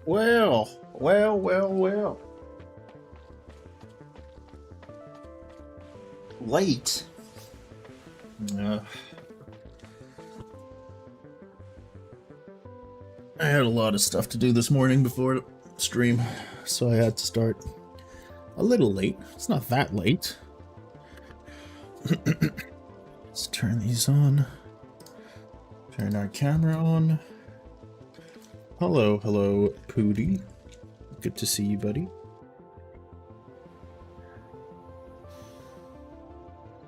Well. Late. Uh, I had a lot of stuff to do this morning before the stream, so I had to start a little late. It's not that late. Let's turn these on. Turn our camera on. Hello, Pooty. Good to see you, buddy.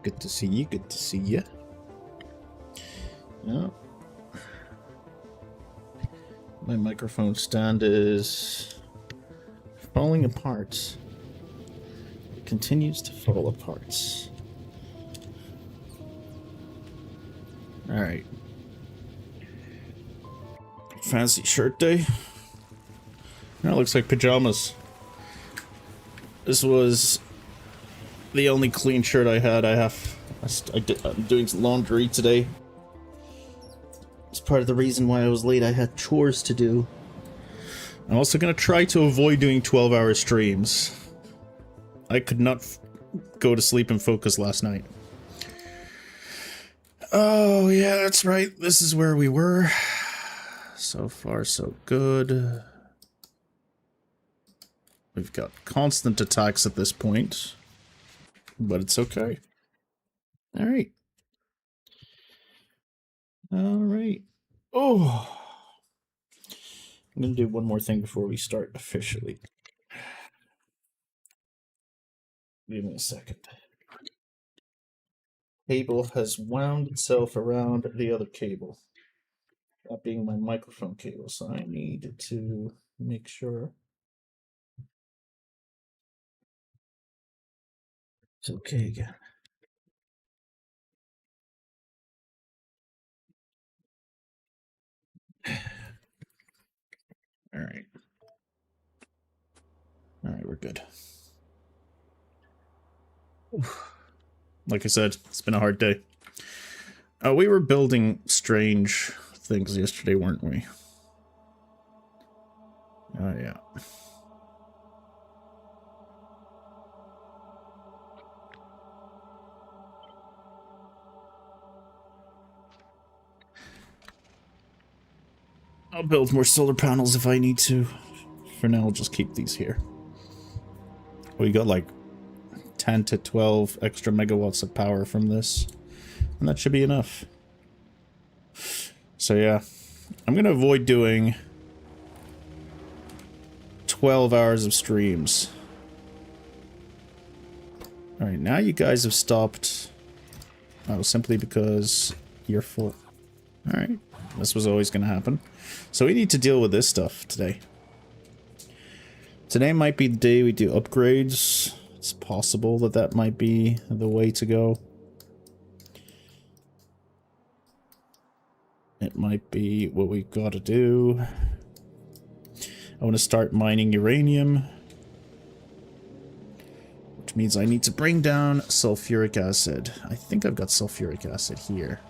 Good to see you. Yeah. My microphone stand is falling apart. It continues to fall apart. Alright. Fancy shirt day. That looks like pajamas. This was the only clean shirt I had. I'm doing laundry today. It's part of the reason why I was late. I had chores to do. I'm also gonna try to avoid doing 12-hour streams. I could not go to sleep and focus last night. Oh, yeah, that's right. This is where we were. So far, so good. We've got constant attacks at this point. But it's okay. Alright. Alright. Oh! I'm gonna do one more thing before we start officially. Give me a second. Cable has wound itself around the other cable. That being my microphone cable, so I need to make sure It's okay again. All right. All right, we're good. Oof. Like I said, it's been a hard day. We were building strange things yesterday, weren't we? Oh, yeah. I'll build more solar panels if I need to. For now, I'll just keep these here. We got like 10 to 12 extra megawatts of power from this. And that should be enough. So yeah, I'm gonna avoid doing 12 hours of streams. Alright, now you guys have stopped. Oh, simply because you're full. Alright, this was always gonna happen. So we need to deal with this stuff today. Today might be the day we do upgrades. It's possible that that might be the way to go. It might be what we've got to do. I want to start mining uranium. Which means I need to bring down sulfuric acid. I think I've got sulfuric acid here.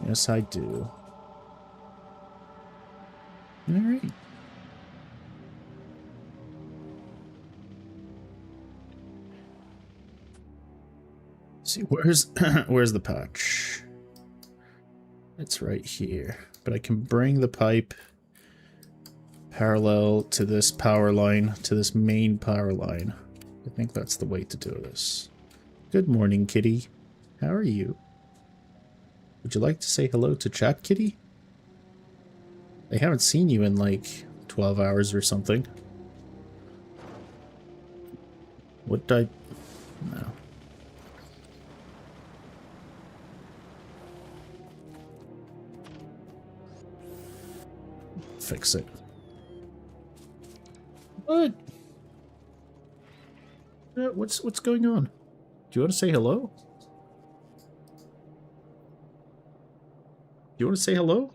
Yes, I do. Alright. See, where's where's the patch? It's right here. But I can bring the pipe parallel to this power line, to this main power line. I think that's the way to do this. Good morning, kitty. How are you? Would you like to say hello to chat, kitty? They haven't seen you in like 12 hours or something. What did I... No. Fix it. What? What's going on? Do you want to say hello? Do you want to say hello?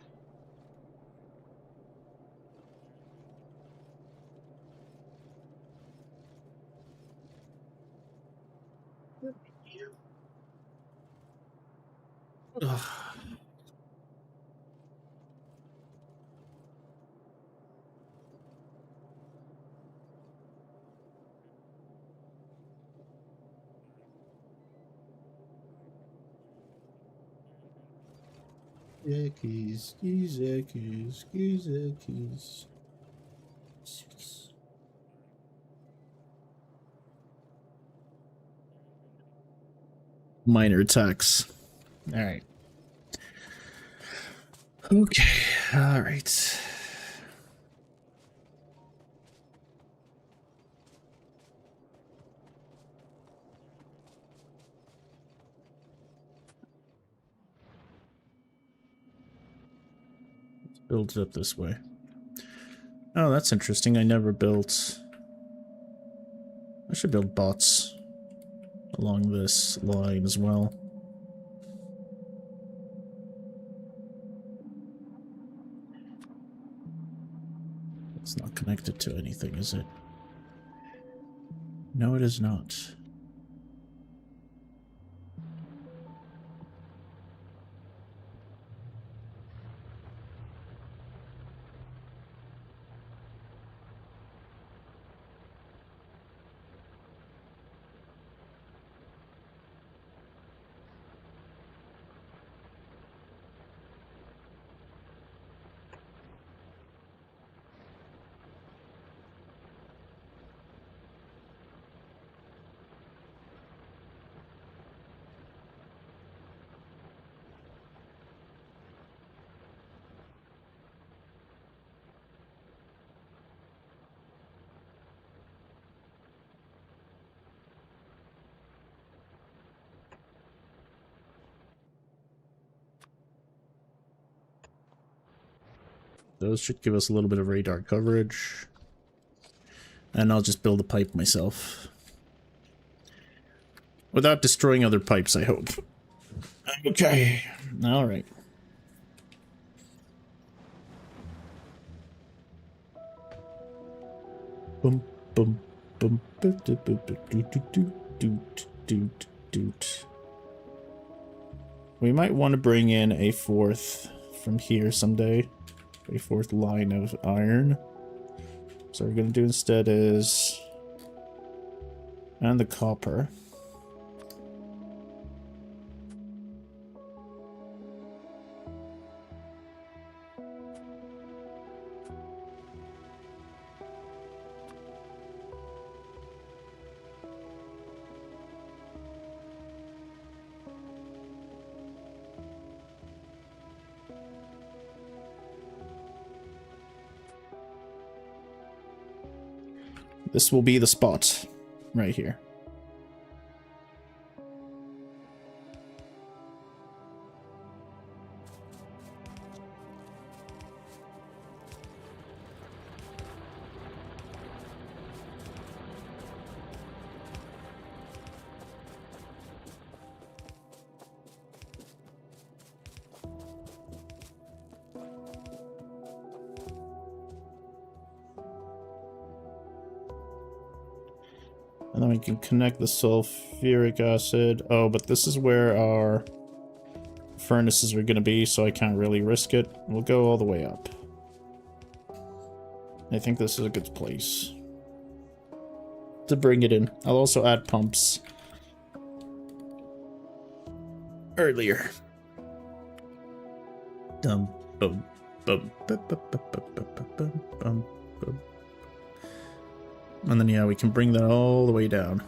Ugh. Zackies, zackies, zackies. Minor attacks. Alright. Okay, alright. Let's build it up this way. Oh, that's interesting. I never built... I should build bots along this line as well. It's not connected to anything, is it? No, it is not. Those should give us a little bit of radar coverage. And I'll just build a pipe myself. Without destroying other pipes, I hope. Okay. Alright. Boom, boom, boom, doot, doot, doot, doot, doot, doot, doot. We might want to bring in a fourth from here someday. A fourth line of iron. So what we're going to do instead is... And the copper. This will be the spot right here. And then we can connect the sulfuric acid. Oh, but this is where our furnaces are going to be, so I can't really risk it. We'll go all the way up. I think this is a good place to bring it in. I'll also add pumps earlier. Dum bum bum bum bum bum bum bum bum. And then, yeah, we can bring that all the way down.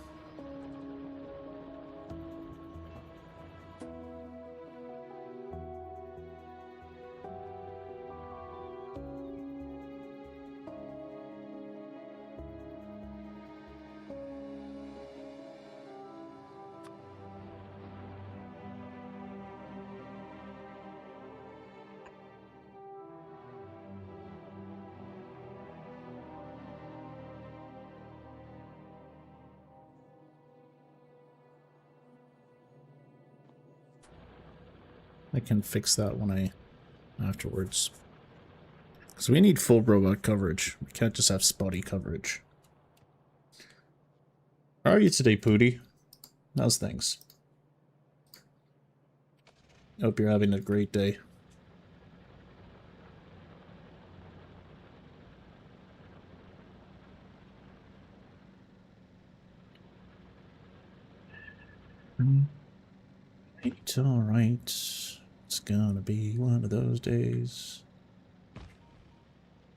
I can fix that when afterwards. So we need full robot coverage. We can't just have spotty coverage. How are you today, Pooty? How's things? Hope you're having a great day. It's alright. It's gonna be one of those days.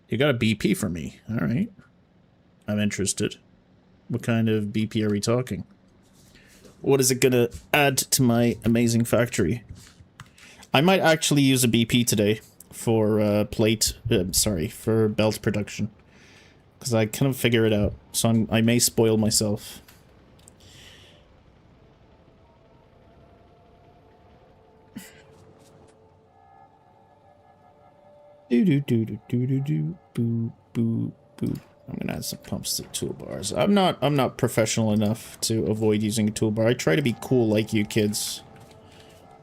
You got a BP for me. Alright. I'm interested. What kind of BP are we talking? What is it gonna add to my amazing factory? I might actually use a BP today for for belt production. Because I couldn't figure it out. So I may spoil myself. Do do do do do do do boo boo boo. I'm gonna add some pumps to toolbars. I'm not professional enough to avoid using a toolbar. I try to be cool like you kids,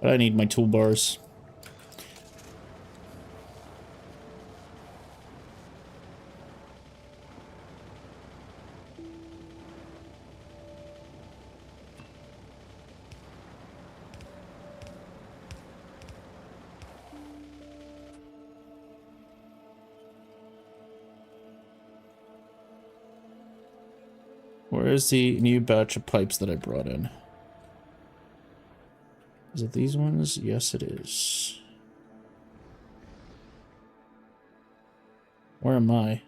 but I need my toolbars. Where is the new batch of pipes that I brought in? Is it these ones? Yes, it is. Where am I?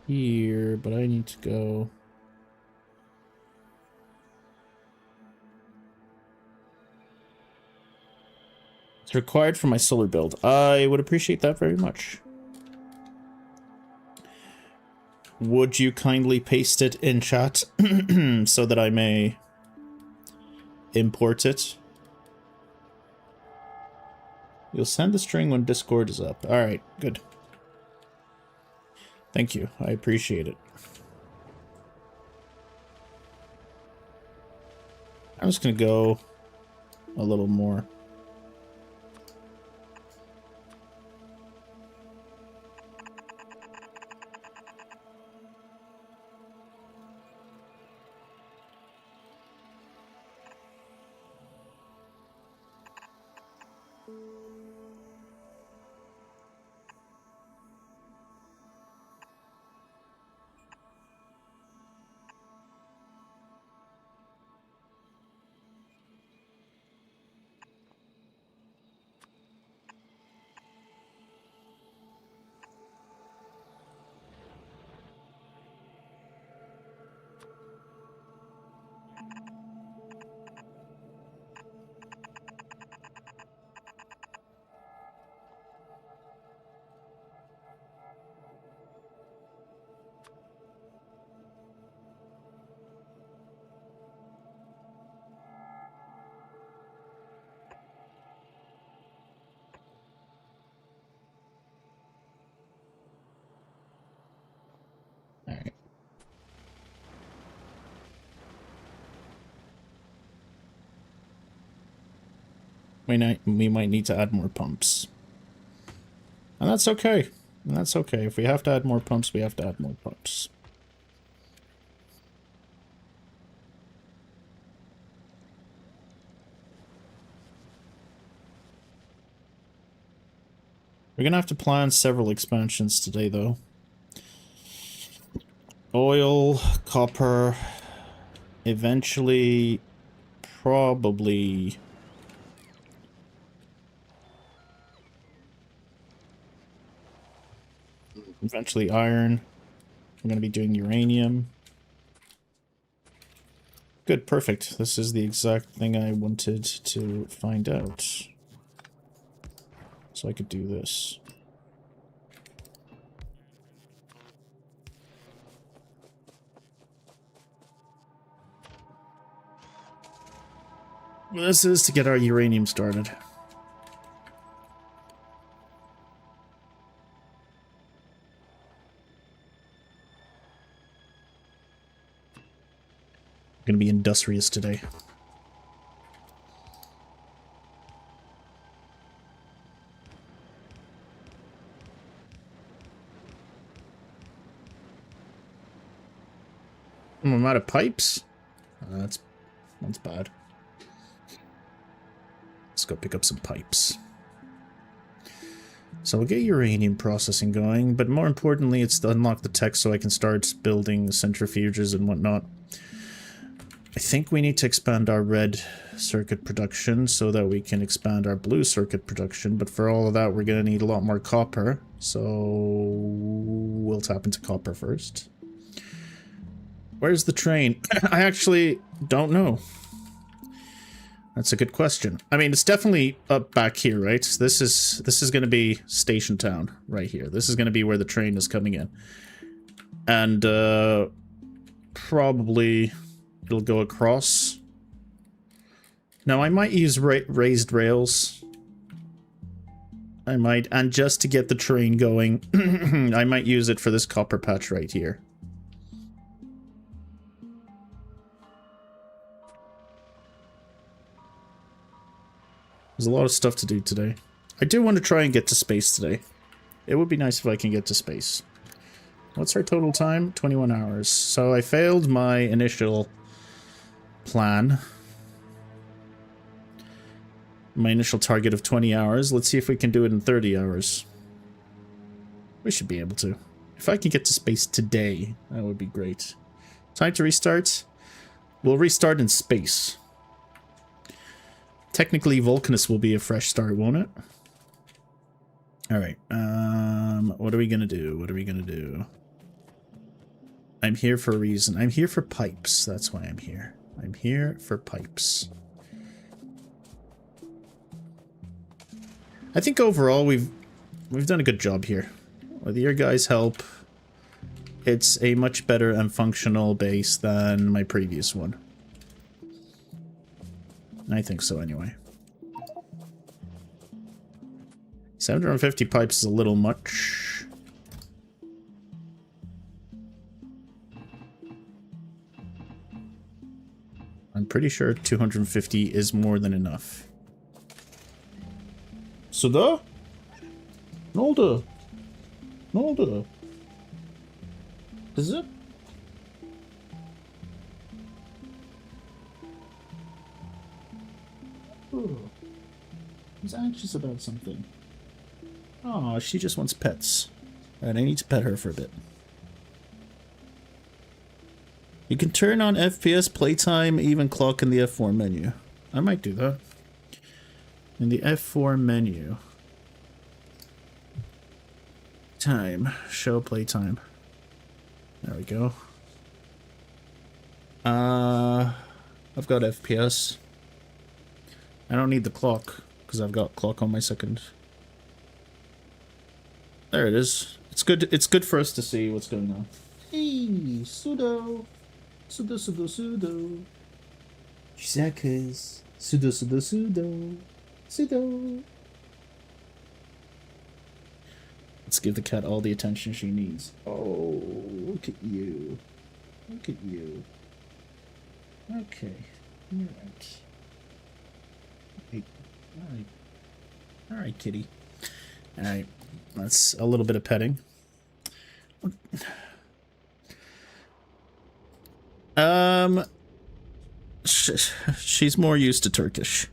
Here, but I need to go... It's required for my solar build. I would appreciate that very much. Would you kindly paste it in chat so that I may import it? You'll send the string when Discord is up. Alright, good. Thank you. I appreciate it. I'm just gonna go a little more. Alright. We might need to add more pumps. And that's okay. And that's okay. If we have to add more pumps, we have to add more pumps. We're gonna have to plan several expansions today, though. Oil, copper, eventually, probably... Eventually iron. We're gonna be doing uranium. Good, perfect. This is the exact thing I wanted to find out. So I could do this. This is to get our uranium started. Gonna be industrious today. I'm out of pipes? That's bad. Let's go pick up some pipes. So we'll get uranium processing going, but more importantly, it's to unlock the tech so I can start building centrifuges and whatnot. I think we need to expand our red circuit production so that we can expand our blue circuit production, but for all of that, we're going to need a lot more copper, so we'll tap into copper first. Where's the train? I actually don't know. That's a good question. I mean, it's definitely up back here, right? This is going to be Station Town right here. This is going to be where the train is coming in. And probably it'll go across. Now, I might use raised rails. I might, and just to get the train going, I might use it for this copper patch right here. There's a lot of stuff to do today. I do want to try and get to space today. It would be nice if I can get to space. What's our total time? 21 hours. So I failed my initial plan. My initial target of 20 hours. Let's see if we can do it in 30 hours. We should be able to. If I can get to space today, that would be great. Time to restart. We'll restart in space. Technically, Vulcanus will be a fresh start, won't it? Alright, what are we gonna do? What are we gonna do? I'm here for a reason. I'm here for pipes. That's why I'm here. I'm here for pipes. I think overall we've done a good job here. With your guys' help, it's a much better and functional base than my previous one. I think so anyway. 750 pipes is a little much. pretty sure 250 is more than enough. Sådär? Nolde? Nolde? Is it? Oh, he's anxious about something. Oh, she just wants pets. Alright, I need to pet her for a bit. You can turn on FPS, playtime, even clock in the F4 menu. I might do that. In the F4 menu. Time. Show playtime. There we go. I've got FPS. I don't need the clock, because I've got clock on my second. There it is. It's good for us to see what's going on. Hey, sudo. Sudo, sudo, sudo. Seconds. Sudo, sudo, sudo. Sudo. Let's give the cat all the attention she needs. Oh, look at you. Look at you. Okay. Alright. Hey. Alright. Alright, kitty. Alright. That's a little bit of petting. She's more used to Turkish.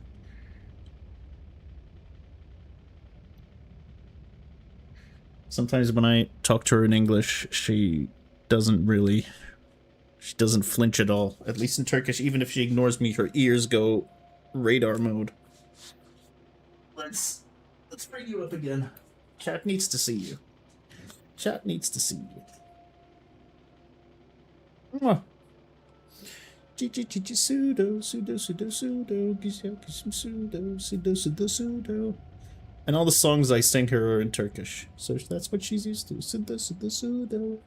Sometimes when I talk to her in English, she doesn't flinch at all. At least in Turkish, even if she ignores me, her ears go radar mode. Let's bring you up again. Chat needs to see you. Chat needs to see you. Mwah. Pseudo, pseudo, pseudo, pseudo, pseudo, pseudo, pseudo, pseudo. And all the songs I sing her are in Turkish, so that's what she's used to. Pseudo, pseudo, pseudo.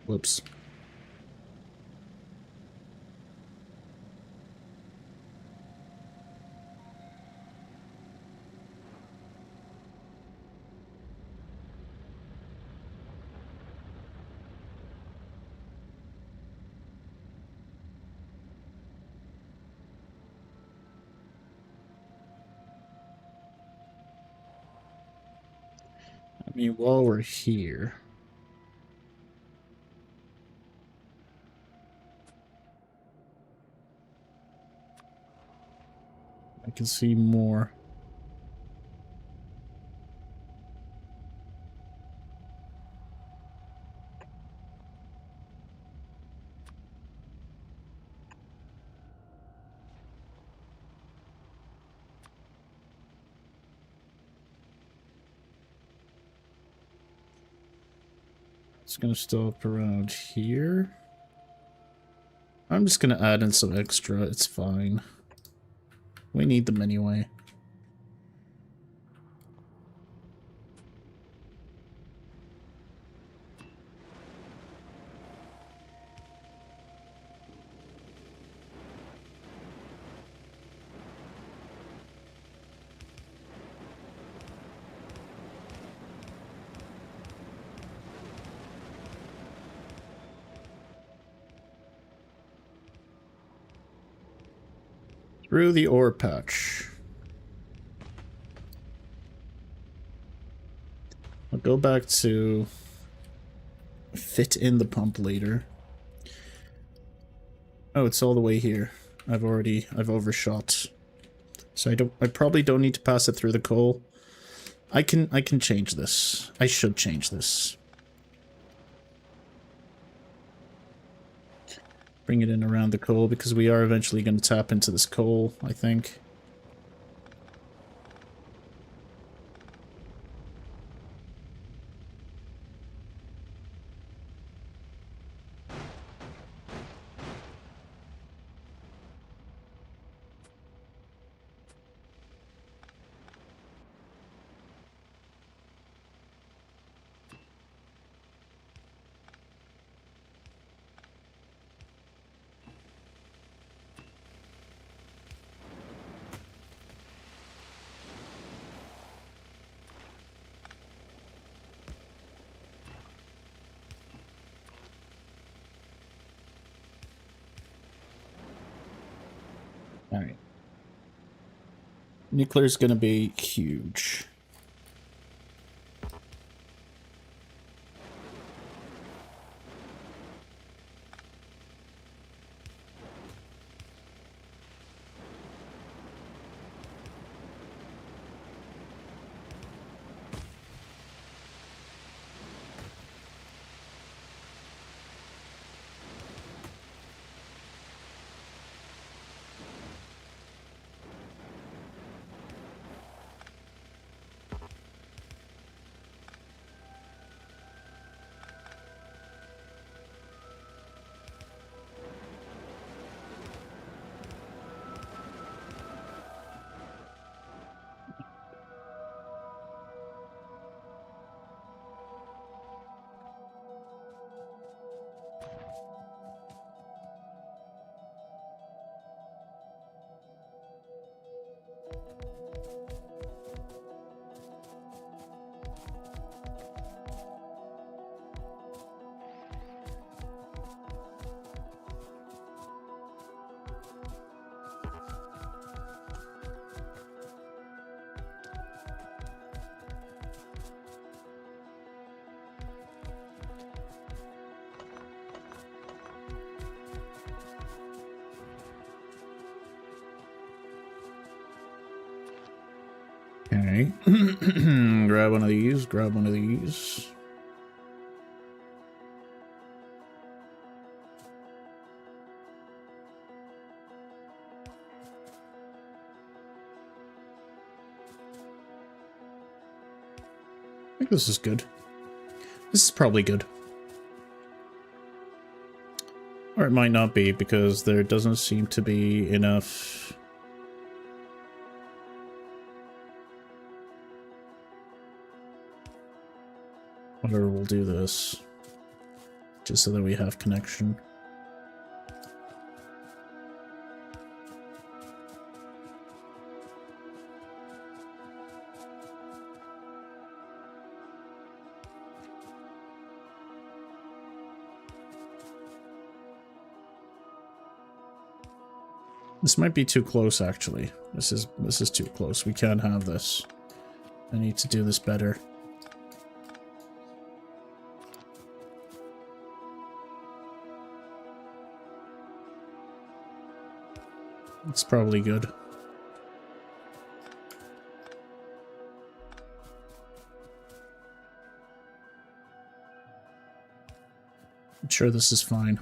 Whoops. I mean, while we're here, I can see more. It's gonna stop around here. I'm just gonna add in some extra, it's fine. We need them anyway. Through the ore patch. I'll go back to fit in the pump later. Oh, it's all the way here. I've overshot. So I probably don't need to pass it through the coal. I can change this. I should change this. Bring it in around the coal because we are eventually going to tap into this coal, I think. Alright. Nuclear's gonna be huge. Okay. Grab one of these, grab one of these. I think this is good. This is probably good. Or it might not be, because there doesn't seem to be enough... Whatever, we'll do this. Just so that we have connection. This might be too close, actually. This is too close. We can't have this. I need to do this better. It's probably good. I'm sure this is fine.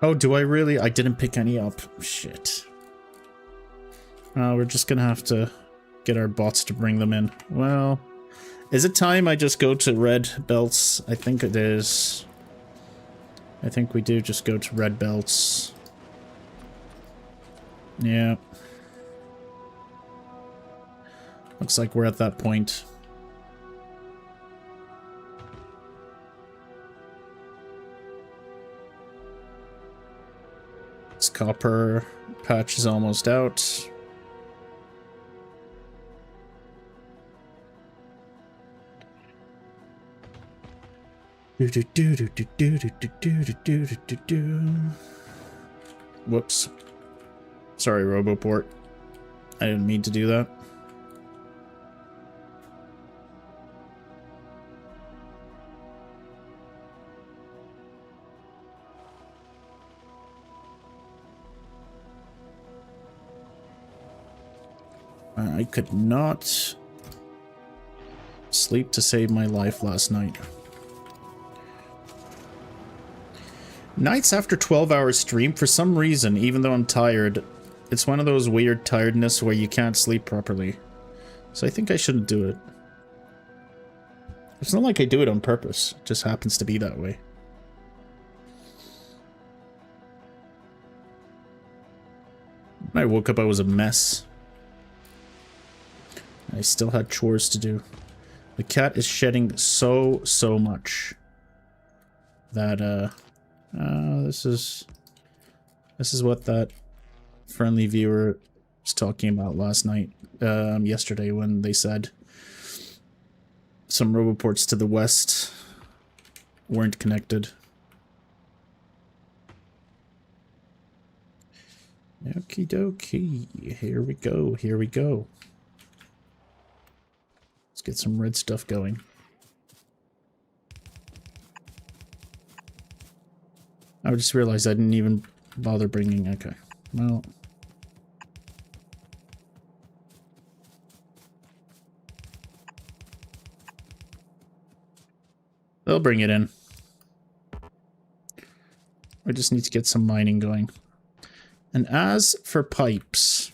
Oh, do I really? I didn't pick any up. Shit. We're just gonna have to get our bots to bring them in. Well, is it time I just go to red belts? I think it is. I think we do just go to red belts. Yeah. Looks like we're at that point. This copper patch is almost out. Whoops. Sorry, Roboport. I didn't mean to do that. I could not sleep to save my life last night. Nights after 12-hour stream, for some reason, even though I'm tired, it's one of those weird tiredness where you can't sleep properly. So I think I shouldn't do it. It's not like I do it on purpose. It just happens to be that way. When I woke up, I was a mess. I still had chores to do. The cat is shedding so much that, this is what that friendly viewer was talking about last night, yesterday, when they said some roboports to the west weren't connected. Okie dokie. Here we go. Here we go. Let's get some red stuff going. I just realized I didn't even bother bringing... Okay. Well... they'll bring it in. I just need to get some mining going. And as for pipes...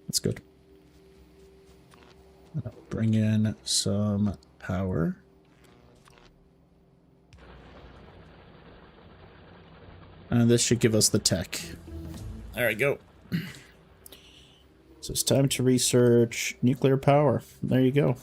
that's good. I'll bring in some power. And this should give us the tech. There we go. So it's time to research nuclear power. There you go.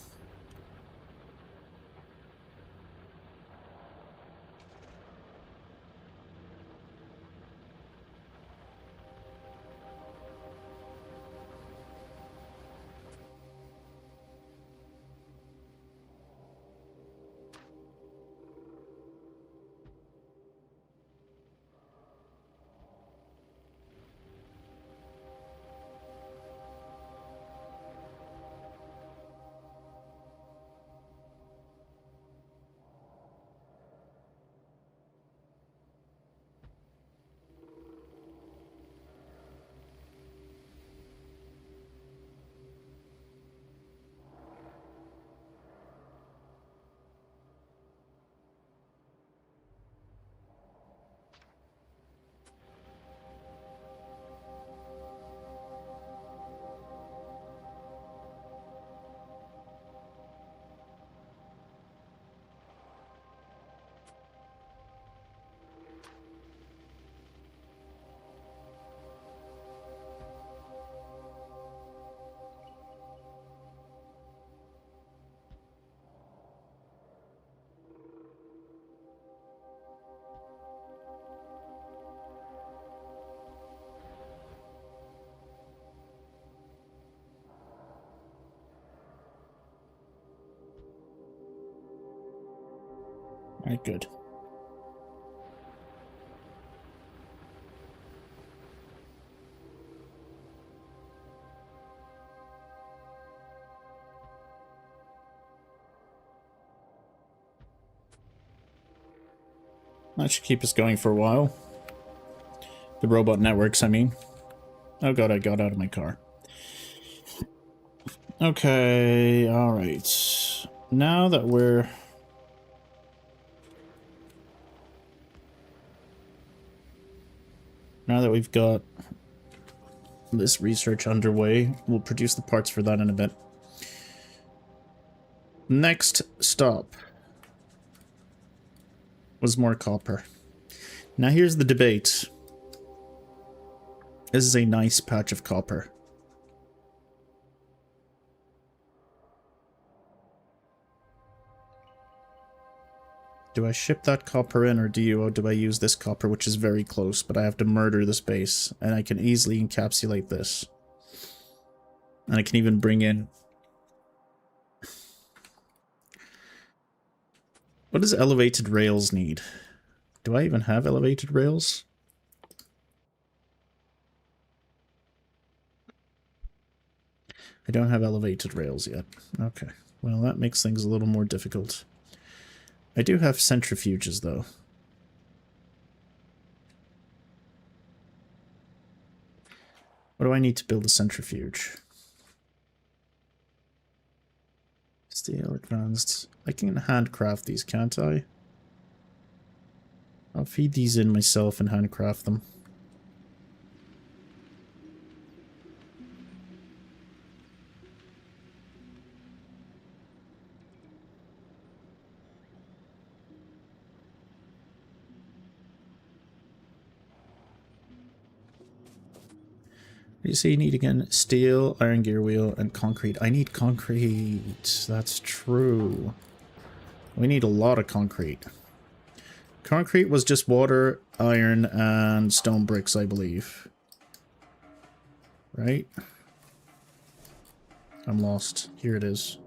Alright, good. That should keep us going for a while. The robot networks, I mean. Oh god, I got out of my car. Okay, alright. Now that we're... now that we've got this research underway, we'll produce the parts for that in a bit. Next stop was more copper. Now here's the debate. This is a nice patch of copper. Do I ship that copper in, or do I use this copper, which is very close, but I have to murder the space, and I can easily encapsulate this. And I can even bring in... what does elevated rails need? Do I even have elevated rails? I don't have elevated rails yet. Okay. Well, that makes things a little more difficult. I do have centrifuges, though. What do I need to build a centrifuge? Steel advanced. I can handcraft these, can't I? I'll feed these in myself and handcraft them. What do you say you need again? Steel, iron gear wheel, and concrete. I need concrete. That's true. We need a lot of concrete. Concrete was just water, iron, and stone bricks, I believe. Right? I'm lost. Here it is.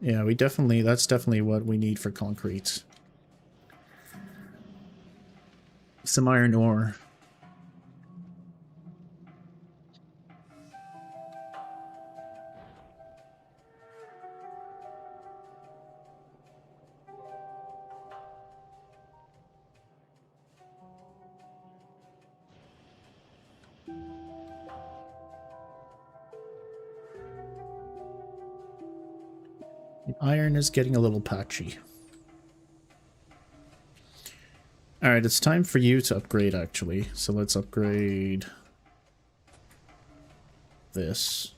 Yeah, that's definitely what we need for concrete. Some iron ore. The iron is getting a little patchy. Alright, it's time for you to upgrade, actually. So let's upgrade this.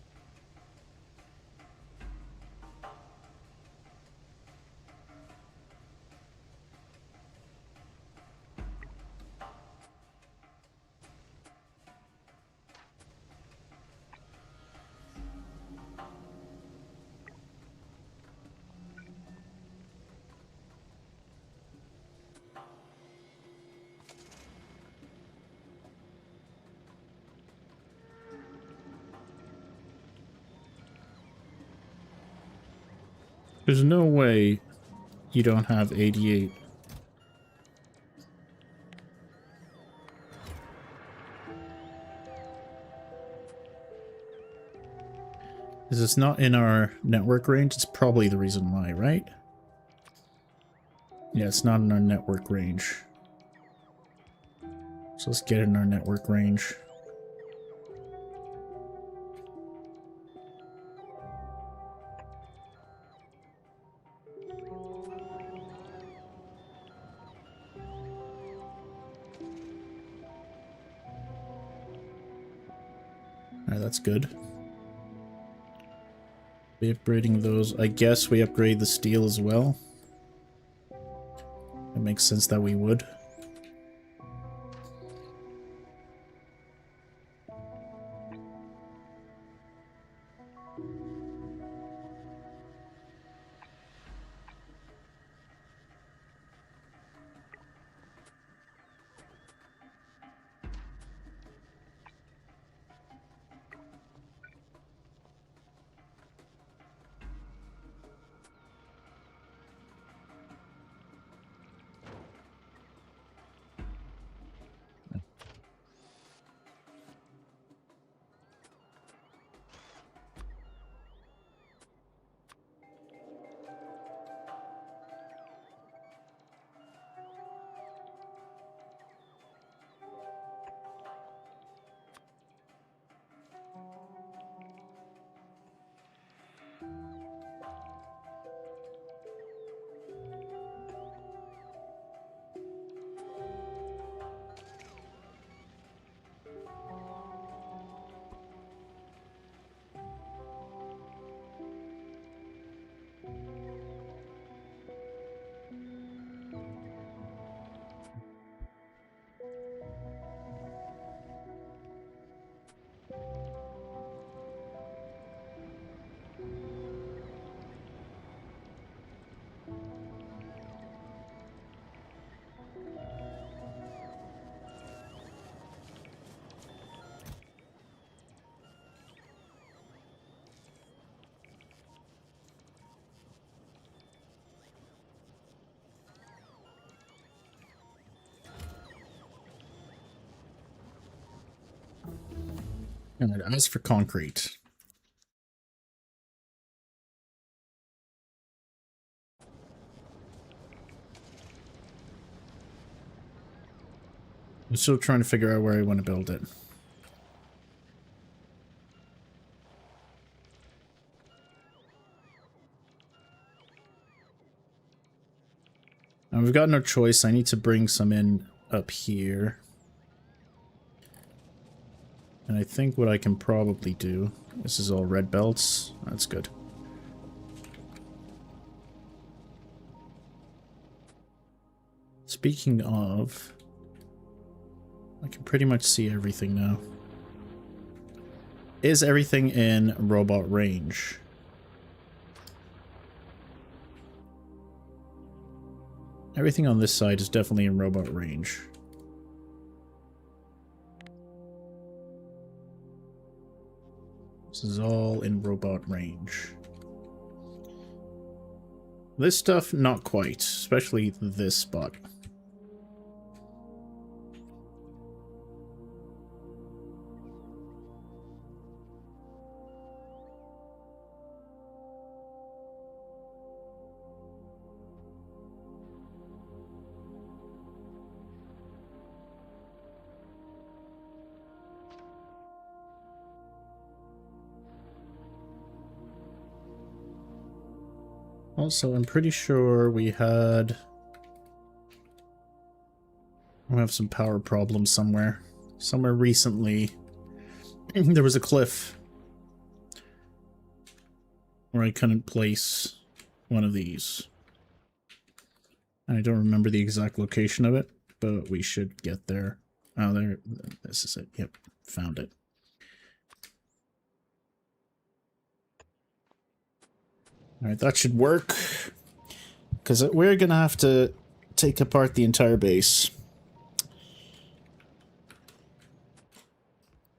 There's no way you don't have 88. Is this not in our network range? It's probably the reason why, right? Yeah, it's not in our network range. So let's get it in our network range. Alright, that's good. We upgrading those. I guess we upgrade the steel as well. It makes sense that we would. Alright, as for concrete. I'm still trying to figure out where I want to build it. We've got no choice. I need to bring some in up here. And I think what I can probably do... This is all red belts. That's good. Speaking of... I can pretty much see everything now. Is everything in robot range? Everything on this side is definitely in robot range. This is all in robot range. This stuff, not quite. Especially this spot. Also, I'm pretty sure we have some power problems somewhere. Somewhere recently, there was a cliff where I couldn't place one of these. I don't remember the exact location of it, but we should get there. Oh, there. This is it. Yep, found it. Alright, that should work. Because we're going to have to take apart the entire base.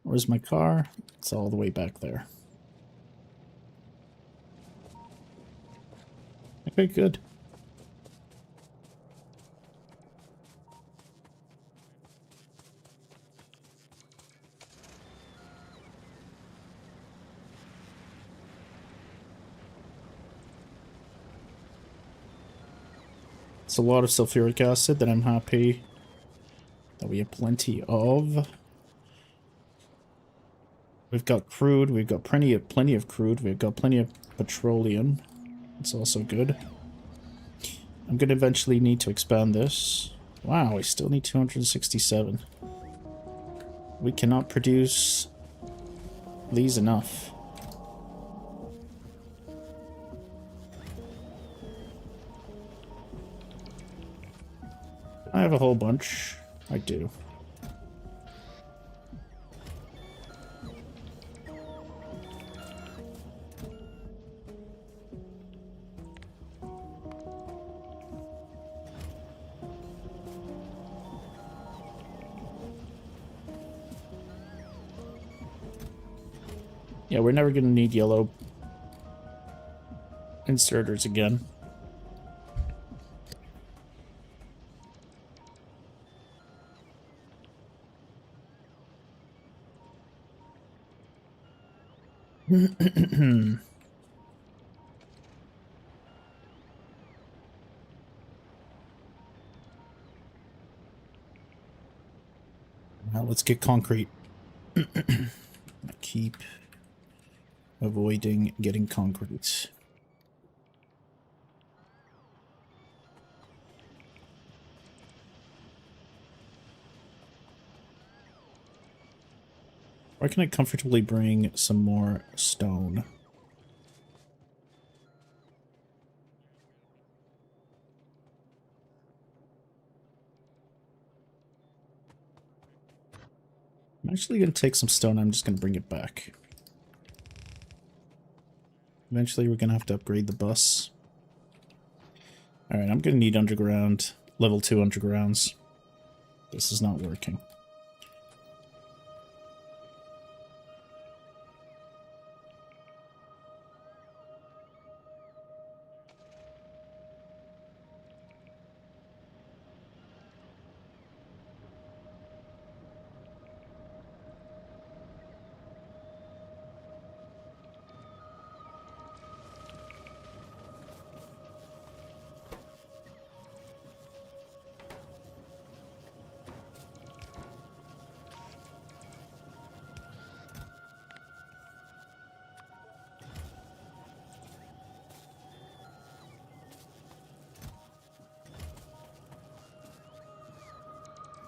Where's my car? It's all the way back there. Okay, good. It's a lot of sulfuric acid that I'm happy that we have plenty of. We've got crude, we've got plenty of crude, we've got plenty of petroleum. It's also good. I'm gonna eventually need to expand this. Wow, we still need 267. We cannot produce these enough. I have a whole bunch. I do. Yeah, we're never going to need yellow inserters again. Now let's get concrete. Keep avoiding getting concrete. Where can I comfortably bring some more stone? I'm actually going to take some stone. I'm just going to bring it back. Eventually, we're going to have to upgrade the bus. Alright, I'm going to need underground, level 2 undergrounds. This is not working.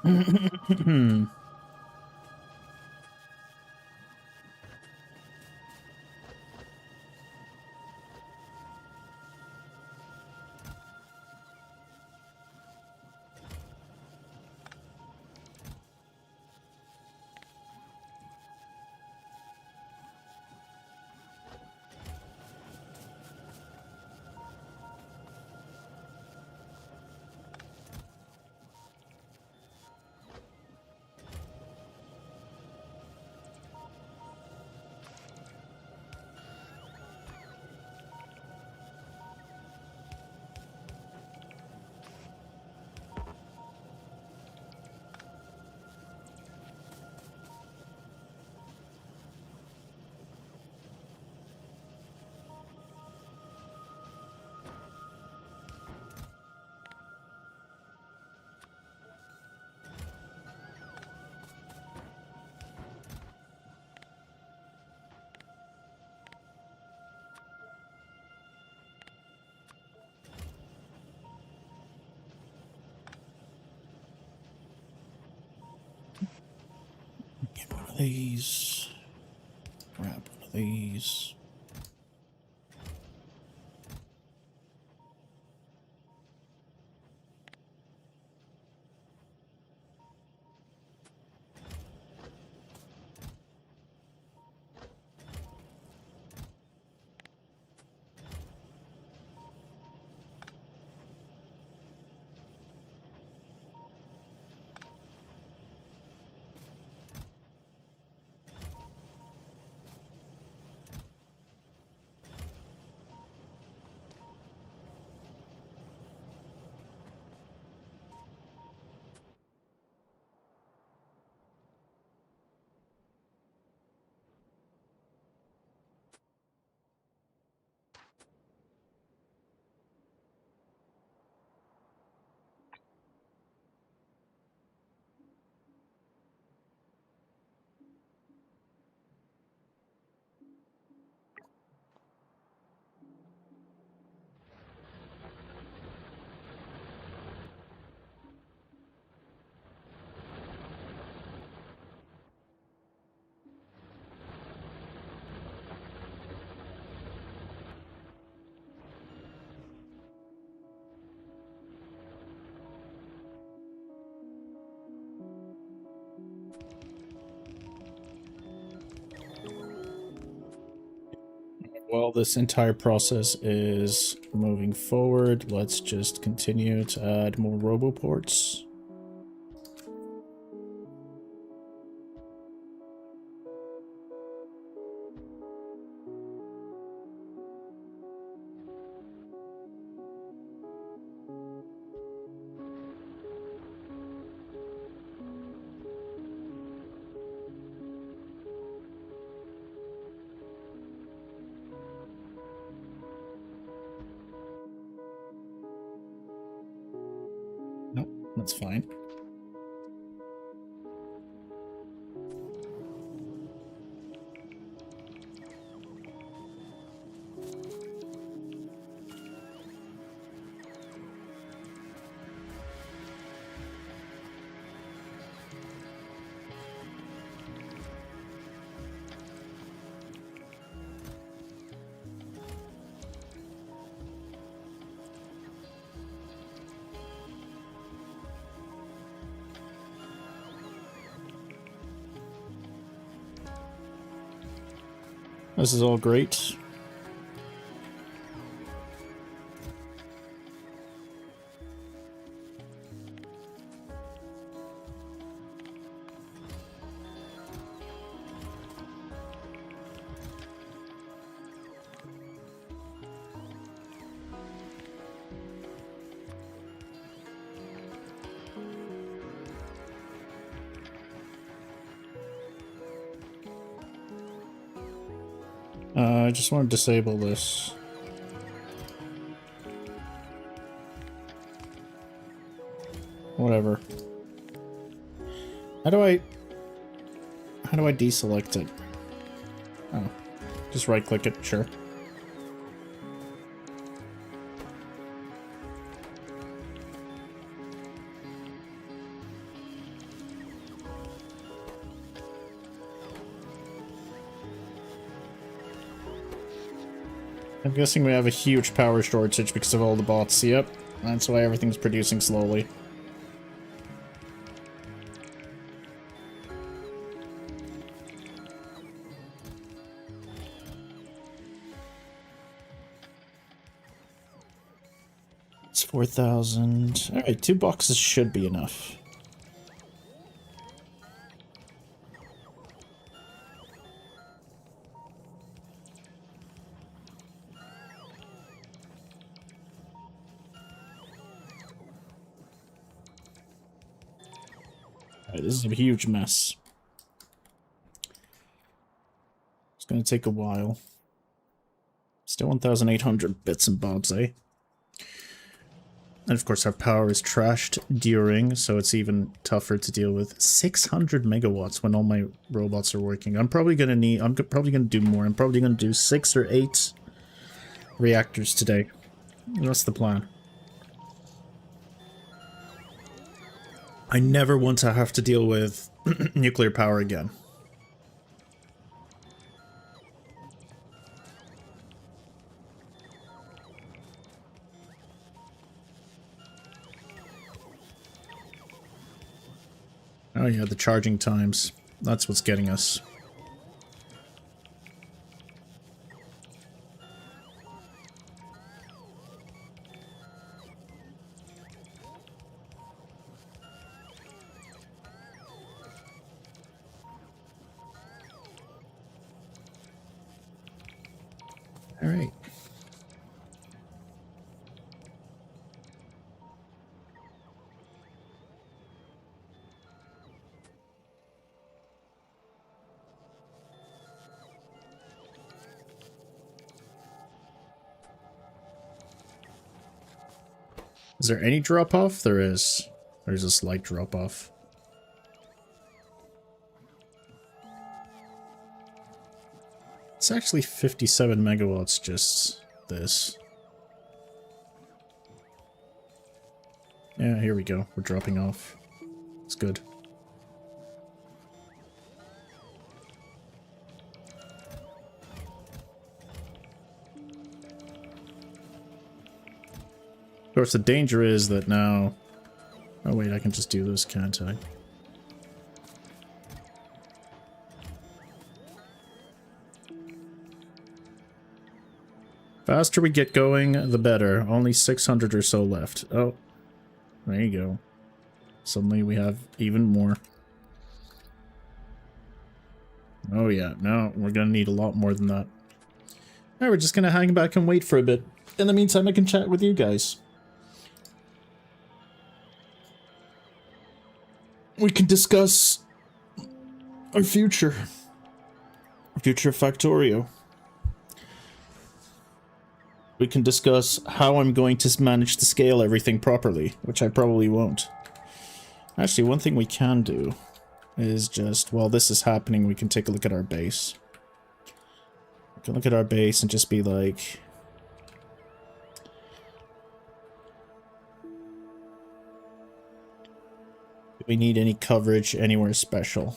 Get one of these. Grab one of these. While this entire process is moving forward, let's just continue to add more roboports. Nope, that's fine. This is all great. I just want to disable this. Whatever. How do I deselect it? Oh, just right click it, sure. I'm guessing we have a huge power shortage because of all the bots. Yep, that's why everything's producing slowly. It's 4,000. Alright, 2 boxes should be enough. Alright, this is a huge mess. It's gonna take a while. Still 1,800 bits and bobs, eh? And of course our power is trashed during, so it's even tougher to deal with. 600 megawatts when all my robots are working. I'm probably gonna do more. I'm probably gonna do 6 or 8 reactors today. That's the plan. I never want to have to deal with nuclear power again. Oh yeah, the charging times. That's what's getting us. All right. Is there any drop-off? There is. There's a slight drop-off. It's actually 57 megawatts, just this. Yeah, here we go. We're dropping off. It's good. Of course, the danger is that now... Oh wait, I can just do this, can't I? Faster we get going, the better. Only 600 or so left. Oh, there you go. Suddenly we have even more. Oh yeah, no, we're gonna need a lot more than that. Alright, we're just gonna hang back and wait for a bit. In the meantime, I can chat with you guys. We can discuss our future. Future Factorio. We can discuss how I'm going to manage to scale everything properly, which I probably won't. Actually, one thing we can do is just, while this is happening, we can take a look at our base. We can look at our base and just be like... Do we need any coverage anywhere special?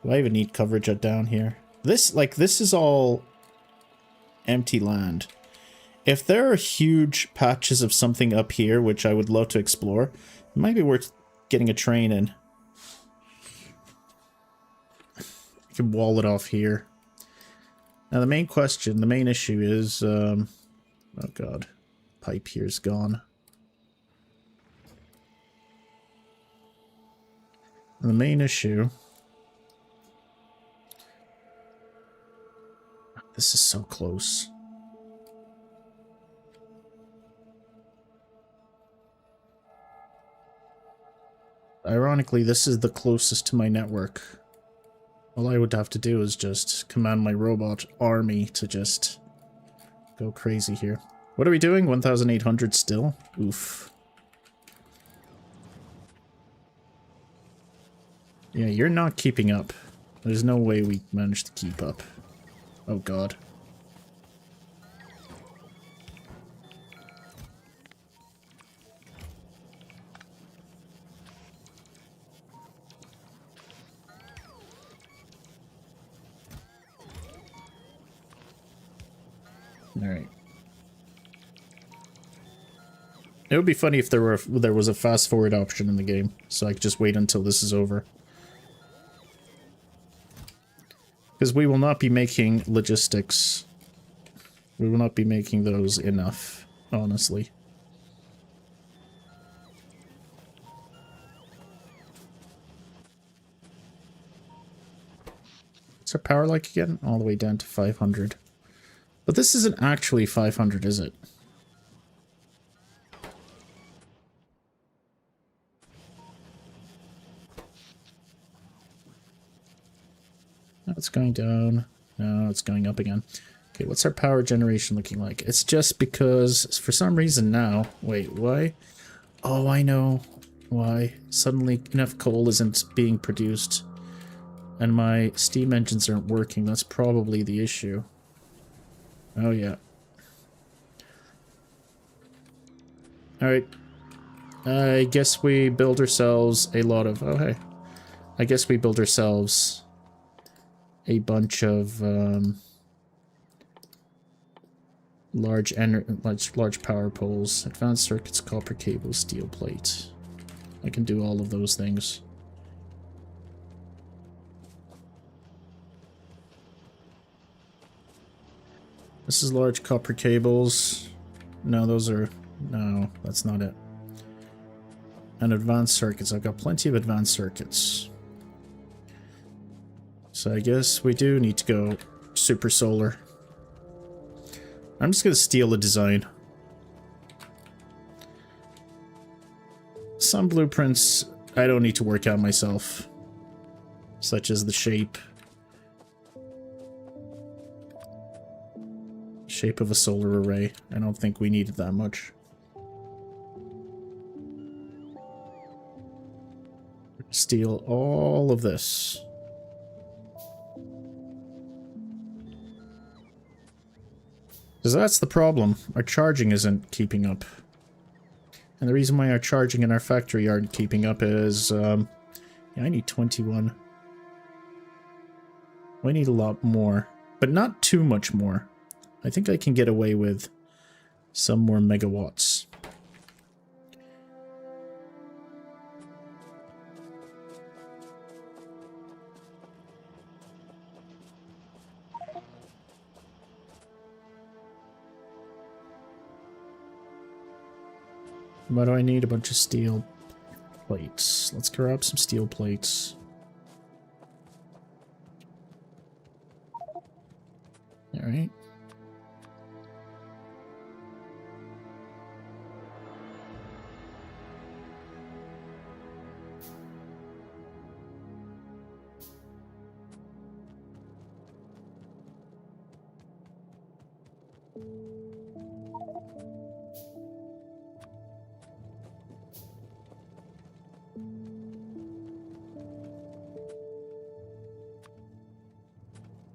Do I even need coverage down here? This is all empty land. If there are huge patches of something up here, which I would love to explore, it might be worth getting a train in. I can wall it off here. Now the main question, the main issue is, oh god, pipe here's gone. The main issue... This is so close. Ironically, this is the closest to my network. All I would have to do is just command my robot army to just go crazy here. What are we doing? 1,800 still? Oof. Yeah, you're not keeping up. There's no way we managed to keep up. Oh god. Alright. It would be funny if there was a fast forward option in the game, so I could just wait until this is over. Because we will not be making logistics. We will not be making those enough, honestly. What's our power like again? All the way down to 500. But this isn't actually 500, is it? No, it's going down. No, it's going up again. Okay, what's our power generation looking like? It's just because, for some reason now... Wait, why? Oh, I know why. Suddenly enough coal isn't being produced. And my steam engines aren't working. That's probably the issue. Oh, yeah. Alright. I guess we build ourselves a lot of... Oh, hey. I guess we build ourselves a bunch of large power poles, advanced circuits, copper cable, steel plate. I can do all of those things. This is large copper cables. No, those are... No, that's not it. And advanced circuits. I've got plenty of advanced circuits. So I guess we do need to go super solar. I'm just going to steal the design. Some blueprints I don't need to work out myself. Such as the shape. Shape of a solar array. I don't think we needed that much. Steal all of this. Because that's the problem. Our charging isn't keeping up. And the reason why our charging in our factory aren't keeping up is... yeah, I need 21. I need a lot more. But not too much more. I think I can get away with some more megawatts. Why do I need a bunch of steel plates? Let's grab some steel plates. Alright.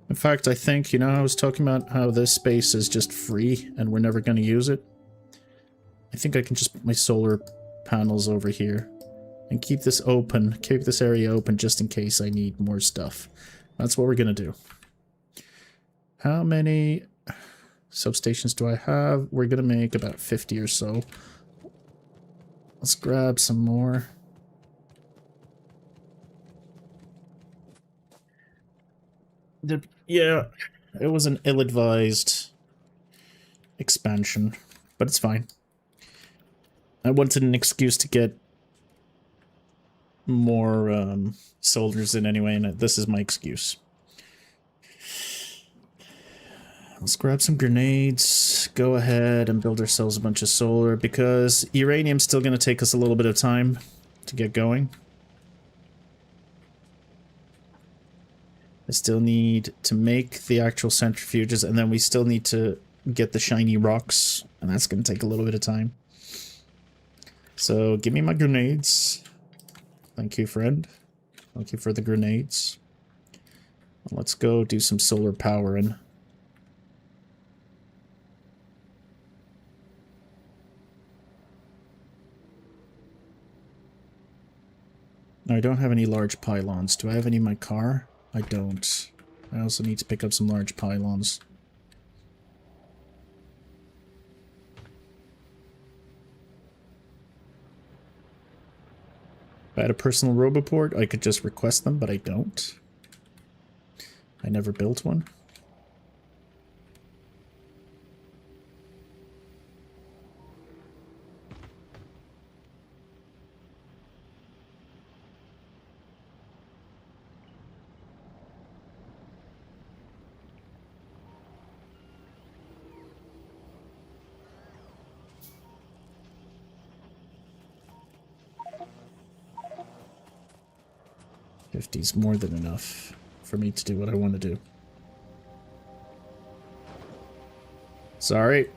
In fact, I think, you know, I was talking about how this space is just free and we're never going to use it. I think I can just put my solar panels over here and keep this open, keep this area open just in case I need more stuff. That's what we're going to do. How many substations do I have? We're going to make about 50 or so. Let's grab some more. Yeah, it was an ill-advised expansion, but it's fine. I wanted an excuse to get more soldiers in anyway, and this is my excuse. Let's grab some grenades, go ahead and build ourselves a bunch of solar, because uranium's still going to take us a little bit of time to get going. I still need to make the actual centrifuges, and then we still need to get the shiny rocks, and that's going to take a little bit of time. So, give me my grenades. Thank you, friend. Thank you for the grenades. Let's go do some solar powering. I don't have any large pylons. Do I have any in my car? I don't. I also need to pick up some large pylons. If I had a personal roboport, I could just request them, but I don't. I never built one. $50's more than enough for me to do what I want to do. Sorry.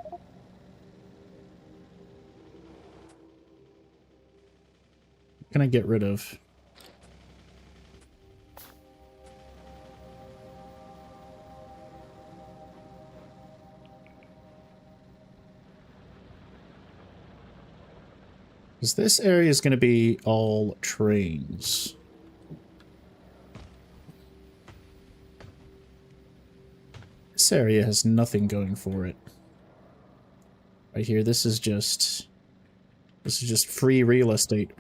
What can I get rid of? Because this area is going to be all trains. This area has nothing going for it. Right here, this is just free real estate.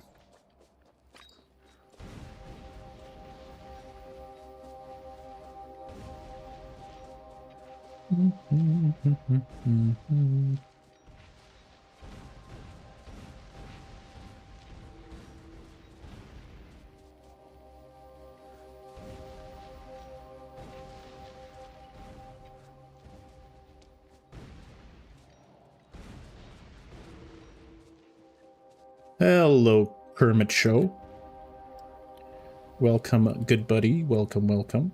Hello, Kermit Show. Welcome, good buddy. Welcome, welcome.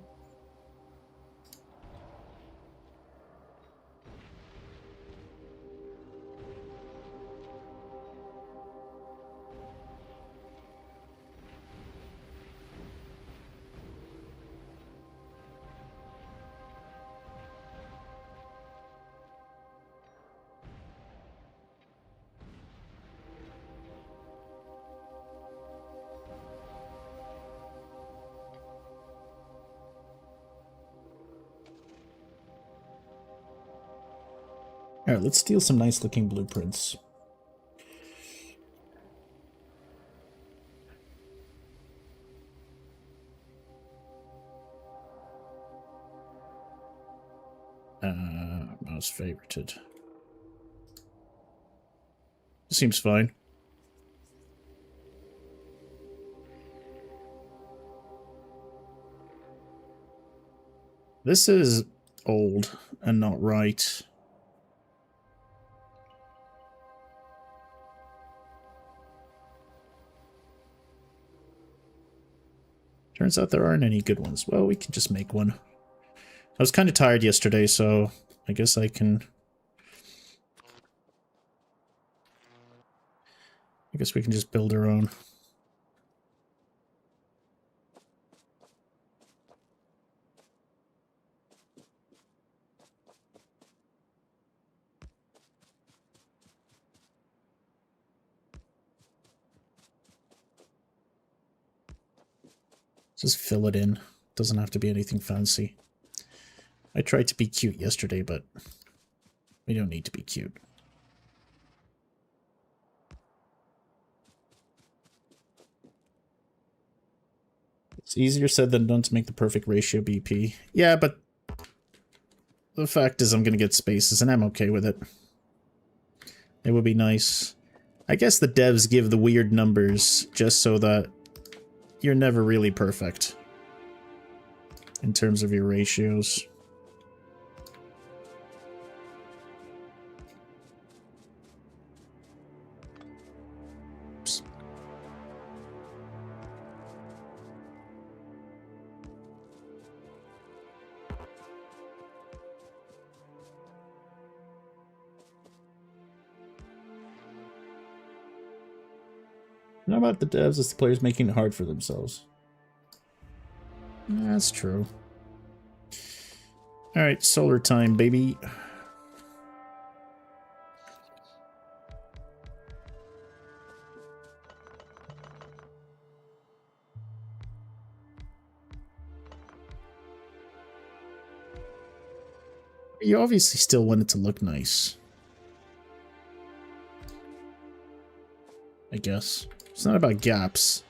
Alright, let's steal some nice looking blueprints. Most favorited. Seems fine. This is old and not right. Turns out there aren't any good ones. Well, we can just make one. I was kind of tired yesterday, so I guess I can... I guess we can just build our own. Just fill it in. Doesn't have to be anything fancy. I tried to be cute yesterday, but we don't need to be cute. It's easier said than done to make the perfect ratio BP. Yeah, but the fact is I'm going to get spaces, and I'm okay with it. It would be nice. I guess the devs give the weird numbers just so that you're never really perfect in terms of your ratios. Oops. How about the devs as the players making it hard for themselves? That's true. Alright, solar time, baby. You obviously still want it to look nice. I guess. It's not about gaps.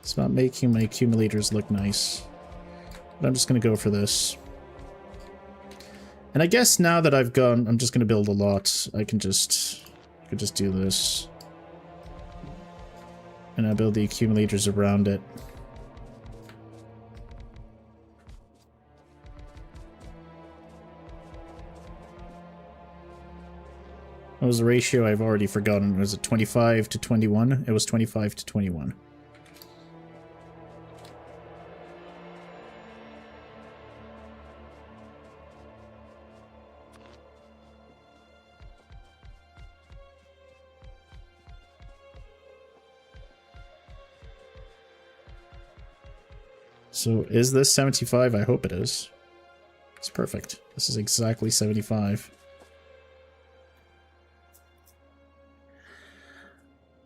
It's about making my accumulators look nice. But I'm just going to go for this. And I guess now that I've gone, I'm just going to build a lot. I could just do this. And I build the accumulators around it. What was the ratio? I've already forgotten. Was it 25 to 21? It was 25 to 21. So is this 75? I hope it is. It's perfect. This is exactly 75.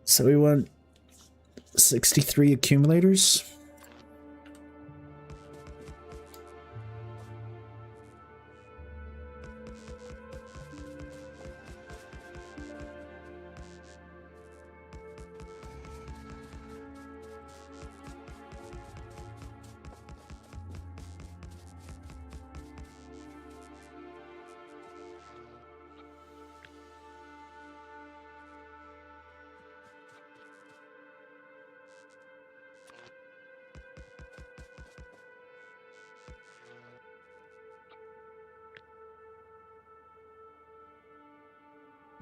So we want 63 accumulators.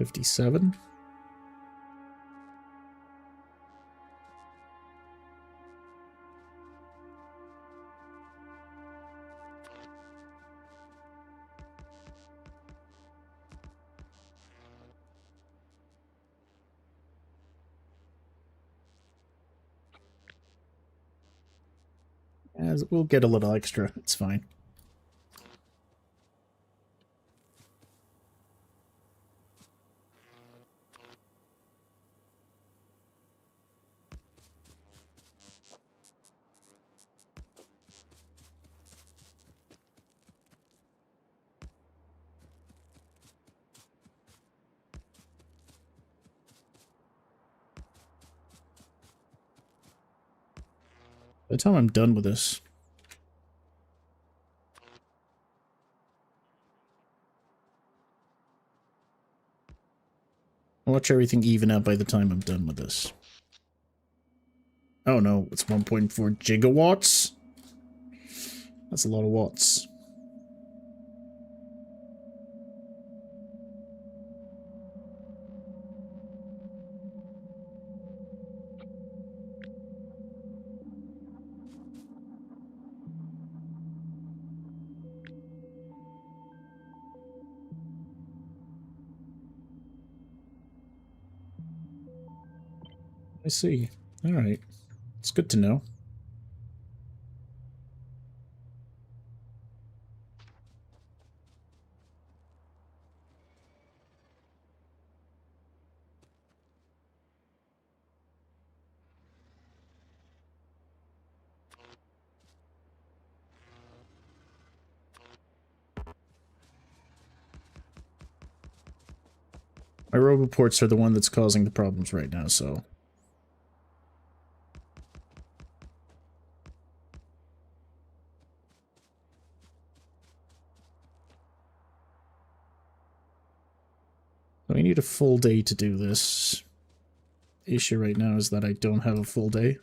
$57. As we'll get a little extra, it's fine. By the time I'm done with this, I'll watch everything even out by the time I'm done with this. Oh no, it's 1.4 gigawatts? That's a lot of watts. I see. Alright. It's good to know. My roboports are the one that's causing the problems right now, so... We need a full day to do this. The issue right now is that I don't have a full day.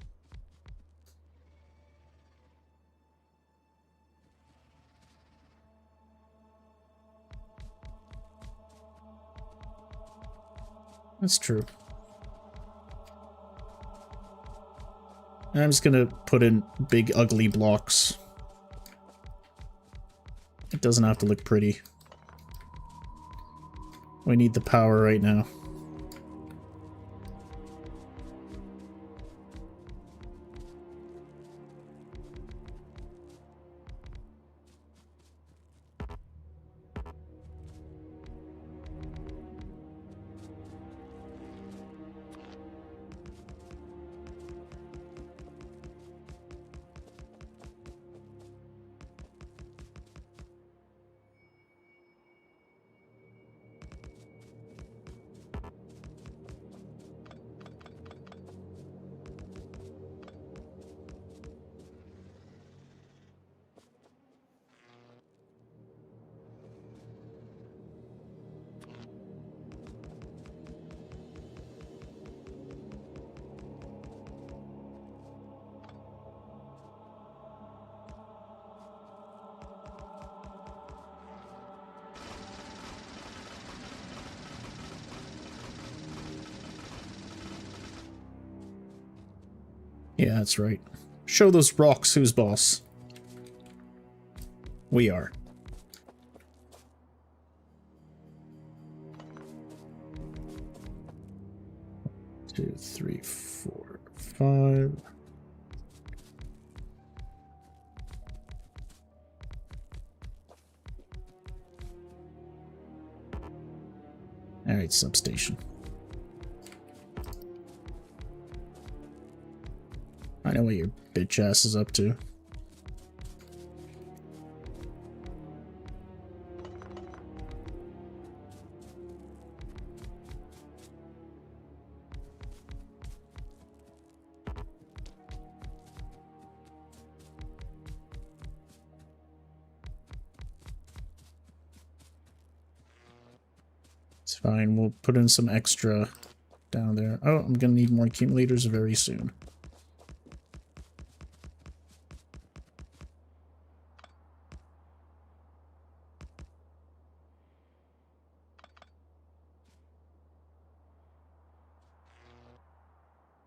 That's true. I'm just gonna put in big ugly blocks. It doesn't have to look pretty. We need the power right now. Yeah, that's right. Show those rocks who's boss. We are. Two, three, four, five. Alright, substation. I know what your bitch ass is up to. It's fine, we'll put in some extra down there. Oh, I'm gonna need more accumulators very soon.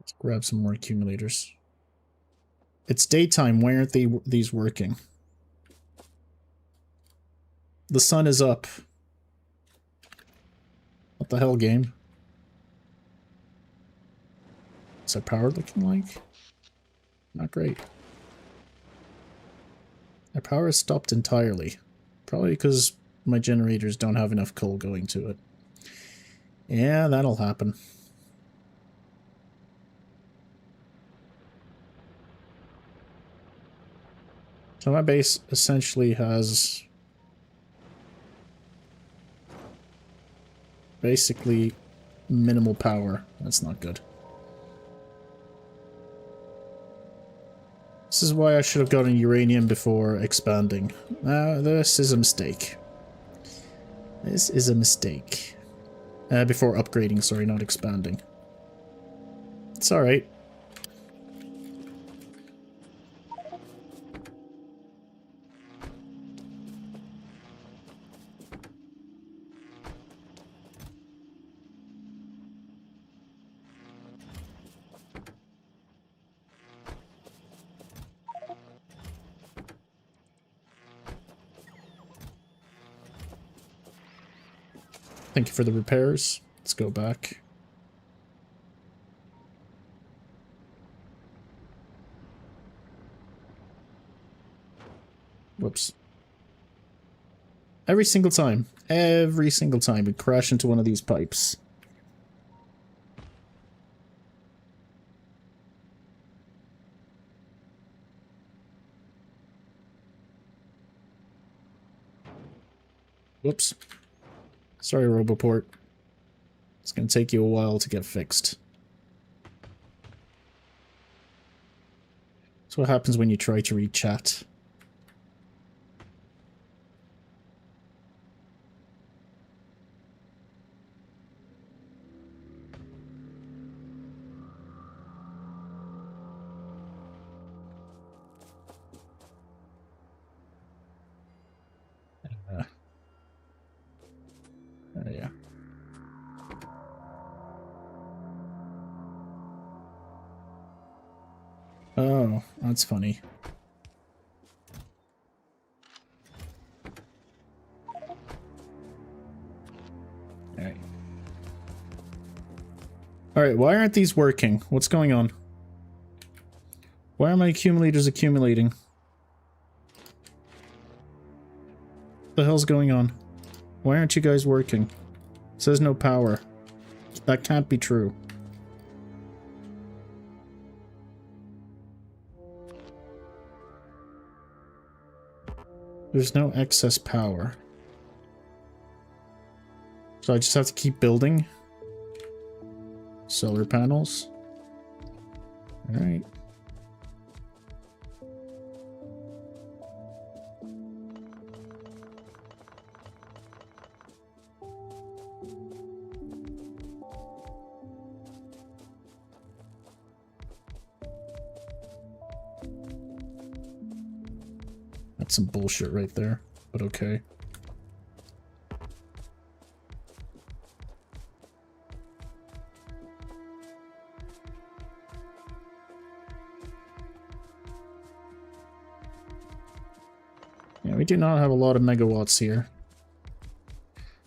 Let's grab some more accumulators. It's daytime, why aren't these working? The sun is up. What the hell, game? What's our power looking like? Not great. Our power is stopped entirely. Probably because my generators don't have enough coal going to it. Yeah, that'll happen. So my base essentially has basically minimal power. That's not good. This is why I should have gotten uranium before expanding. This is a mistake. This is a mistake. Before upgrading, sorry, not expanding. It's alright. Thank you for the repairs. Let's go back. Whoops. Every single time we crash into one of these pipes. Whoops. Sorry, Roboport. It's gonna take you a while to get fixed. That's what happens when you try to read chat. Yeah. Oh, that's funny. Alright. Alright, why aren't these working? What's going on? Why are my accumulators accumulating? What the hell's going on? Why aren't you guys working? It says no power. That can't be true. There's no excess power. So I just have to keep building solar panels. Alright. That's some bullshit right there, but okay. we do not have a lot of megawatts here.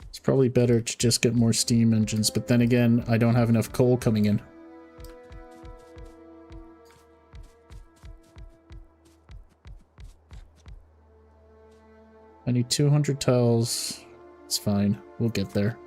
It's probably better to just get more steam engines, but then again, I don't have enough coal coming in. I need 200 tiles. It's fine. We'll get there.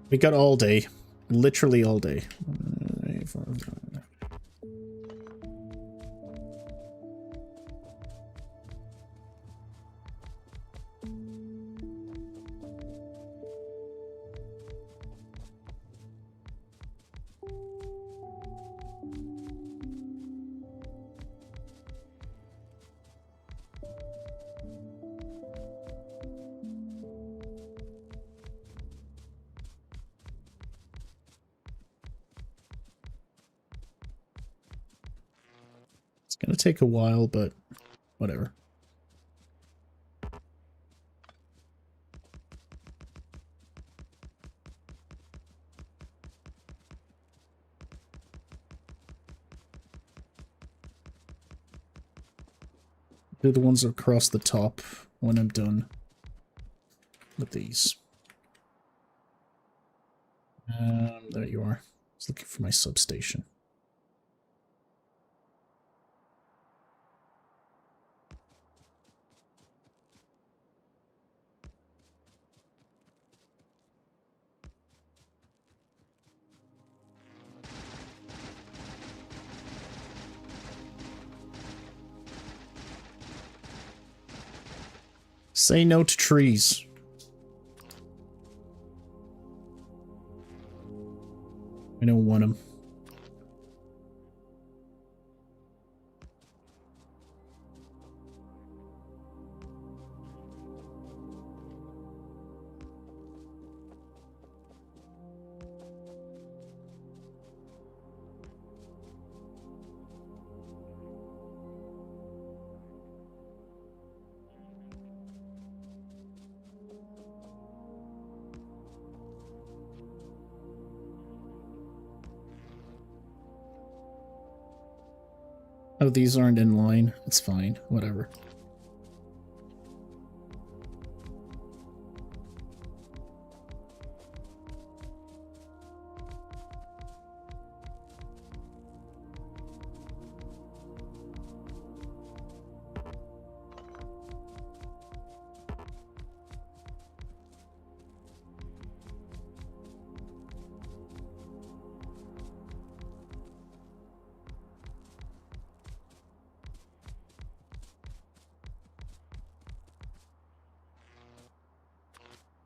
We got all day. Literally all day. It's gonna take a while, but whatever. Do the ones across the top when I'm done with these. There you are. I was looking for my substation. Say no to trees. I don't want them. Oh, these aren't in line. It's fine. Whatever.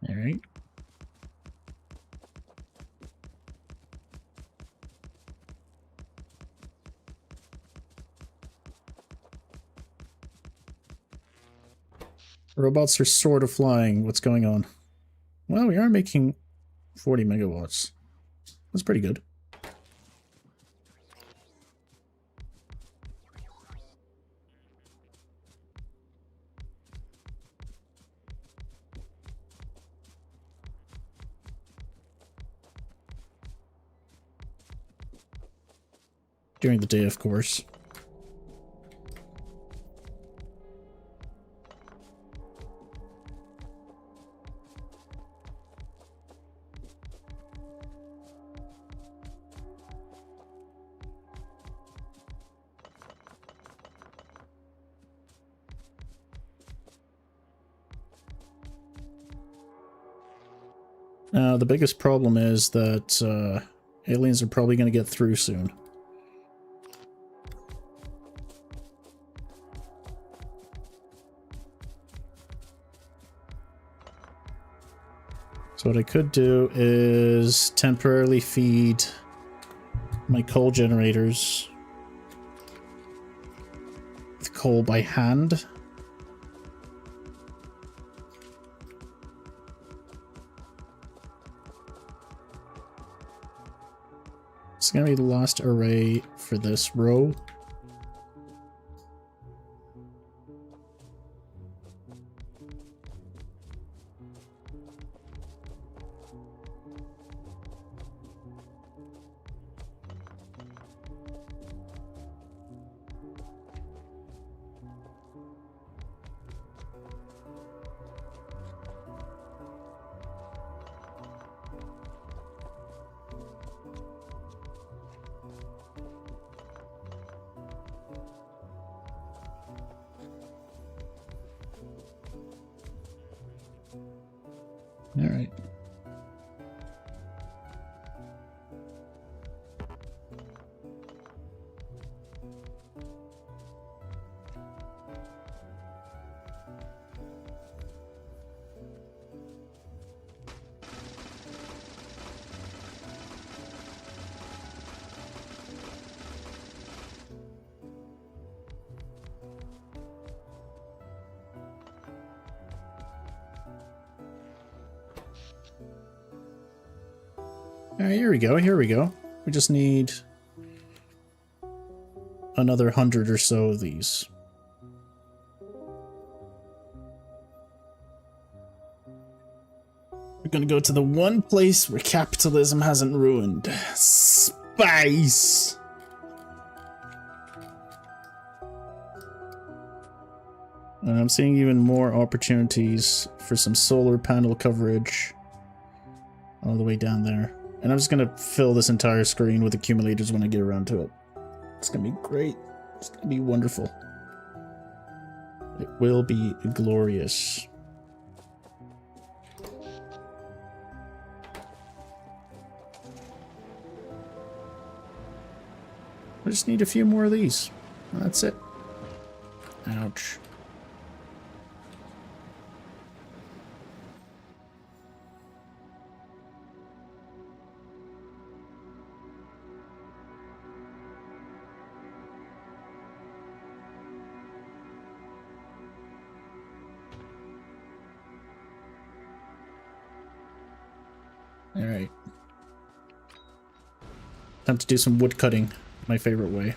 All right. Robots are sort of flying. What's going on? Well, we are making 40 megawatts. That's pretty good. During the day, of course. The biggest problem is that aliens are probably going to get through soon. So what I could do is temporarily feed my coal generators with coal by hand. It's gonna be the last array for this row. All right. All right, here we go. Here we go. We just need another 100 or so of these. We're gonna go to the one place where capitalism hasn't ruined. Space! And I'm seeing even more opportunities for some solar panel coverage all the way down there. And I'm just gonna fill this entire screen with accumulators when I get around to it. It's gonna be great. It's gonna be wonderful. It will be glorious. I just need a few more of these. That's it. Ouch. Alright. Time to do some wood cutting. My favorite way.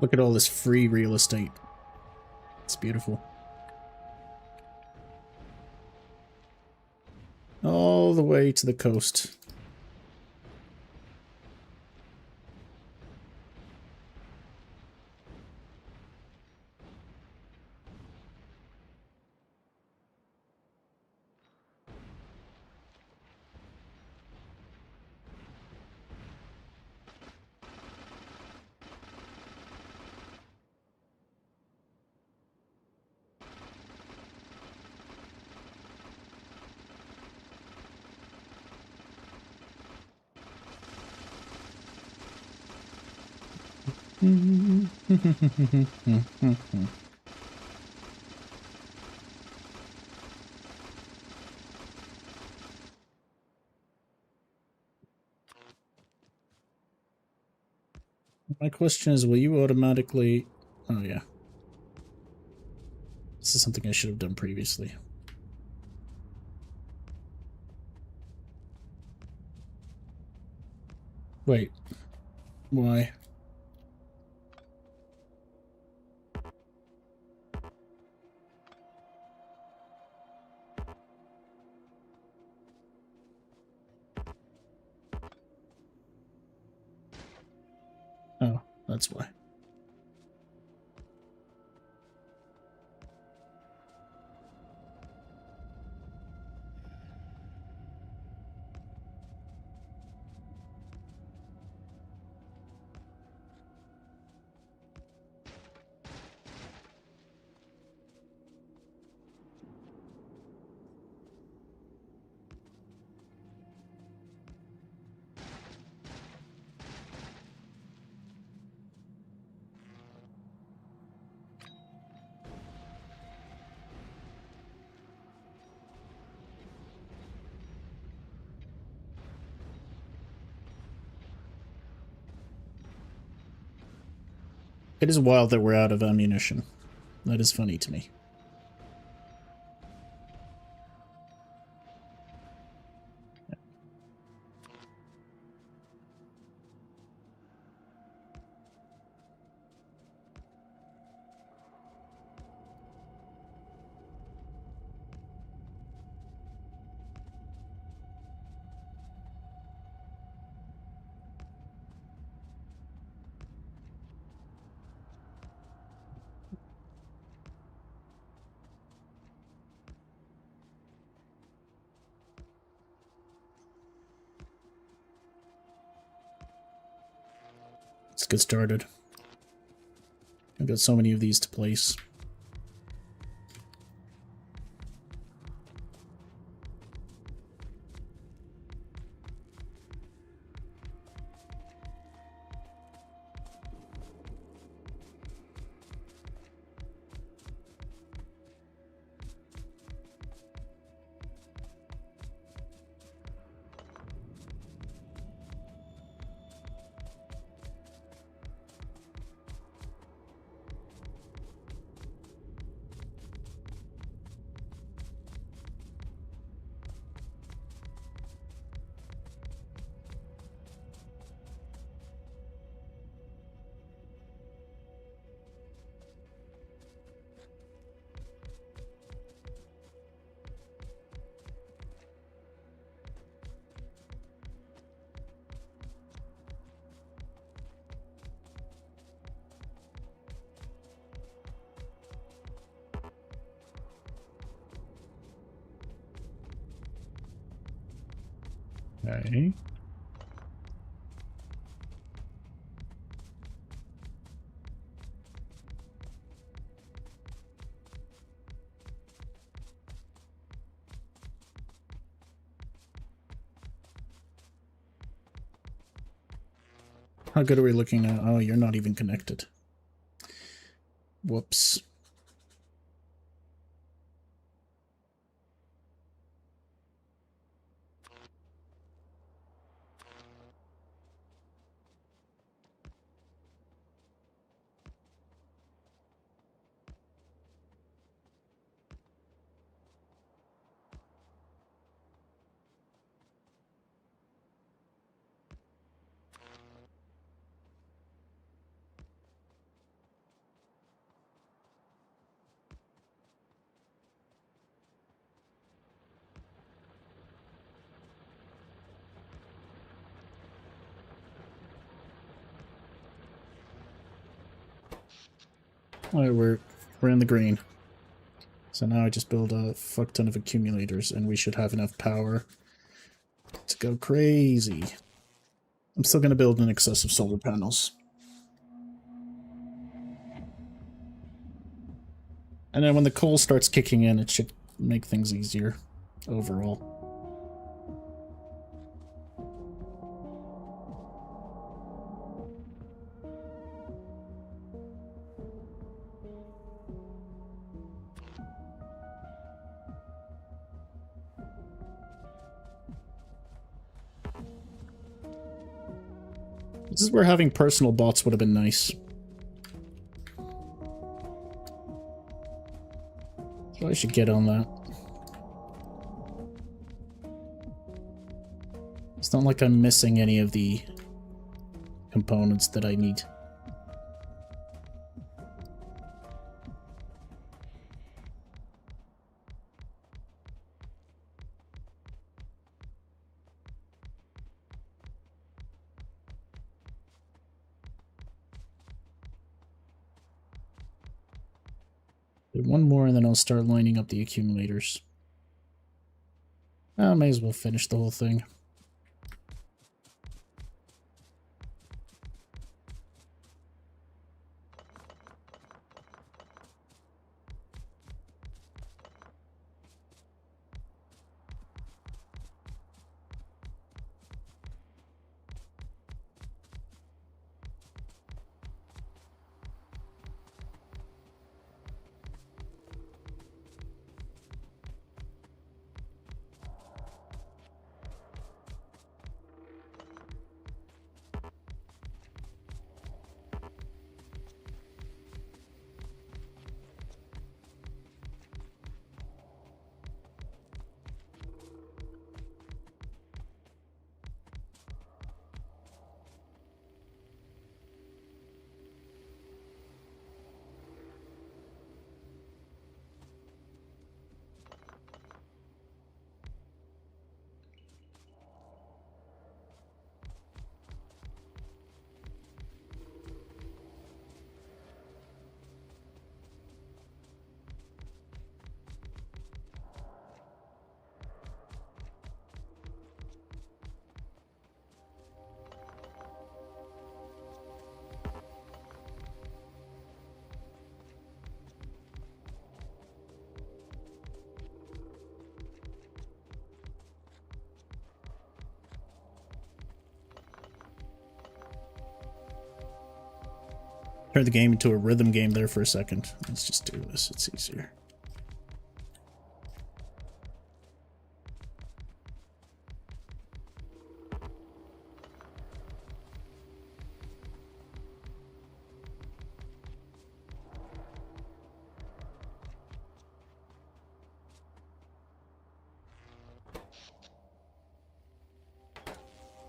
Look at all this free real estate. It's beautiful. All the way to the coast. My question is, will you automatically... Oh, yeah. This is something I should have done previously. Wait. Why? Oh, that's why. It is wild that we're out of ammunition. That is funny to me. Let's get started. I've got so many of these to place. Okay. How good are we looking at? Oh, you're not even connected. Whoops. Alright, we're in the green. So now I just build a fuck ton of accumulators and we should have enough power to go crazy. I'm still gonna build in excess of solar panels. And then when the coal starts kicking in, it should make things easier overall. This is where having personal bots would have been nice. So I should get on that. It's not like I'm missing any of the components that I need. One more and then I'll start lining up the accumulators. I may as well finish the whole thing. Turn the game into a rhythm game there for a second. Let's just do this, it's easier.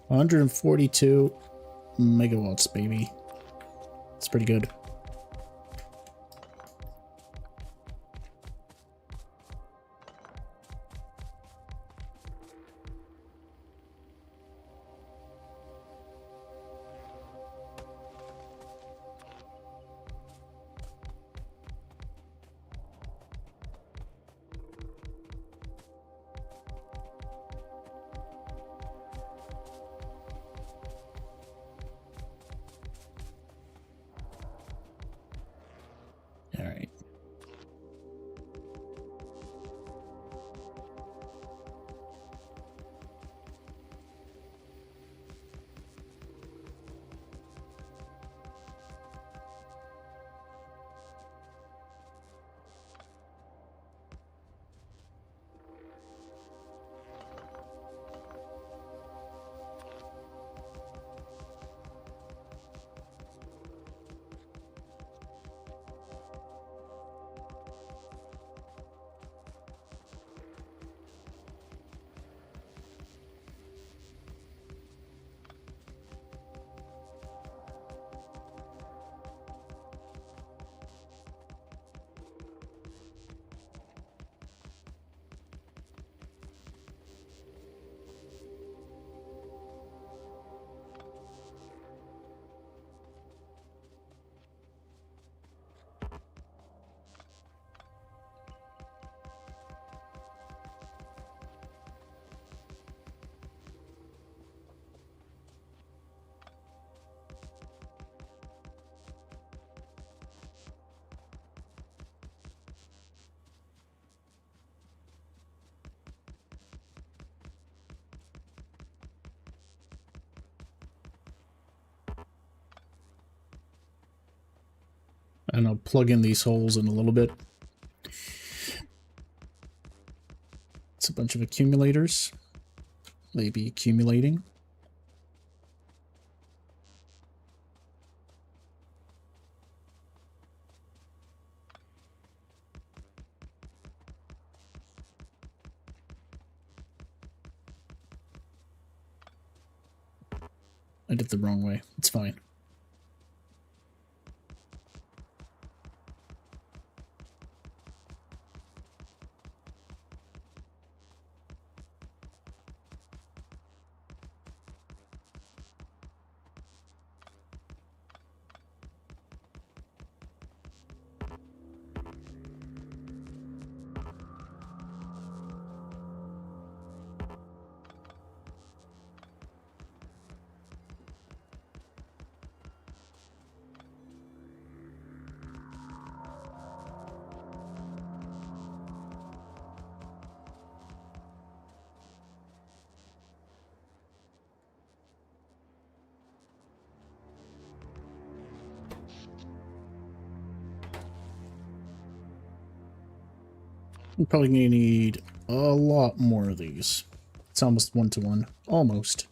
$142 megawatts, baby. It's pretty good. All right. And I'll plug in these holes in a little bit. It's a bunch of accumulators. They be accumulating. I did the wrong way. It's fine. I'm probably going to need a lot more of these. It's almost 1-to-1. Almost.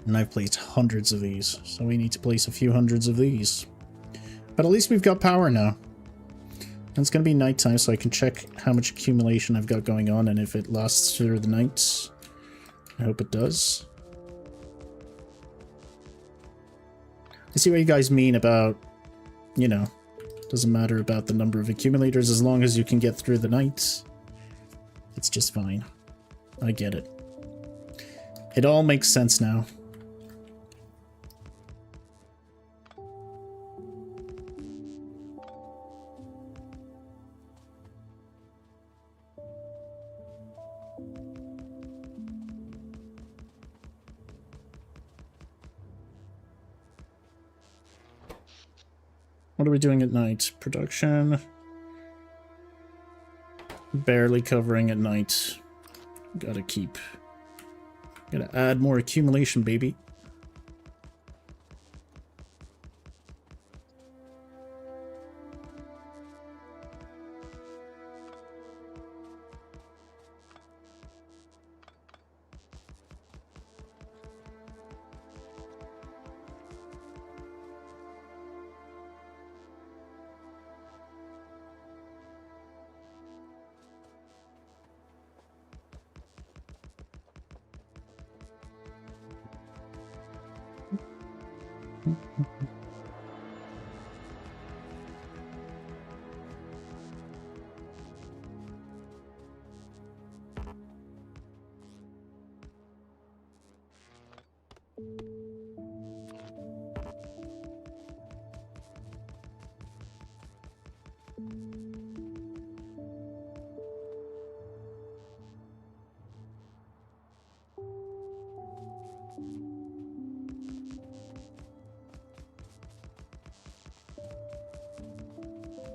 And I've placed hundreds of these, so we need to place a few hundreds of these. But at least we've got power now. And it's going to be nighttime, so I can check how much accumulation I've got going on and if it lasts through the night. I hope it does. I see what you guys mean about, you know, doesn't matter about the number of accumulators as long as you can get through the night. It's just fine. I get it. It all makes sense now. What are we doing at night? Production. Barely covering at night. Gotta add more accumulation, baby.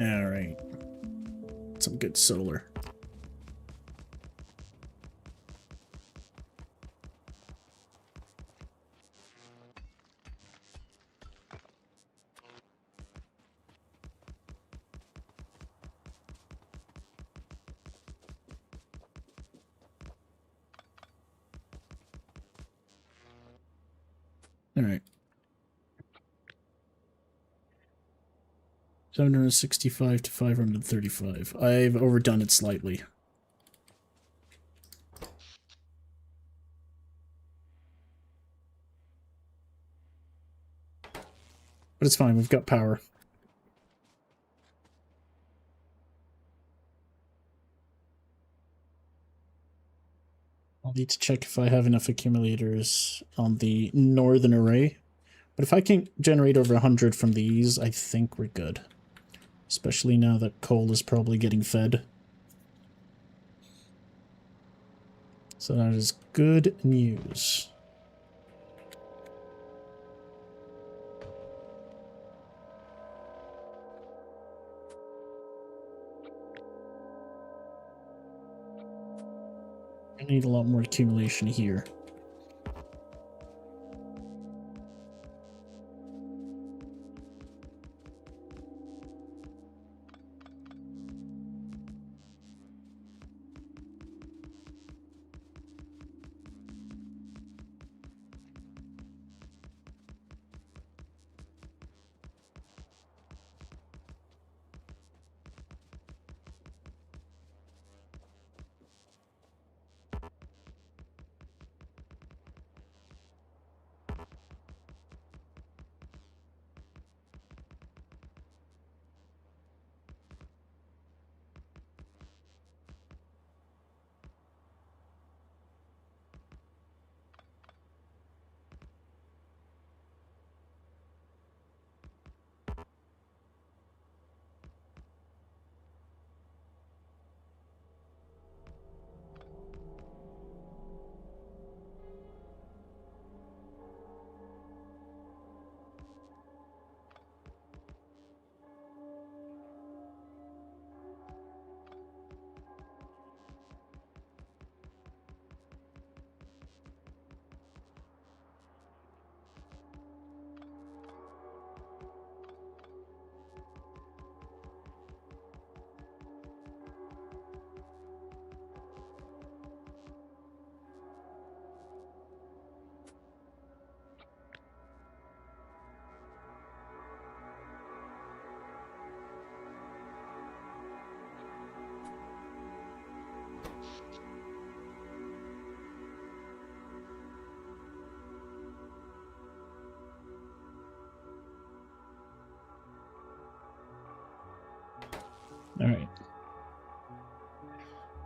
Alright. Some good solar. Alright. 765 to 535. I've overdone it slightly. But it's fine, we've got power. I'll need to check if I have enough accumulators on the northern array. But if I can generate over 100 from these, I think we're good. Especially now that coal is probably getting fed. So that is good news. I need a lot more accumulation here.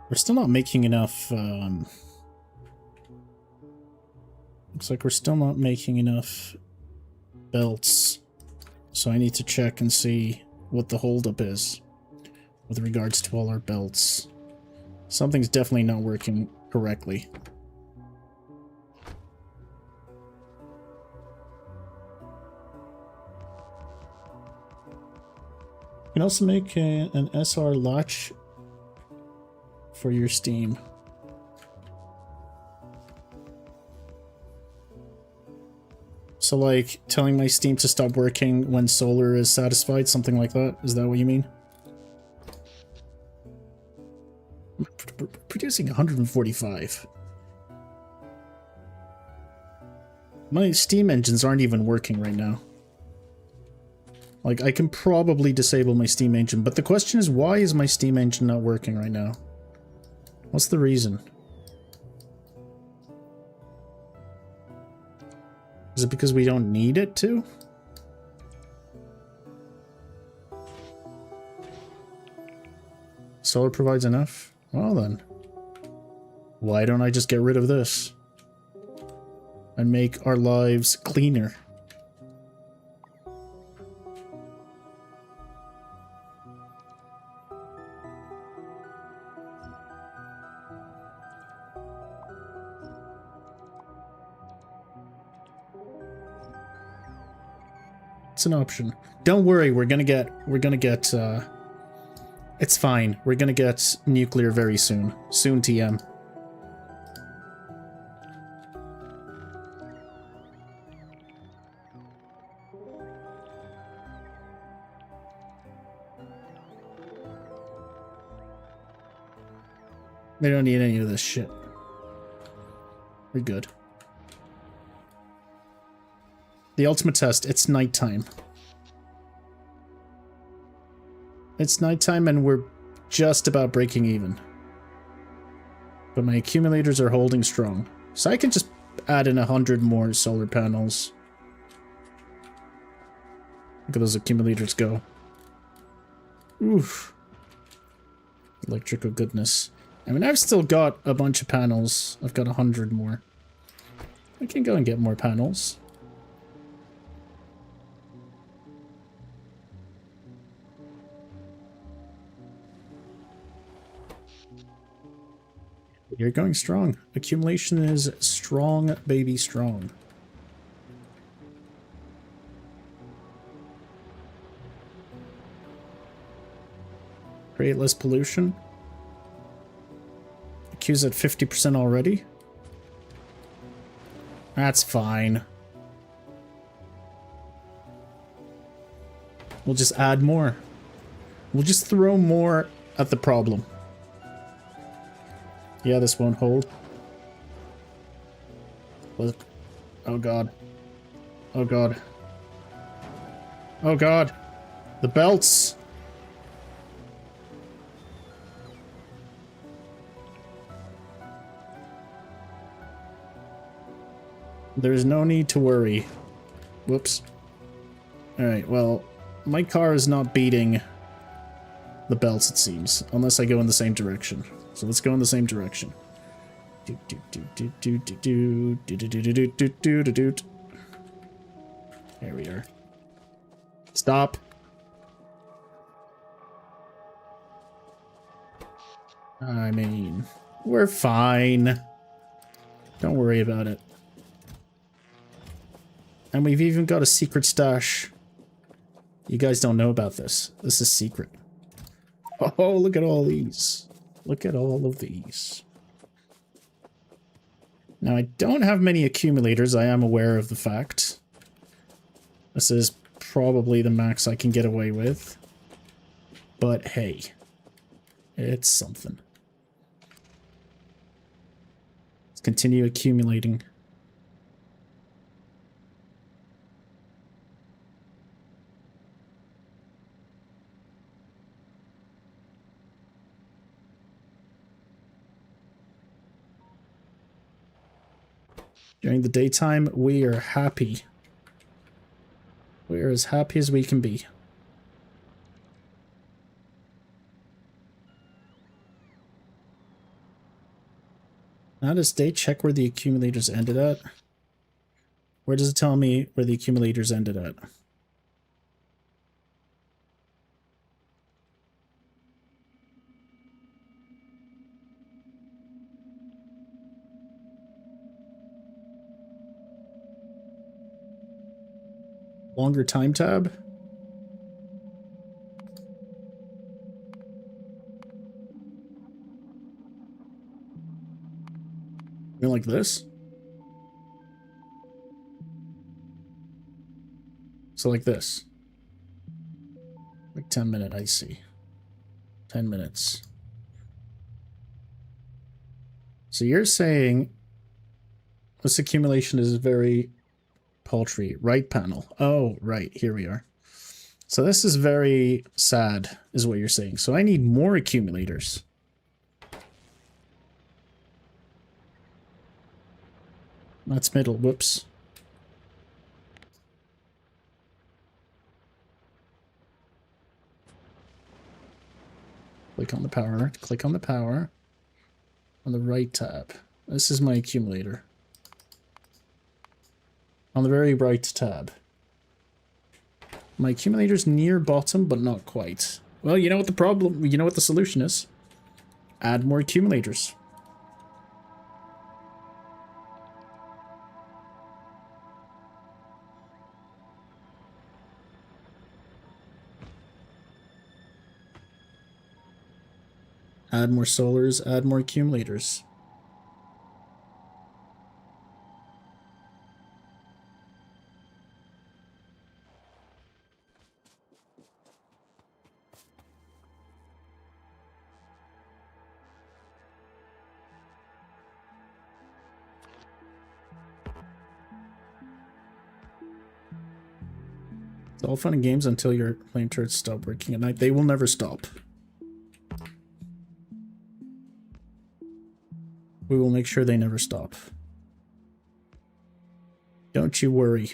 We're still not making enough, looks like we're still not making enough belts. So I need to check and see what the holdup is with regards to all our belts. Something's definitely not working correctly. You can also make an SR latch for your Steam. So like telling my Steam to stop working when solar is satisfied, something like that? Is that what you mean? Producing 145. My Steam engines aren't even working right now. Like, I can probably disable my Steam engine, but the question is, why is my Steam engine not working right now? What's the reason? Is it because we don't need it to? Solar provides enough? Well then. Why don't I just get rid of this? And make our lives cleaner? It's an option. Don't worry, we're gonna get, it's fine. We're gonna get nuclear very soon. Soon TM. We don't need any of this shit. We're good. The ultimate test, it's nighttime. It's nighttime and we're just about breaking even. But my accumulators are holding strong. So I can just add in 100 more solar panels. Look at those accumulators go. Oof. Electrical goodness. I mean, I've still got a bunch of panels. I've got 100 more. I can go and get more panels. You're going strong. Accumulation is strong, baby, strong. Create less pollution. Accuse at 50% already. That's fine. We'll just add more. We'll just throw more at the problem. Yeah, this won't hold. Look. Oh god. Oh god. Oh god. The belts. There's no need to worry. Whoops. Alright, well, my car is not beating the belts, it seems. Unless I go in the same direction. So let's go in the same direction. There we are. Stop. I mean, we're fine. Don't worry about it. And we've even got a secret stash. You guys don't know about this. This is secret. Oh, look at all these. Look at all of these. Now, I don't have many accumulators. I am aware of the fact. This is probably the max I can get away with. But hey, it's something. Let's continue accumulating. During the daytime, we are happy. We are as happy as we can be. Now does they check where the accumulators ended at? Where does it tell me where the accumulators ended at? Longer time tab? You mean like this? So like this. Like 10-minute, I see. 10 minutes. So you're saying this accumulation is very paltry. Right panel. Oh, right. Here we are. So this is very sad, is what you're saying. So I need more accumulators. That's middle. Whoops. Click on the power. Click on the power. On the right tab. This is my accumulator. On the very right tab. My accumulator's near bottom, but not quite. Well, you know what the problem, you know what the solution is? Add more accumulators. Add more solars, add more accumulators. It's all fun and games until your flame turrets stop working at night. They will never stop. We will make sure they never stop. Don't you worry.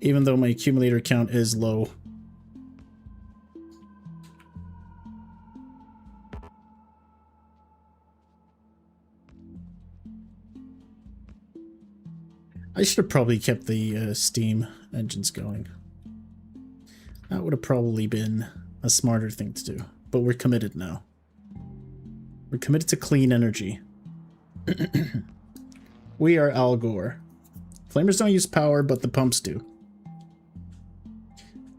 Even though my accumulator count is low. I should have probably kept the steam engines going. That would have probably been a smarter thing to do. But we're committed now. We're committed to clean energy. We are Al Gore. Flamers don't use power, but the pumps do.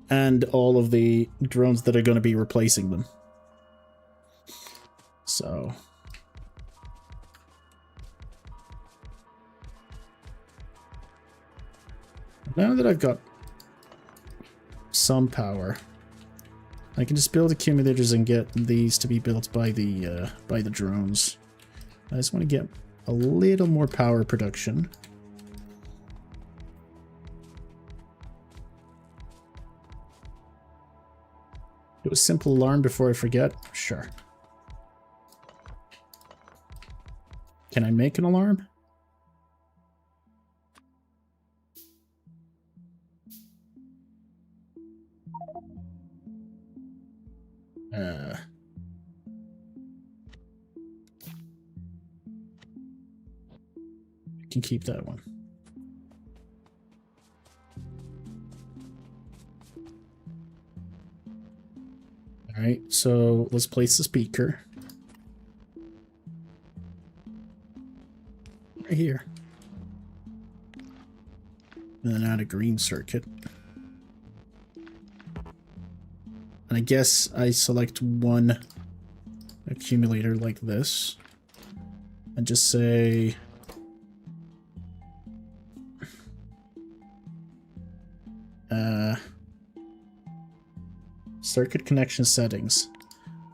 And all of the drones that are going to be replacing them. So... now that I've got some power, I can just build accumulators and get these to be built by the drones. I just want to get a little more power production. Do a simple alarm before I forget? Sure. Can I make an alarm? I can keep that one. Alright, so let's place the speaker. Right here. And then add a green circuit. And I guess I select one accumulator like this. And just say... circuit connection settings.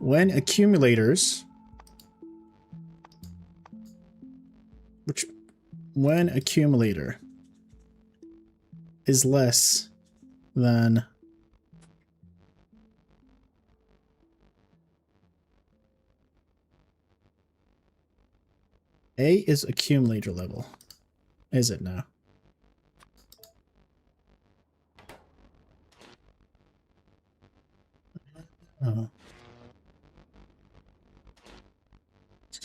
When accumulators... when accumulator is less than A is accumulator level. Is it now?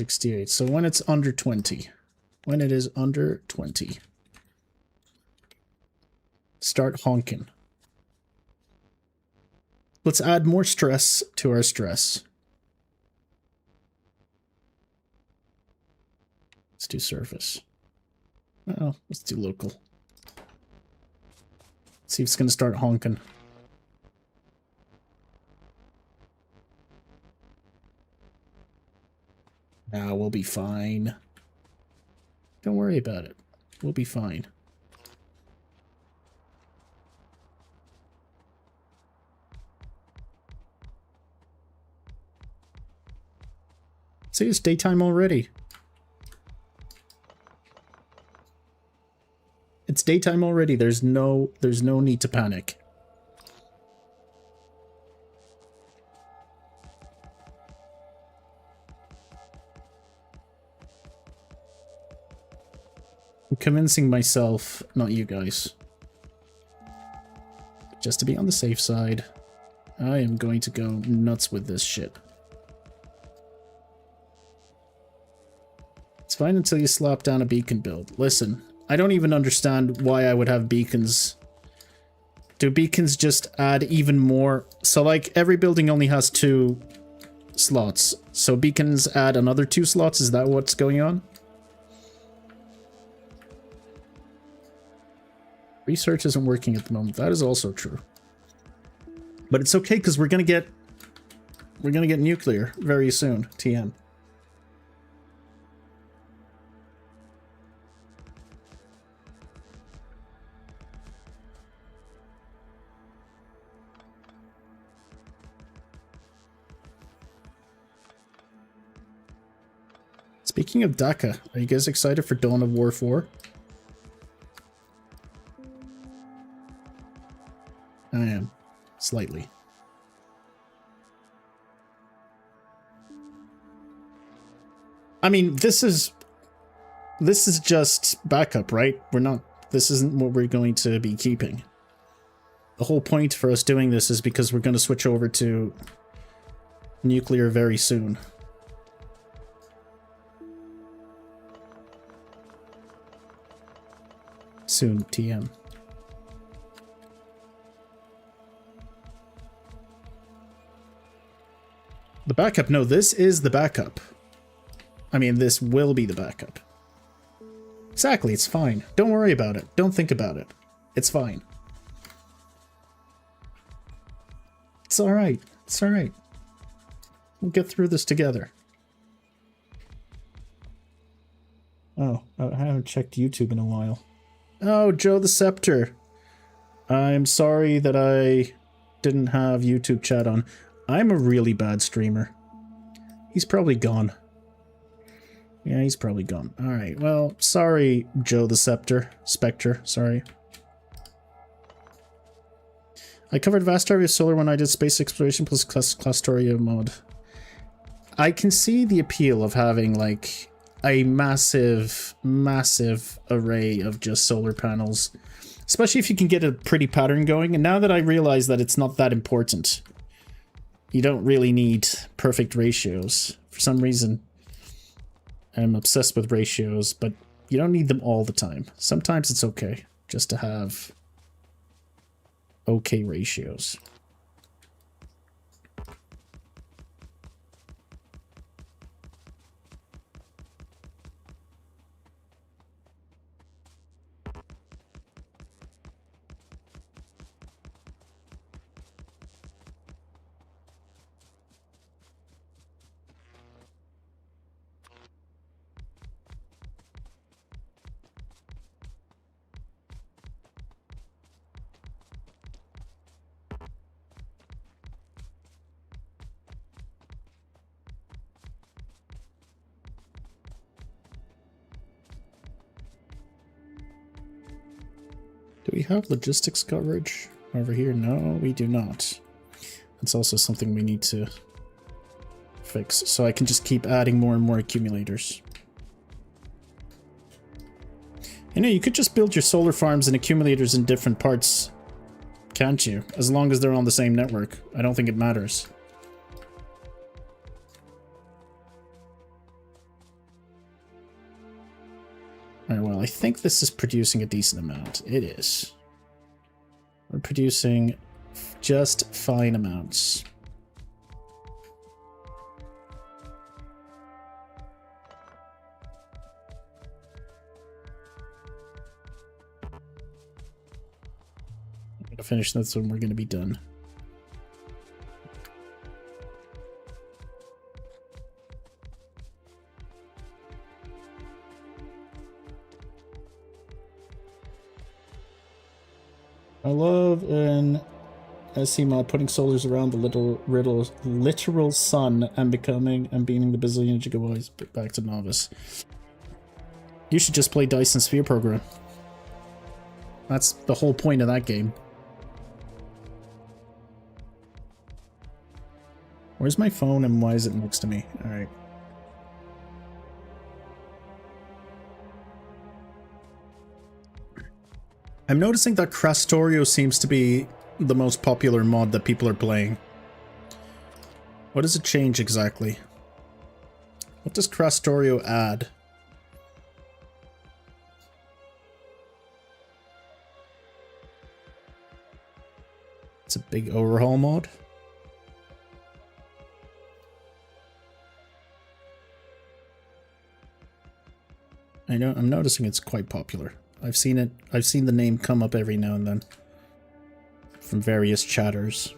68. So when it's under 20. When it is under 20. Start honking. Let's add more stress to our stress. Let's do surface. Oh, let's do local. Let's see if it's going to start honking. Nah, we'll be fine. Don't worry about it. We'll be fine. See, it's daytime already. It's daytime already. There's no need to panic. I'm convincing myself, not you guys. Just to be on the safe side, I am going to go nuts with this shit. It's fine until you slap down a beacon build. Listen, I don't even understand why I would have beacons. Do beacons just add even more? So like every building only has 2 slots. So beacons add another 2 slots? Is that what's going on? Research isn't working at the moment. That is also true. But it's okay because we're gonna get nuclear very soon. TM. Speaking of DACA, are you guys excited for Dawn of War 4? I am. Slightly. I mean, this is just backup, right? This isn't what we're going to be keeping. The whole point for us doing this is because we're going to switch over to nuclear very soon. Soon, TM. The backup? No, this is the backup. I mean, this will be the backup. Exactly, it's fine. Don't worry about it. Don't think about it. It's fine. It's alright. It's alright. We'll get through this together. Oh, I haven't checked YouTube in a while. Oh, Joe the Scepter. I'm sorry that I didn't have YouTube chat on. I'm a really bad streamer. He's probably gone. Yeah, he's probably gone. Alright, well, sorry, Joe the Spectre, sorry. I covered vast area of solar when I did space exploration plus Factorio mod. I can see the appeal of having, like, a massive array of just solar panels. Especially if you can get a pretty pattern going. And now that I realize that it's not that important. You don't really need perfect ratios. For some reason, I'm obsessed with ratios, but you don't need them all the time. Sometimes it's okay just to have okay ratios. Do we have logistics coverage over here? No, we do not. That's also something we need to fix, so I can just keep adding more and more accumulators. You know, you could just build your solar farms and accumulators in different parts, can't you? As long as they're on the same network. I don't think it matters. Alright, well, I think this is producing a decent amount. It is. We're producing just fine amounts. I'm gonna finish this and we're gonna be done. I love an SC mod putting solars around the literal sun and beaming the bazillion gigawatts back to novice. You should just play Dyson Sphere program. That's the whole point of that game. Where's my phone and why is it next to me? Alright. I'm noticing that Factorio seems to be the most popular mod that people are playing. What does it change exactly? What does Factorio add? It's a big overhaul mod. I know, I'm noticing it's quite popular. I've seen the name come up every now and then from various chatters.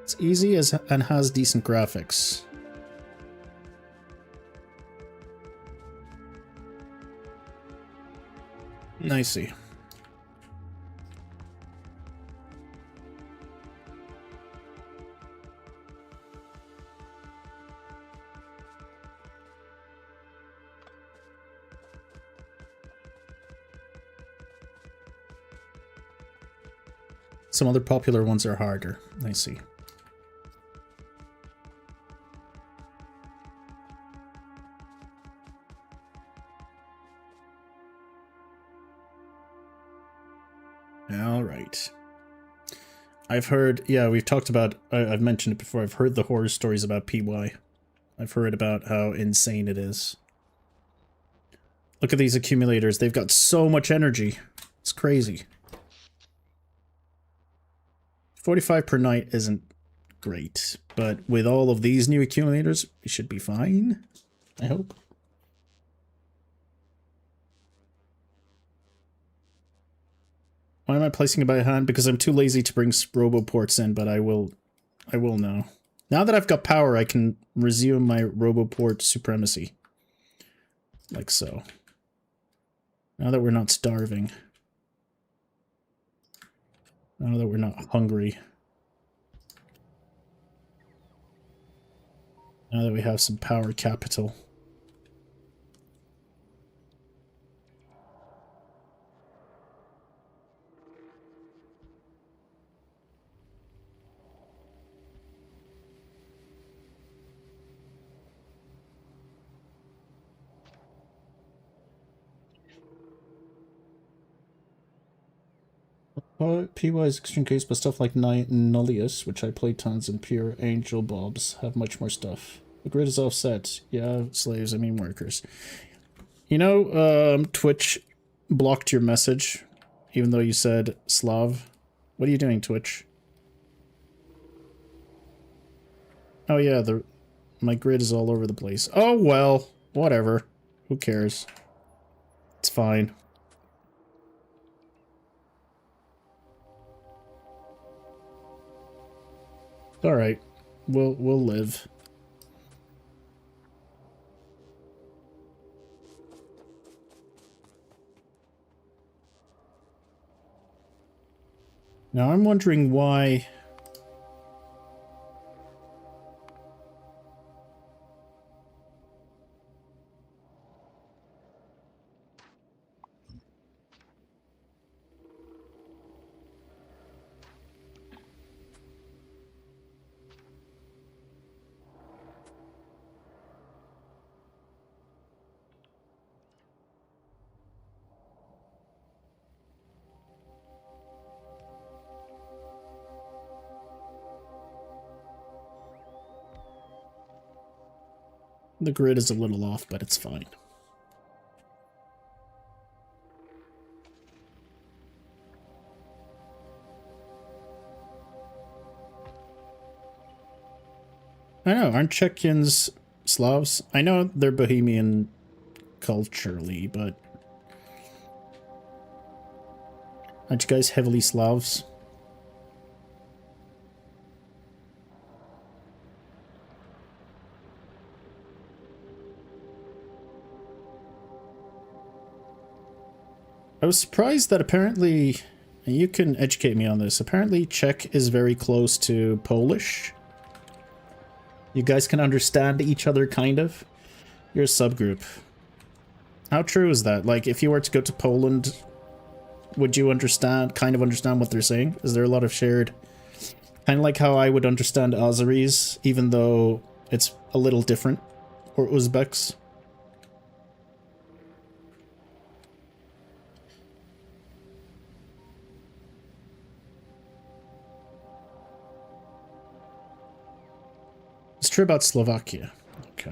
It's easy and has decent graphics. I see. Some other popular ones are harder. I see. All right. I've heard, yeah, we've talked about, I've mentioned it before, I've heard the horror stories about PY. I've heard about how insane it is. Look at these accumulators. They've got so much energy. It's crazy. 45 per night isn't great, but with all of these new accumulators, we should be fine. I hope. Why am I placing it by hand? Because I'm too lazy to bring roboports in, but I will now. Now that I've got power, I can resume my roboport supremacy. Like so. Now that we're not starving. Now that we're not hungry. Now that we have some power capital. PY is extreme case, but stuff like Nullius, which I play tons, and pure Angel Bobs have much more stuff. The grid is offset. Yeah, slaves, I mean workers. You know, Twitch blocked your message, even though you said Slav. What are you doing, Twitch? Oh yeah, my grid is all over the place. Oh well, whatever. Who cares? It's fine. All right, we'll live. Now I'm wondering why. The grid is a little off, but it's fine. I know, aren't Czechs Slavs? I know they're Bohemian culturally, but aren't you guys heavily Slavs? I was surprised that apparently, and you can educate me on this, apparently Czech is very close to Polish. You guys can understand each other, kind of. You're a subgroup. How true is that? Like, if you were to go to Poland, would you kind of understand what they're saying? Is there a lot of shared... Kind of like how I would understand Azeris, even though it's a little different. Or Uzbeks. It's true about Slovakia. Okay.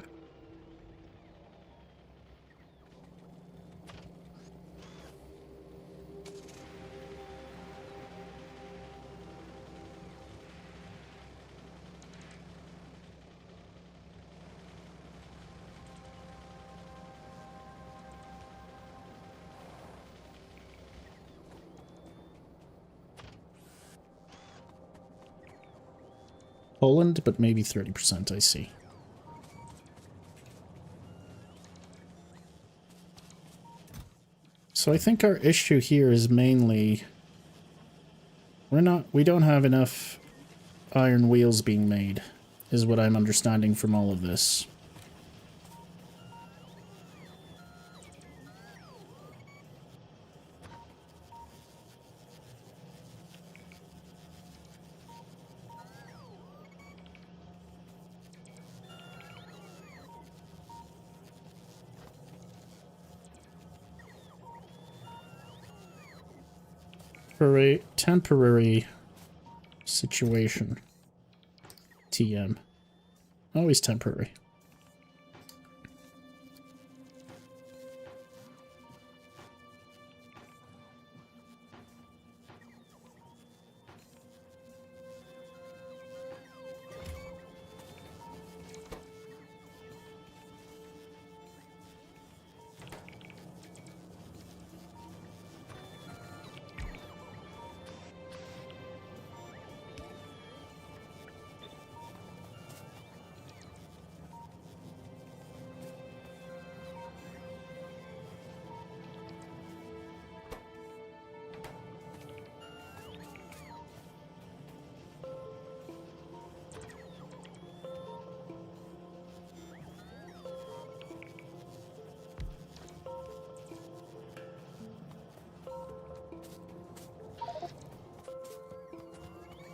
Poland, but maybe 30%, I see. So I think our issue here is mainly we don't have enough iron wheels being made, is what I'm understanding from all of this. For a temporary situation. TM. Always temporary.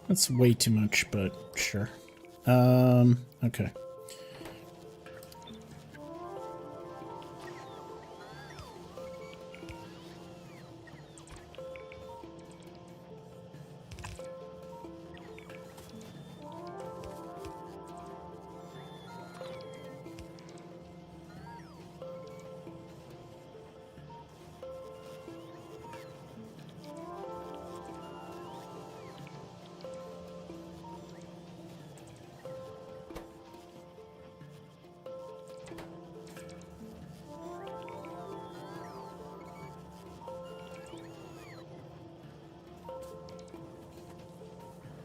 That's way too much, but sure. Okay.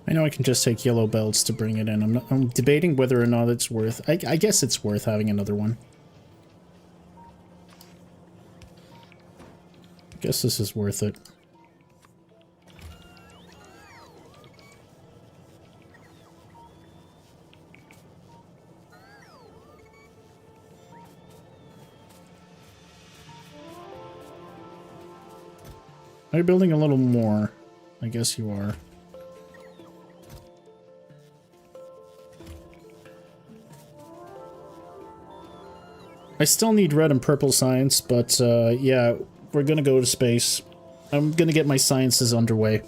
I know I can just take yellow belts to bring it in. I'm debating whether or not it's worth... I guess it's worth having another one. I guess this is worth it. Are you building a little more? I guess you are. I still need red and purple science, but yeah, we're gonna go to space. I'm gonna get my sciences underway.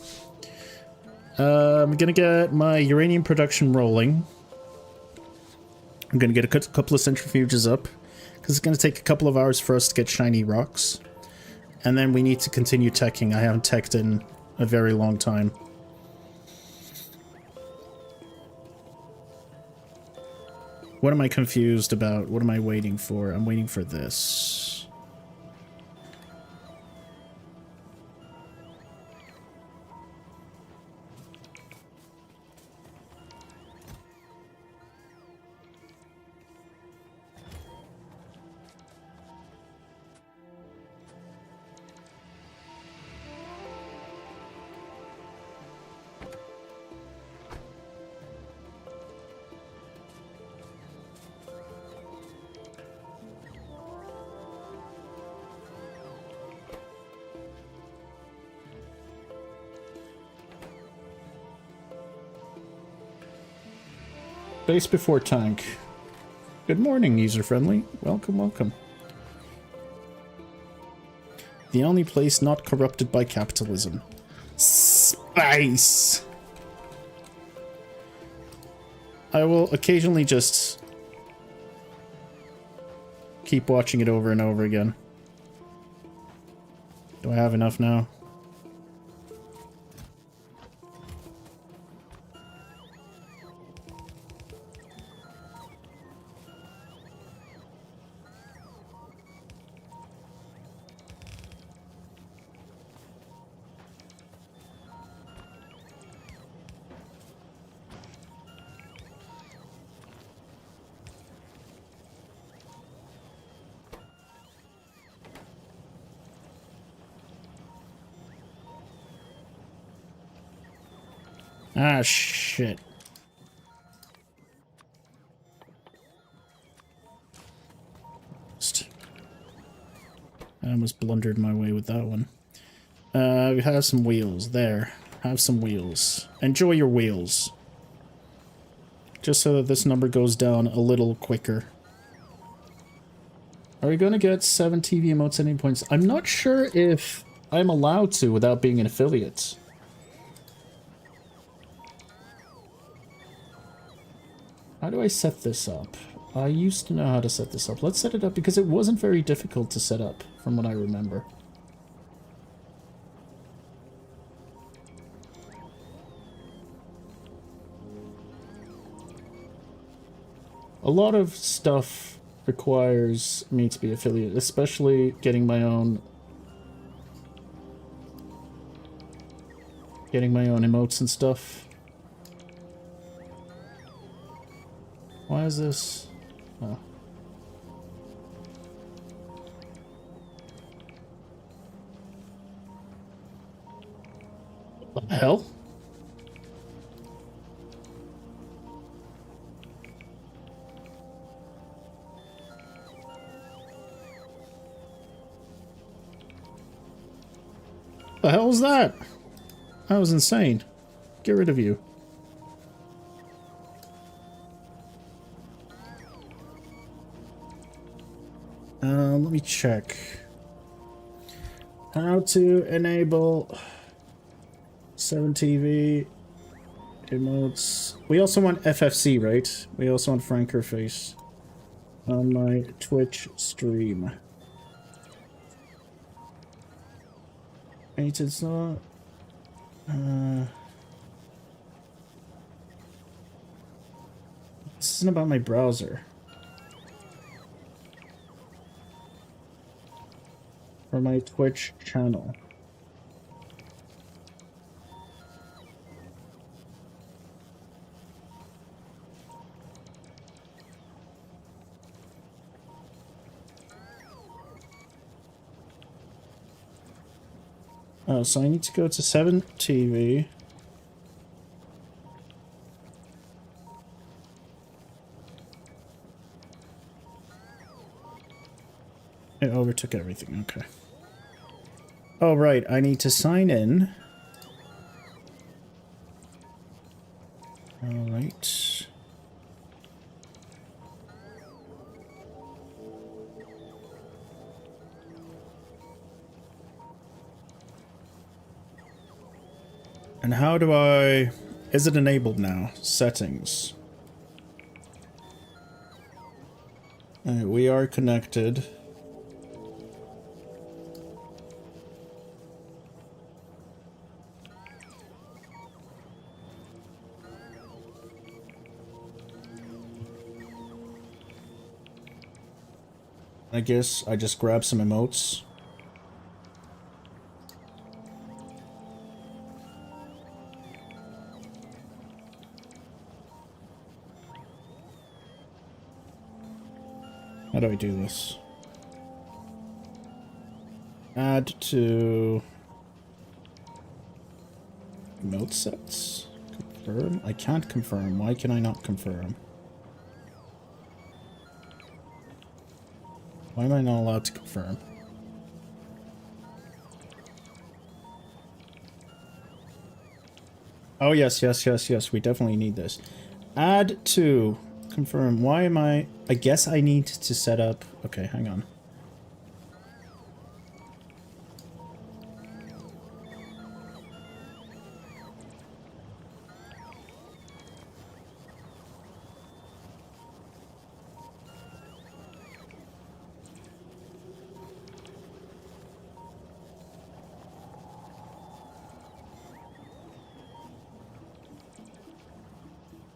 I'm gonna get my uranium production rolling. I'm going to get a couple of centrifuges up, because it's going to take a couple of hours for us to get shiny rocks. And then we need to continue teching. I haven't teched in a very long time. What am I confused about? What am I waiting for? I'm waiting for this. Base before tank. Good morning, user-friendly. Welcome, welcome. The only place not corrupted by capitalism. Space! I will occasionally just keep watching it over and over again. Do I have enough now? Ah, shit. I almost blundered my way with that one. We have some wheels. There. Have some wheels. Enjoy your wheels. Just so that this number goes down a little quicker. Are we going to get 7 TV emotes at any points? I'm not sure if I'm allowed to without being an affiliate. How do I set this up? I used to know how to set this up. Let's set it up because it wasn't very difficult to set up, from what I remember. A lot of stuff requires me to be affiliate, especially getting my own emotes and stuff. Why is this? Oh. What the hell? The hell was that? That was insane. Get rid of you. Let me check. How to enable 7TV emotes. We also want FFC, right? We also want Franker Face on my Twitch stream. I need to install. This isn't about my browser. For my Twitch channel. Oh, so I need to go to 7TV. It overtook everything, okay. Oh, right, I need to sign in. Alright. And how do I... Is it enabled now? Settings. Alright, we are connected. I guess I just grab some emotes. How do I do this? Add to emote sets. Confirm? I can't confirm. Why can I not confirm? Why am I not allowed to confirm? Oh, yes, yes, yes, yes. We definitely need this. Add to confirm. Why am I guess I need to set up... Okay, hang on.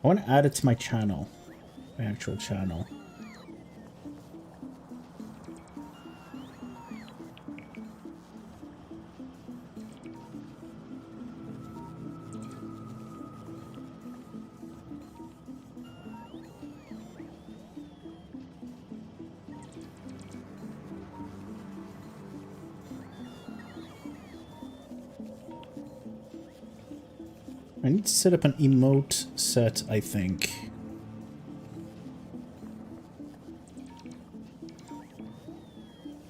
I want to add it to my channel. My actual channel. I need to set up an emote set, I think.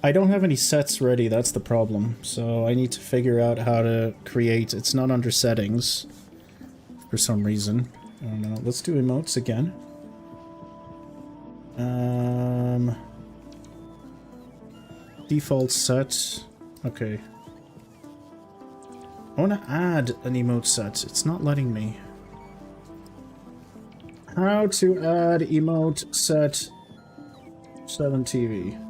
I don't have any sets ready, that's the problem. So I need to figure out how to create... It's not under settings. For some reason. I don't know. Let's do emotes again. Default set. Okay. I want to add an emote set. It's not letting me. How to add emote set 7TV.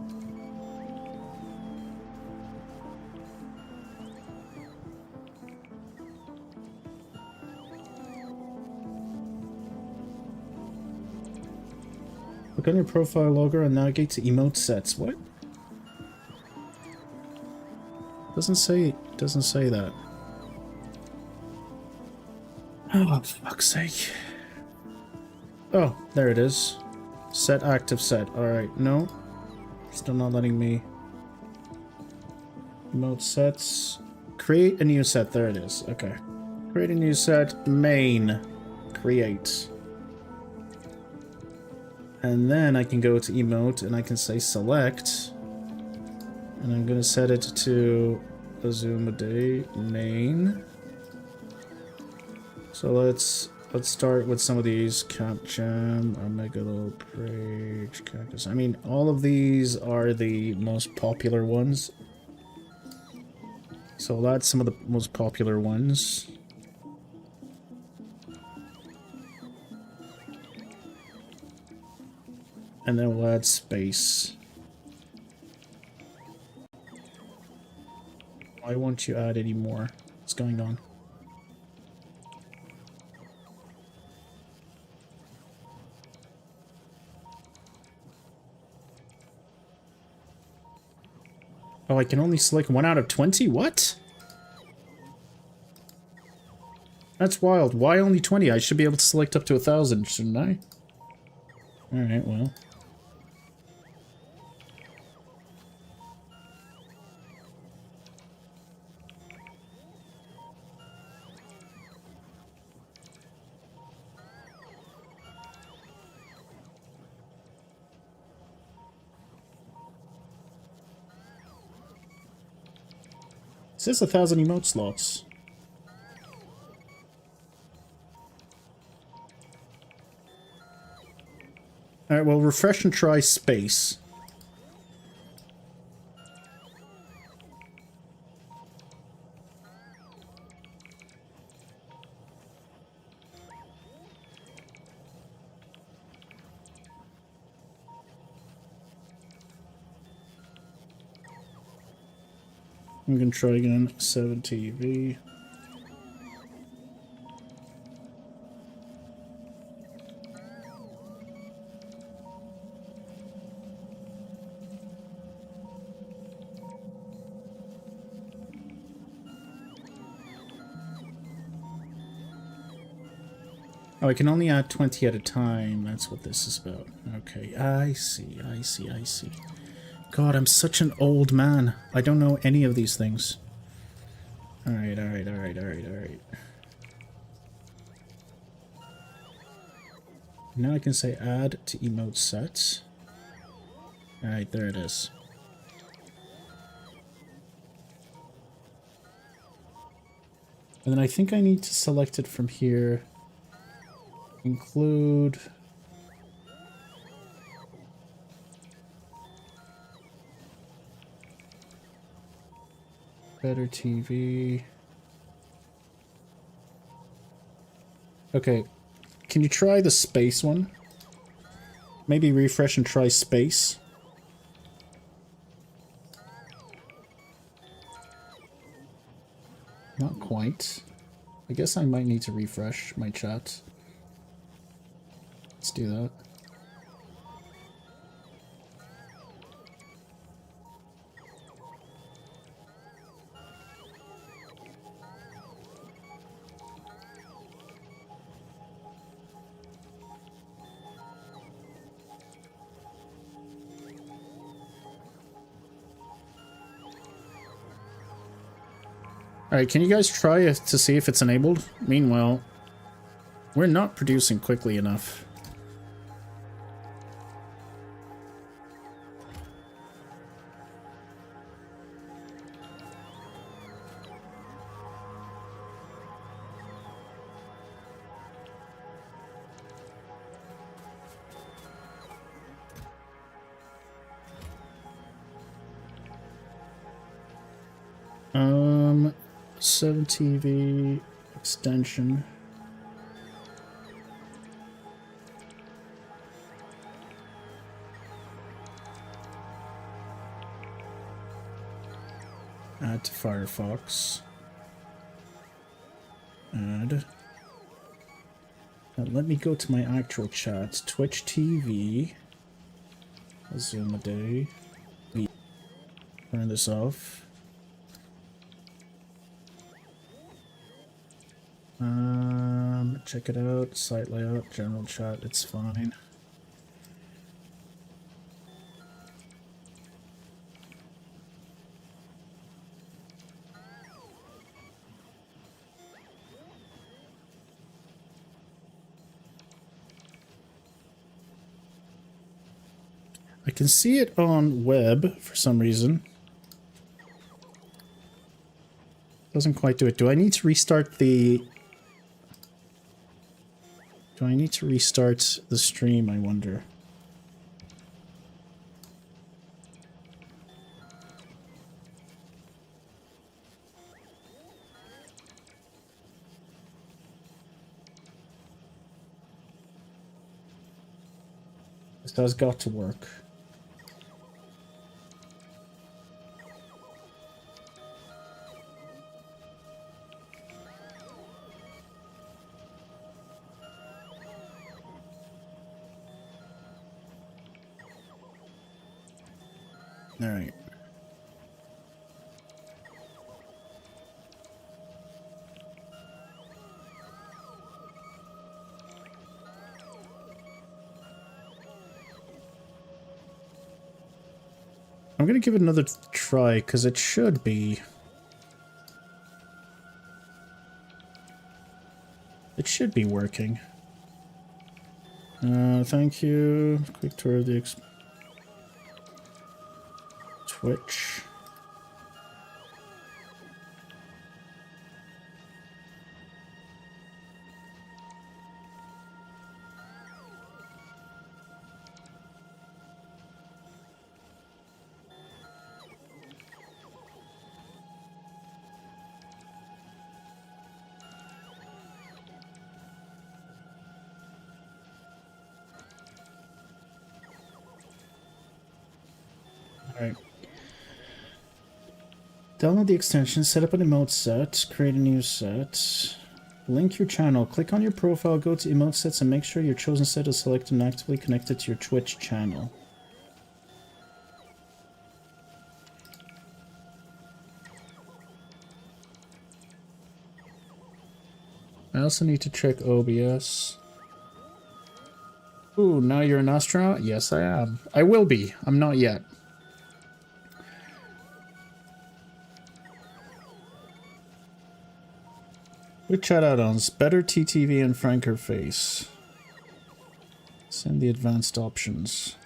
Look on your profile logo and navigate to emote sets. What? Doesn't say that. Oh, for fuck's sake. Oh, there it is. Set active set. Alright, no. Still not letting me. Emote sets. Create a new set. There it is. Okay. Create a new set. Main. Create. And then I can go to emote and I can say select. And I'm gonna set it to Azuma Day main. So let's start with some of these. Capgem, Omegalo, Prage, Cactus. I mean, all of these are the most popular ones. So I'll add some of the most popular ones. And then we'll add space. Why won't you add any more? What's going on? Oh, I can only select 1 out of 20? What? That's wild. Why only 20? I should be able to select up to 1,000, shouldn't I? Alright, well. It says 1,000 emote slots. Alright, well, refresh and try space. I'm gonna try again. 7 TV. Oh, I can only add 20 at a time. That's what this is about. Okay, I see, I see, I see. God, I'm such an old man. I don't know any of these things. Alright, alright, alright, alright, alright. Now I can say add to emote sets. Alright, there it is. And then I think I need to select it from here. Include... Better TV. Okay. Can you try the space one? Maybe refresh and try space. Not quite. I guess I might need to refresh my chat. Let's do that. Alright, can you guys try to see if it's enabled? Meanwhile, we're not producing quickly enough. Um, 7 TV extension. Add to Firefox. Add. Now let me go to my actual chat. Twitch TV. Zoom a day. Turn this off. Check it out. Site layout, general chat, it's fine. I can see it on web for some reason. Doesn't quite do it. Do I need to restart the... Do I need to restart the stream, I wonder? This has got to work. All right. I'm gonna give it another try because it should be. It should be working. Thank you. Quick tour of the Twitch. All right. Download the extension, set up an emote set, create a new set. Link your channel. Click on your profile, go to emote sets, and make sure your chosen set is selected and actively connected to your Twitch channel. I also need to check OBS. Ooh, now you're an astronaut? Yes, I am. I will be. I'm not yet. Quick chat add-ons. Better TTV and franker face. Send the advanced options.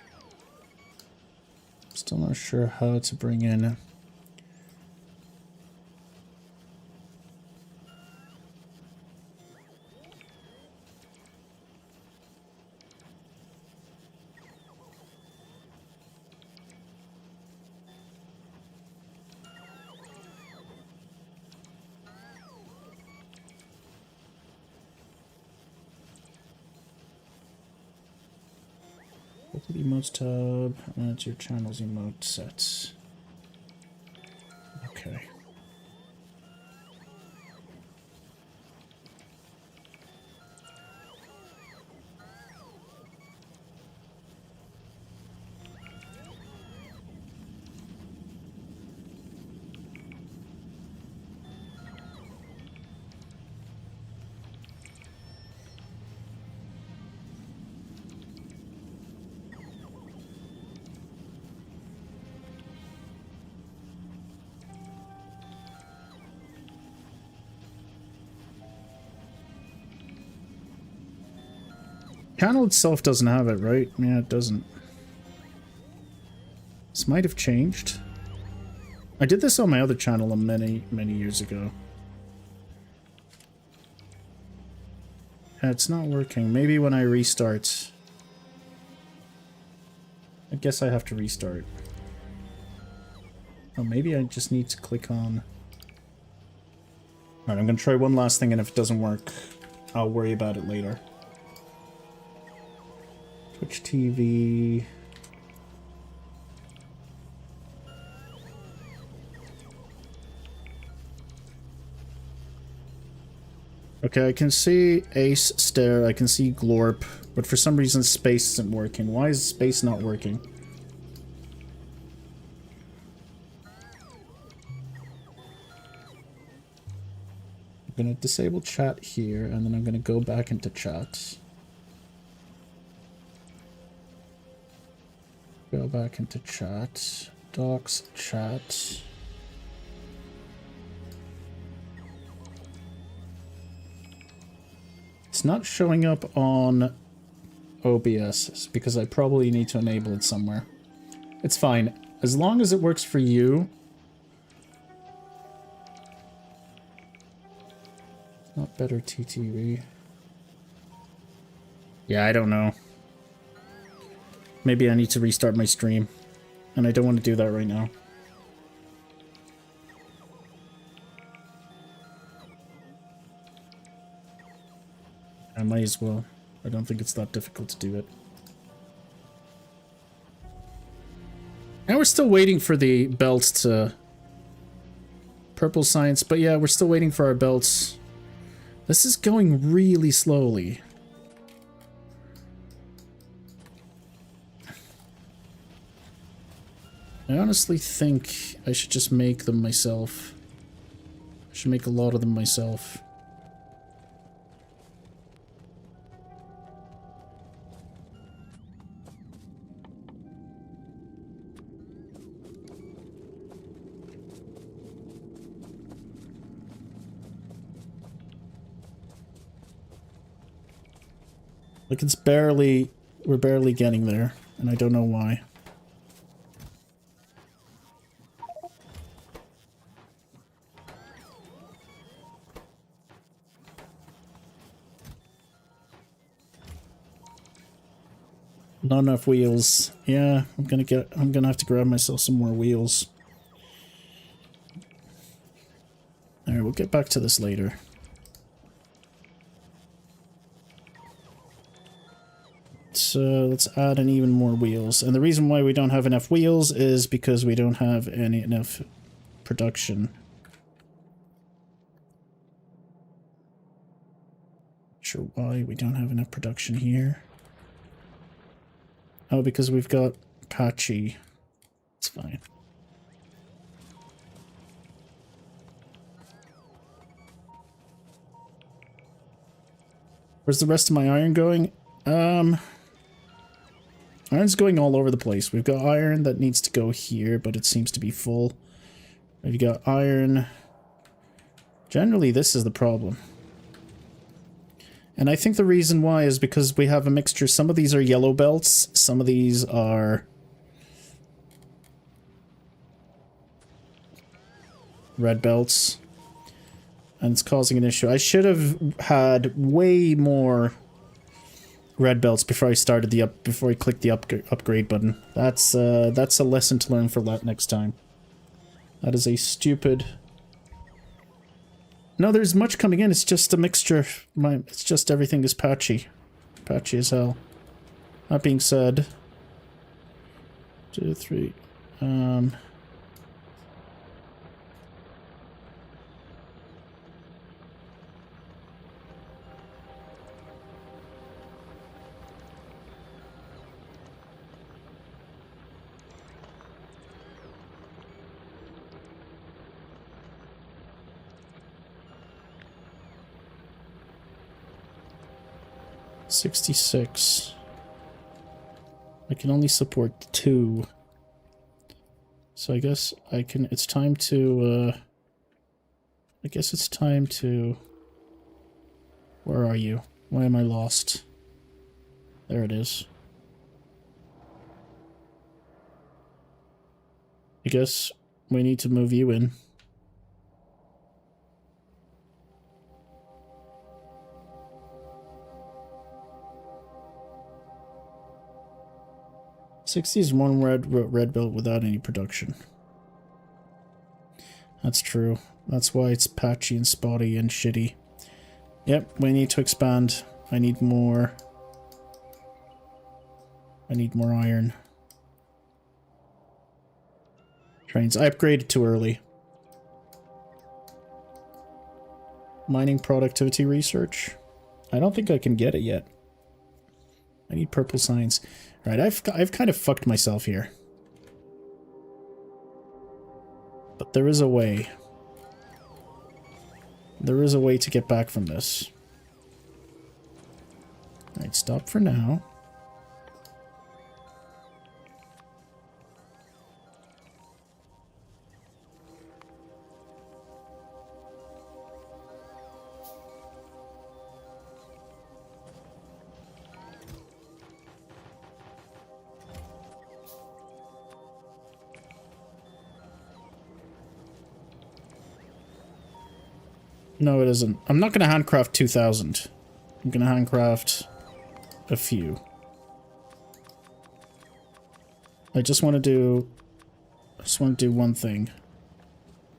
Still not sure how to bring in... Go to the emotes tab, and it's your channel's emote sets. Okay. Channel itself doesn't have it, right? Yeah, it doesn't. This might have changed. I did this on my other channel many years ago. Yeah, it's not working. Maybe when I restart. I guess I have to restart. Oh, maybe I just need to click on... Alright, I'm gonna try one last thing, and if it doesn't work, I'll worry about it later. Twitch TV... Okay, I can see Ace Stare, I can see Glorp, but for some reason space isn't working. Why is space not working? I'm gonna disable chat here, and then I'm gonna go back into chat. Go back into chat. Docs, chat. It's not showing up on OBS because I probably need to enable it somewhere. It's fine. As long as it works for you. Not better TTV. Yeah, I don't know. Maybe I need to restart my stream. And I don't want to do that right now. I might as well. I don't think it's that difficult to do it. And we're still waiting for the belts to... Purple science, but yeah, we're still waiting for our belts. This is going really slowly. I honestly think I should just make them myself. I should make a lot of them myself. Like, it's barely... We're barely getting there, and I don't know why. Not enough wheels. Yeah, I'm gonna have to grab myself some more wheels. Alright, we'll get back to this later. So let's add in even more wheels. And the reason why we don't have enough wheels is because we don't have enough production. Not sure why we don't have enough production here. Oh, because we've got patchy. It's fine. Where's the rest of my iron going? Iron's going all over the place. We've got iron that needs to go here, but it seems to be full. We've got iron. Generally, this is the problem. And I think the reason why is because we have a mixture. Some of these are yellow belts. Some of these are red belts. And it's causing an issue. I should have had way more red belts before I started before I clicked the upgrade button. That's a lesson to learn for next time. That is a stupid. No, there's much coming in. It's just a mixture. It's just everything is patchy, patchy as hell. That being said, 2, 3. 66. I can only support 2. So I guess I can, it's time to, I guess it's time to, where are you? Why am I lost? There it is. I guess we need to move you in. '60 is one red belt without any production. That's true. That's why it's patchy and spotty and shitty. Yep, we need to expand. I need more. I need more iron. Trains. I upgraded too early. Mining productivity research. I don't think I can get it yet. I need purple science. Right, I've kind of fucked myself here. But there is a way. There is a way to get back from this. Alright, stop for now. No, it isn't. I'm not going to handcraft 2,000. I'm going to handcraft a few. I just want to do one thing.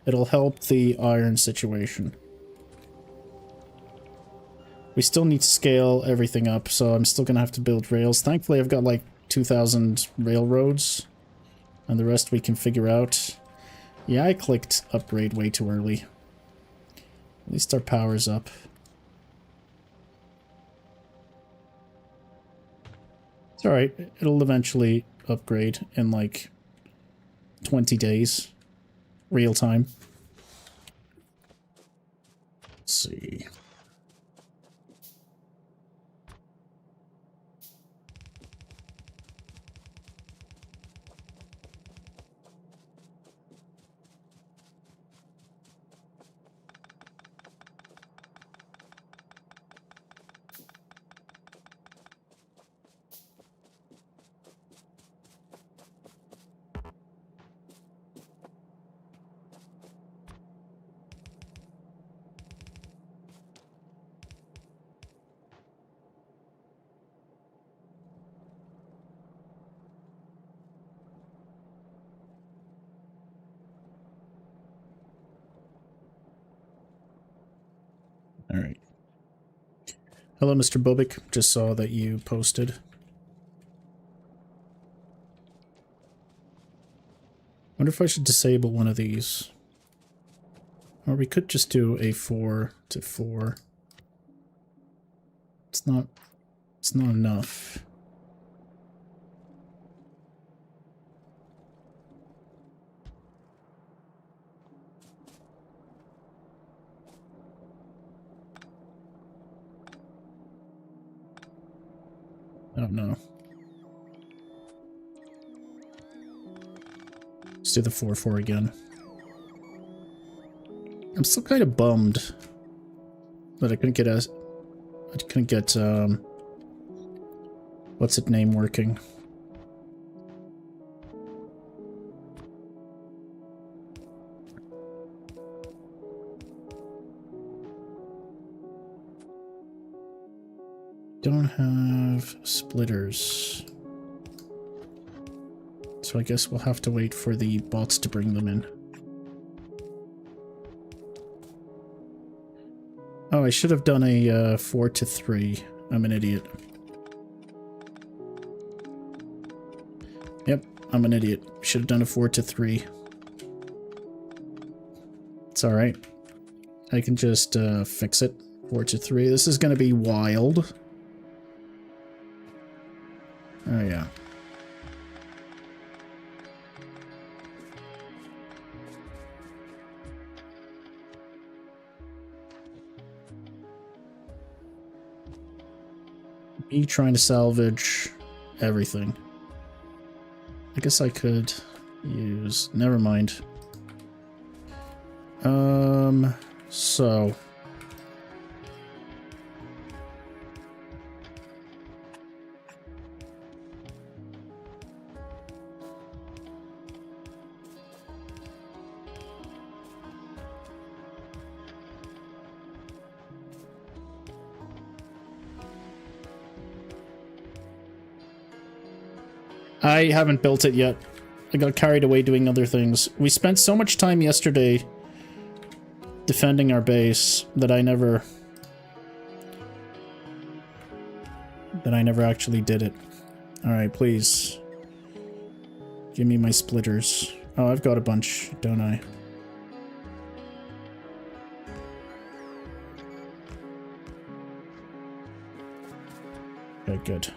It'll help the iron situation. We still need to scale everything up, so I'm still going to have to build rails. Thankfully, I've got like 2,000 railroads, and the rest we can figure out. Yeah, I clicked upgrade way too early. At least our power's up. It's alright. It'll eventually upgrade in like 20 days. Real time. Let's see. Alright. Hello, Mr. Bubik. Just saw that you posted. Wonder if I should disable one of these. Or we could just do a 4 to 4. It's not enough. I don't know. Let's do the 4-4 again. I'm still kind of bummed that I couldn't get what's its name working. Don't have splitters. So I guess we'll have to wait for the bots to bring them in. Oh, I should have done a 4 to 3. I'm an idiot. Yep, I'm an idiot. Should have done a 4 to 3. It's alright. I can just fix it. 4 to 3. This is going to be wild. Oh, yeah. Me trying to salvage everything. I guess I could use... Never mind. So... I haven't built it yet. I got carried away doing other things. We spent so much time yesterday defending our base that I never actually did it. Alright, please. Give me my splitters. Oh, I've got a bunch, don't I? Okay, good.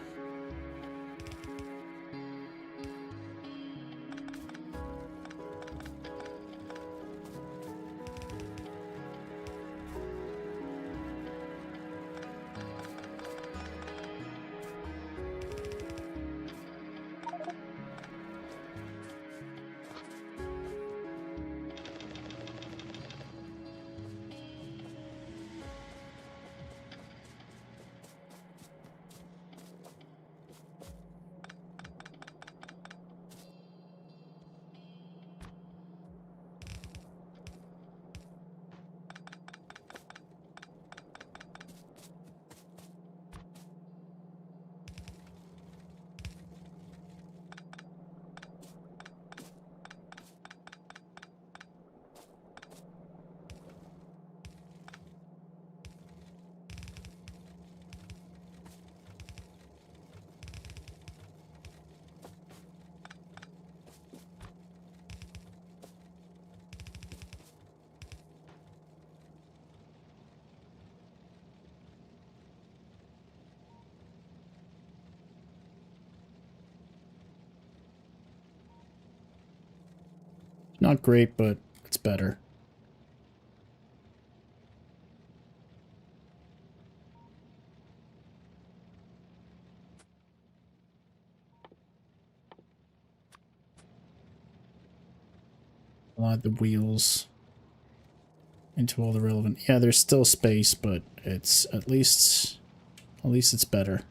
Not great, but it's better. I'll add the wheels into all the relevant... Yeah, there's still space, but it's at least it's better.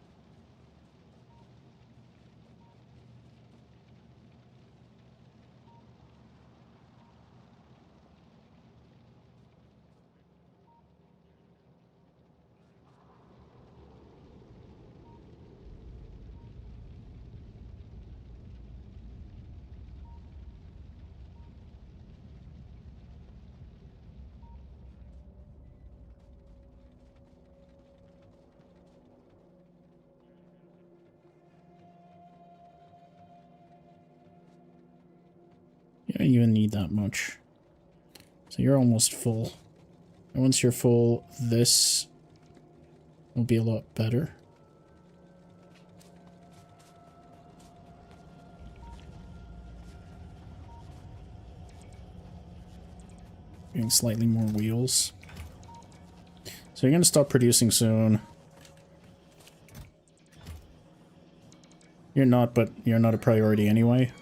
You don't even need that much. So you're almost full. And once you're full, this will be a lot better. Getting slightly more wheels. So you're going to stop producing soon. You're not, but you're not a priority anyway.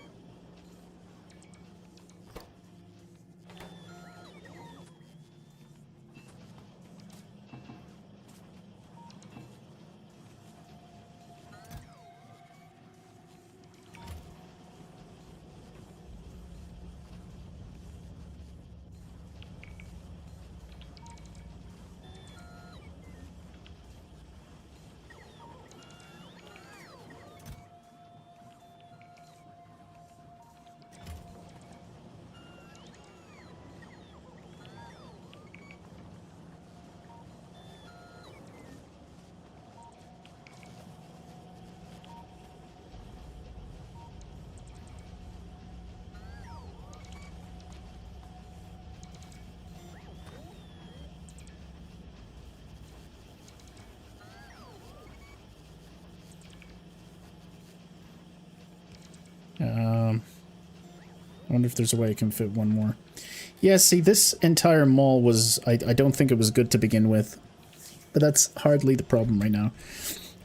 I wonder if there's a way I can fit one more. Yeah, see, this entire mall was... I don't think it was good to begin with. But that's hardly the problem right now.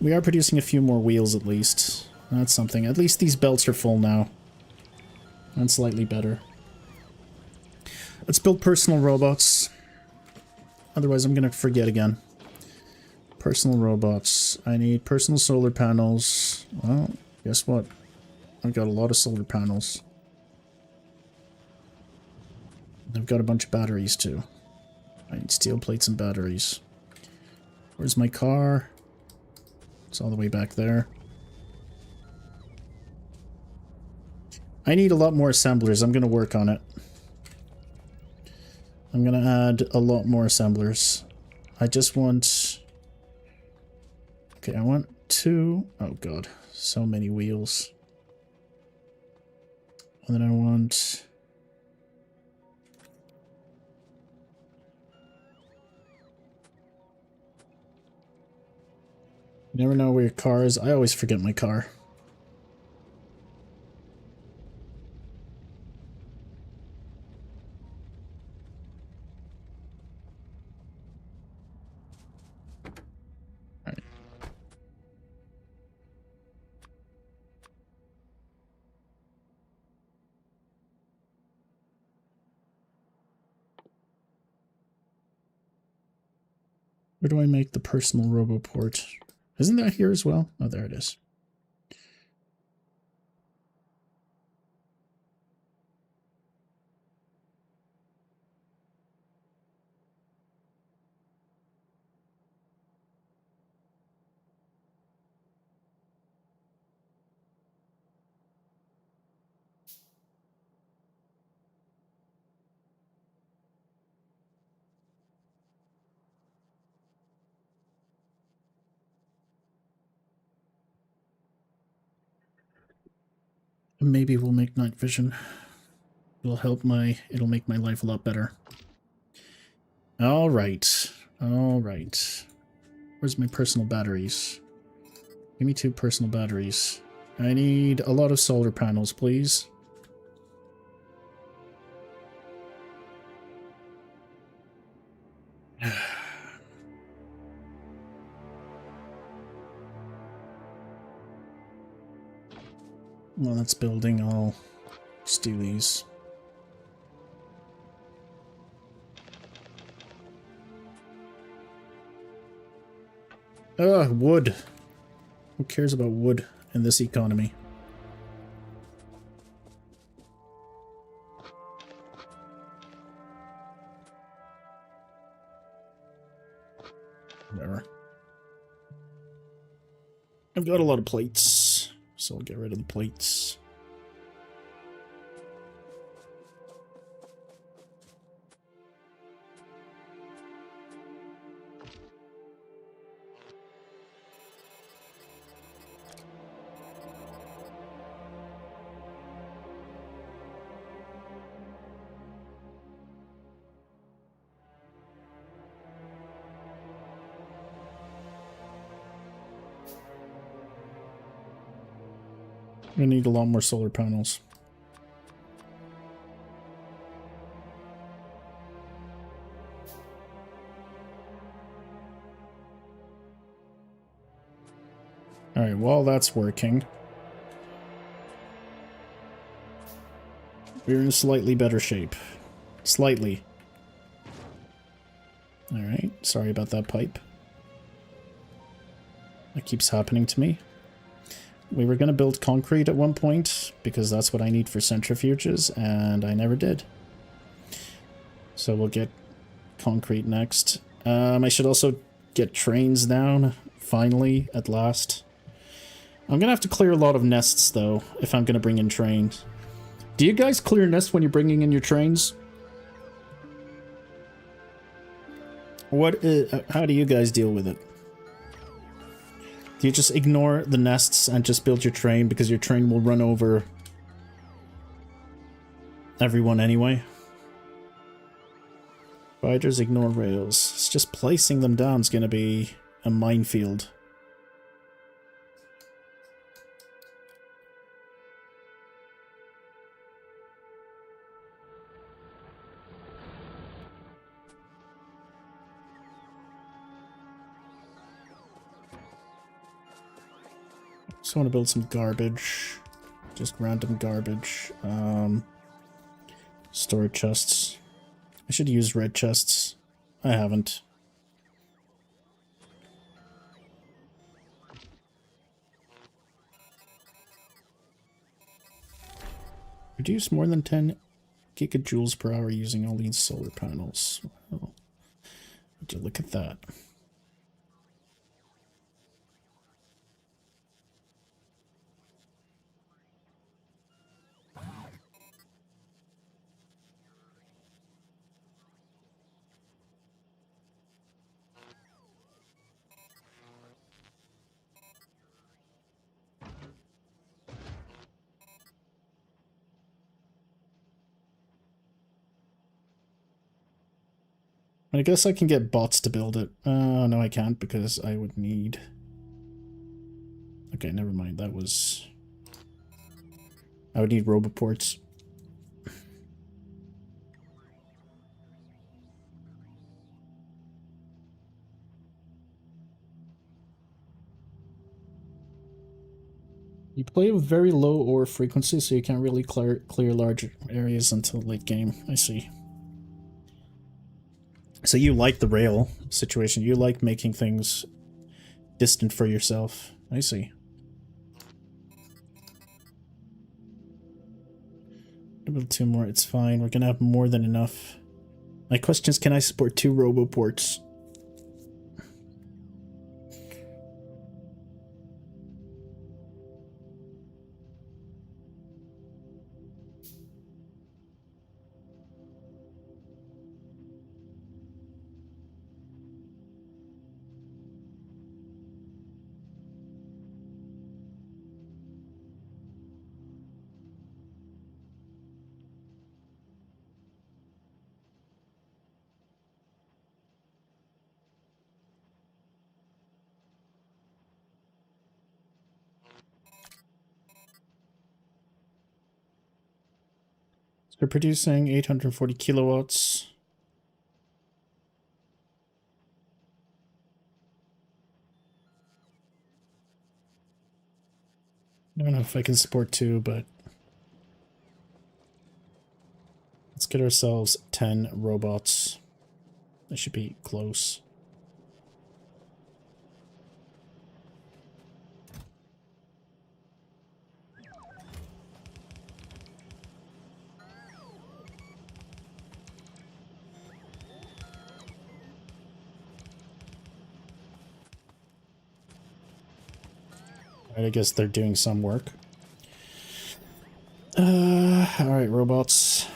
We are producing a few more wheels at least. That's something. At least these belts are full now. And slightly better. Let's build personal robots. Otherwise I'm gonna forget again. Personal robots. I need personal solar panels. Well, guess what? I've got a lot of solar panels. I've got a bunch of batteries too. I need steel plates and batteries. Where's my car? It's all the way back there. I need a lot more assemblers. I'm going to work on it. I'm going to add a lot more assemblers. I just want... Okay, I want 2... Oh god, so many wheels. And then I want... You never know where your car is. I always forget my car. All right. Where do I make the personal roboport? Isn't that here as well? Oh, there it is. Maybe we'll make night vision. It'll make my life a lot better. All right. All right. Where's my personal batteries? Give me 2 personal batteries. I need a lot of solar panels, please. Well, that's building. I'll steal these. Ugh, wood. Who cares about wood in this economy? Whatever. I've got a lot of plates, so I'll get rid of the plates. We need a lot more solar panels. Alright, while that's working, we're in slightly better shape. Slightly. Alright, sorry about that pipe. That keeps happening to me. We were going to build concrete at one point, because that's what I need for centrifuges, and I never did. So we'll get concrete next. I should also get trains down, finally, at last. I'm going to have to clear a lot of nests, though, if I'm going to bring in trains. Do you guys clear nests when you're bringing in your trains? How do you guys deal with it? Do you just ignore the nests and just build your train because your train will run over everyone anyway? Spiders ignore rails. It's just placing them down is going to be a minefield. Just want to build some garbage. Just random garbage. Storage chests. I should use red chests. I haven't. Produce more than 10 gigajoules per hour using all these solar panels. Oh, would you look at that? I guess I can get bots to build it. No, I can't because I would need... Okay, never mind. That was... I would need roboports. You play with very low ore frequency, so you can't really clear large areas until late game. I see. So you like the rail situation. You like making things distant for yourself. I see. Build 2 more. It's fine. We're gonna have more than enough. My question is, can I support 2 roboports? They're producing 840 kilowatts. I don't know if I can support 2, but let's get ourselves 10 robots. That should be close. I guess they're doing some work. Alright, robots.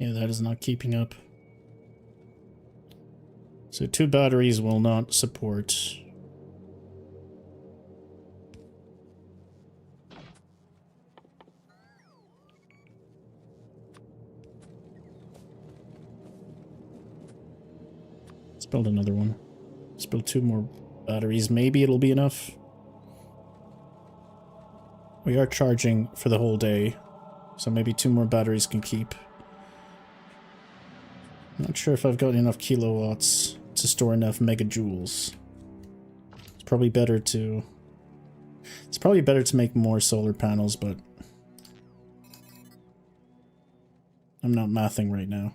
Okay, that is not keeping up. So 2 batteries will not support. Let's build another one. Let's build 2 more batteries. Maybe it'll be enough. We are charging for the whole day, so maybe 2 more batteries can keep. Not sure if I've got enough kilowatts to store enough megajoules. It's probably better to make more solar panels, but I'm not mathing right now.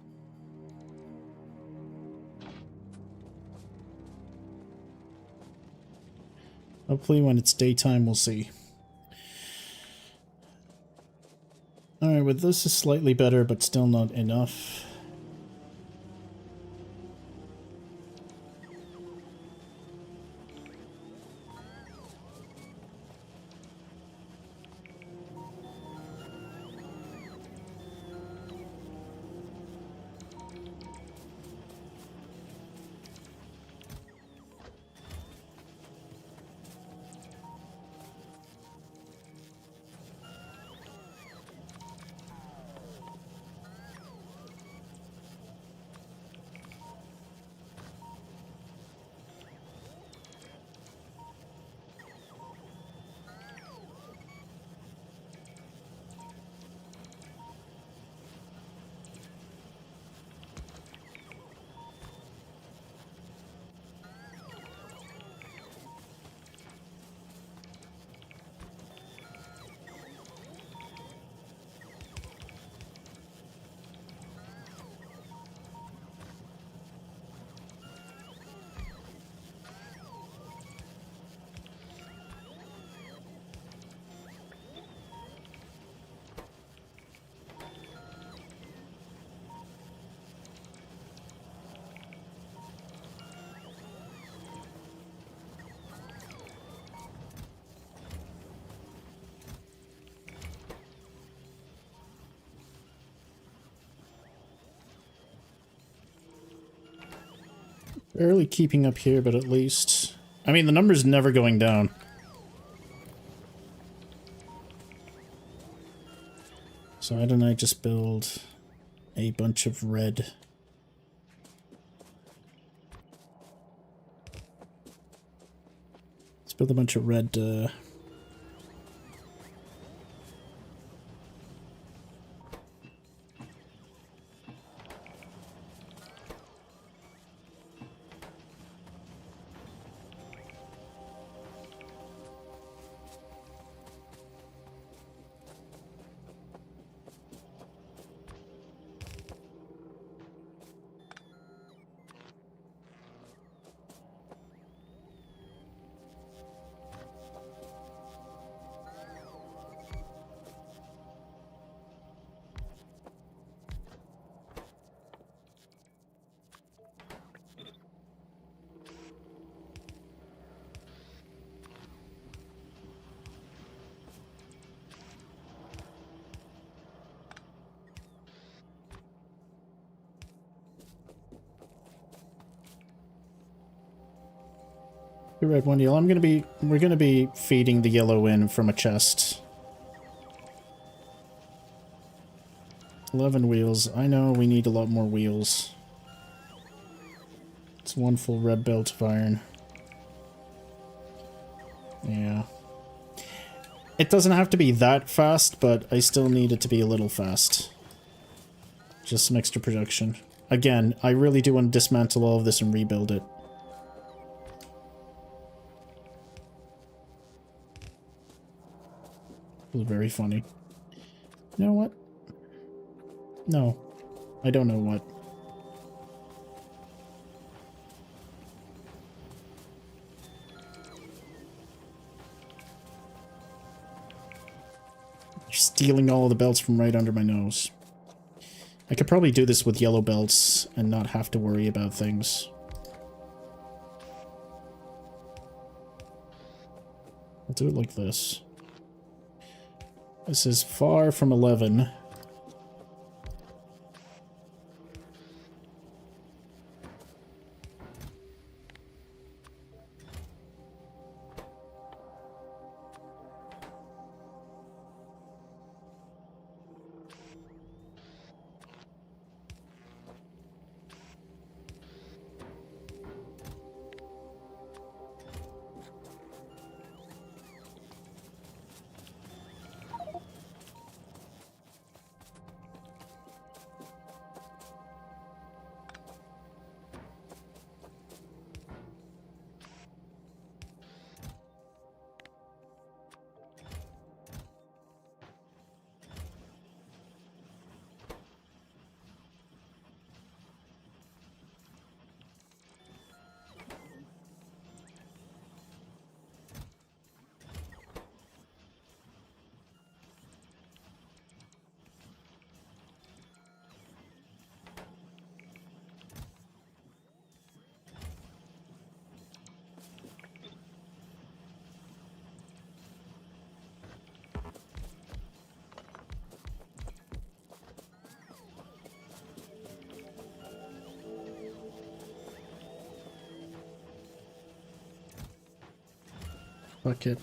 Hopefully when it's daytime we'll see. Alright, with this is slightly better, but still not enough. Barely keeping up here, but at least... I mean, the number's never going down. So why don't I just build a bunch of red... Let's build a bunch of red, red, one yellow. We're gonna be feeding the yellow in from a chest. 11 wheels. I know we need a lot more wheels. It's 1 full red belt of iron. Yeah. It doesn't have to be that fast, but I still need it to be a little fast. Just some extra production. Again, I really do want to dismantle all of this and rebuild it. It was very funny. You know what? No. I don't know what. You're stealing all of the belts from right under my nose. I could probably do this with yellow belts and not have to worry about things. I'll do it like this. This is far from 11. Fuck it.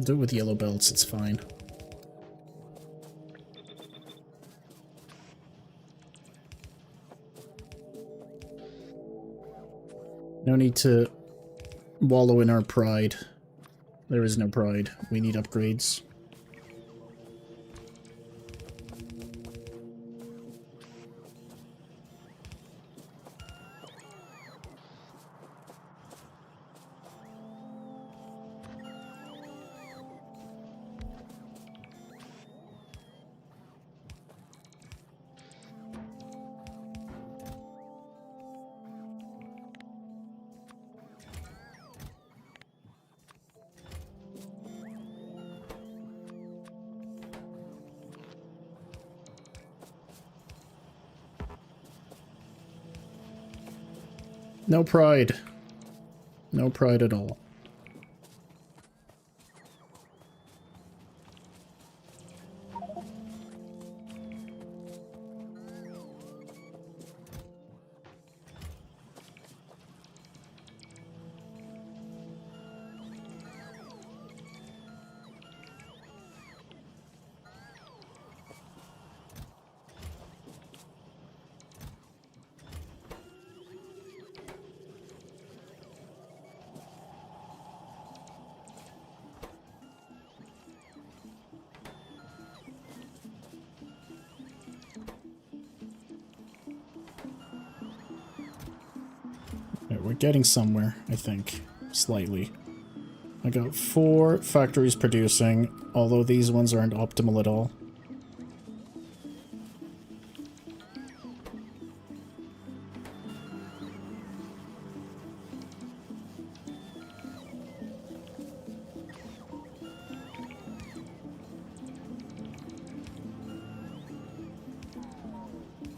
Do it with yellow belts, it's fine. No need to wallow in our pride. There is no pride. We need upgrades. No pride. No pride at all. We're getting somewhere, I think. Slightly. I got 4 factories producing, although these ones aren't optimal at all.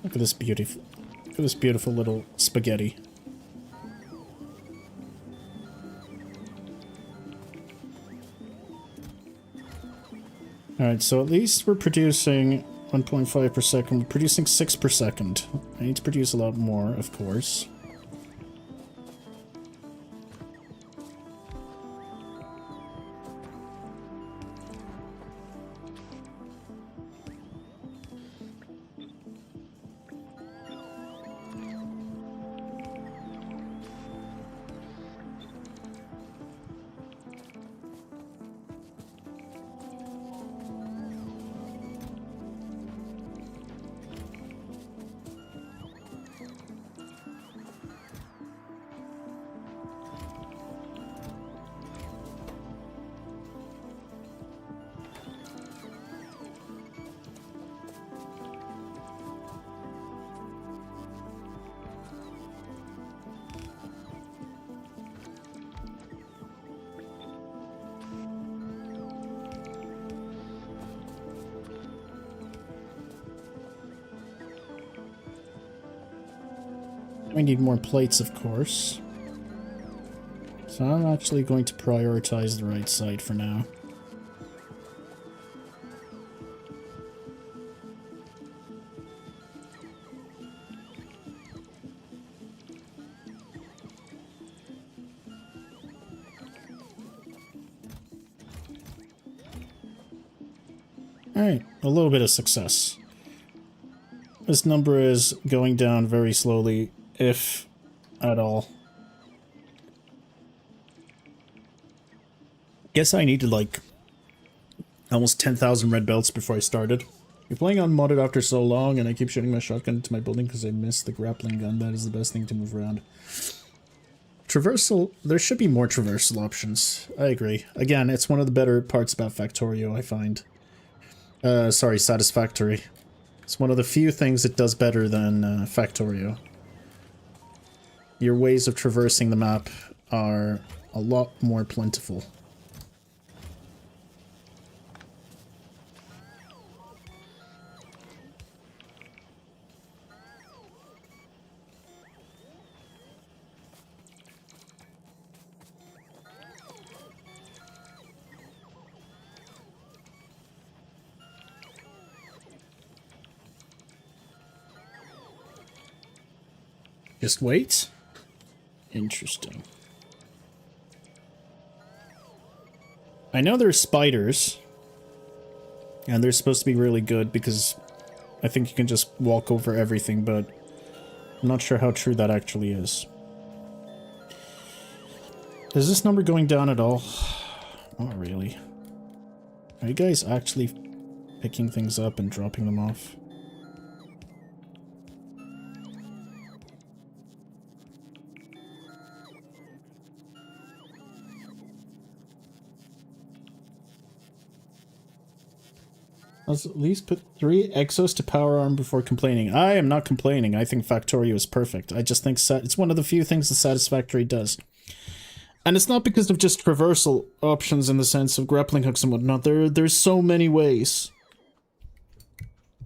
Look at this beautiful little spaghetti. Alright, so at least we're producing 1.5 per second. We're producing 6 per second. I need to produce a lot more, of course. We need more plates, of course. So I'm actually going to prioritize the right side for now. Alright, a little bit of success. This number is going down very slowly, if at all. Guess I needed like almost 10,000 red belts before I started. You're playing on modded after so long, and I keep shooting my shotgun into my building because I miss the grappling gun. That is the best thing to move around. Traversal, there should be more traversal options. I agree. Again, it's one of the better parts about Factorio, I find. Sorry, Satisfactory. It's one of the few things it does better than Factorio. Your ways of traversing the map are a lot more plentiful. Just wait. Interesting. I know there's spiders, and they're supposed to be really good because I think you can just walk over everything, but I'm not sure how true that actually is. Is this number going down at all? Not really. Are you guys actually picking things up and dropping them off? Let's at least put 3 exos to power arm before complaining. I am not complaining. I think Factorio is perfect. I just think it's one of the few things that Satisfactory does. And it's not because of just traversal options in the sense of grappling hooks and whatnot. There's so many ways.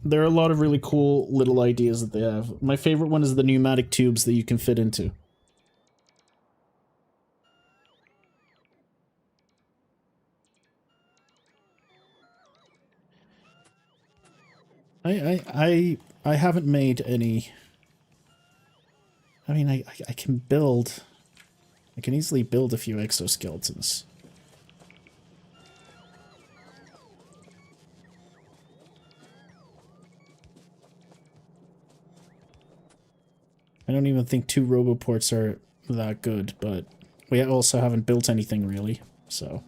There are a lot of really cool little ideas that they have. My favorite one is the pneumatic tubes that you can fit into. I haven't made any. I mean, I can build. I can easily build a few exoskeletons. I don't even think 2 roboports are that good, but we also haven't built anything really, so.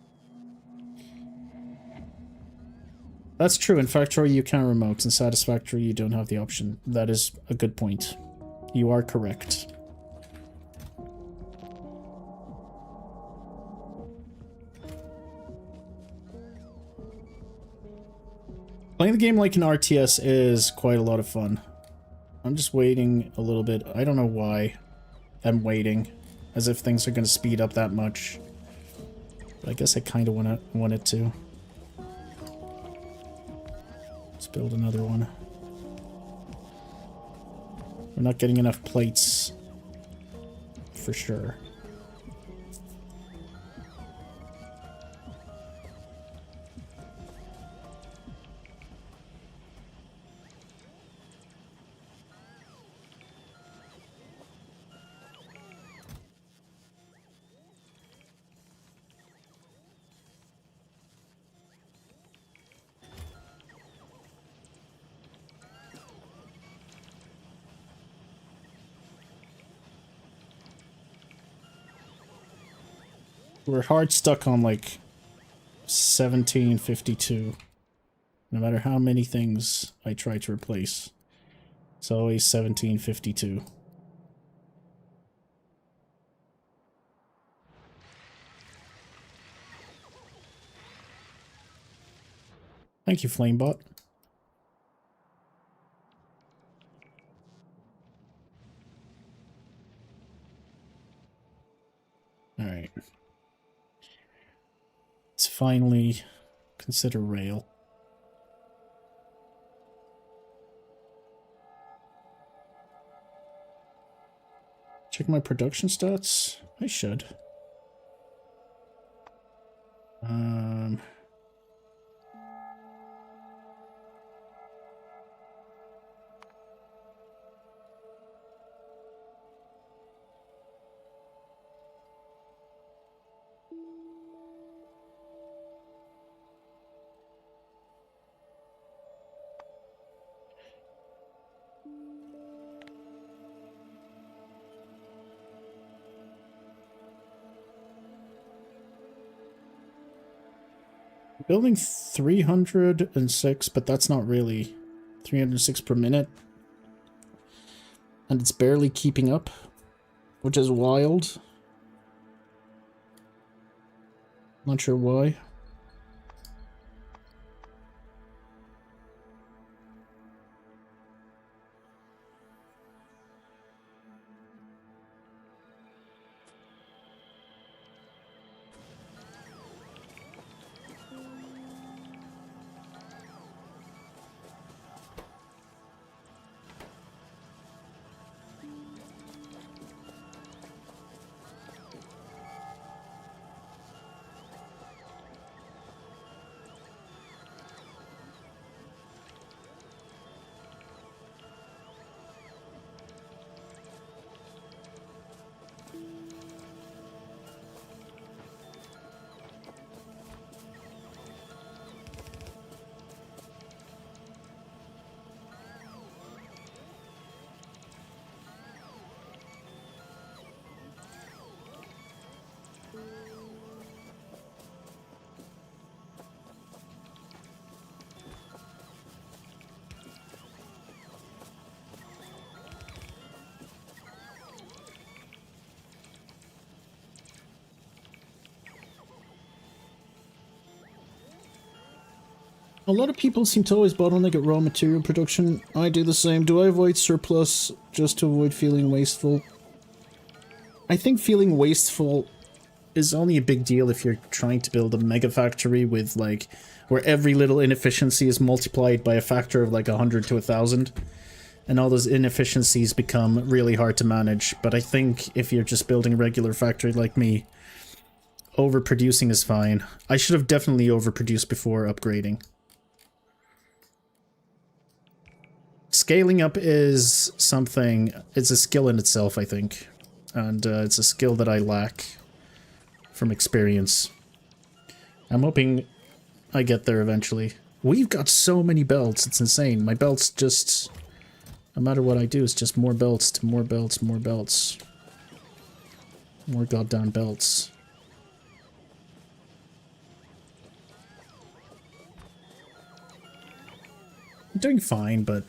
That's true. In Factorio you can remote. In Satisfactory you don't have the option. That is a good point. You are correct. Playing the game like an RTS is quite a lot of fun. I'm just waiting a little bit. I don't know why I'm waiting. As if things are going to speed up that much. But I guess I kind of want it to. Let's build another one. We're not getting enough plates. For sure. We're hard stuck on like 1752. No matter how many things I try to replace. It's always 1752. Thank you, Flamebot. Alright. Let's finally consider rail. Check my production stats? I should. Building 306, but that's not really 306 per minute. And it's barely keeping up, which is wild. Not sure why. A lot of people seem to always bottleneck at raw material production. I do the same. Do I avoid surplus just to avoid feeling wasteful? I think feeling wasteful is only a big deal if you're trying to build a mega factory with, like, where every little inefficiency is multiplied by a factor of like 100 to 1,000. And all those inefficiencies become really hard to manage. But I think if you're just building a regular factory like me, overproducing is fine. I should have definitely overproduced before upgrading. Scaling up is something, it's a skill in itself, I think. And it's a skill that I lack from experience. I'm hoping I get there eventually. We've got so many belts, it's insane. My belts just, no matter what I do, it's just more belts to more belts, more belts. More goddamn belts. I'm doing fine, but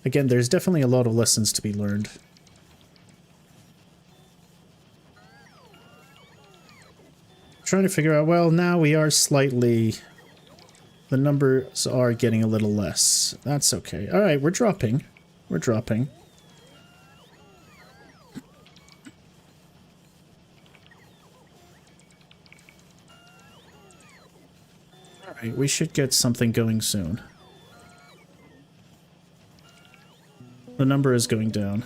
again, there's definitely a lot of lessons to be learned. Trying to figure out, well, now we are slightly, the numbers are getting a little less. That's okay. Alright, we're dropping. We're dropping. Alright, we should get something going soon. The number is going down.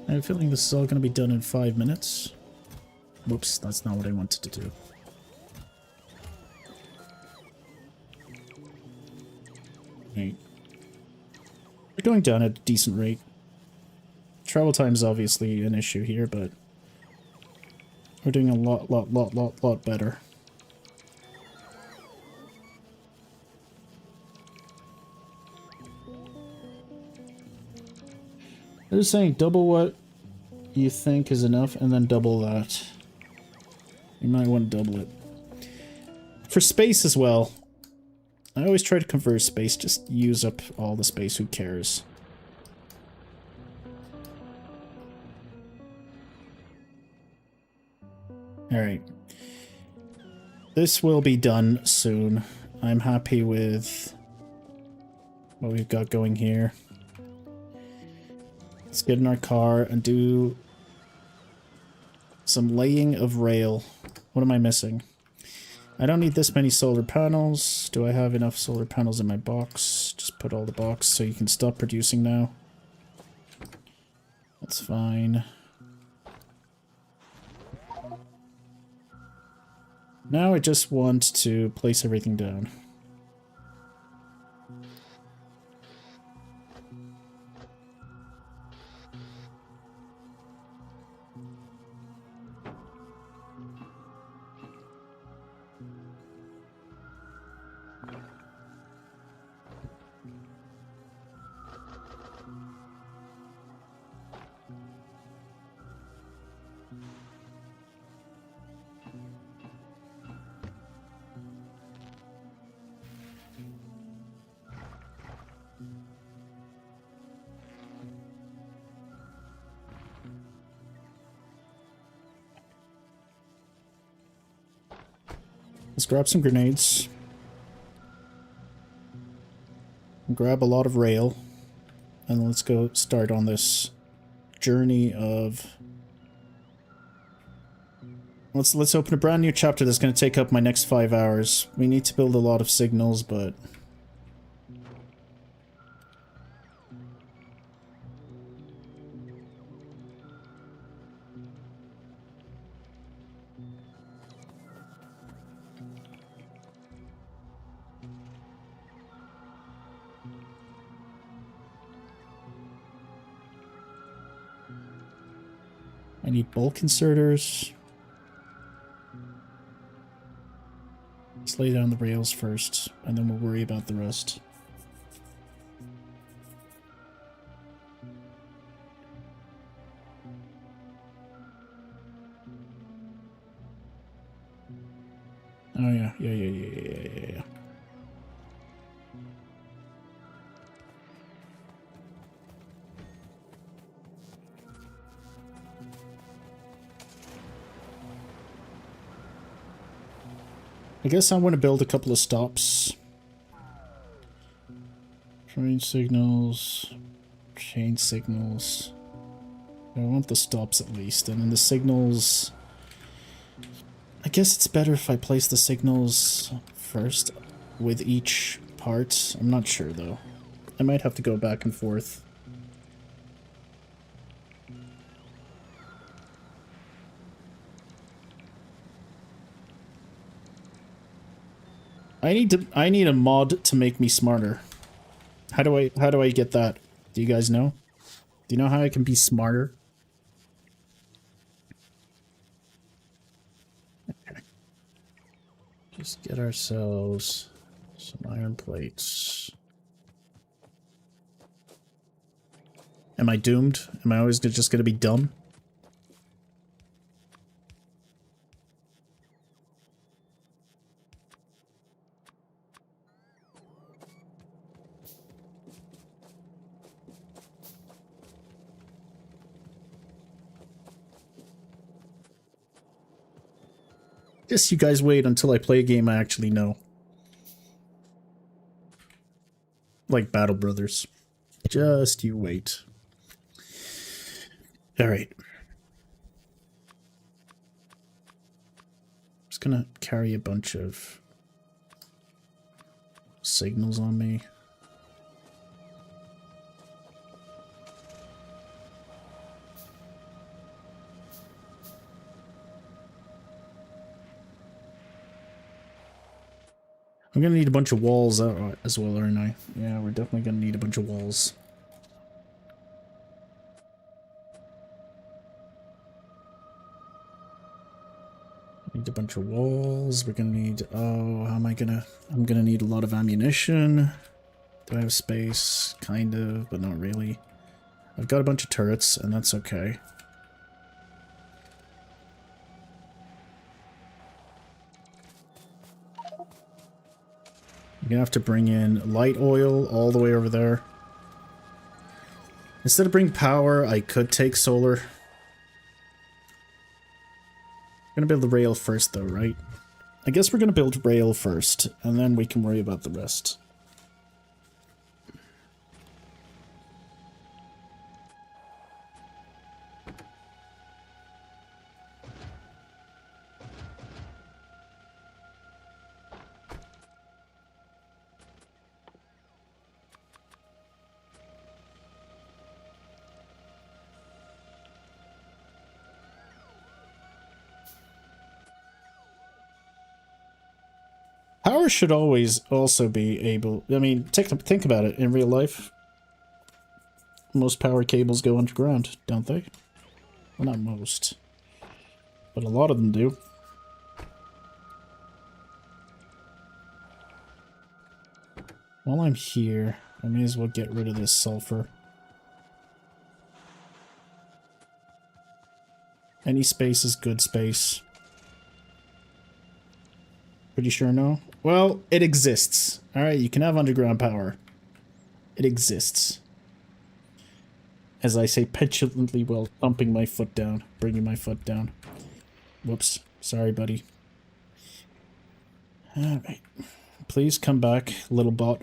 I have a feeling this is all going to be done in 5 minutes. Whoops, that's not what I wanted to do. Right. We're going down at a decent rate. Travel time is obviously an issue here, but we're doing a lot better. They're just saying double what you think is enough and then double that. You might want to double it. For space as well. I always try to convert space, just use up all the space, who cares? Alright. This will be done soon. I'm happy with what we've got going here. Let's get in our car and do some laying of rail. What am I missing? I don't need this many solar panels. Do I have enough solar panels in my box? Just put all the box so you can stop producing now. That's fine. Now I just want to place everything down. Let's grab some grenades. Grab a lot of rail. And let's go start on this journey of... Let's open a brand new chapter that's going to take up my next 5 hours. We need to build a lot of signals, but... I need bulk inserters. Let's lay down the rails first, and then we'll worry about the rest. Oh yeah. I guess I want to build a couple of stops. Train signals, chain signals. I want the stops at least, and then the signals. I guess it's better if I place the signals first with each part. I'm not sure though. I might have to go back and forth. I need a mod to make me smarter. How do I get that? Do you guys know? Do you know how I can be smarter? Okay. Just get ourselves some iron plates. Am I doomed? Am I always just gonna be dumb? Just you guys wait until I play a game I actually know. Like Battle Brothers. Just you wait. Alright. Just gonna carry a bunch of signals on me. I'm gonna need a bunch of walls as well, aren't I? Yeah, we're definitely gonna need a bunch of walls. Need a bunch of walls. We're gonna need... Oh, how am I gonna... I'm gonna need a lot of ammunition. Do I have space? Kind of, but not really. I've got a bunch of turrets, and that's okay. I'm gonna have to bring in light oil all the way over there. Instead of bringing power, I could take solar. I'm gonna build the rail first though, right? I guess we're gonna build rail first, and then we can worry about the rest. Power should always also be able... I mean, think about it. In real life, most power cables go underground, don't they? Well, not most. But a lot of them do. While I'm here, I may as well get rid of this sulfur. Any space is good space. Pretty sure no? Well, it exists. Alright, you can have underground power. It exists. As I say petulantly while thumping my foot down. Bringing my foot down. Whoops. Sorry, buddy. Alright. Please come back, little bot.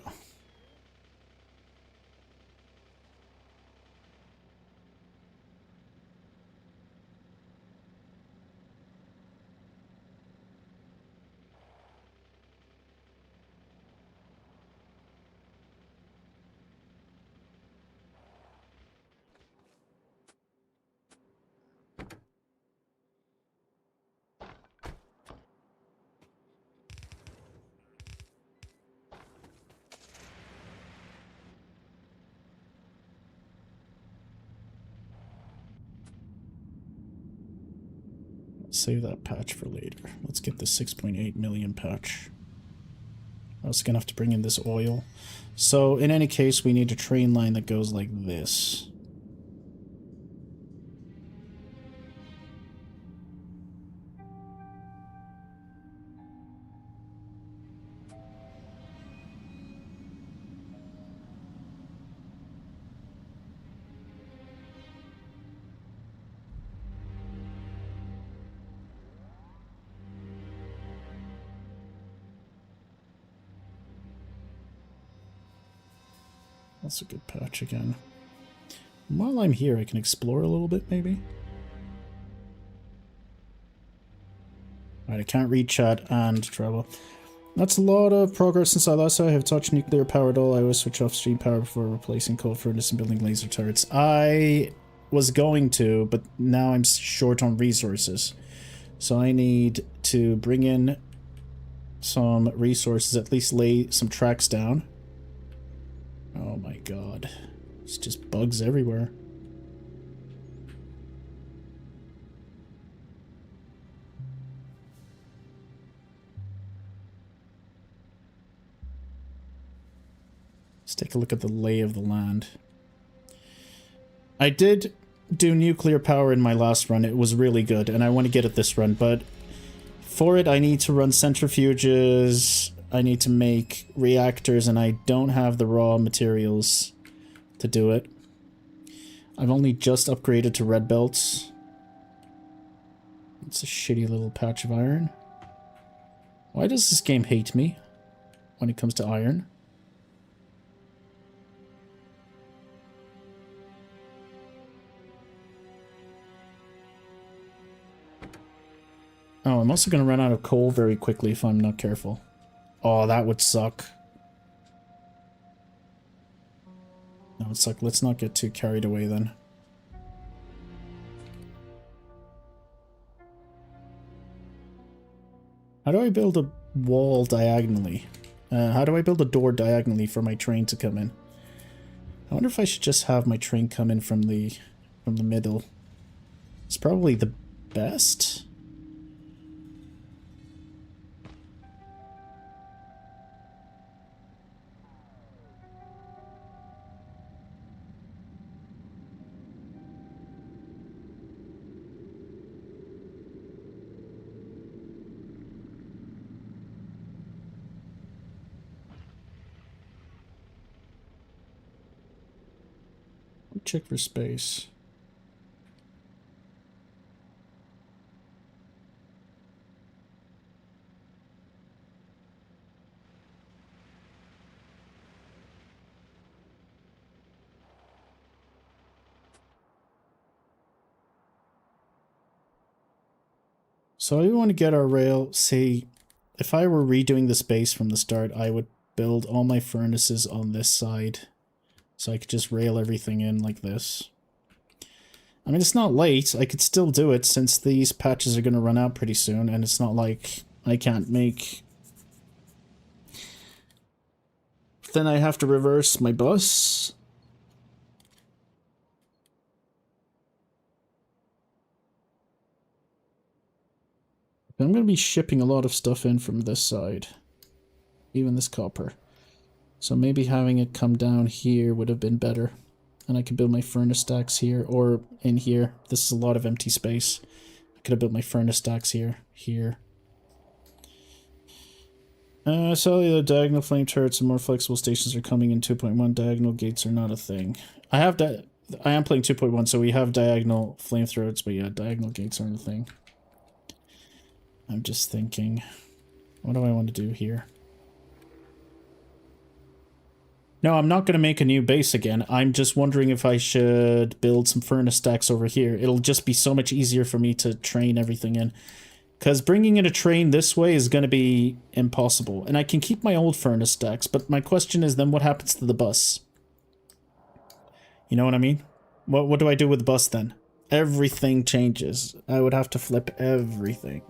Save that patch for later. Let's get the 6.8 million patch. I was gonna have to bring in this oil. So in any case, we need a train line that goes like this. That's a good patch again. While I'm here, I can explore a little bit, maybe? Alright, I can't read chat and travel. That's a lot of progress since I last saw. I have touched nuclear power at all. I always switch off stream power before replacing coal furnace and building laser turrets. I was going to, but now I'm short on resources. So I need to bring in some resources, at least lay some tracks down. Oh my god. It's just bugs everywhere. Let's take a look at the lay of the land. I did do nuclear power in my last run. It was really good, and I want to get it this run, but for it I need to run centrifuges, I need to make reactors, and I don't have the raw materials to do it. I've only just upgraded to red belts. It's a shitty little patch of iron. Why does this game hate me when it comes to iron? Oh, I'm also going to run out of coal very quickly if I'm not careful. Oh, that would suck. That would suck. Let's not get too carried away then. How do I build a wall diagonally? How do I build a door diagonally for my train to come in? I wonder if I should just have my train come in from the middle. It's probably the best. Check for space. So I want to get our rail. Say, if I were redoing the space from the start, I would build all my furnaces on this side. So I could just rail everything in like this. I mean, it's not late. I could still do it since these patches are going to run out pretty soon. And it's not like I can't make... Then I have to reverse my bus. I'm going to be shipping a lot of stuff in from this side. Even this copper. So maybe having it come down here would have been better. And I could build my furnace stacks here, or in here. This is a lot of empty space. I could have built my furnace stacks here, here. Cellular diagonal flame turrets and more flexible stations are coming in 2.1. Diagonal gates are not a thing. I am playing 2.1, so we have diagonal flamethrowers, but yeah, diagonal gates aren't a thing. I'm just thinking, what do I want to do here? No, I'm not going to make a new base again. I'm just wondering if I should build some furnace stacks over here. It'll just be so much easier for me to train everything in. Because bringing in a train this way is going to be impossible. And I can keep my old furnace stacks, but my question is then what happens to the bus? You know what I mean? What do I do with the bus then? Everything changes. I would have to flip everything.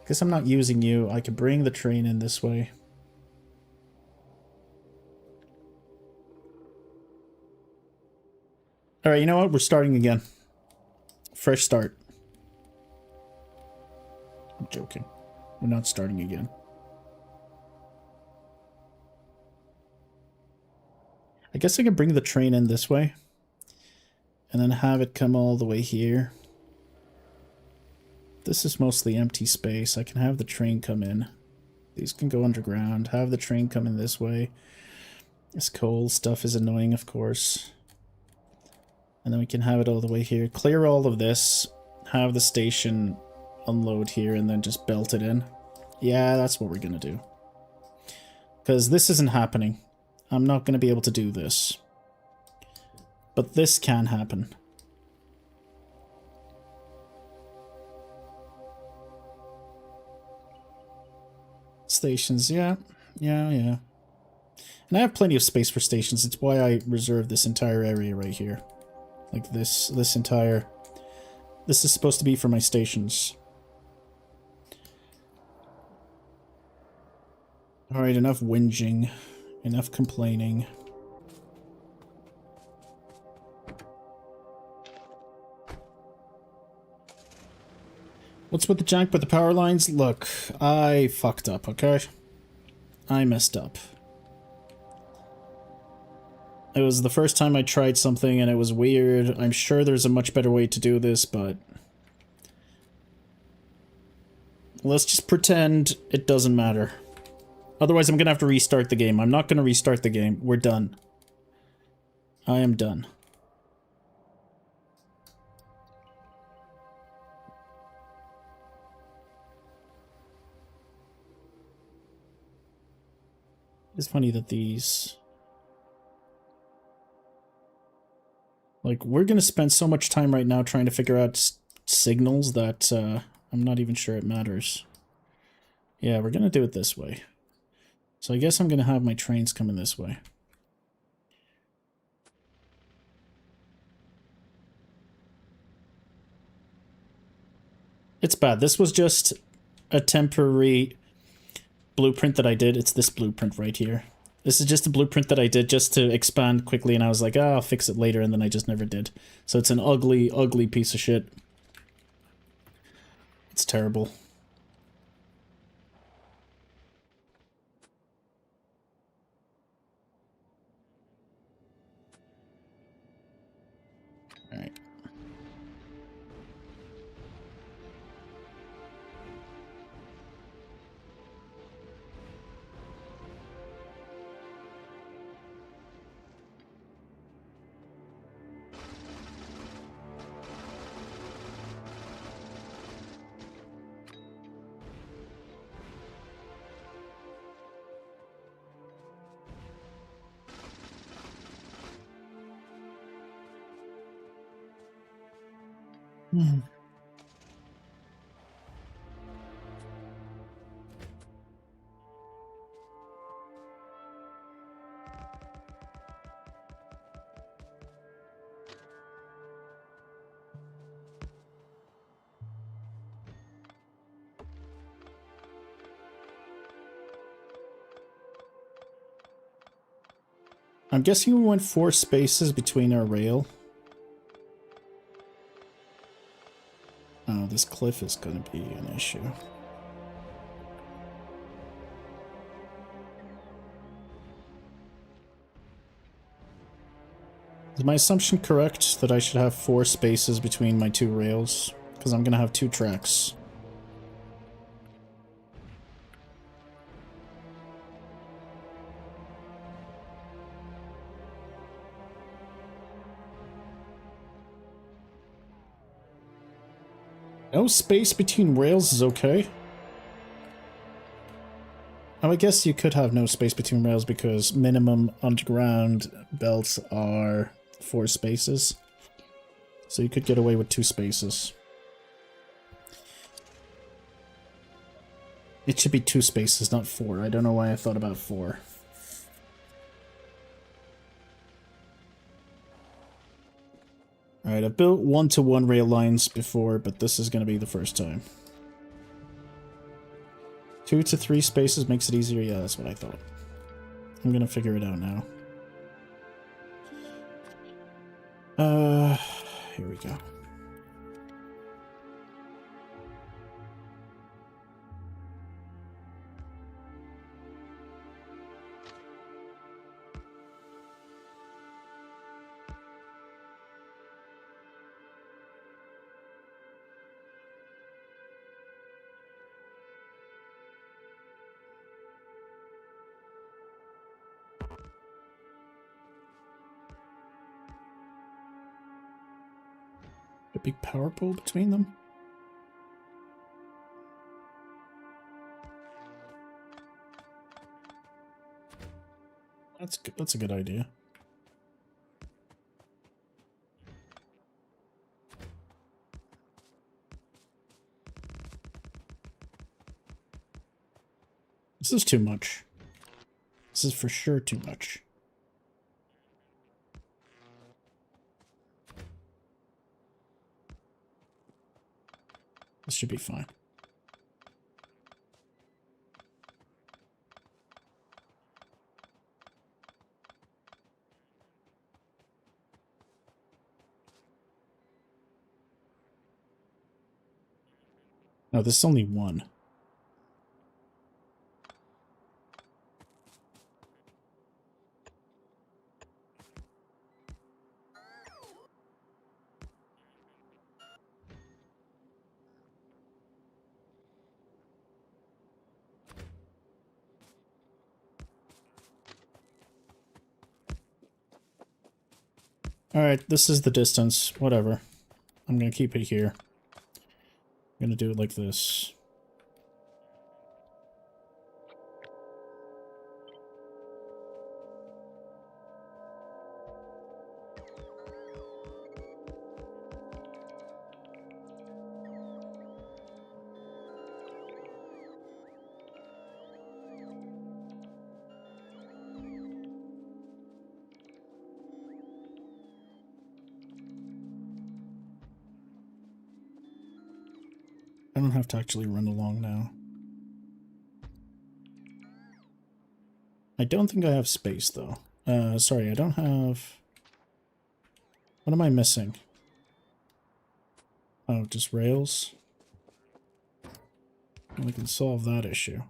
Guess I'm not using you. I could bring the train in this way. Alright, you know what? We're starting again. Fresh start. I'm joking. We're not starting again. I guess I could bring the train in this way. And then have it come all the way here. This is mostly empty space. I can have the train come in. These can go underground. Have the train come in this way. This coal stuff is annoying, of course. And then we can have it all the way here. Clear all of this. Have the station unload here and then just belt it in. Yeah, that's what we're going to do. Because this isn't happening. I'm not going to be able to do this. But this can happen. Stations, yeah. And I have plenty of space for stations. It's why I reserved this entire area right here. Like this entire... This is supposed to be for my stations. Alright, enough whinging. Enough complaining. What's with the jank with the power lines? Look, I fucked up, okay? I messed up. It was the first time I tried something and it was weird. I'm sure there's a much better way to do this, but... let's just pretend it doesn't matter. Otherwise, I'm gonna have to restart the game. I'm not gonna restart the game. We're done. I am done. It's funny that these... like, we're gonna spend so much time right now trying to figure out signals that I'm not even sure it matters. Yeah, we're gonna do it this way. So I guess I'm gonna have my trains coming this way. It's bad. This was just a temporary blueprint that I did. It's this blueprint right here. This is just a blueprint that I did just to expand quickly, and I was like, ah, I'll fix it later, and then I just never did. So it's an ugly, ugly piece of shit. It's terrible. Alright. I'm guessing we went 4 spaces between our rail. Oh, this cliff is going to be an issue. Is my assumption correct that I should have 4 spaces between my 2 rails? Because I'm going to have 2 tracks. No space between rails is okay. Oh, I guess you could have no space between rails because minimum underground belts are 4 spaces. So you could get away with 2 spaces. It should be 2 spaces, not 4. I don't know why I thought about 4. Alright, I've built 1-to-1 rail lines before, but this is going to be the first time. 2 to 3 spaces makes it easier? Yeah, that's what I thought. I'm going to figure it out now. Here we go. A big power pole between them? That's a good idea. This is too much. This is for sure too much. This should be fine. No, this is only one. Alright, this is the distance. Whatever. I'm gonna keep it here. I'm gonna do it like this. I don't have to actually run along now. I don't think I have space, though. Sorry, I don't have... What am I missing? Oh, just rails? We can solve that issue.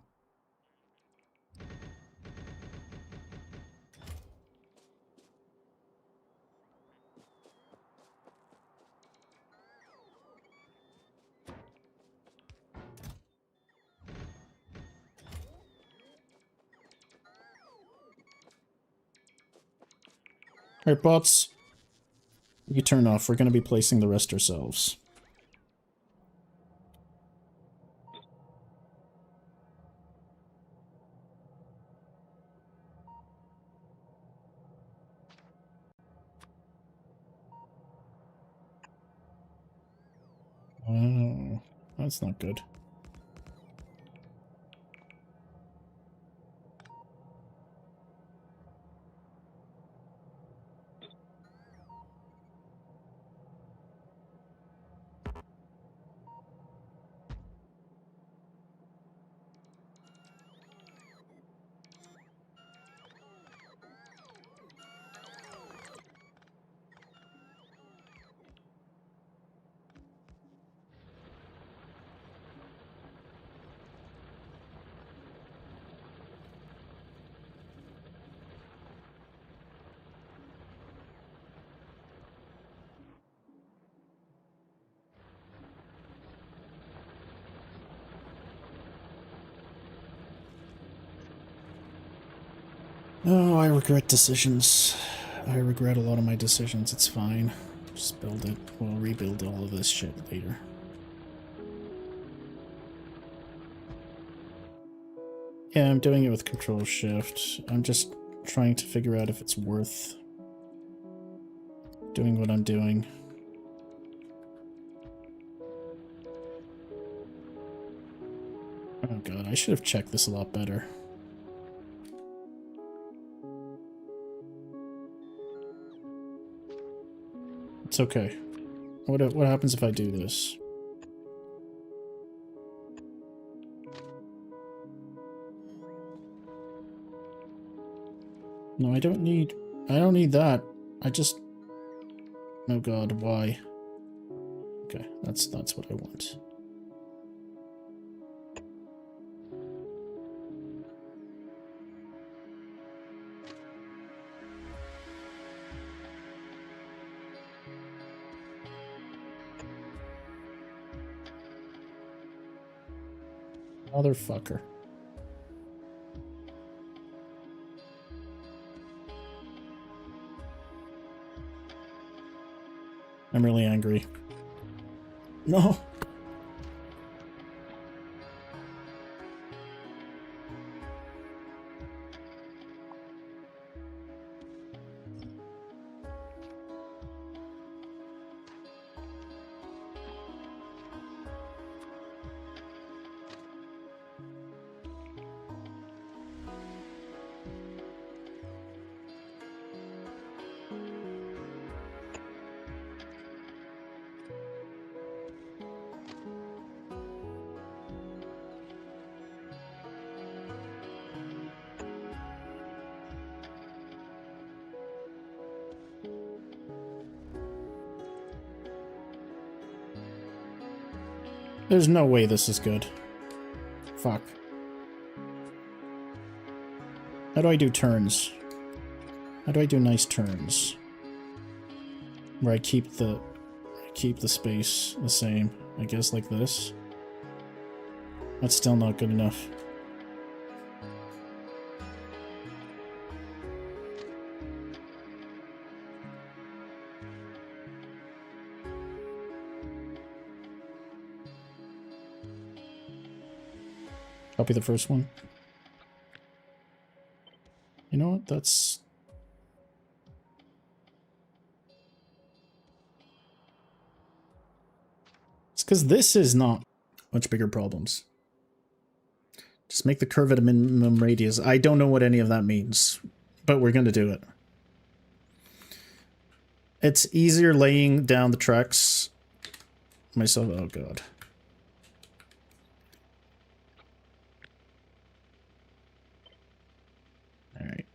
Alright, bots. You turn off. We're going to be placing the rest ourselves. Oh, that's not good. Oh, I regret decisions. I regret a lot of my decisions. It's fine. Just build it. We'll rebuild all of this shit later. Yeah, I'm doing it with Control Shift. I'm just trying to figure out if it's worth doing what I'm doing. Oh god, I should have checked this a lot better. It's okay. What happens if I do this? No, I don't need that. I just... Oh god, why? Okay, that's what I want. Motherfucker. I'm really angry. No. There's no way this is good. Fuck. How do I do turns? How do I do nice turns? Where I keep the space the same. I guess like this. That's still not good enough. Copy the first one. You know what? That's... It's because this is not much bigger problems. Just make the curve at a minimum radius. I don't know what any of that means, but we're going to do it. It's easier laying down the tracks myself. Oh, God. All right.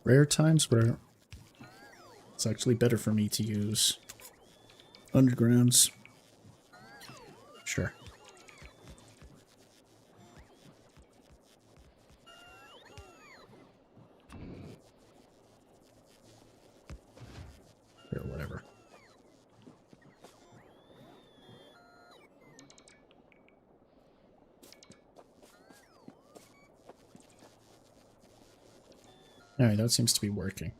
Rare times where it's actually better for me to use undergrounds. Sure. Or whatever. Alright, that seems to be working.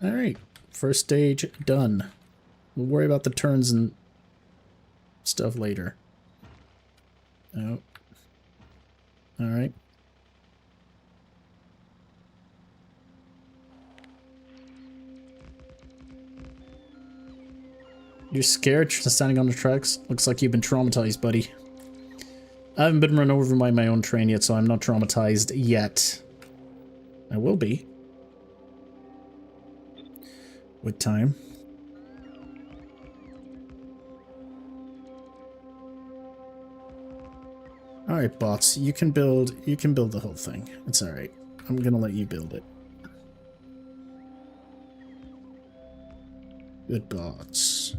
Alright, first stage done. We'll worry about the turns and stuff later. Oh. Alright. You're scared standing on the tracks? Looks like you've been traumatized, buddy. I haven't been run over by my own train yet, so I'm not traumatized yet. I will be. With time. Alright, bots, you can build the whole thing. It's alright. I'm gonna let you build it. Good bots.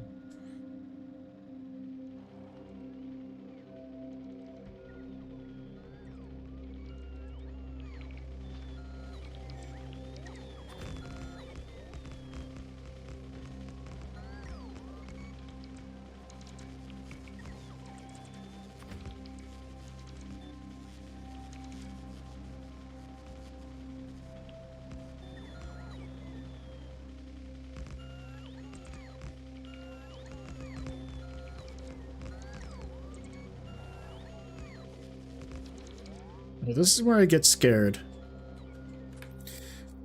Well, this is where I get scared.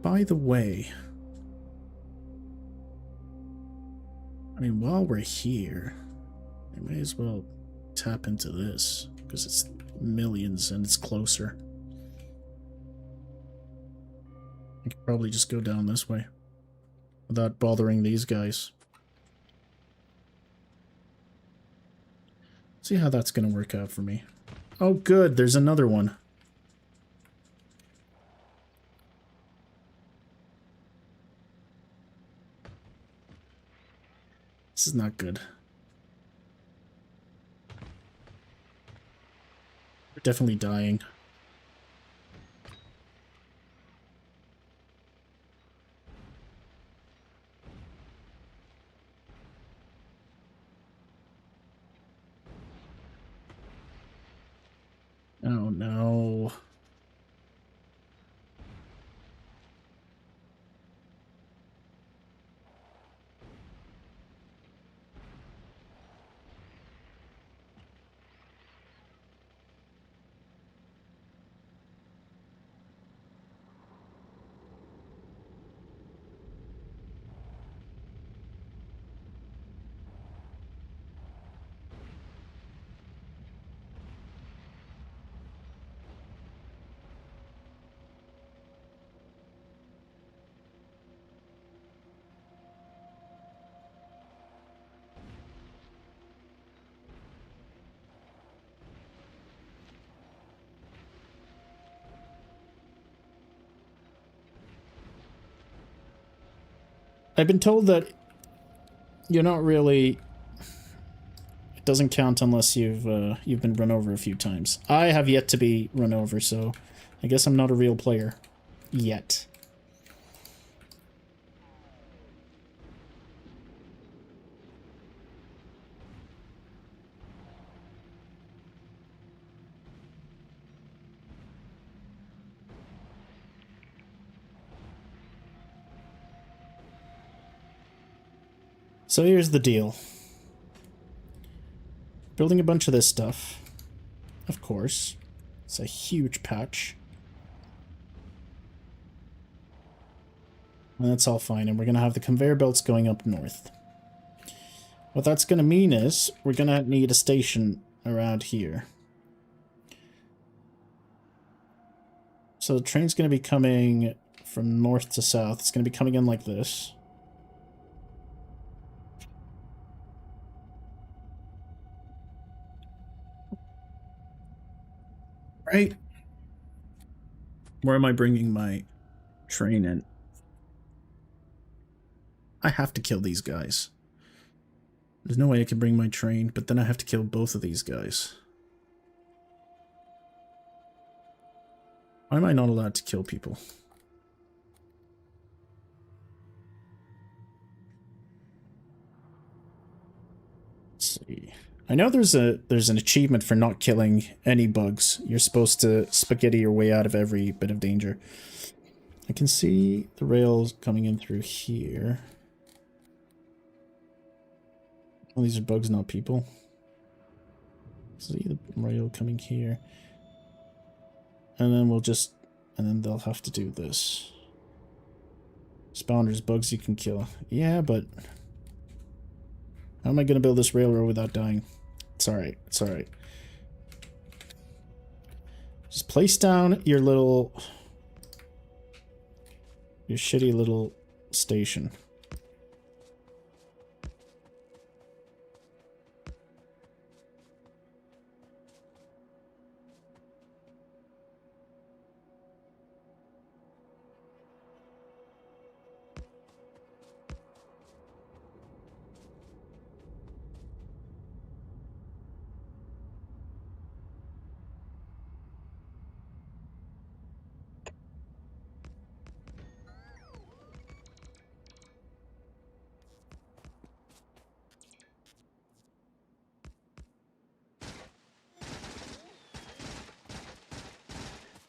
By the way, I mean, while we're here, I may as well tap into this, because it's millions and it's closer. I could probably just go down this way without bothering these guys. See how that's going to work out for me. Oh, good. There's another one. This is not good. We're definitely dying. Oh, no. I've been told that you're not really... It doesn't count unless you've been run over a few times. I have yet to be run over, so I guess I'm not a real player. Yet. So here's the deal. Building a bunch of this stuff. Of course. It's a huge patch. And that's all fine, and we're going to have the conveyor belts going up north. What that's going to mean is we're going to need a station around here. So the train's going to be coming from north to south. It's going to be coming in like this. Right? Where am I bringing my train in? I have to kill these guys. There's no way I can bring my train, but then I have to kill both of these guys. Why am I not allowed to kill people? Let's see. I know there's an achievement for not killing any bugs. You're supposed to spaghetti your way out of every bit of danger. I can see the rails coming in through here. Oh, these are bugs, not people. See the rail coming here. And then we'll just... And then they'll have to do this. Spawners, bugs you can kill. Yeah, but... How am I going to build this railroad without dying? It's alright. It's alright. Just place down your little... Your shitty little station.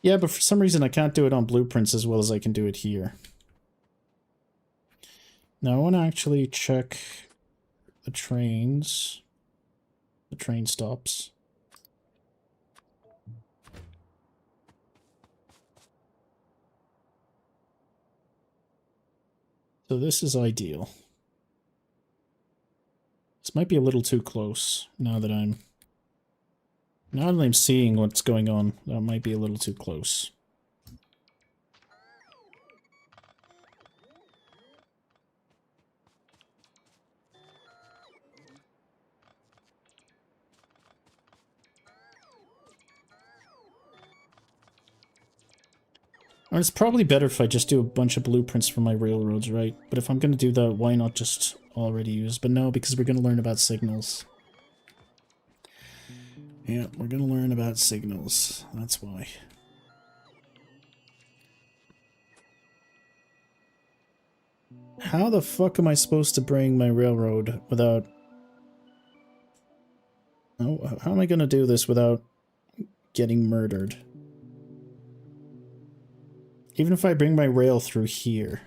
Yeah, but for some reason I can't do it on blueprints as well as I can do it here. Now I want to actually check the trains. The train stops. So this is ideal. This might be a little too close now that I'm seeing what's going on. That might be a little too close. And it's probably better if I just do a bunch of blueprints for my railroads, right? But if I'm going to do that, why not just already use? But no, because we're going to learn about signals. Yeah, we're going to learn about signals. That's why. How the fuck am I supposed to bring my railroad without... Oh, how am I going to do this without getting murdered? Even if I bring my rail through here.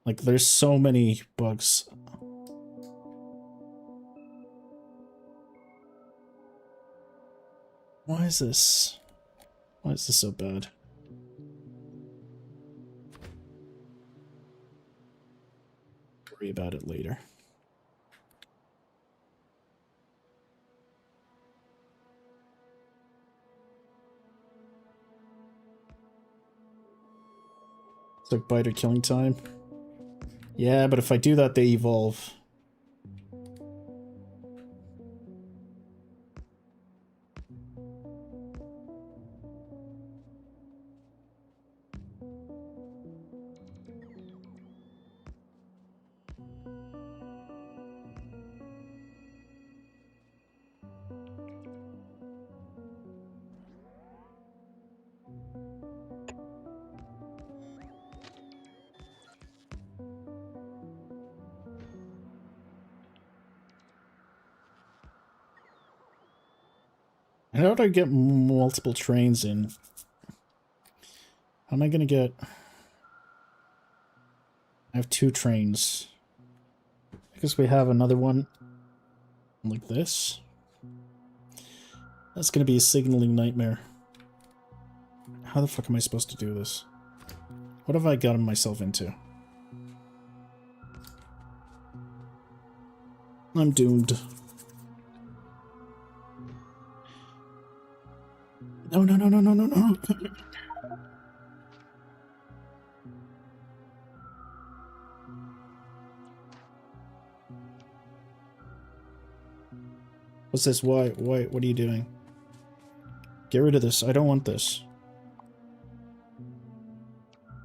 Like, there's so many bugs. Why is this? Why is this so bad? Worry about it later. It's like biter killing time. Yeah, but if I do that, they evolve. And how do I get multiple trains in? How am I gonna get... I have 2 trains. I guess we have another one like this. That's gonna be a signaling nightmare. How the fuck am I supposed to do this? What have I gotten myself into? I'm doomed. No, no, no, no, no, no, no. What's this? Why? What are you doing? Get rid of this. I don't want this.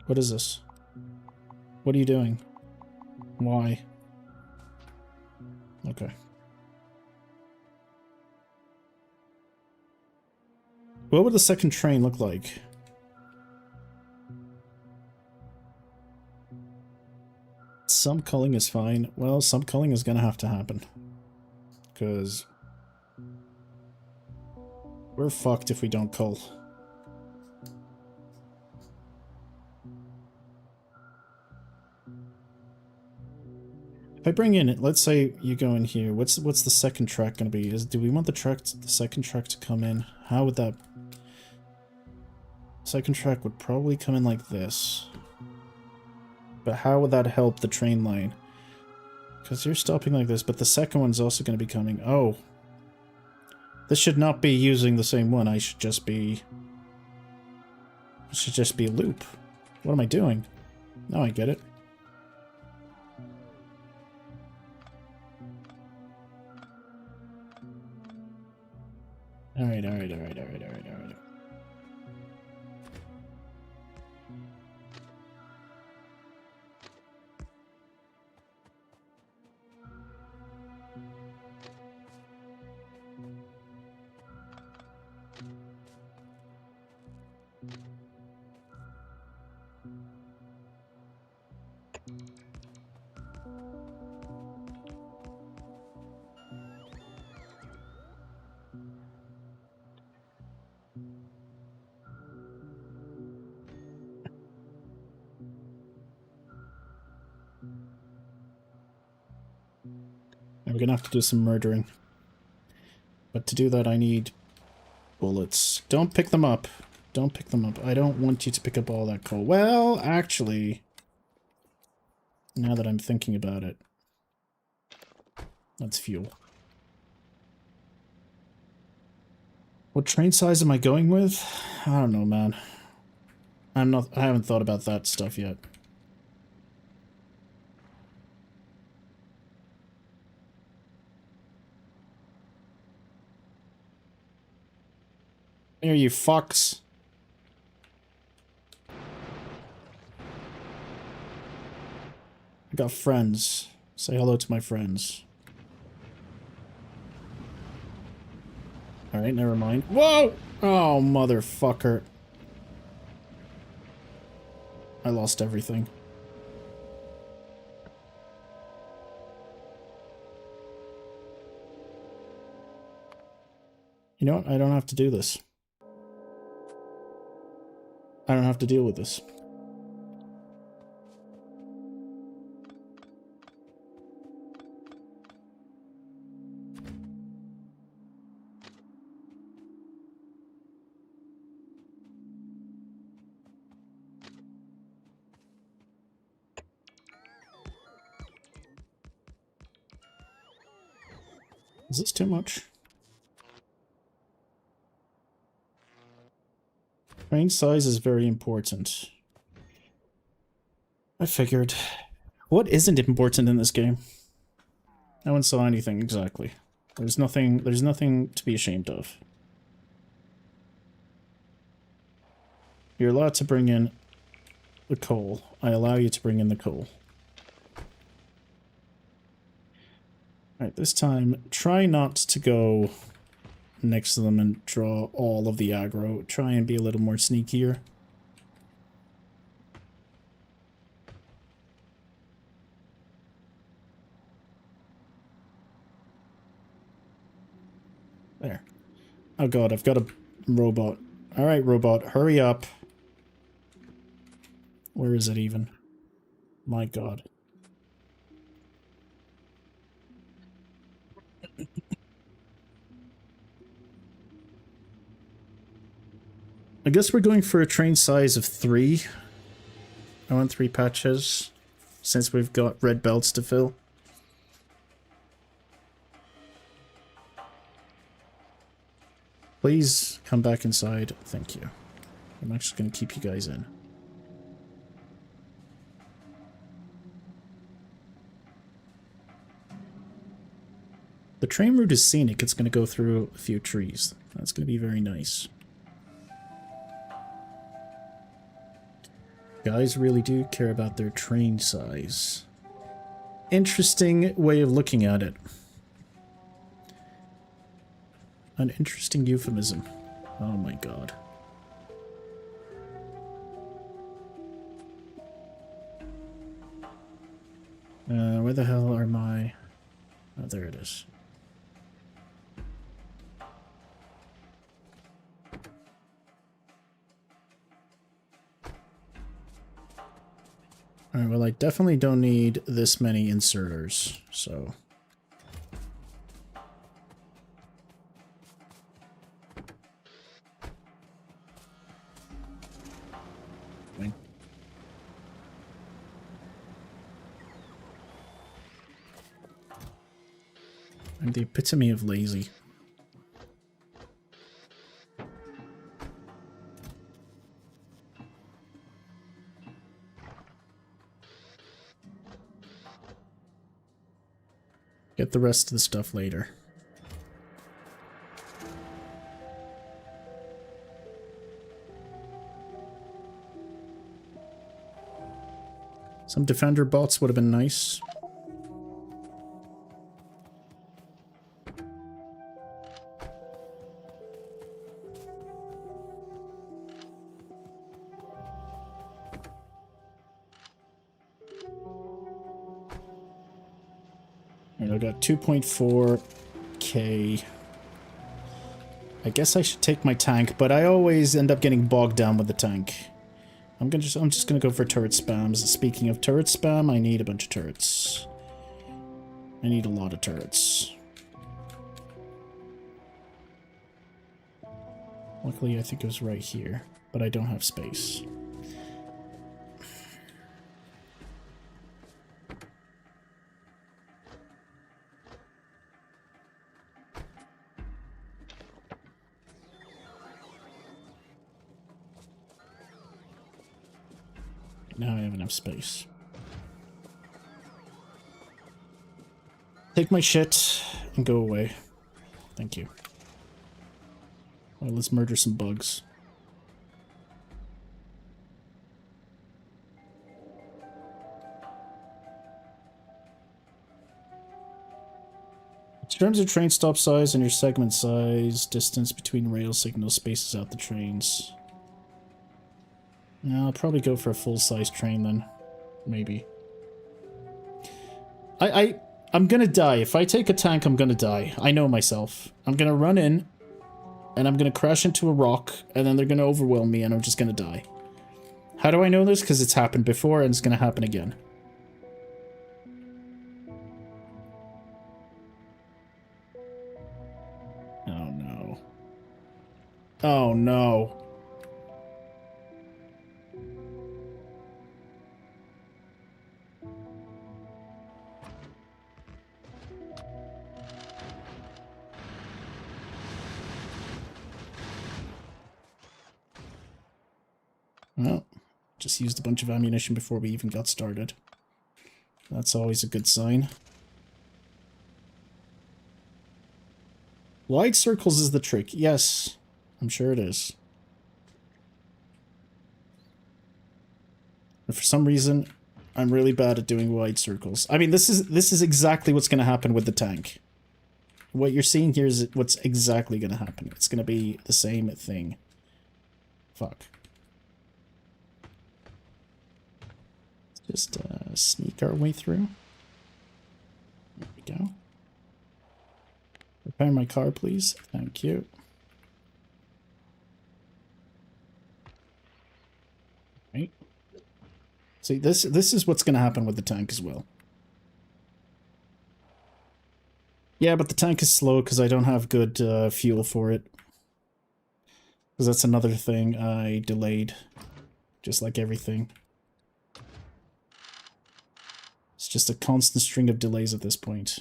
What is this? What are you doing? Why? Okay. What would the second train look like? Some culling is fine. Well, some culling is gonna have to happen. Because we're fucked if we don't cull. If I bring in it, let's say you go in here. What's the second track gonna be? Do we want the second track to come in? How would that? Second track would probably come in like this. But how would that help the train line? Because you're stopping like this, but the second one's also going to be coming. Oh. This should not be using the same one. It should just be a loop. What am I doing? Now I get it. Alright. We're gonna have to do some murdering. But to do that, I need bullets. Don't pick them up. Don't pick them up. I don't want you to pick up all that coal. Well, actually... Now that I'm thinking about it. That's fuel. What train size am I going with? I don't know, man. I haven't thought about that stuff yet. Here, you fucks. I got friends. Say hello to my friends. Alright, never mind. Whoa! Oh, motherfucker. I lost everything. You know what? I don't have to do this. I don't have to deal with this. Is this too much? Train size is very important. I figured. What isn't important in this game? No one saw anything exactly. There's nothing to be ashamed of. You're allowed to bring in the coal. I allow you to bring in the coal. Alright, this time, try not to go next to them and draw all of the aggro. Try and be a little more sneakier. There. Oh god, I've got a robot. Alright, robot, hurry up. Where is it even? My god. I guess we're going for a train size of 3. I want 3 patches, since we've got red belts to fill. Please come back inside. Thank you. I'm actually going to keep you guys in. The train route is scenic. It's going to go through a few trees. That's going to be very nice. Guys really do care about their train size. Interesting way of looking at it. An interesting euphemism. Oh my god. Where the hell are my... Oh, there it is. Alright, well, I definitely don't need this many inserters, so... Fine. I'm the epitome of lazy. Get the rest of the stuff later. Some defender bots would have been nice. I got 2.4k. I guess I should take my tank, but I always end up getting bogged down with the tank. I'm just gonna go for turret spams. Speaking of turret spam, I need a bunch of turrets. I need a lot of turrets. Luckily, I think it was right here, but I don't have space. Now I have enough space. Take my shit and go away. Thank you. Alright, let's murder some bugs. In terms of train stop size and your segment size, distance between rail signals spaces out the trains. Yeah, I'll probably go for a full-size train then. Maybe. I'm gonna die. If I take a tank, I'm gonna die. I know myself. I'm gonna run in, and I'm gonna crash into a rock, and then they're gonna overwhelm me, and I'm just gonna die. How do I know this? Because it's happened before, and it's gonna happen again. Oh no. Oh no. Well, just used a bunch of ammunition before we even got started. That's always a good sign. Wide circles is the trick. Yes, I'm sure it is. But for some reason, I'm really bad at doing wide circles. I mean, this is exactly what's going to happen with the tank. What you're seeing here is what's exactly going to happen. It's going to be the same thing. Fuck. Let's just sneak our way through. There we go. Repair my car, please. Thank you. Right. See, this is what's going to happen with the tank as well. Yeah, but the tank is slow because I don't have good fuel for it. Because that's another thing I delayed. Just like everything. It's just a constant string of delays at this point.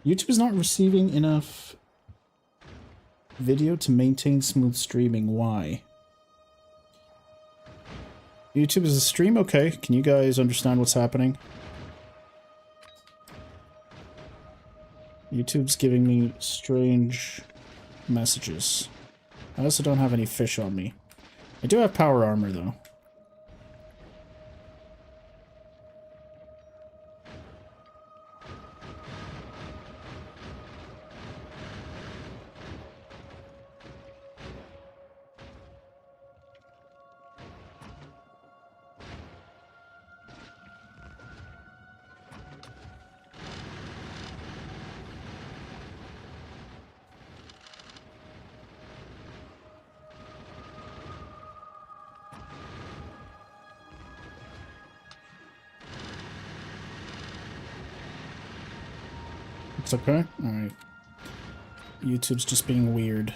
YouTube is not receiving enough video to maintain smooth streaming. Why? YouTube is a stream? Okay. Can you guys understand what's happening? YouTube's giving me strange messages. I also don't have any fish on me. I do have power armor, though. It's okay? Alright. YouTube's just being weird.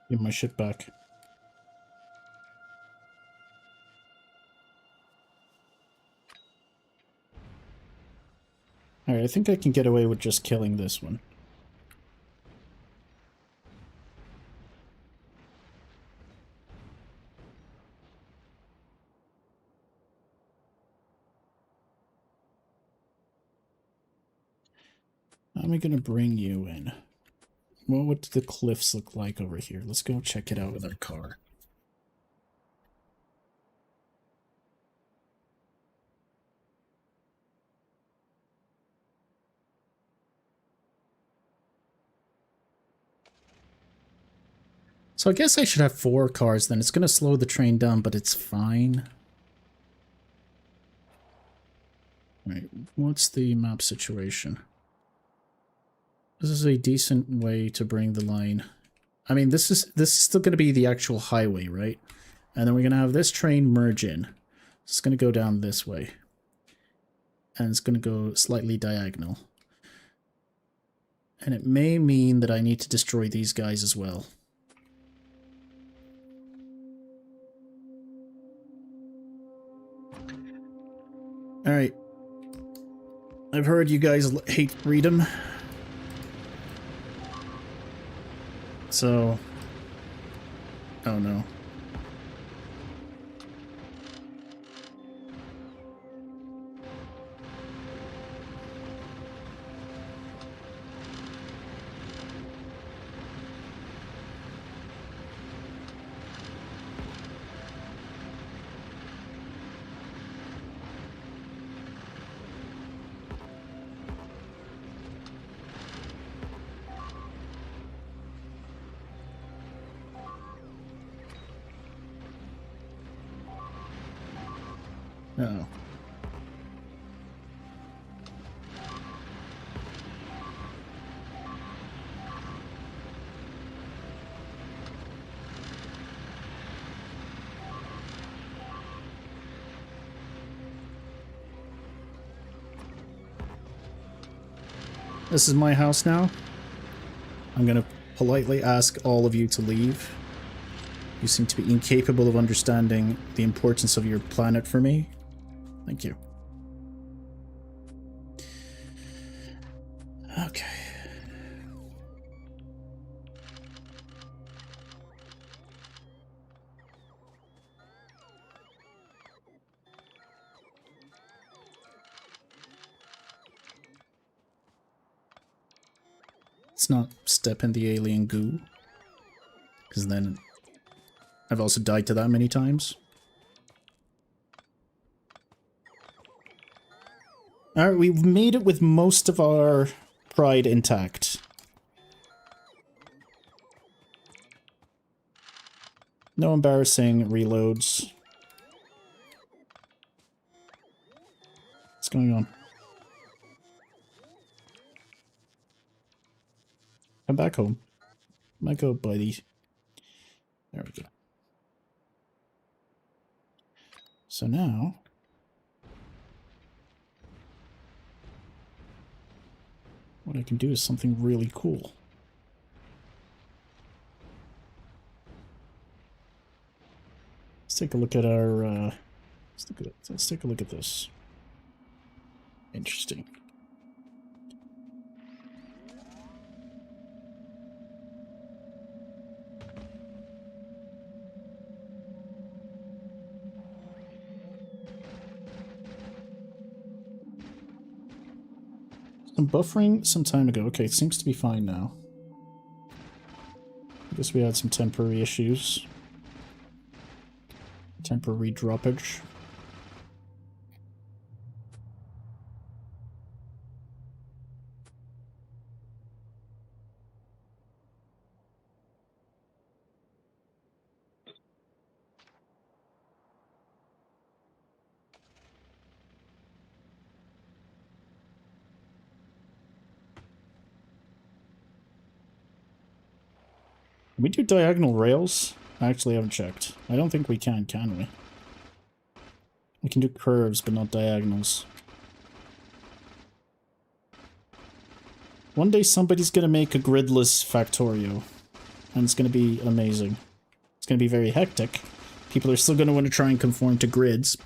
Give my shit back. Alright, I think I can get away with just killing this one. How am I gonna bring you in? What would the cliffs look like over here? Let's go check it out with our car. So I guess I should have 4 cars then. It's going to slow the train down, but it's fine. Right, what's the map situation? This is a decent way to bring the line. I mean, this is still going to be the actual highway, right? And then we're going to have this train merge in. It's going to go down this way. And it's going to go slightly diagonal. And it may mean that I need to destroy these guys as well. Alright. I've heard you guys hate freedom. So... oh no. Uh-oh. This is my house now. I'm gonna politely ask all of you to leave. You seem to be incapable of understanding the importance of your planet for me. Thank you. Okay. Let's not step in the alien goo. Because then I've also died to that many times. Alright, we've made it with most of our pride intact. No embarrassing reloads. What's going on? Come back home. Might go, buddy. There we go. So now... what I can do is something really cool. Let's take a look at our, let's take a look at this. Interesting. Some buffering some time ago. Okay, it seems to be fine now. I guess we had some temporary issues. Temporary droppage. Can we do diagonal rails? I actually haven't checked. I don't think we can we? We can do curves, but not diagonals. One day somebody's gonna make a gridless Factorio. And it's gonna be amazing. It's gonna be very hectic. People are still gonna want to try and conform to grids.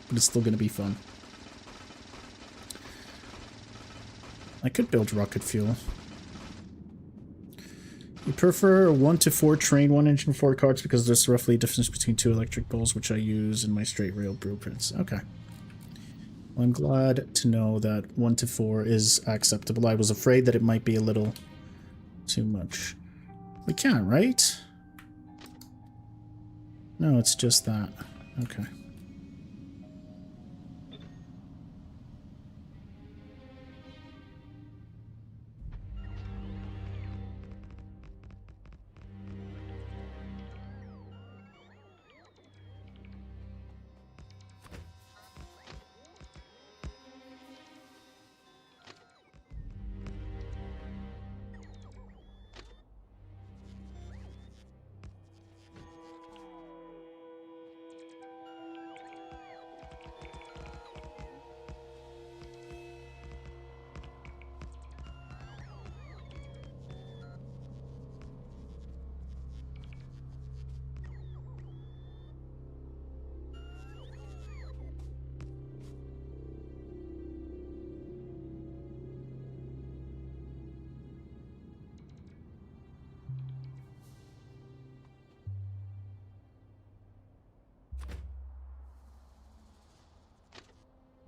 But it's still gonna be fun. I could build rocket fuel. You prefer a 1 to 4 train, 1 engine, 4 carts because there's roughly a difference between 2 electric bulls, which I use in my straight rail blueprints. Okay. Well, I'm glad to know that 1 to 4 is acceptable. I was afraid that it might be a little too much. We can, right? No, it's just that. Okay.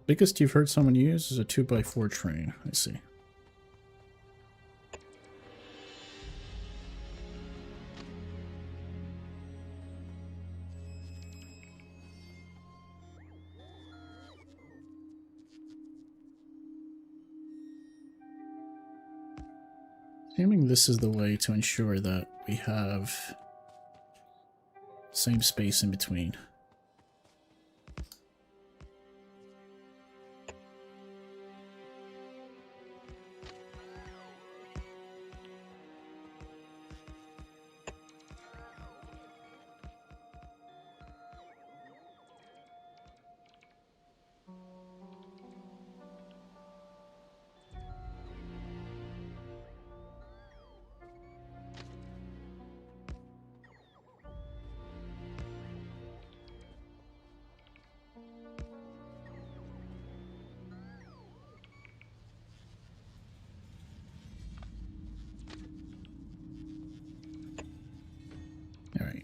Biggest you've heard someone use is a 2x4 train. I see. Assuming this is the way to ensure that we have same space in between. All right.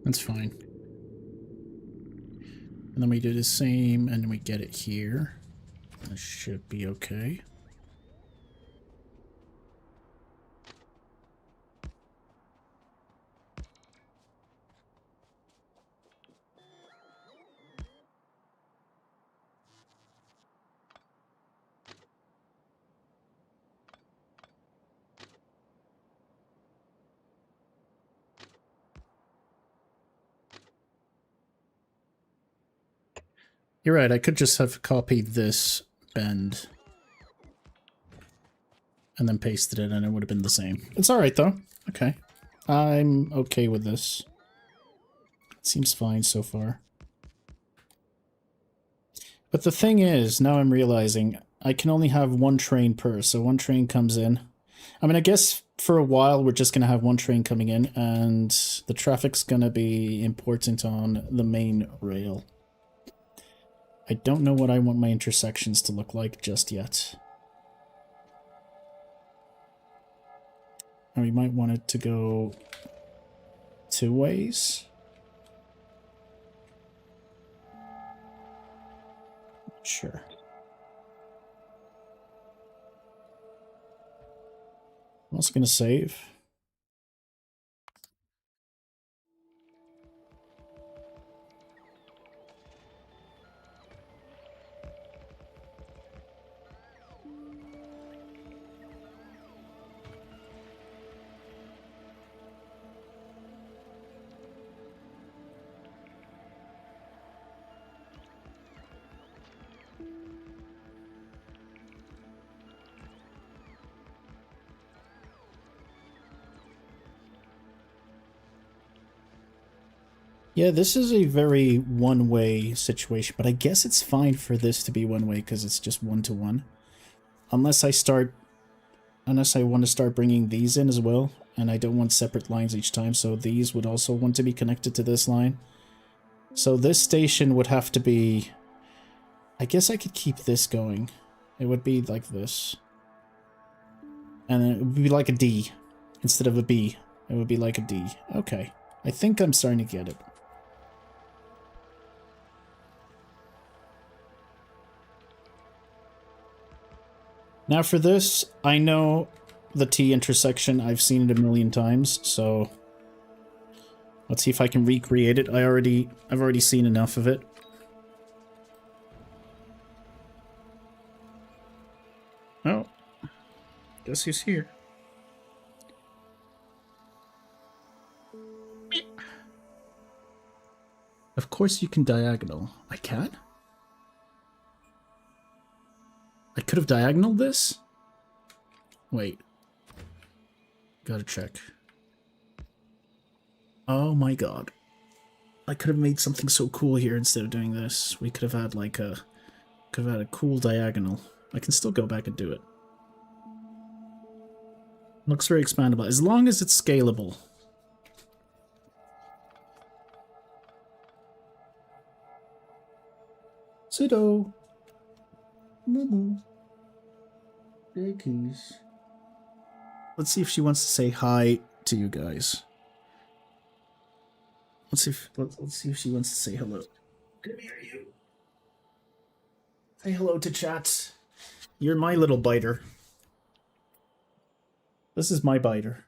That's fine. And then we do the same, and we get it here. That should be okay. You're right, I could just have copied this bend and then pasted it and it would have been the same. It's alright though. Okay. I'm okay with this. It seems fine so far. But the thing is, now I'm realizing I can only have one train per, so one train comes in. I mean, I guess for a while we're just going to have one train coming in and the traffic's going to be important on the main rail. I don't know what I want my intersections to look like just yet. And we might want it to go 2 ways. Sure. I'm also going to save. Yeah, this is a very one-way situation, but I guess it's fine for this to be one-way because it's just one-to-one. Unless I want to start bringing these in as well, and I don't want separate lines each time, so these would also want to be connected to this line. So this station would have to be... I guess I could keep this going. It would be like this. And then it would be like a D instead of a B. It would be like a D. Okay. I think I'm starting to get it. Now for this, I know the T intersection. I've seen it a million times, so let's see if I can recreate it. I've already seen enough of it. Oh, guess who's here? Of course you can diagonal. I can? I could have diagonaled this? Wait. Gotta check. Oh my god. I could have made something so cool here instead of doing this. We could have had like a... Could have had a cool diagonal. I can still go back and do it. Looks very expandable. As long as it's scalable. Pseudo. Moo. Keys. Let's see if she wants to say hi to you guys. Let's see if she wants to say hello. Come here, you. Say hello to chat. You're my little biter. This is my biter.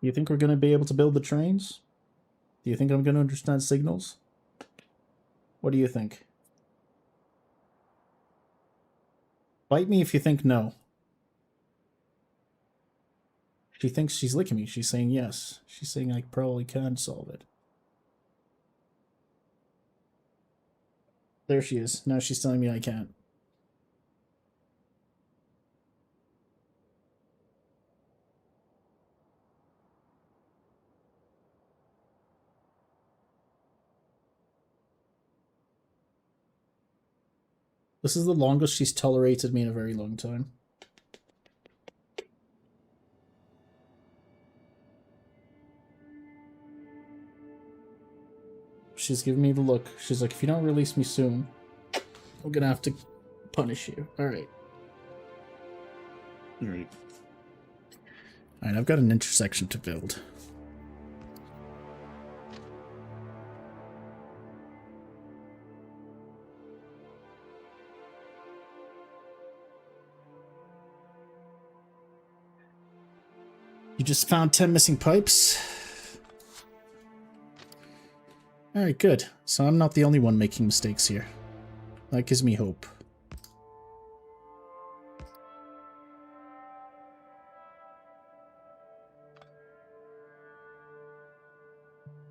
Do you think we're going to be able to build the trains? Do you think I'm going to understand signals? What do you think? Bite me if you think no. She thinks she's licking me. She's saying yes. She's saying I probably can solve it. There she is. Now she's telling me I can't. This is the longest she's tolerated me in a very long time. She's giving me the look. She's like, if you don't release me soon, I'm gonna have to punish you. Alright. Alright. Alright, I've got an intersection to build. You just found 10 missing pipes? Alright, good. So I'm not the only one making mistakes here. That gives me hope.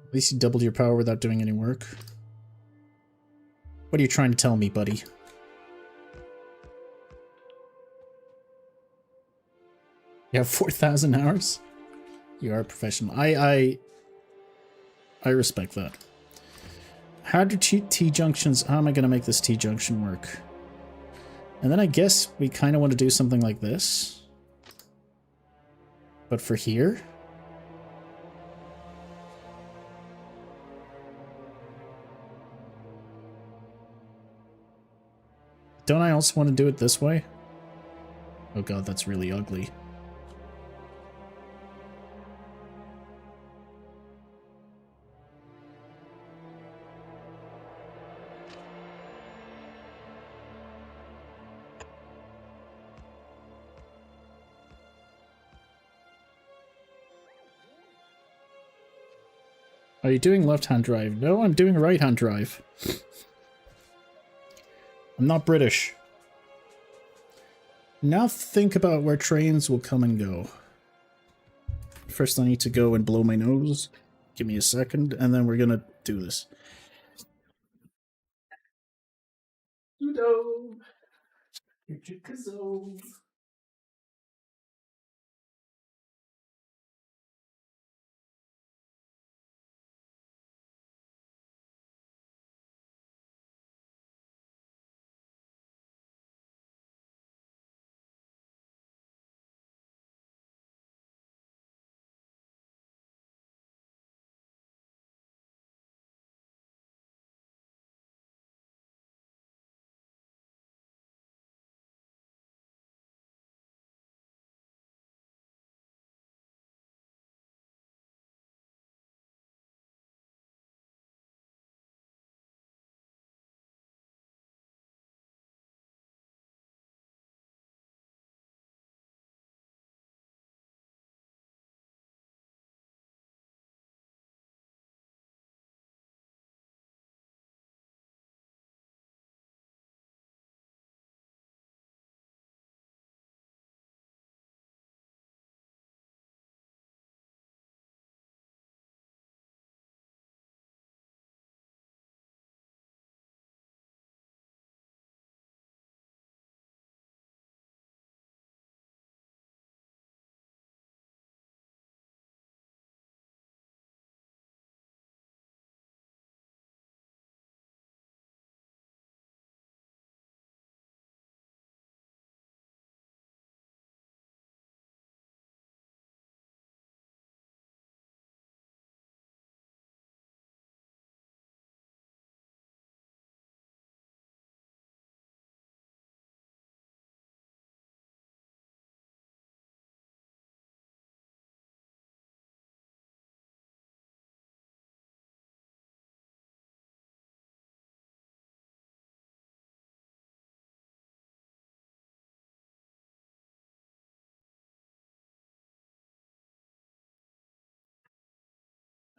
At least you doubled your power without doing any work. What are you trying to tell me, buddy? You have 4,000 hours? You are a professional. I respect that. How do T-junctions... How am I going to make this T-junction work? And then I guess we kind of want to do something like this. But for here? Don't I also want to do it this way? Oh god, that's really ugly. Are you doing left-hand drive? No, I'm doing right-hand drive. I'm not British. Now think about where trains will come and go. First I need to go and blow my nose. Give me a second, and then we're gonna do this.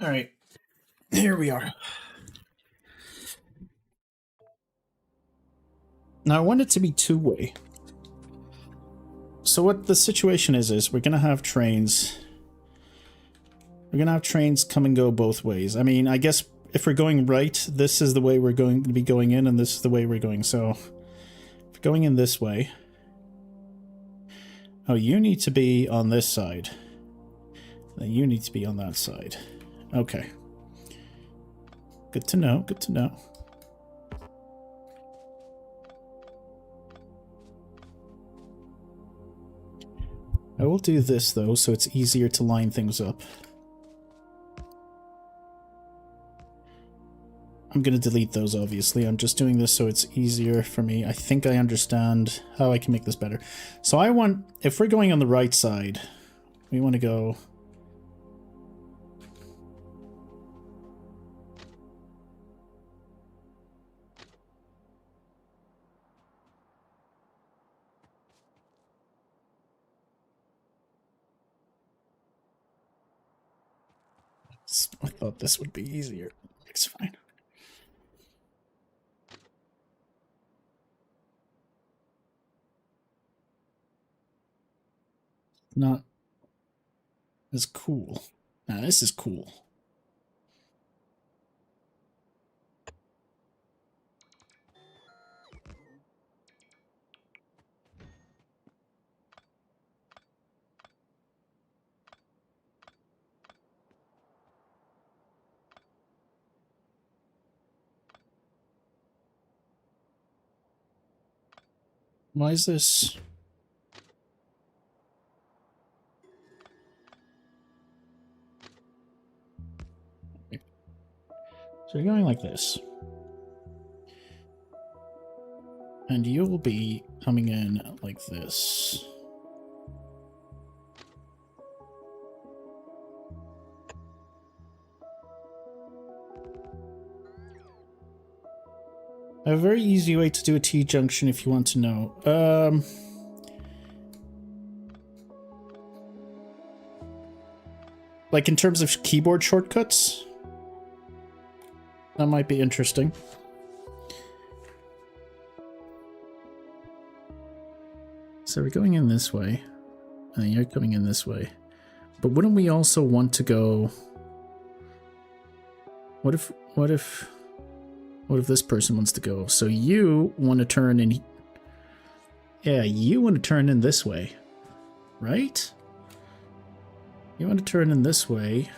All right, here we are. Now I want it to be two-way. So what the situation is we're gonna have trains. We're gonna have trains come and go both ways. I mean, I guess if we're going right, this is the way we're going to be going in, and this is the way we're going. So, if we're going in this way... Oh, you need to be on this side. Then you need to be on that side. Okay. Good to know, good to know. I will do this, though, so it's easier to line things up. I'm going to delete those, obviously. I'm just doing this so it's easier for me. I think I understand how I can make this better. So I want... If we're going on the right side, we want to go... I thought this would be easier. It's fine. Not as cool. Now this is cool. Why is this? So you're going like this. And you'll be coming in like this. I have a very easy way to do a T-junction if you want to know. Like in terms of keyboard shortcuts? That might be interesting. So we're going in this way, and you're coming in this way. But wouldn't we also want to go... What if this person wants to go? So you want to turn in... Yeah, you want to turn in this way, right? You want to turn in this way.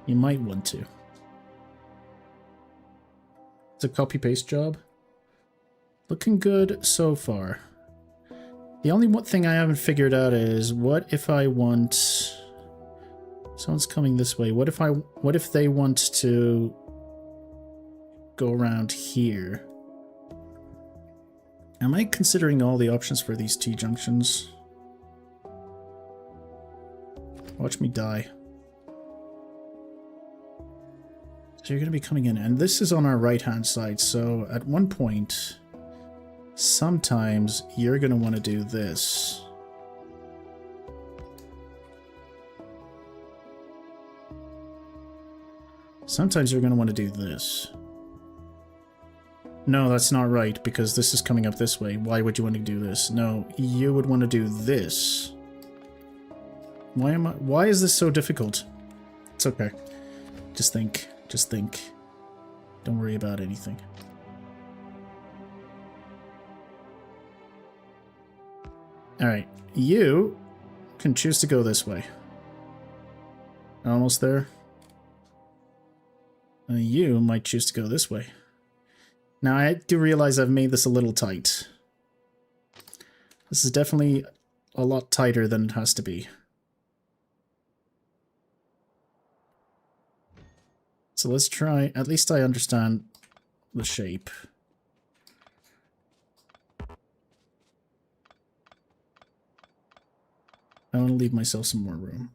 You might want to. It's a copy-paste job. Looking good so far. The only one thing I haven't figured out is, what if I want... Someone's coming this way. What if they want to go around here? Am I considering all the options for these T-junctions? Watch me die. So you're going to be coming in, and this is on our right-hand side, so at one point, sometimes you're going to want to do this. Sometimes you're going to want to do this. No, that's not right, because this is coming up this way. Why would you want to do this? No, you would want to do this. Why is this so difficult? It's okay. Just think. Just think. Don't worry about anything. Alright, you can choose to go this way. Almost there. You might choose to go this way. Now, I do realize I've made this a little tight. This is definitely a lot tighter than it has to be. So let's try, at least I understand the shape. I want to leave myself some more room.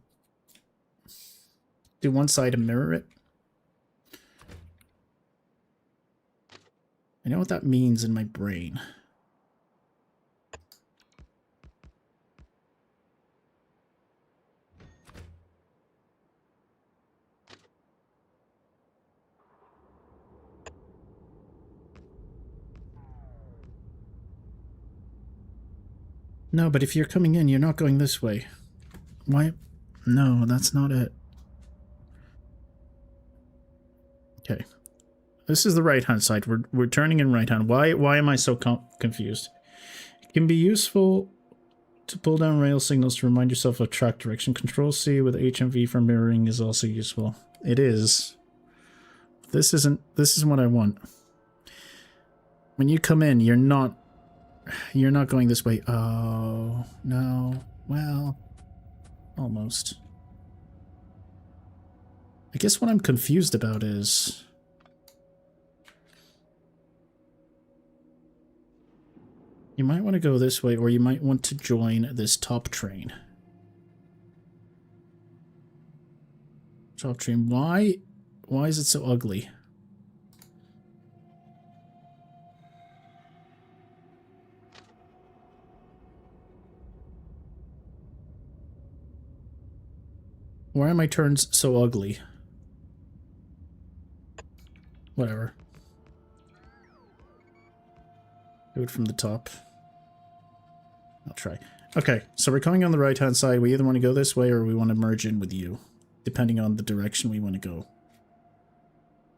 Do one side and mirror it. I know what that means in my brain. No, but if you're coming in, you're not going this way. Why? No, that's not it. Okay. This is the right-hand side. We're turning in right-hand. Why am I so confused? It can be useful to pull down rail signals to remind yourself of track direction. Control-C with HMV for mirroring is also useful. It is. This isn't what I want. When you come in, you're not going this way. Oh, no. Well, almost. I guess what I'm confused about is... You might want to go this way, or you might want to join this top train. Top train. Why is it so ugly? Why are my turns so ugly? Whatever. Do it from the top. I'll try. Okay, so we're coming on the right-hand side. We either want to go this way or we want to merge in with you, depending on the direction we want to go.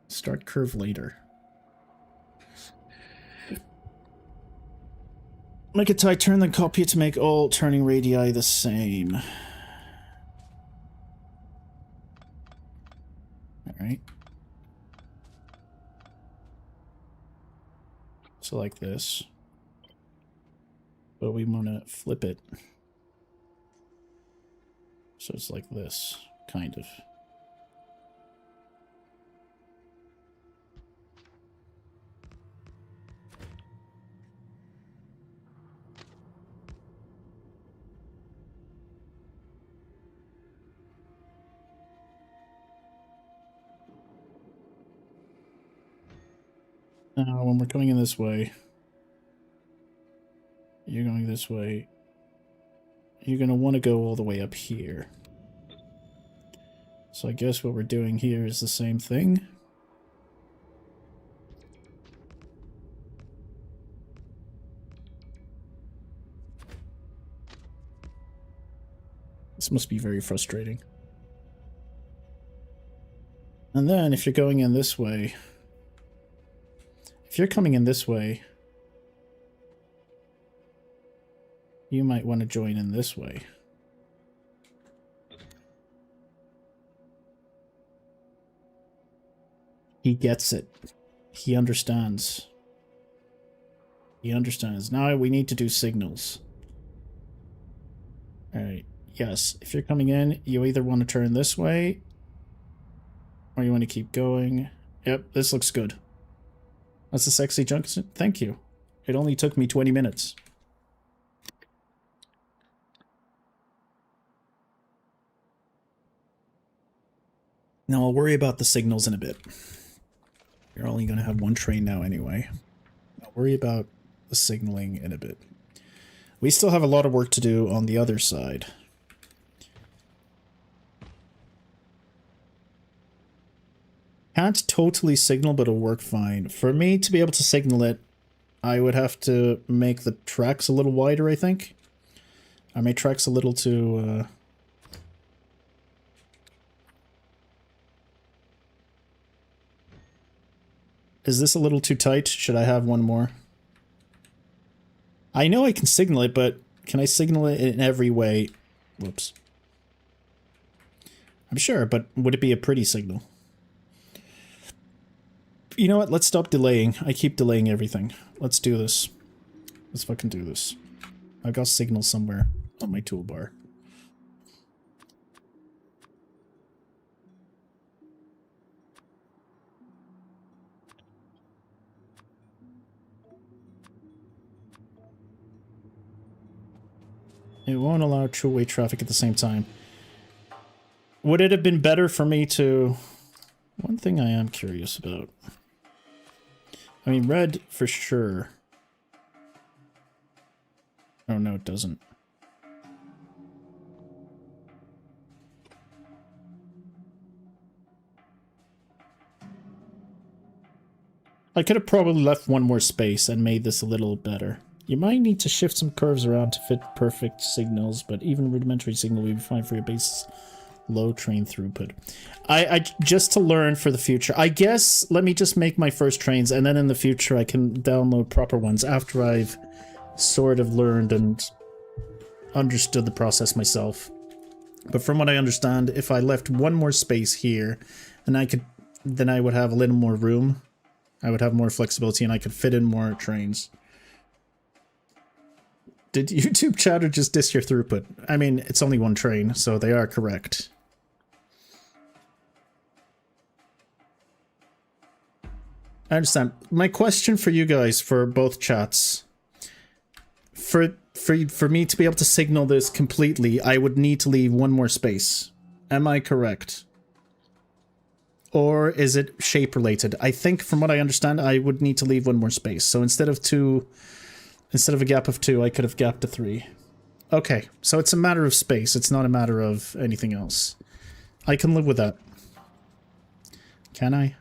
Start curve later. Make a tight turn, then copy it to make all turning radii the same. Alright. So like this. But we want to flip it. So it's like this, kind of. Now, when we're coming in this way, you're going this way. You're going to want to go all the way up here. So I guess what we're doing here is the same thing. This must be very frustrating. And then if you're going in this way, if you're coming in this way, you might want to join in this way. He gets it. He understands. He understands. Now we need to do signals. Alright, yes. If you're coming in, you either want to turn this way, or you want to keep going. Yep, this looks good. That's a sexy junction. Thank you. It only took me 20 minutes. Now I'll worry about the signals in a bit. You're only going to have one train now anyway. I'll worry about the signaling in a bit. We still have a lot of work to do on the other side. Can't totally signal, but it'll work fine. For me to be able to signal it, I would have to make the tracks a little wider, I think. I made tracks a little too... Is this a little too tight? Should I have one more? I know I can signal it, but can I signal it in every way? Whoops. I'm sure, but would it be a pretty signal? You know what? Let's stop delaying. I keep delaying everything. Let's do this. Let's fucking do this. I've got signal somewhere on my toolbar. It won't allow two-way traffic at the same time. Would it have been better for me to... One thing I am curious about. I mean, red for sure. Oh, no, it doesn't. I could have probably left one more space and made this a little better. You might need to shift some curves around to fit perfect signals, but even rudimentary signal will be fine for your base low train throughput. I just to learn for the future. I guess let me just make my first trains, and then in the future I can download proper ones after I've sort of learned and understood the process myself. But from what I understand, if I left one more space here, then I would have a little more room. I would have more flexibility, and I could fit in more trains. Did YouTube chat or just diss your throughput? I mean, it's only one train, so they are correct. I understand. My question for you guys, for both chats, for me to be able to signal this completely, I would need to leave one more space. Am I correct? Or is it shape related? I think from what I understand, I would need to leave one more space. So instead of a gap of 2, I could have gapped to 3. Okay, so it's a matter of space. It's not a matter of anything else. I can live with that. Can I?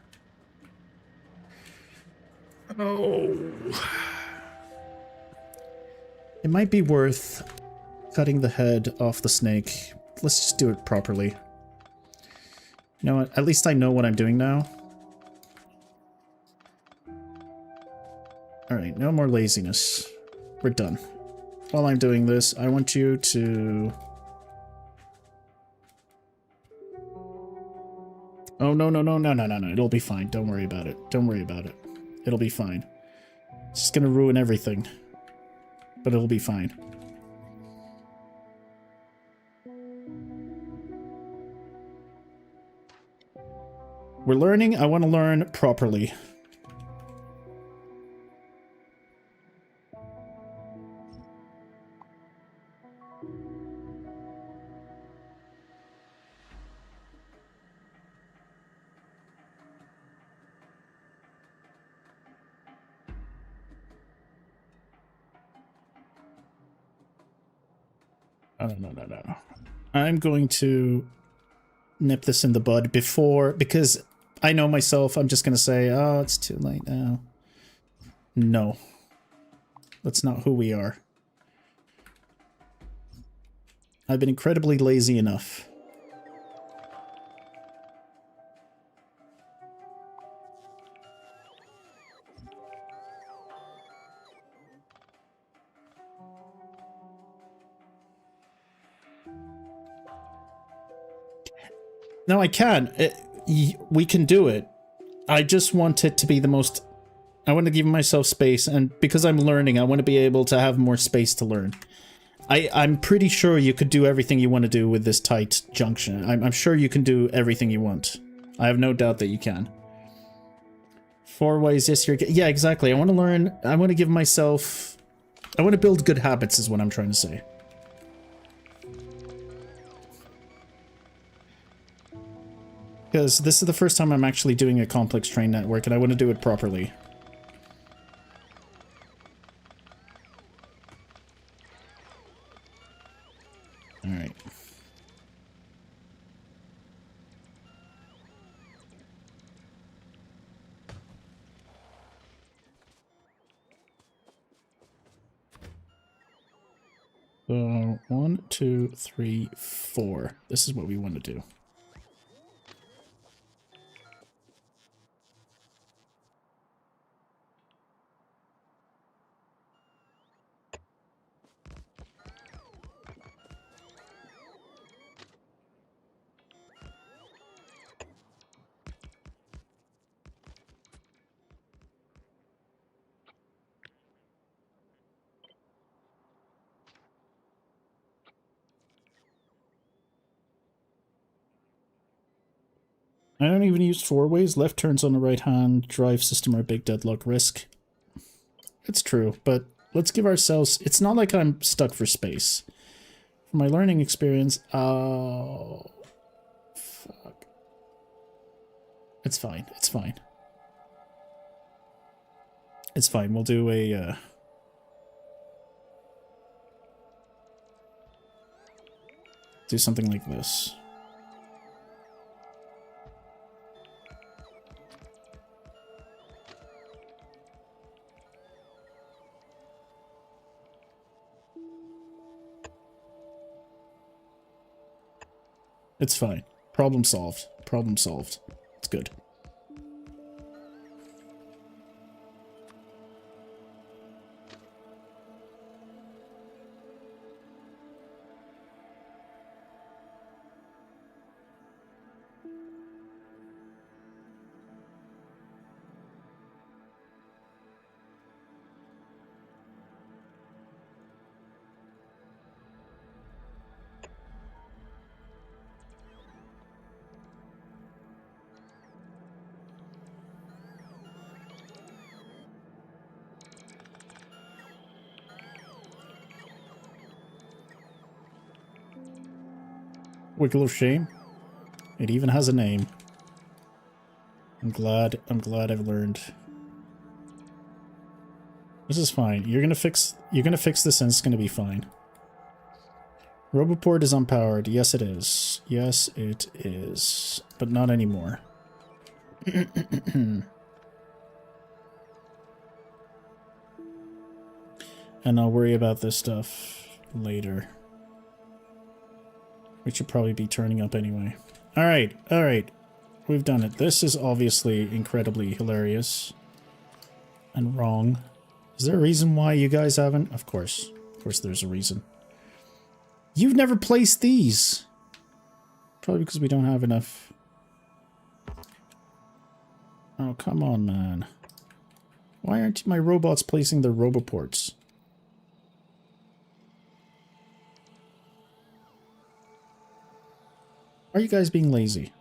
Oh. It might be worth cutting the head off the snake. Let's just do it properly. You know what? At least I know what I'm doing now. Alright, no more laziness. We're done. While I'm doing this, I want you to... Oh, no. It'll be fine. Don't worry about it. Don't worry about it. It'll be fine. It's just gonna ruin everything. But it'll be fine. We're learning. I want to learn properly. Oh, no. I'm going to nip this in the bud because I know myself, I'm just going to say, oh, it's too late now. No. That's not who we are. I've been incredibly lazy enough. No, I can. We can do it. I just want it to be the most... I want to give myself space, and because I'm learning, I want to be able to have more space to learn. I'm pretty sure you could do everything you want to do with this tight junction. I'm sure you can do everything you want. I have no doubt that you can. 4 ways this year... Yeah, exactly. I want to learn... I want to give myself... I want to build good habits is what I'm trying to say. Because this is the first time I'm actually doing a complex train network, and I want to do it properly. Alright. So, 1, 2, 3, 4. This is what we want to do. I don't even use 4 ways. Left turns on the right hand drive system are a big deadlock risk. It's true, but let's give ourselves... It's not like I'm stuck for space. From my learning experience... Oh... Fuck. It's fine. It's fine. It's fine. We'll do a... do something like this. It's fine. Problem solved. Problem solved. It's good. Wiggle of shame. It even has a name. I'm glad I've learned. This is fine. You're gonna fix this and it's gonna be fine. Roboport is unpowered. Yes it is. Yes it is. But not anymore. And I'll worry about this stuff later. We should probably be turning up anyway. Alright, alright. We've done it. This is obviously incredibly hilarious. And wrong. Is there a reason why you guys haven't? Of course. Of course there's a reason. You've never placed these! Probably because we don't have enough. Oh, come on, man. Why aren't my robots placing their roboports? Are you guys being lazy?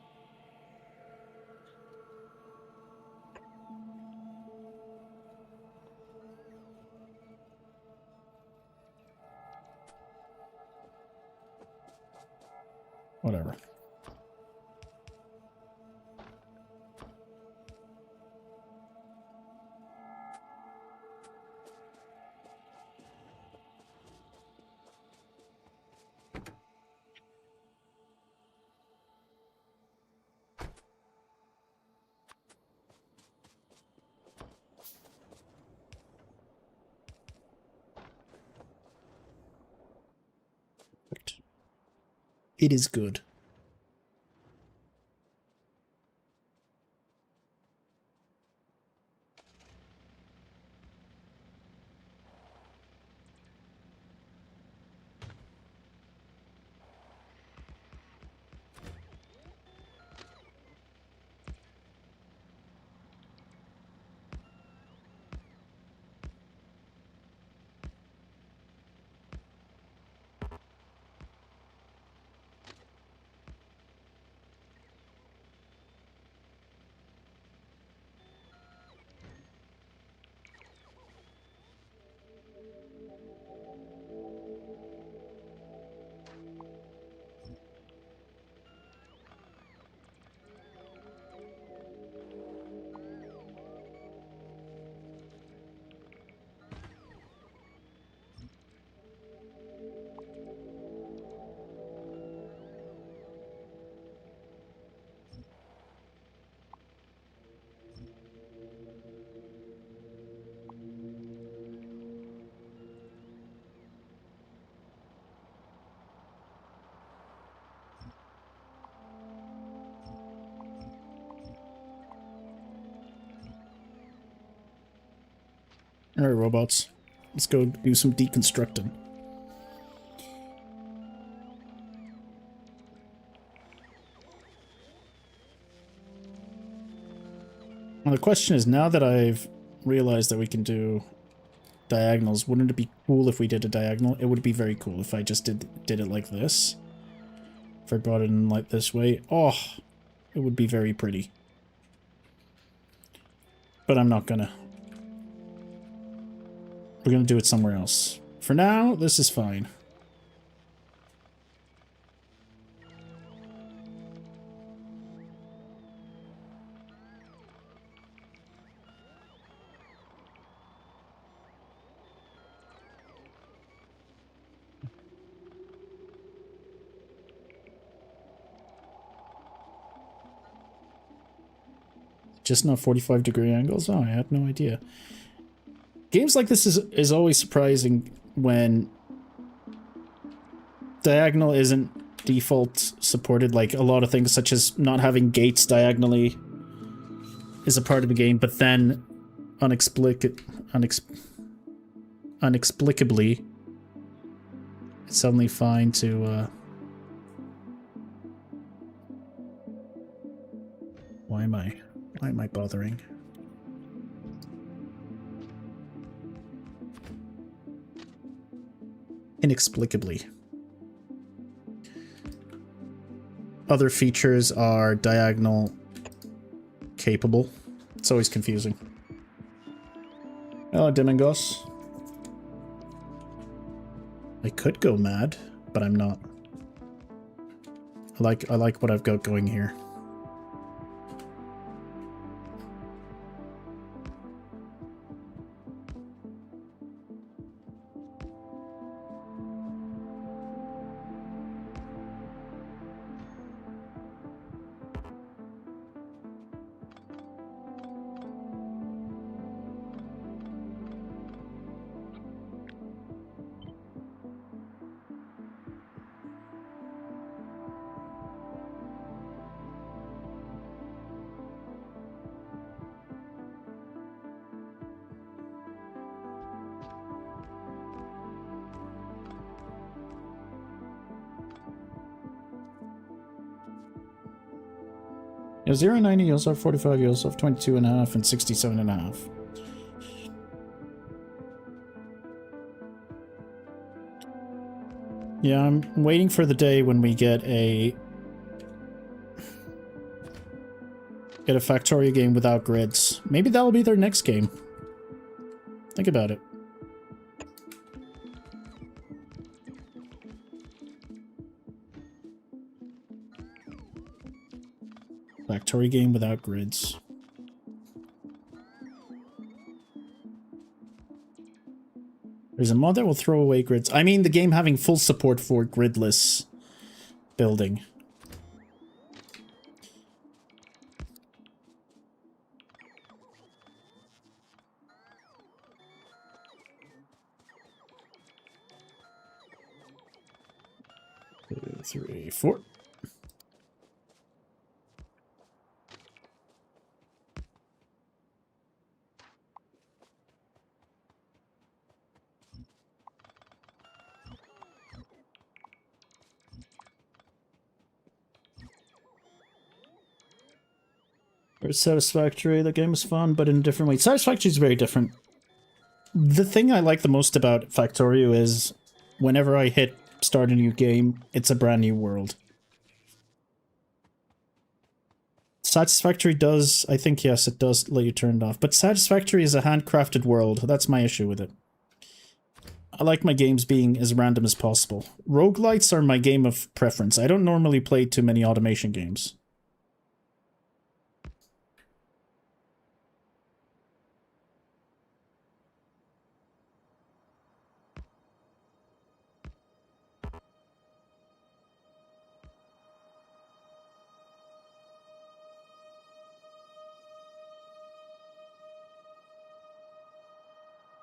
Whatever. It is good. Alright, robots. Let's go do some deconstructing. Well, the question is, now that I've realized that we can do diagonals, wouldn't it be cool if we did a diagonal? It would be very cool if I just did it like this. If I brought it in like this way. Oh, it would be very pretty. But I'm not gonna. We're gonna do it somewhere else. For now, this is fine. Just not 45-degree angles? Oh, I had no idea. Games like this is always surprising when diagonal isn't default supported, like a lot of things such as not having gates diagonally is a part of the game, but then inexplicably it's suddenly fine to why am I bothering? Inexplicably. Other features are diagonal capable. It's always confusing. Hello, Demingos. I could go mad, but I'm not. I like what I've got going here. Yeah, 0.90, you also have 45, you also have 22.5 and 67.5. Yeah, I'm waiting for the day when we get a Factorio game without grids. Maybe that'll be their next game. Think about it. Factorio game without grids. There's a mod that will throw away grids. I mean, the game having full support for gridless building. Two, 3, 4. It's Satisfactory. The game is fun, but in a different way. Satisfactory is very different. The thing I like the most about Factorio is whenever I hit start a new game, it's a brand new world. Satisfactory does, I think, yes, it does let you turn it off. But Satisfactory is a handcrafted world. That's my issue with it. I like my games being as random as possible. Roguelites are my game of preference. I don't normally play too many automation games.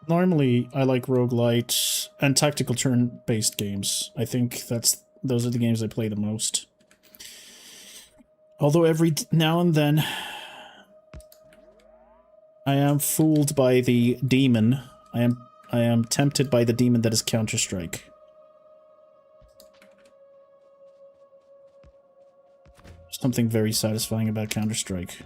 Normally, I like roguelite and tactical turn-based games. I think those are the games I play the most. Although every now and then, I am fooled by the demon. I am tempted by the demon that is Counter-Strike. Something very satisfying about Counter-Strike.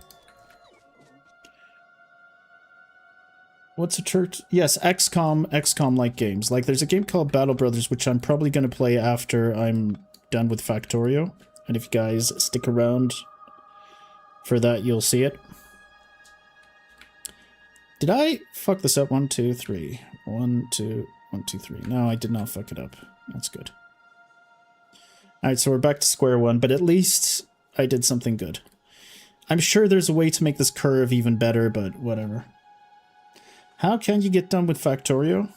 What's a church? Yes, XCOM-like games. Like, there's a game called Battle Brothers, which I'm probably going to play after I'm done with Factorio. And if you guys stick around for that, you'll see it. Did I fuck this up? 1, 2, 3. 1, 2, 1, 2, 3. No, I did not fuck it up. That's good. Alright, so we're back to square one, but at least I did something good. I'm sure there's a way to make this curve even better, but whatever. How can you get done with Factorio?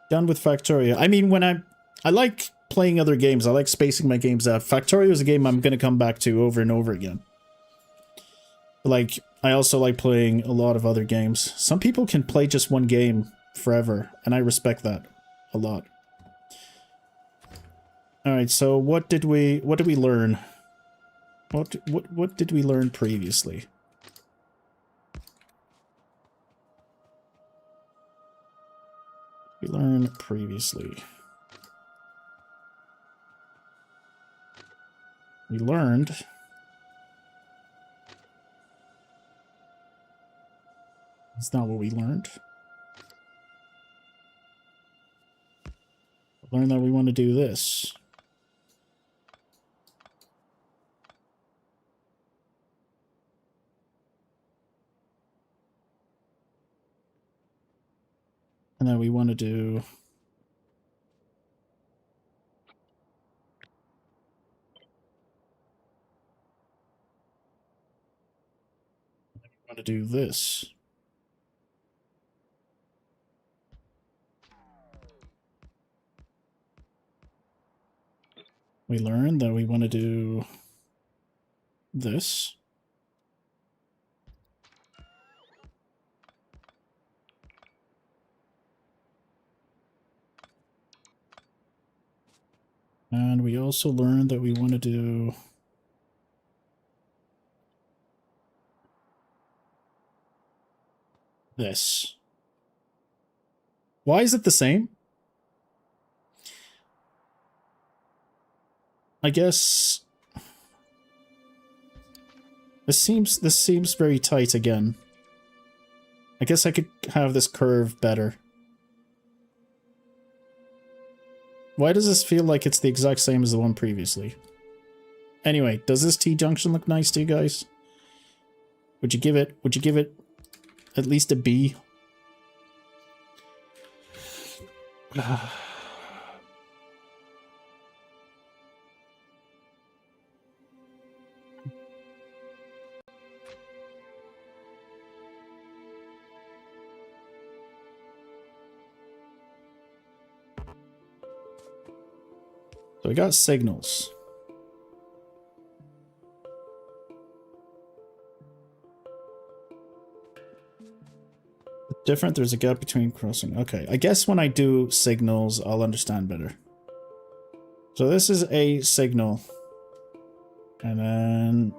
Done with Factorio. I mean, when I like playing other games. I like spacing my games out. Factorio is a game I'm going to come back to over and over again. Like, I also like playing a lot of other games. Some people can play just one game forever, and I respect that a lot. All right, so what did we learn? What did we learn previously? We learned previously. We learned that's not what we learned. We learned that we want to do this. And then we want to do this. We learned that we want to do this. And we also learned that we want to do this. Why is it the same? I guess this seems very tight again. I guess I could have this curve better. Why does this feel like it's the exact same as the one previously? Anyway, does this T-junction look nice to you guys? Would you give it at least a B? So we got signals. Different, there's a gap between crossing. Okay, I guess when I do signals, I'll understand better. So this is a signal. And then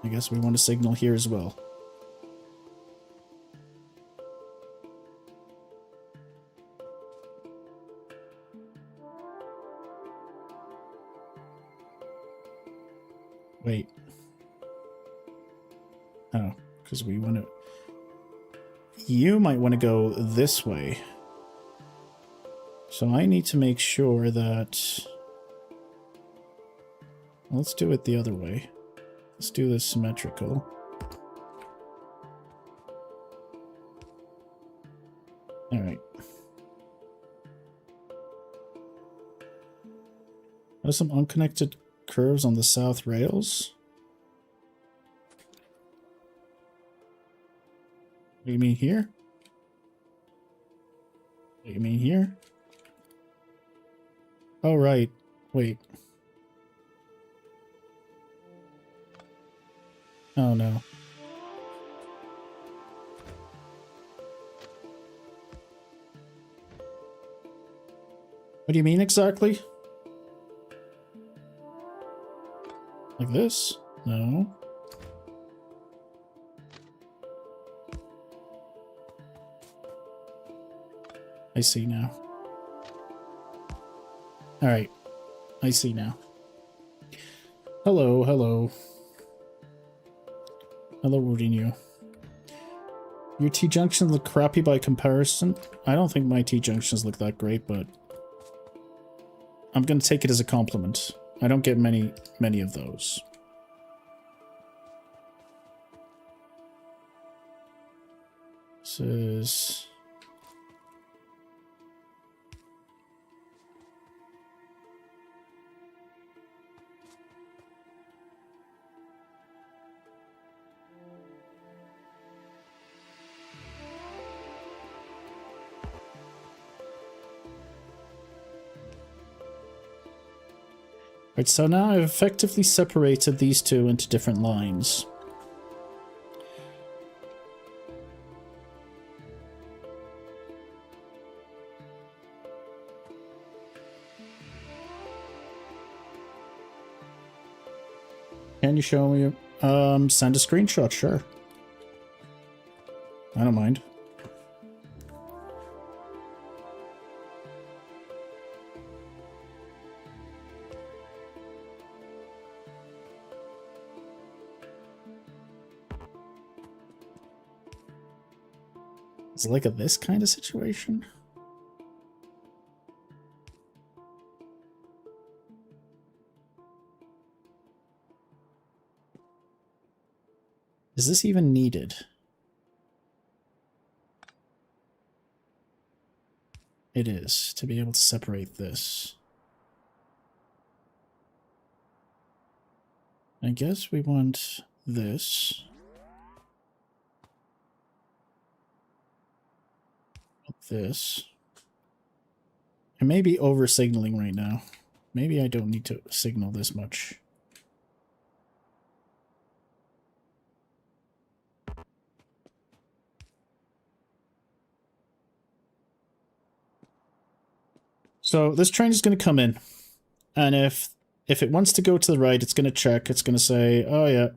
I guess we want a signal here as well. Wait. Oh, because we want to... You might want to go this way. So I need to make sure that... Let's do it the other way. Let's do this symmetrical. Alright. There's some unconnected curves on the south rails. What do you mean here? What do you mean here? Oh, right. Wait. Oh, no. What do you mean exactly? Like this? No. I see now. Alright. I see now. Hello, hello. Hello, Mourinho. Your T-junctions look crappy by comparison. I don't think my T-junctions look that great, but I'm gonna take it as a compliment. I don't get many of those. This is... Right, so now I've effectively separated these two into different lines. Can you show me? Send a screenshot, sure. I don't mind. It's like this kind of situation. Is this even needed? It is, to be able to separate this. I guess we want this. This. I may be over signaling right now. Maybe I don't need to signal this much. So this train is going to come in, and if it wants to go to the right, it's going to check. It's going to say, oh yeah,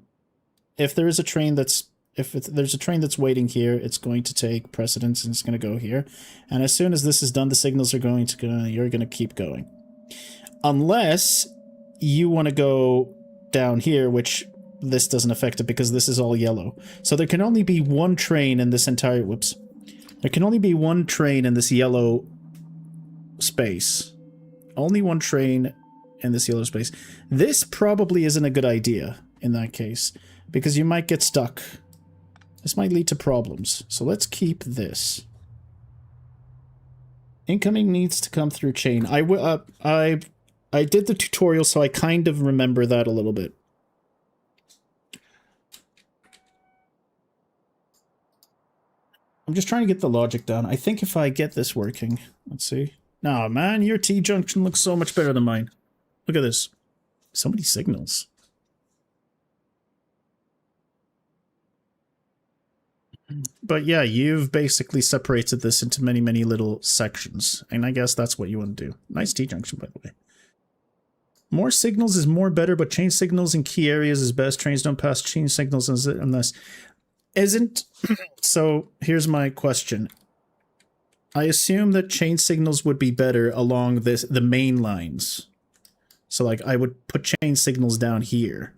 if there is a train that's there's a train that's waiting here, it's going to take precedence and it's going to go here. And as soon as this is done, the signals are going to you're going to keep going, unless you want to go down here, which this doesn't affect it because this is all yellow. So there can only be one train in this entire there can only be one train in this yellow space. Only one train in this yellow space. This probably isn't a good idea in that case, because you might get stuck. This might lead to problems. So let's keep this. Incoming needs to come through chain. I did the tutorial, so I kind of remember that a little bit. I'm just trying to get the logic down. I think if I get this working, let's see. Nah, man, your T-junction looks so much better than mine. Look at this. So many signals. But yeah, you've basically separated this into many, many little sections. And I guess that's what you want to do. Nice T-junction, by the way. More signals is more better, but chain signals in key areas is best. Trains don't pass chain signals unless... Isn't... So, here's my question. I assume that chain signals would be better along the main lines. So, like, I would put chain signals down here.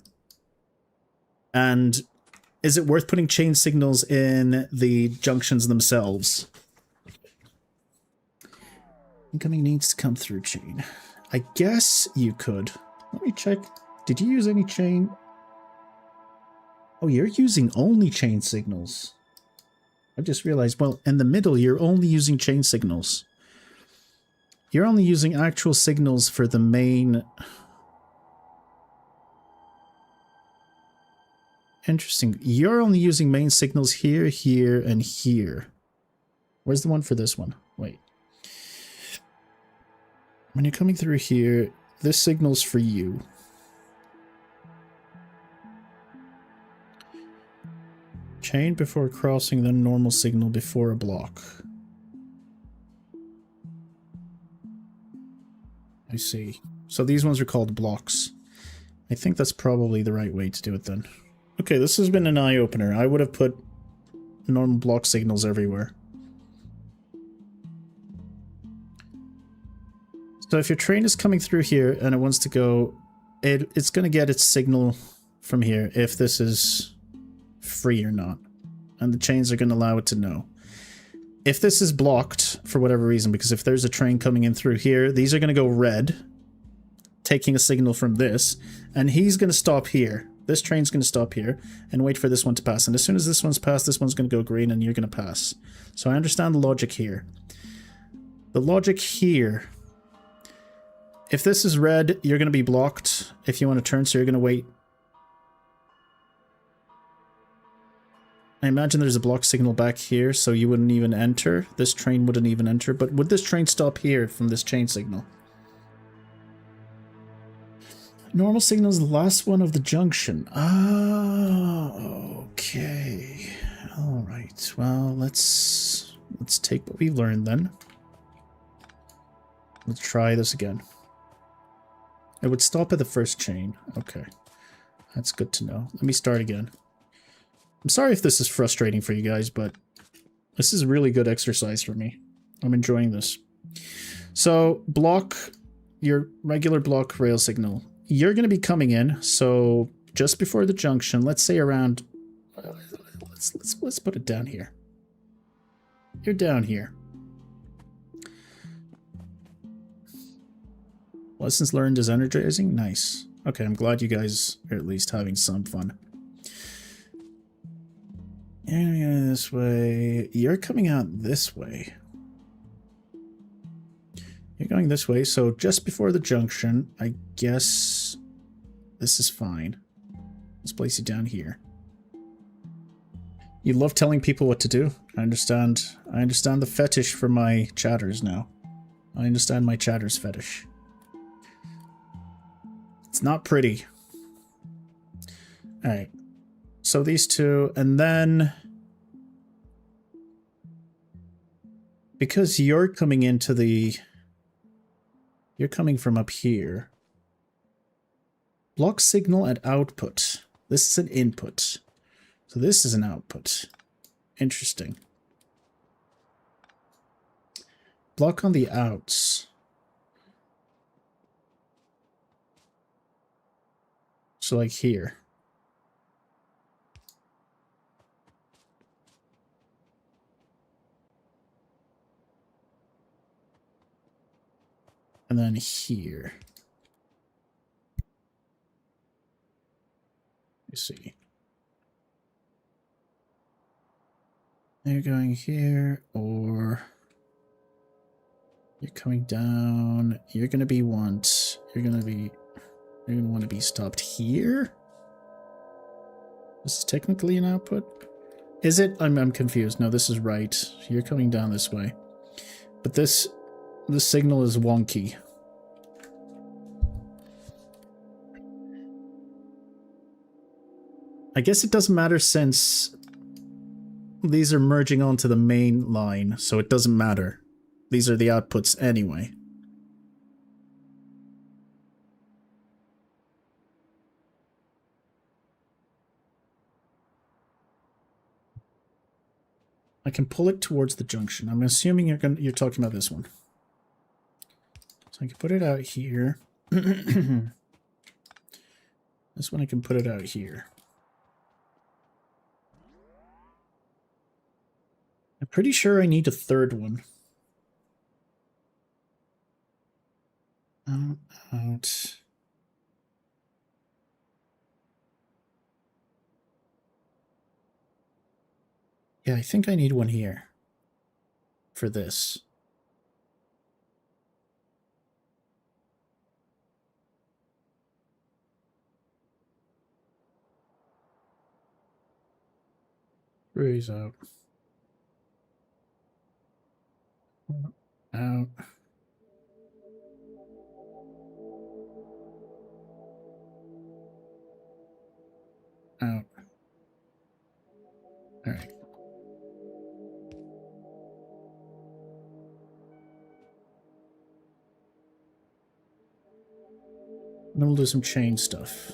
And is it worth putting chain signals in the junctions themselves? Incoming needs to come through chain. I guess you could. Let me check. Did you use any chain? Oh, you're using only chain signals. I just realized, well, in the middle, you're only using chain signals. You're only using actual signals for the main... Interesting. You're only using main signals here, here, and here. Where's the one for this one? Wait. When you're coming through here, this signal's for you. Chain before crossing, then normal signal before a block. I see. So these ones are called blocks. I think that's probably the right way to do it then. Okay, this has been an eye-opener. I would have put normal block signals everywhere. So if your train is coming through here and it wants to go, it's going to get its signal from here if this is free or not. And the chains are going to allow it to know. If this is blocked for whatever reason, because if there's a train coming in through here, these are going to go red, taking a signal from this, and he's going to stop here. This train's going to stop here and wait for this one to pass. And as soon as this one's passed, this one's going to go green and you're going to pass. So I understand the logic here. The logic here... If this is red, you're going to be blocked if you want to turn, so you're going to wait. I imagine there's a block signal back here, so you wouldn't even enter. This train wouldn't even enter, but would this train stop here from this chain signal? Normal signal is the last one of the junction. Oh, okay. All right. Well, let's take what we've learned then. Let's try this again. It would stop at the first chain. Okay. That's good to know. Let me start again. I'm sorry if this is frustrating for you guys, but this is really good exercise for me. I'm enjoying this. So, block, your regular block rail signal. You're going to be coming in, so just before the junction, let's say around... Let's put it down here. You're down here. Lessons learned is energizing? Nice. Okay, I'm glad you guys are at least having some fun. And you're going this way. You're coming out this way. You're going this way, so just before the junction, I guess this is fine. Let's place you down here. You love telling people what to do. I understand the fetish for my chatters now. I understand my chatters fetish. It's not pretty. Alright. So these two, and then... because you're coming into the... You're coming from up here. Block signal at output. This is an input. So this is an output. Interesting. Block on the outs. So like here. And then here. You see. You're going here, or you're coming down. You're gonna be you're gonna want to be stopped here. This is technically an output. Is it? I'm confused. No, this is right. You're coming down this way. But this signal is wonky. I guess it doesn't matter since these are merging onto the main line, so it doesn't matter. These are the outputs anyway. I can pull it towards the junction. I'm assuming you're talking about this one. So I can put it out here. This one I can put it out here. I'm pretty sure I need a third one. Out. Yeah, I think I need one here for this. Raise out. Out. Out. All right. Then we'll do some chain stuff.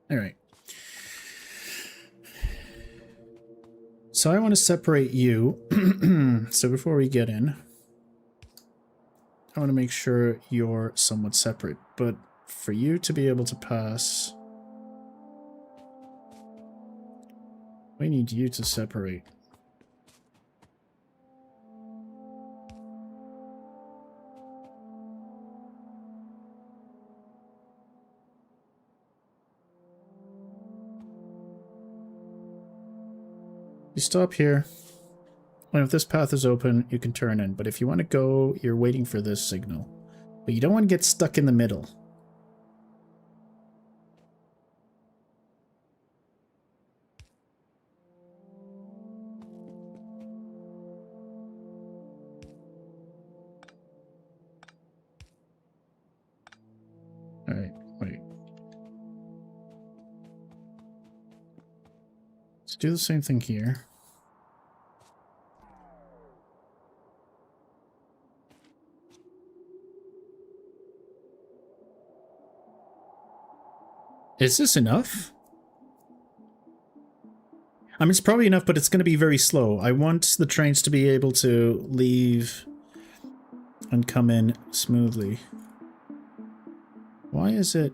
All right. So I want to separate you. So before we get in, I want to make sure you're somewhat separate. But for you to be able to pass, we need you to separate. You stop here. And if this path is open, you can turn in. But if you want to go, you're waiting for this signal. But you don't want to get stuck in the middle. Alright, wait. Let's do the same thing here. Is this enough? I mean, it's probably enough, but it's going to be very slow. I want the trains to be able to leave and come in smoothly. Why is it...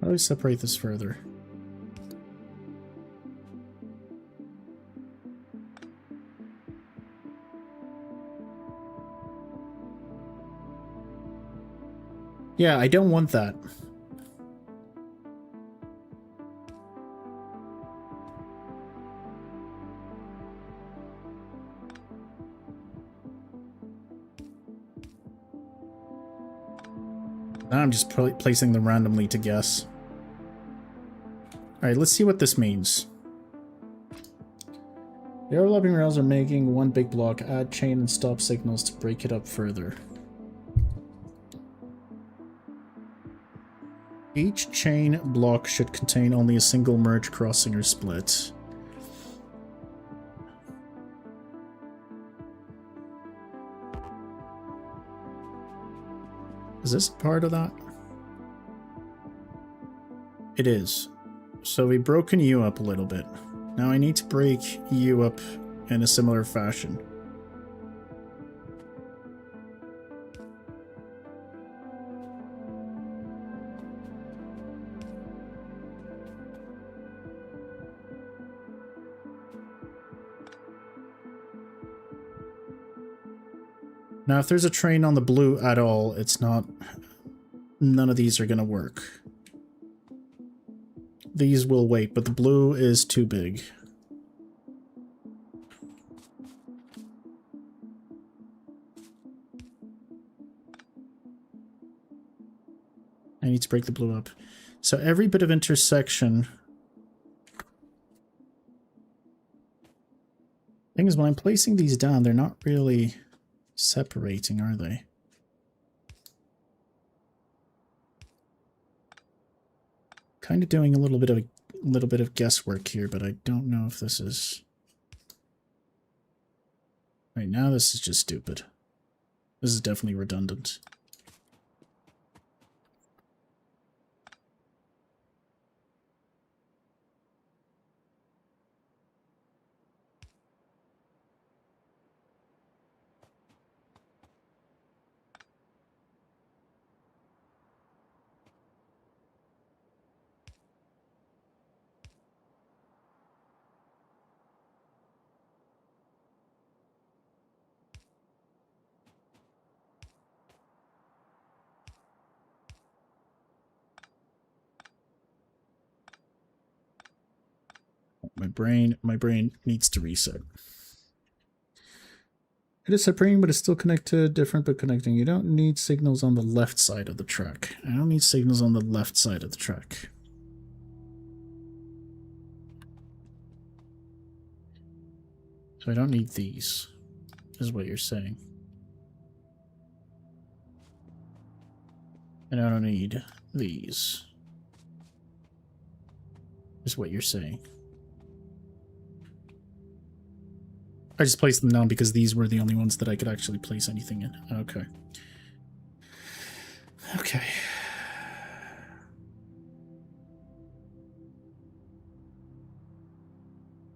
How do I separate this further? Yeah, I don't want that. Now I'm just placing them randomly to guess. Alright, let's see what this means. The overlapping rails are making one big block. Add chain and stop signals to break it up further. Each chain block should contain only a single merge, crossing, or split. Is this part of that? It is. So we've broken you up a little bit. Now I need to break you up in a similar fashion. Now if there's a train on the blue at all, it's not... None of these are gonna work. These will wait, but the blue is too big. I need to break the blue up. So every bit of intersection... Thing is, when I'm placing these down, they're not really separating, are they? Kind of doing a little bit of guesswork here, but I don't know if this is... Right now, this is just stupid. This is definitely redundant. My brain needs to reset. It is separating, but it's still connected, different but connecting. You don't need signals on the left side of the track. I don't need signals on the left side of the track. So I don't need these, is what you're saying. And I don't need these, is what you're saying. I just placed them down because these were the only ones that I could actually place anything in. Okay. Okay.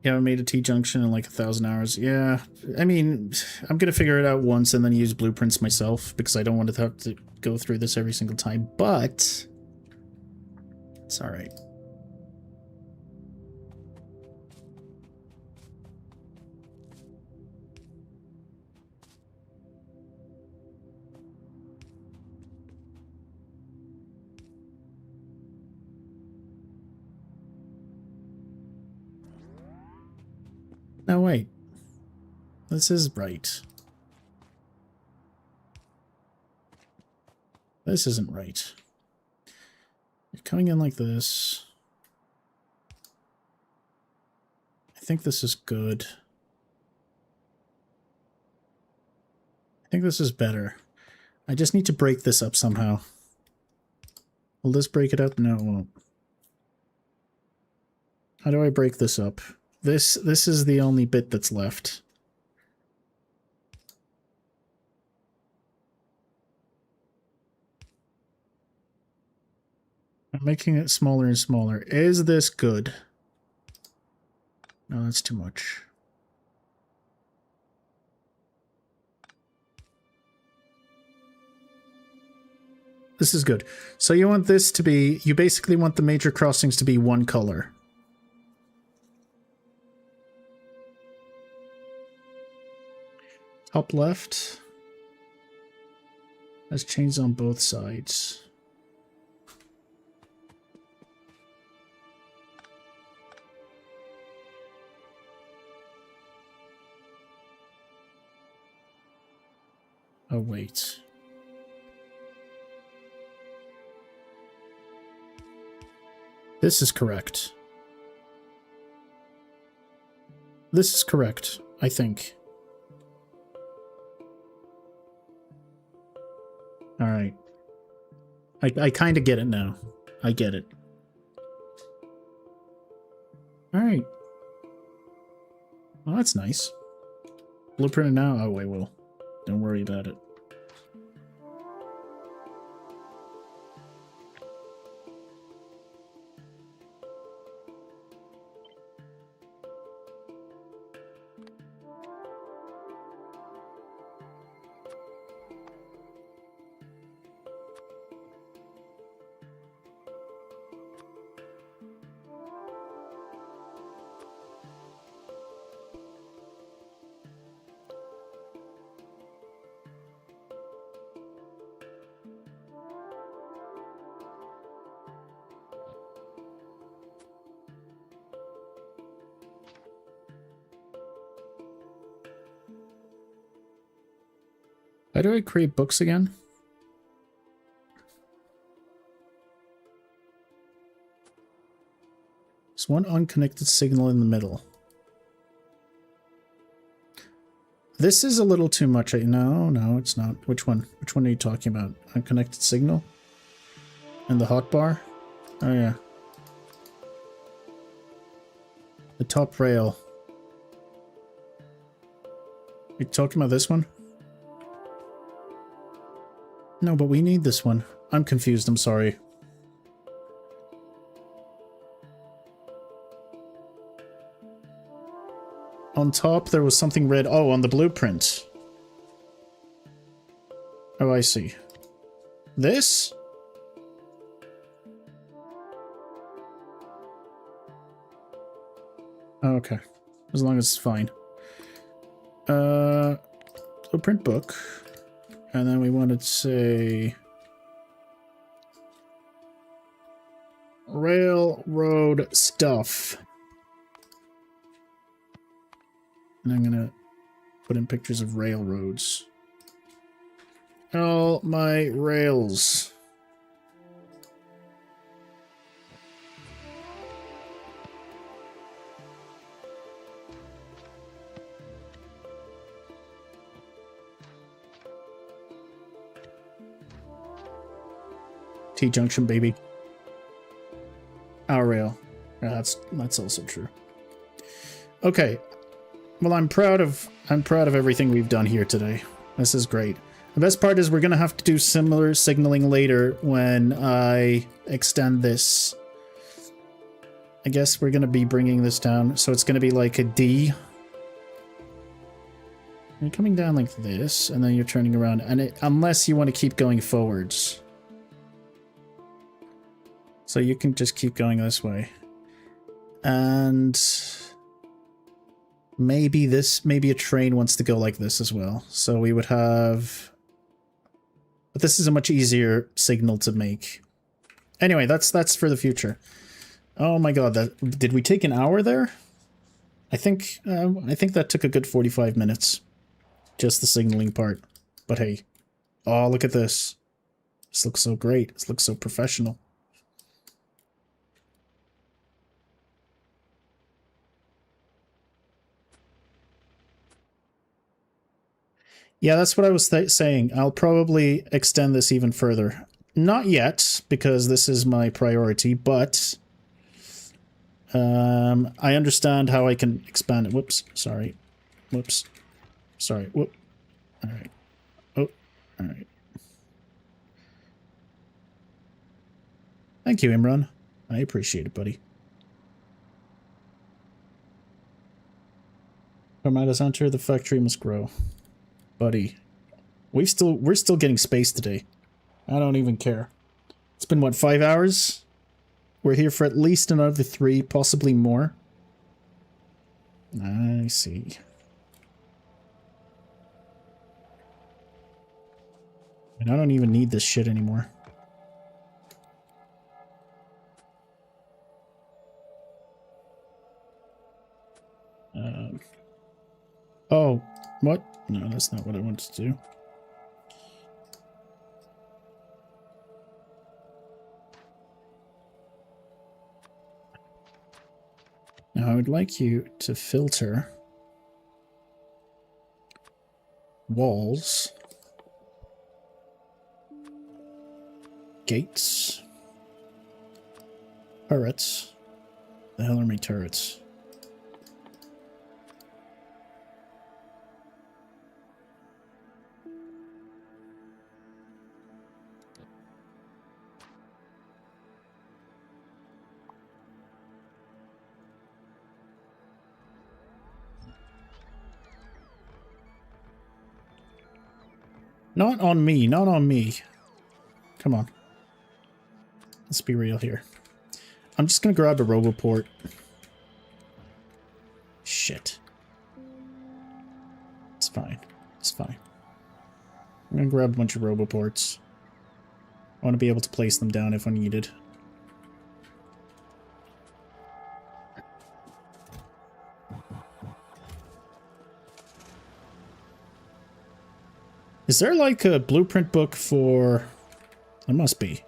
Yeah, I made a T-junction in like 1,000 hours. Yeah, I mean, I'm going to figure it out once and then use blueprints myself because I don't want to have to go through this every single time, but it's all right. No, wait. This is right. This isn't right. You're coming in like this. think this is good. I think this is better. I just need to break this up somehow. Will this break it up? No, it won't. How do I break this up? This is the only bit that's left. I'm making it smaller and smaller. Is this good? No, that's too much. This is good. So you want this to be, you basically want the major crossings to be one color. Top left has chains on both sides. Oh, wait. This is correct. This is correct, I think. Alright. I kind of get it now. I get it. Alright. Well, that's nice. Blueprint it now? Oh, I will. Don't worry about it. How do I create books again? There's one unconnected signal in the middle. This is a little too much. No, it's not. Which one? Which one are you talking about? Unconnected signal? And the hotbar? Oh, yeah. The top rail. You talking about this one? No, but we need this one. I'm confused, I'm sorry. On top, there was something red. Oh, on the blueprint. Oh, I see. This? Oh, okay. As long as it's fine. Blueprint book. And then we wanted to say railroad stuff. And I'm gonna put in pictures of railroads. All my rails. T-junction, baby. Our rail. Yeah, that's also true. Okay. Well, I'm proud of everything we've done here today. This is great. The best part is we're gonna have to do similar signaling later when I extend this. I guess we're gonna be bringing this down, so it's gonna be like a D. You're coming down like this, and then you're turning around, and unless you want to keep going forwards. So you can just keep going this way. And maybe a train wants to go like this as well. So we would have... But this is a much easier signal to make. Anyway, that's for the future. Oh my god, did we take an hour there? I think that took a good 45 minutes. Just the signaling part. But hey. Oh, look at this. This looks so great. This looks so professional. Yeah, that's what I was saying. I'll probably extend this even further. Not yet, because this is my priority, but I understand how I can expand it. Whoops, sorry. Whoops. Sorry. Whoop. Alright. Oh, alright. Thank you, Imran. I appreciate it, buddy. Armada's enter, the factory must grow. Buddy. We're still getting space today. I don't even care. It's been, what, 5 hours? We're here for at least another 3, possibly more. I see. And I don't even need this shit anymore. Oh, what? No, that's not what I wanted to do. Now I would like you to filter walls, gates, turrets. The hell are my turrets? Not on me, not on me. Come on. Let's be real here. I'm just gonna grab a roboport. Shit. It's fine. It's fine. I'm gonna grab a bunch of roboports. I want to be able to place them down if I needed. Is there like a blueprint book for... There must be.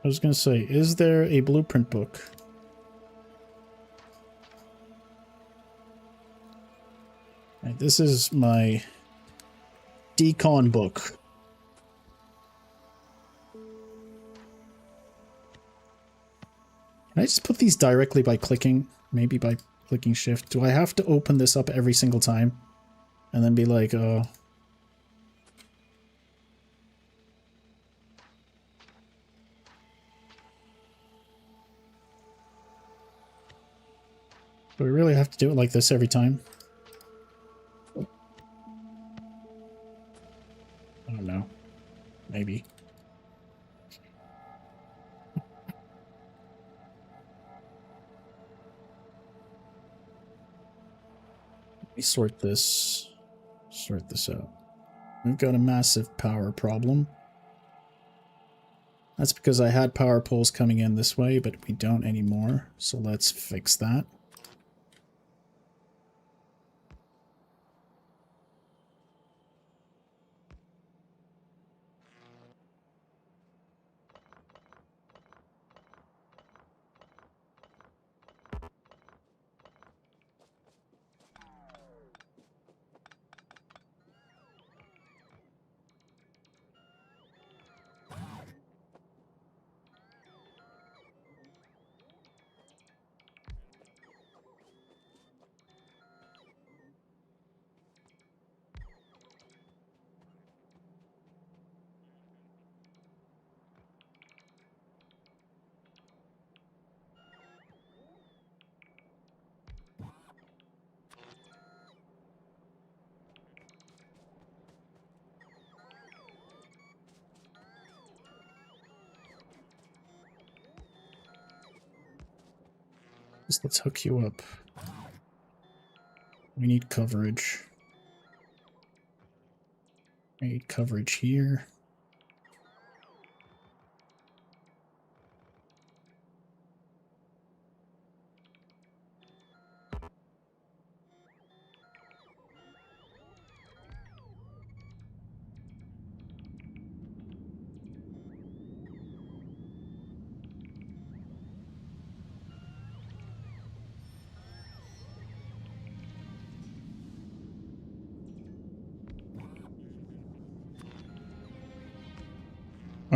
I was gonna say, is there a blueprint book? Right, this is my decon book. Can I just put these directly by clicking? Maybe by clicking shift. Do I have to open this up every single time? And then be like, oh... Do we really have to do it like this every time? I don't know. Maybe. Let me sort this out. We've got a massive power problem. That's because I had power poles coming in this way, but we don't anymore. So let's fix that. Just let's hook you up. We need coverage. We need coverage here.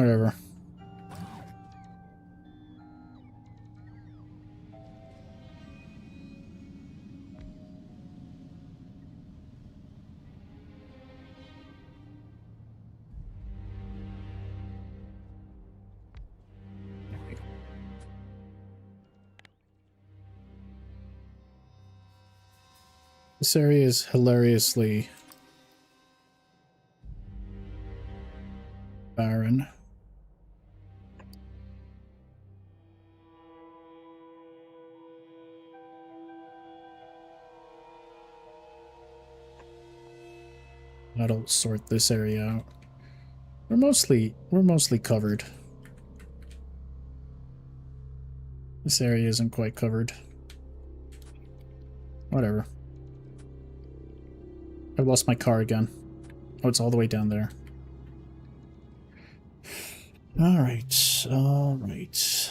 Whatever. This area is hilariously barren. That'll sort this area out. We're mostly covered. This area isn't quite covered. Whatever. I've lost my car again. Oh, it's all the way down there. Alright, alright.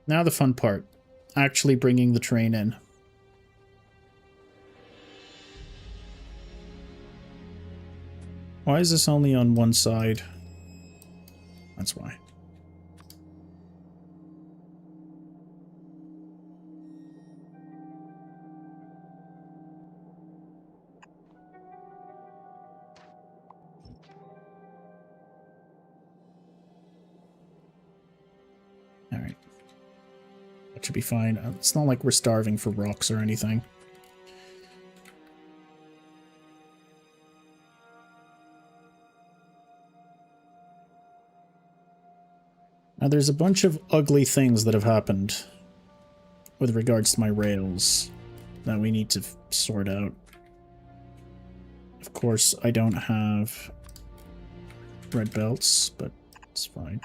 Now the fun part. Actually bringing the train in. Why is this only on one side? That's why. Alright. That should be fine. It's not like we're starving for rocks or anything. Now there's a bunch of ugly things that have happened with regards to my rails that we need to sort out. Of course, I don't have red belts, but it's fine.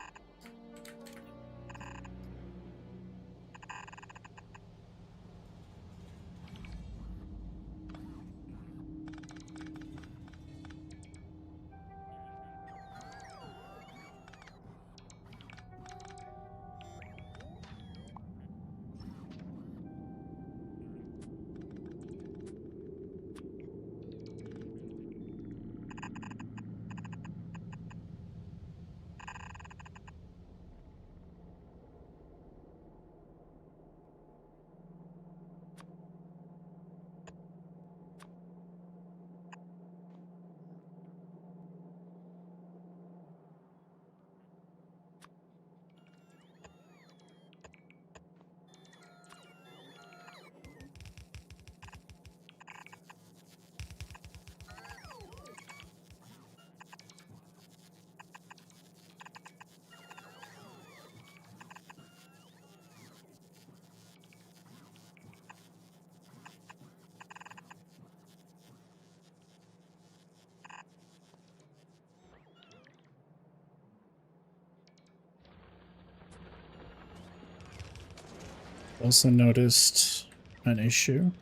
Also noticed an issue.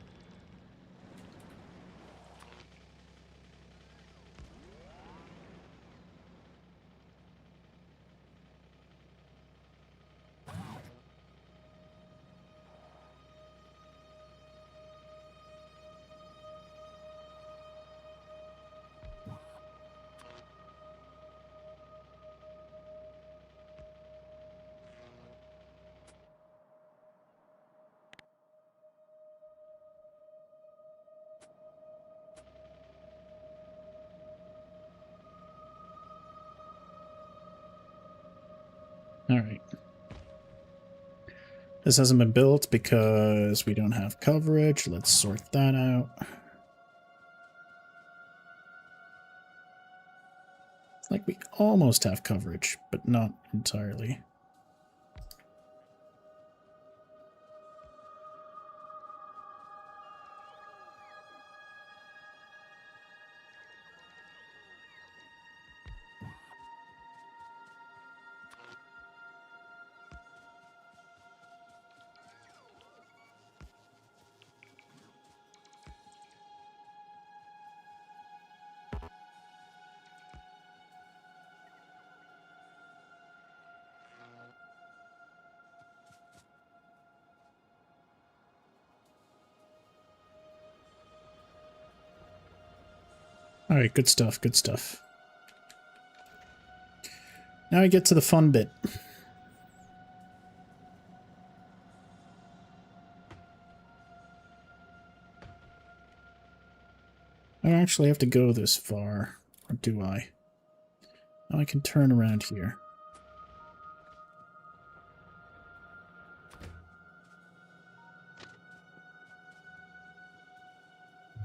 Alright. This hasn't been built because we don't have coverage. Let's sort that out. It's like we almost have coverage, but not entirely. Alright, good stuff, good stuff. Now I get to the fun bit. I don't actually have to go this far, or do I? Now I can turn around here.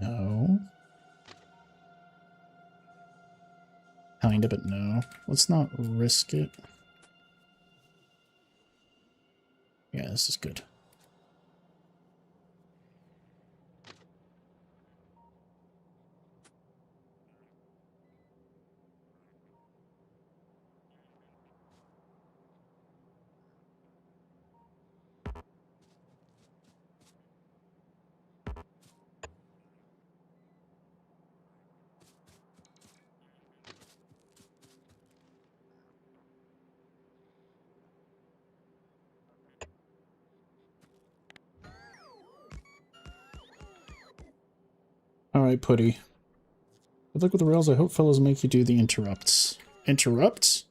No. Kinda, but no. Let's not risk it. Yeah, this is good. Alright, Putty. Good luck with the rails. I hope fellows make you do the interrupts. Interrupts?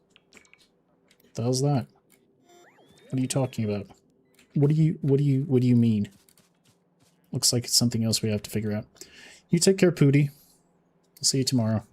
What the hell's that? What are you talking about? What do you mean? Looks like it's something else we have to figure out. You take care, Pooty. I'll see you tomorrow.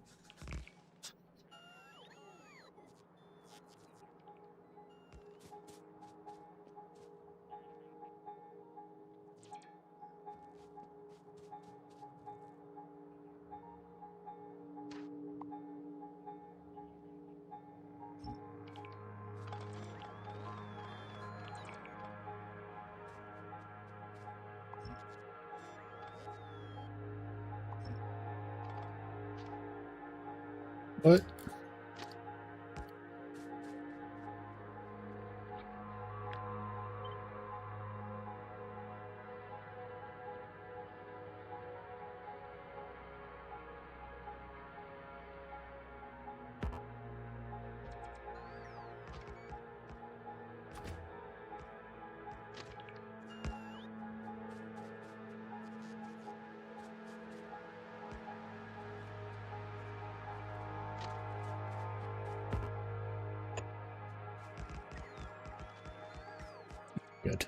What? Good.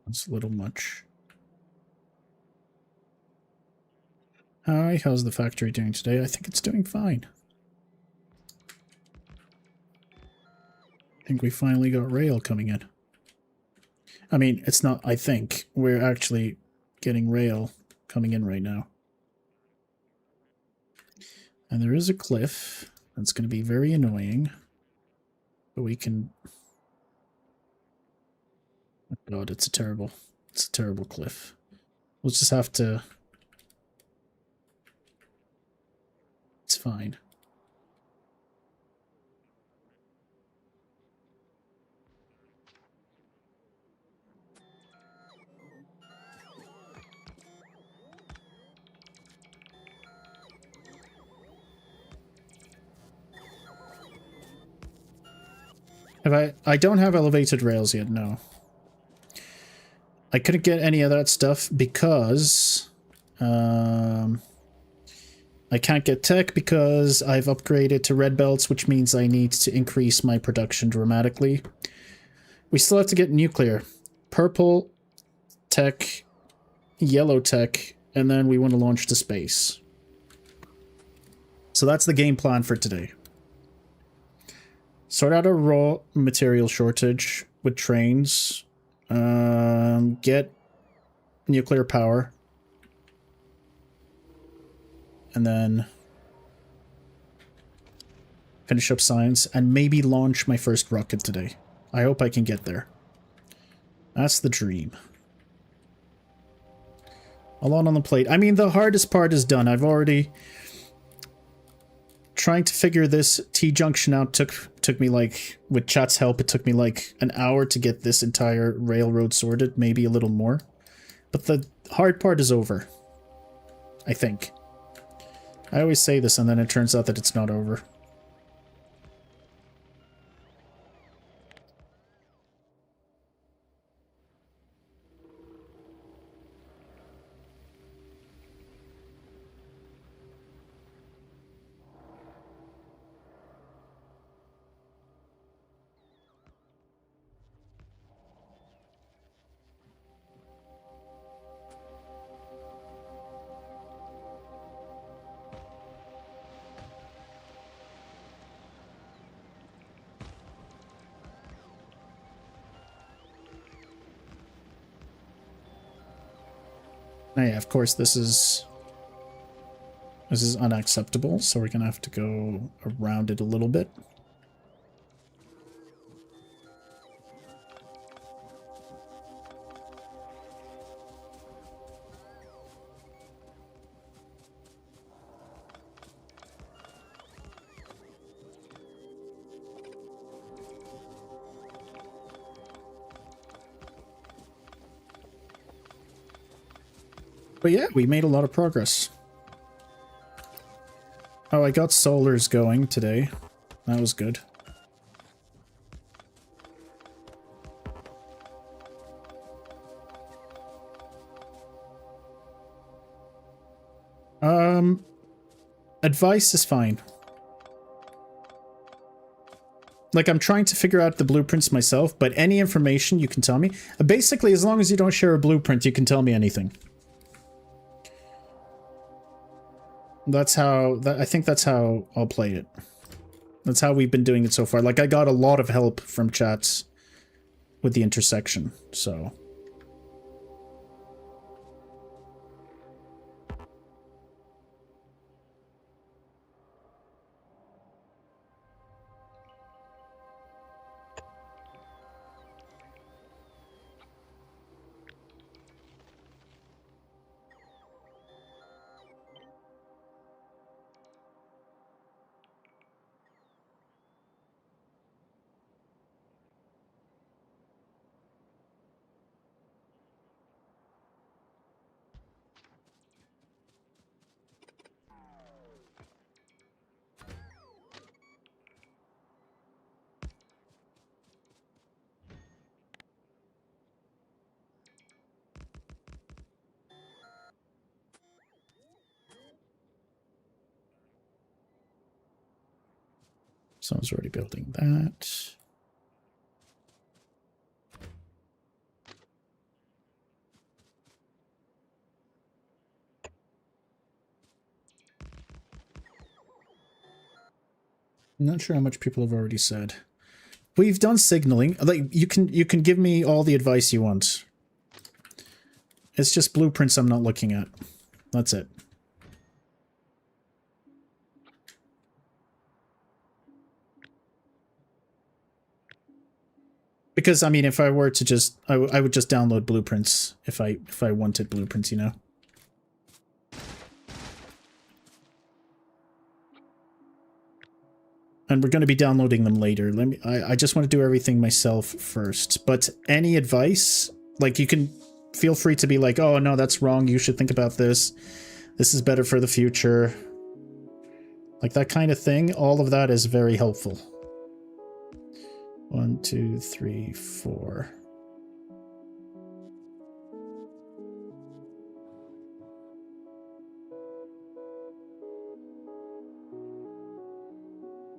That's a little much. Hi, how's the factory doing today? I think it's doing fine. I think we finally got rail coming in. I mean, it's not, I think. We're actually getting rail coming in right now. And there is a cliff. That's going to be very annoying. But we can... Oh God, it's a terrible cliff. We'll just have to... It's fine. I don't have elevated rails yet, no. I couldn't get any of that stuff because I can't get tech because I've upgraded to red belts, which means I need to increase my production dramatically. We still have to get nuclear. Purple tech, yellow tech, and then we want to launch to space. So that's the game plan for today. Sort out a raw material shortage with trains. Get nuclear power. And then finish up science and maybe launch my first rocket today. I hope I can get there. That's the dream. A lot on the plate. I mean, the hardest part is done. I've already trying to figure this T-junction out took me like, with chat's help, it took me like an hour to get this entire railroad sorted, maybe a little more. But the hard part is over. I think. I always say this and then it turns out that it's not over. Now, yeah, of course, this is unacceptable, so we're gonna have to go around it a little bit. But yeah, we made a lot of progress. Oh, I got solars going today. That was good. Advice is fine. Like, I'm trying to figure out the blueprints myself, but any information you can tell me. Basically, as long as you don't share a blueprint, you can tell me anything. That's how, I think that's how I'll play it. That's how we've been doing it so far. Like, I got a lot of help from chats with the intersection, so... Someone's already building that. I'm not sure how much people have already said. We've done signaling. Like, you can give me all the advice you want. It's just blueprints I'm not looking at. That's it. Because, I mean, if I were to just... I would just download blueprints if I wanted blueprints, you know? And we're going to be downloading them later. I just want to do everything myself first. But any advice, like, you can feel free to be like, oh, no, that's wrong. You should think about this. This is better for the future. Like, that kind of thing. All of that is very helpful. 1, 2, 3, 4.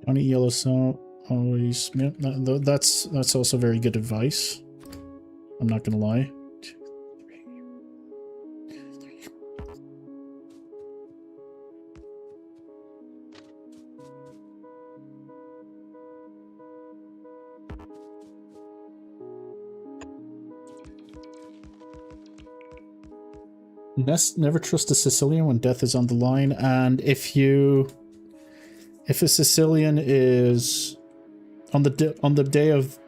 Only yellow salt, always. Yeah, that's also very good advice. I'm not gonna lie. 2, 3. Never trust a Sicilian when death is on the line, and if a Sicilian is on the day of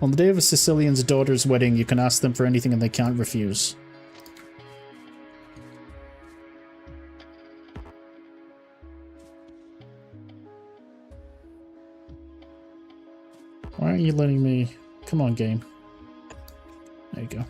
a Sicilian's daughter's wedding, you can ask them for anything and they can't refuse. Why aren't you letting me... Come on, game. There you go.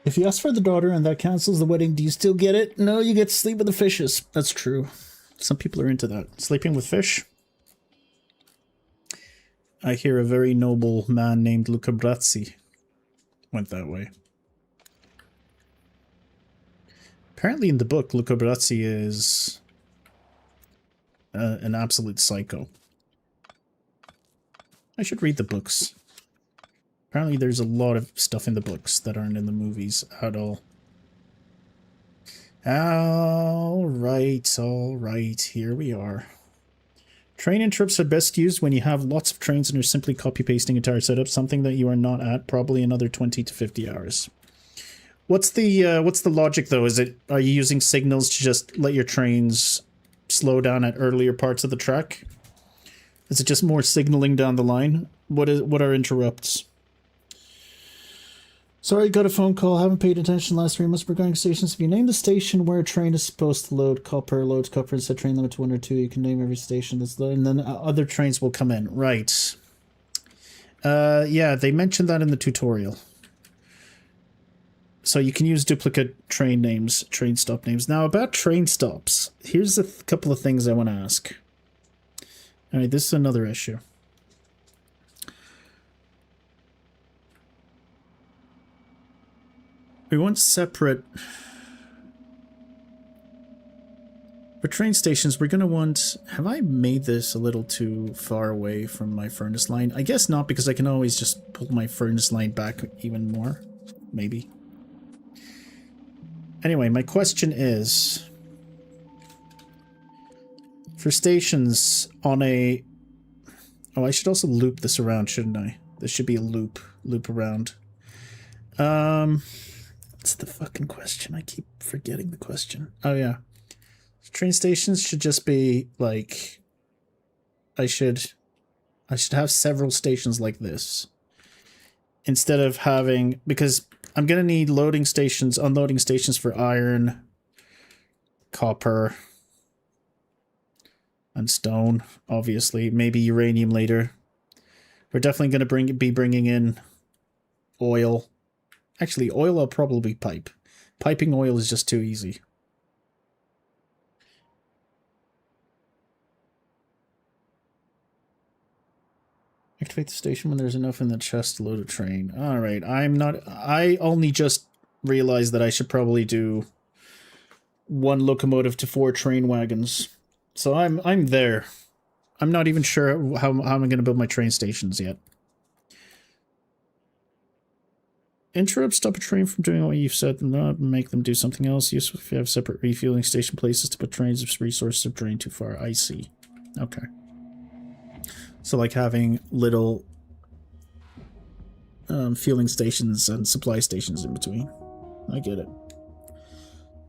If you ask for the daughter and that cancels the wedding, do you still get it? No, you get to sleep with the fishes. That's true. Some people are into that. Sleeping with fish? I hear a very noble man named Luca Brazzi went that way. Apparently in the book, Luca Brazzi is an absolute psycho. I should read the books. Apparently there's a lot of stuff in the books that aren't in the movies at all. Alright, here we are. Train interrupts are best used when you have lots of trains and are simply copy-pasting entire setup, something that you are not at, probably another 20 to 50 hours. What's the logic though? Are you using signals to just let your trains slow down at earlier parts of the track? Is it just more signaling down the line? What are interrupts? Sorry, got a phone call. Haven't paid attention last 3 months regarding stations. If you name the station where a train is supposed to load loads copper and set train limit to 1 or 2, you can name every station that's loaded, and then other trains will come in. Right. Yeah, they mentioned that in the tutorial. So you can use duplicate train names, train stop names. Now, about train stops, here's a couple of things I want to ask. Alright, this is another issue. We want separate... For train stations, we're going to want... Have I made this a little too far away from my furnace line? I guess not, because I can always just pull my furnace line back even more. Maybe. Anyway, my question is... For stations on a... Oh, I should also loop this around, shouldn't I? This should be a loop around. What's the fucking question? I keep forgetting the question. Oh, yeah. Train stations should just be, like... I should have several stations like this. Instead of having... Because I'm going to need loading stations, unloading stations for iron, copper, and stone, obviously. Maybe uranium later. We're definitely going to be bringing in oil. Actually, oil I'll probably pipe. Piping oil is just too easy. Activate the station when there's enough in the chest to load a train. Alright, I only just realized that I should probably do 1 locomotive to 4 train wagons. So I'm there. I'm not even sure how I'm going to build my train stations yet. Interrupt, stop a train from doing what you've said, not make them do something else. Useful if you have separate refueling station places to put trains if resources have drained too far. I see. Okay. So like having little fueling stations and supply stations in between. I get it.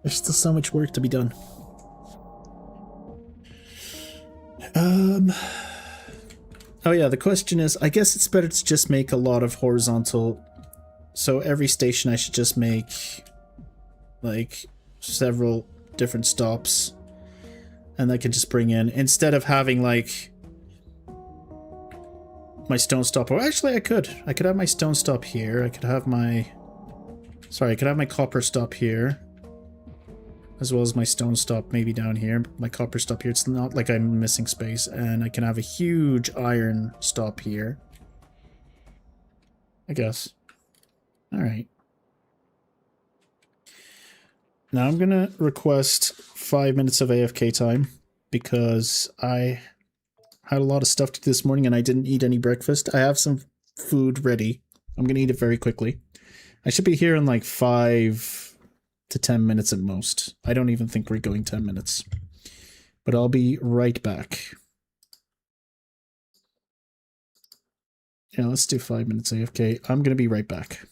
There's still so much work to be done. Oh yeah, the question is, I guess it's better to just make a lot of horizontal... So every station I should just make, like, several different stops. And I can just bring in, instead of having like my stone stop, or actually I could have my stone stop here. I could have my, sorry, I could have my copper stop here, as well as my stone stop maybe down here. My copper stop here, it's not like I'm missing space. And I can have a huge iron stop here, I guess. Alright. Now I'm gonna request 5 minutes of AFK time, because I had a lot of stuff to do this morning and I didn't eat any breakfast. I have some food ready. I'm gonna eat it very quickly. I should be here in like 5 to 10 minutes at most. I don't even think we're going 10 minutes. But I'll be right back. Yeah, let's do 5 minutes AFK. I'm gonna be right back.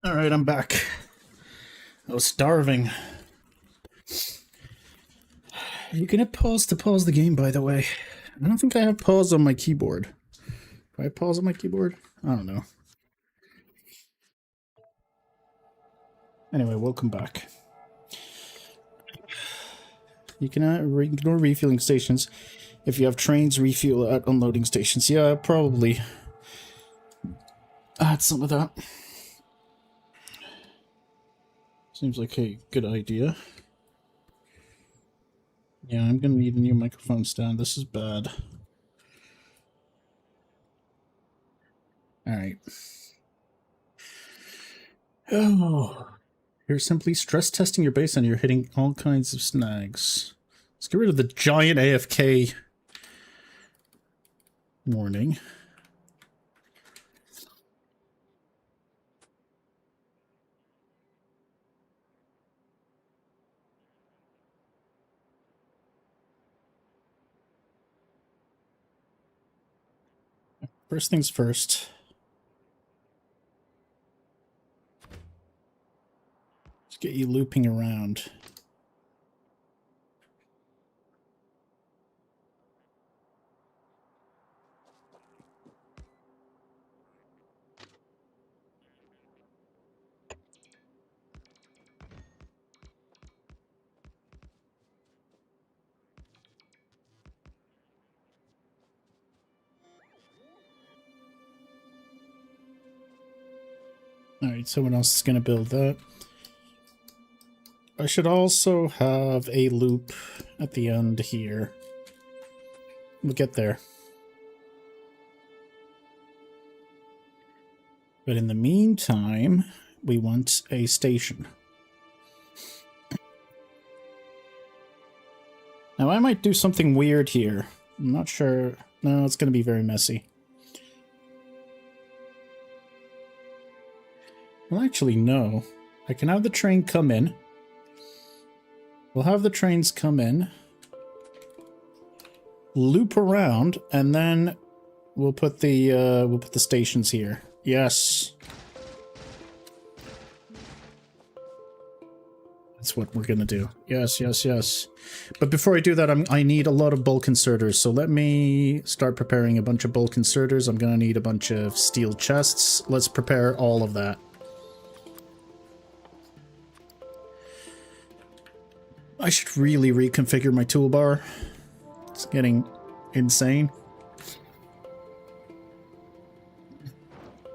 Alright, I'm back. I was starving. You can hit pause to pause the game, by the way. I don't think I have pause on my keyboard. Do I have pause on my keyboard? I don't know. Anyway, welcome back. You can ignore refueling stations if you have trains refuel at unloading stations. Yeah, probably. Add some of that. Seems like a good idea. Yeah, I'm gonna need a new microphone stand. This is bad. Alright. Oh. You're simply stress testing your base and you're hitting all kinds of snags. Let's get rid of the giant AFK warning. First things first. Let's get you looping around. Alright, someone else is going to build that. I should also have a loop at the end here. We'll get there. But in the meantime, we want a station. Now, I might do something weird here. I'm not sure. No, it's going to be very messy. Well, actually, no. I can have the train come in. We'll have the trains come in, loop around, and then we'll put the stations here. Yes. That's what we're gonna do. Yes, yes, yes. But before I do that, I need a lot of bulk inserters. So let me start preparing a bunch of bulk inserters. I'm gonna need a bunch of steel chests. Let's prepare all of that. I should really reconfigure my toolbar. It's getting insane.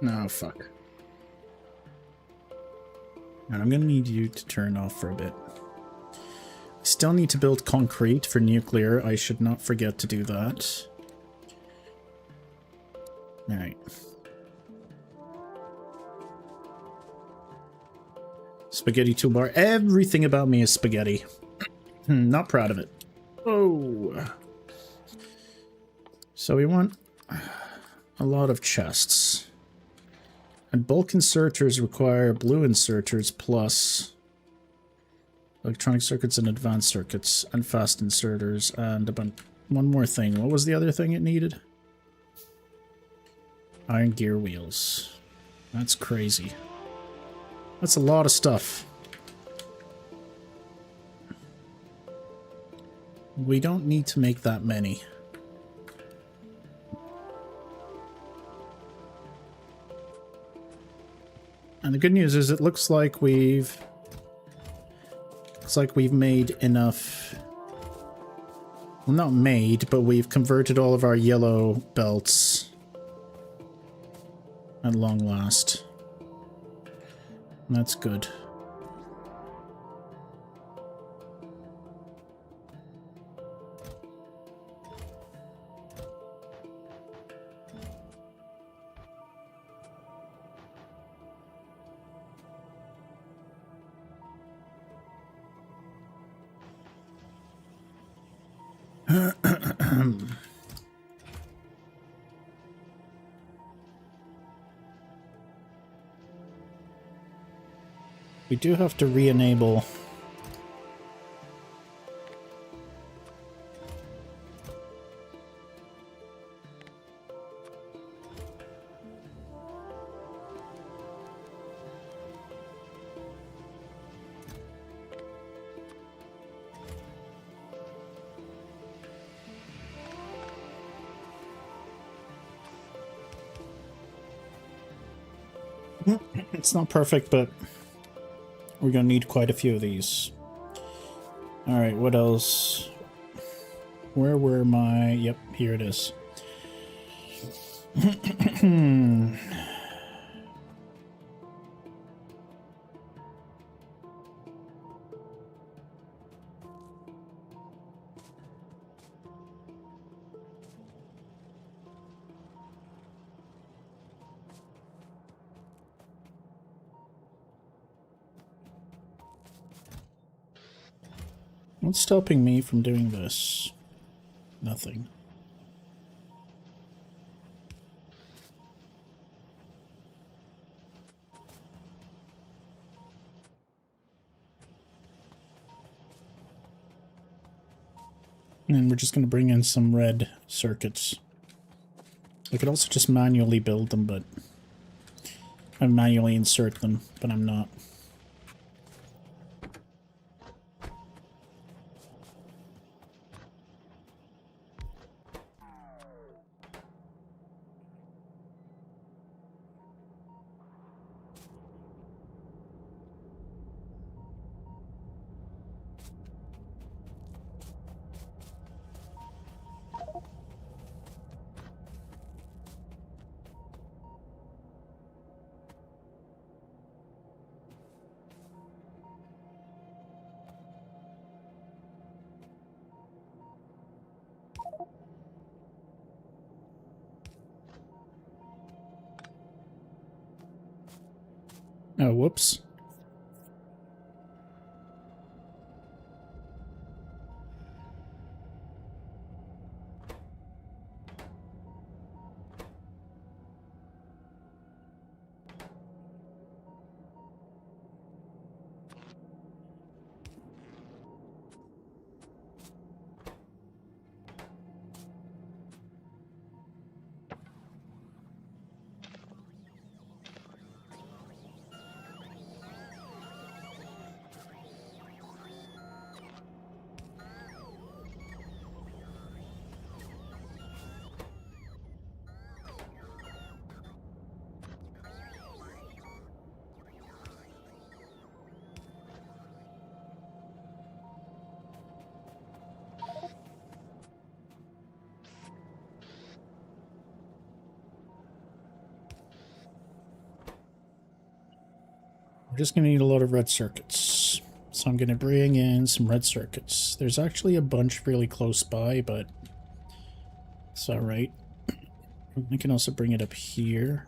No, fuck. And I'm gonna need you to turn off for a bit. I still need to build concrete for nuclear. I should not forget to do that. Alright. Spaghetti toolbar. Everything about me is spaghetti. Not proud of it. Oh. So we want a lot of chests. And bulk inserters require blue inserters plus electronic circuits and advanced circuits and fast inserters and one more thing. What was the other thing it needed? Iron gear wheels. That's crazy. That's a lot of stuff. We don't need to make that many. And the good news is it looks like we've made enough. Well, not made, but we've converted all of our yellow belts at long last. That's good. We do have to re-enable It's not perfect, but we're gonna need quite a few of these. Alright, what else? Where were my... Yep, here it is. What's stopping me from doing this? Nothing. And we're just going to bring in some red circuits. I could also just manually build them, but... I manually insert them, but I'm not. Oh, whoops. We're just going to need a lot of red circuits. So I'm going to bring in some red circuits. There's actually a bunch really close by, but it's alright. I can also bring it up here.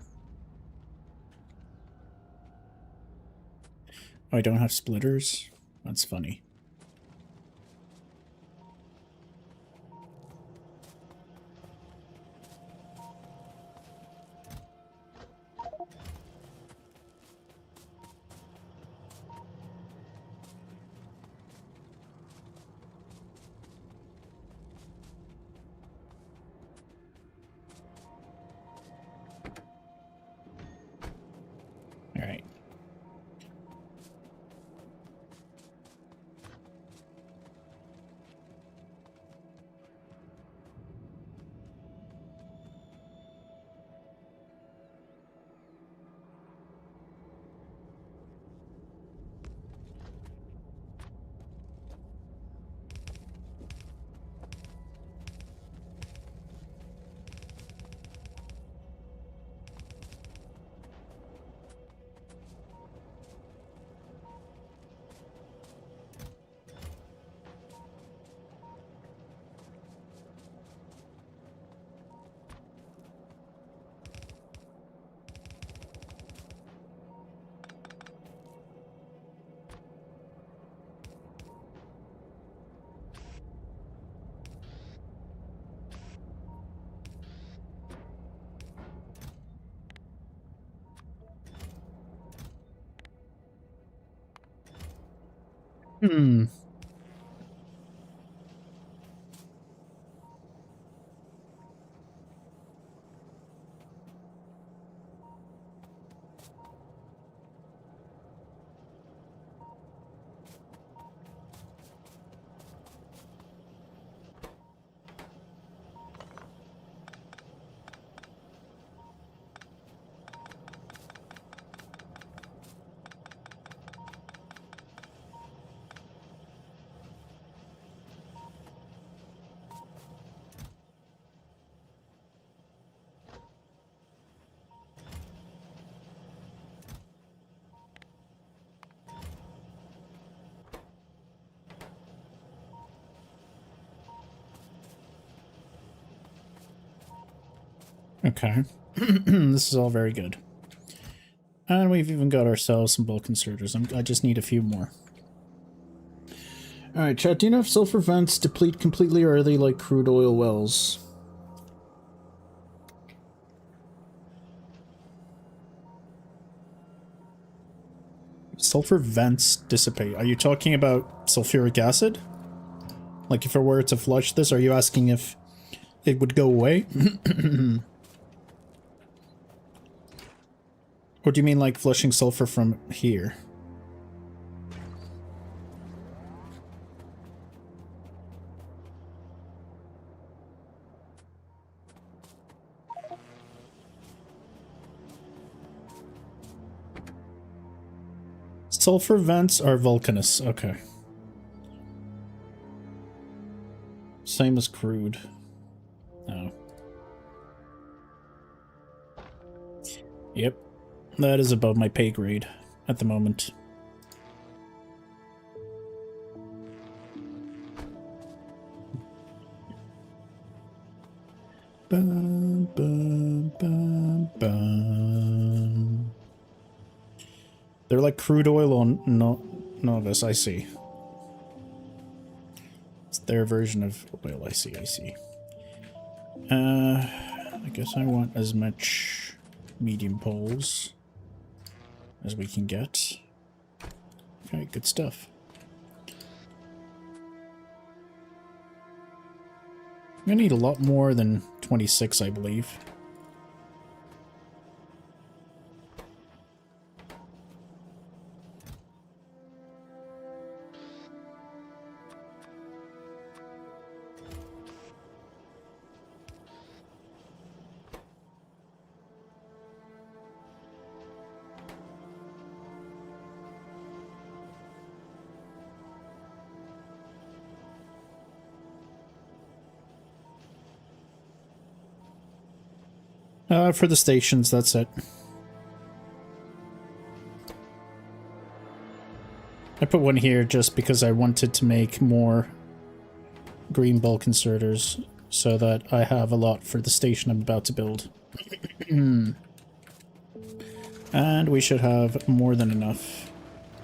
Oh, I don't have splitters? That's funny. Alright. Hmm. Okay. This is all very good. And we've even got ourselves some bulk inserters. I just need a few more. Alright, chat, do you know if sulfur vents deplete completely, or are they like crude oil wells? Sulfur vents dissipate. Are you talking about sulfuric acid? Like if I were to flush this, are you asking if it would go away? Or do you mean like flushing sulfur from here? Sulfur vents are volcanous. Okay. Same as crude. Oh. Yep. That is above my pay grade at the moment. Bum, bum, bum, bum. They're like crude oil on Novus, I see. It's their version of oil, I see, I see. I guess I want as much medium poles as we can get. Alright, good stuff. I'm gonna need a lot more than 26, I believe. For the stations, that's it. I put one here just because I wanted to make more green bulk inserters so that I have a lot for the station I'm about to build. And we should have more than enough.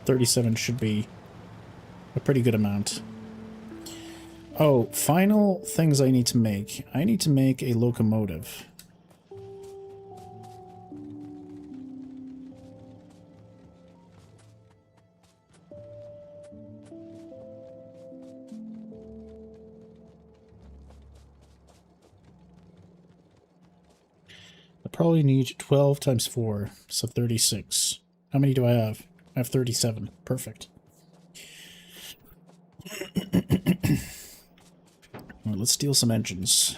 37 should be a pretty good amount. Oh, final things I need to make. I need to make a locomotive. Probably need 12 times 4, so 36. How many do I have? I have 37. Perfect. Well, let's steal some engines.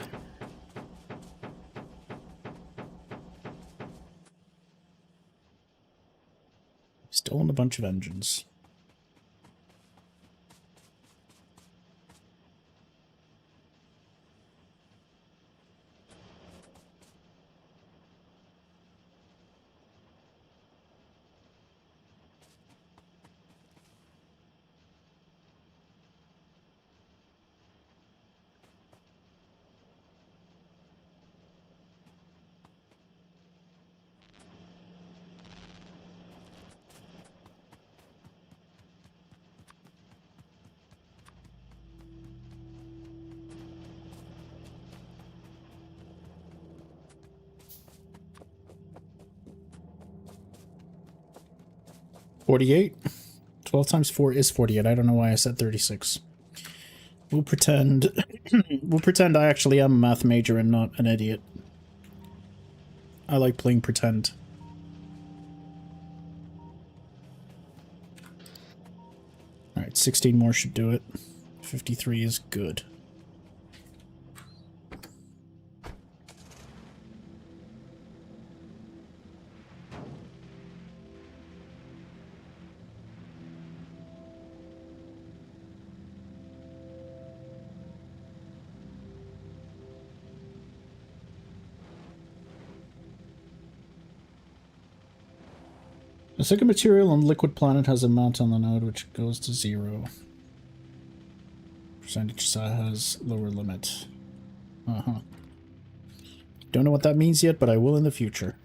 Stolen a bunch of engines. $48. 12 times 4 is 48. I don't know why I said 36. We'll pretend we'll pretend I actually am a math major and not an idiot. I like playing pretend. Alright, 16 more should do it. 53 is good. The second material on Liquid Planet has a amount on the node which goes to 0. Percentage has lower limit. Uh-huh. Don't know what that means yet, but I will in the future.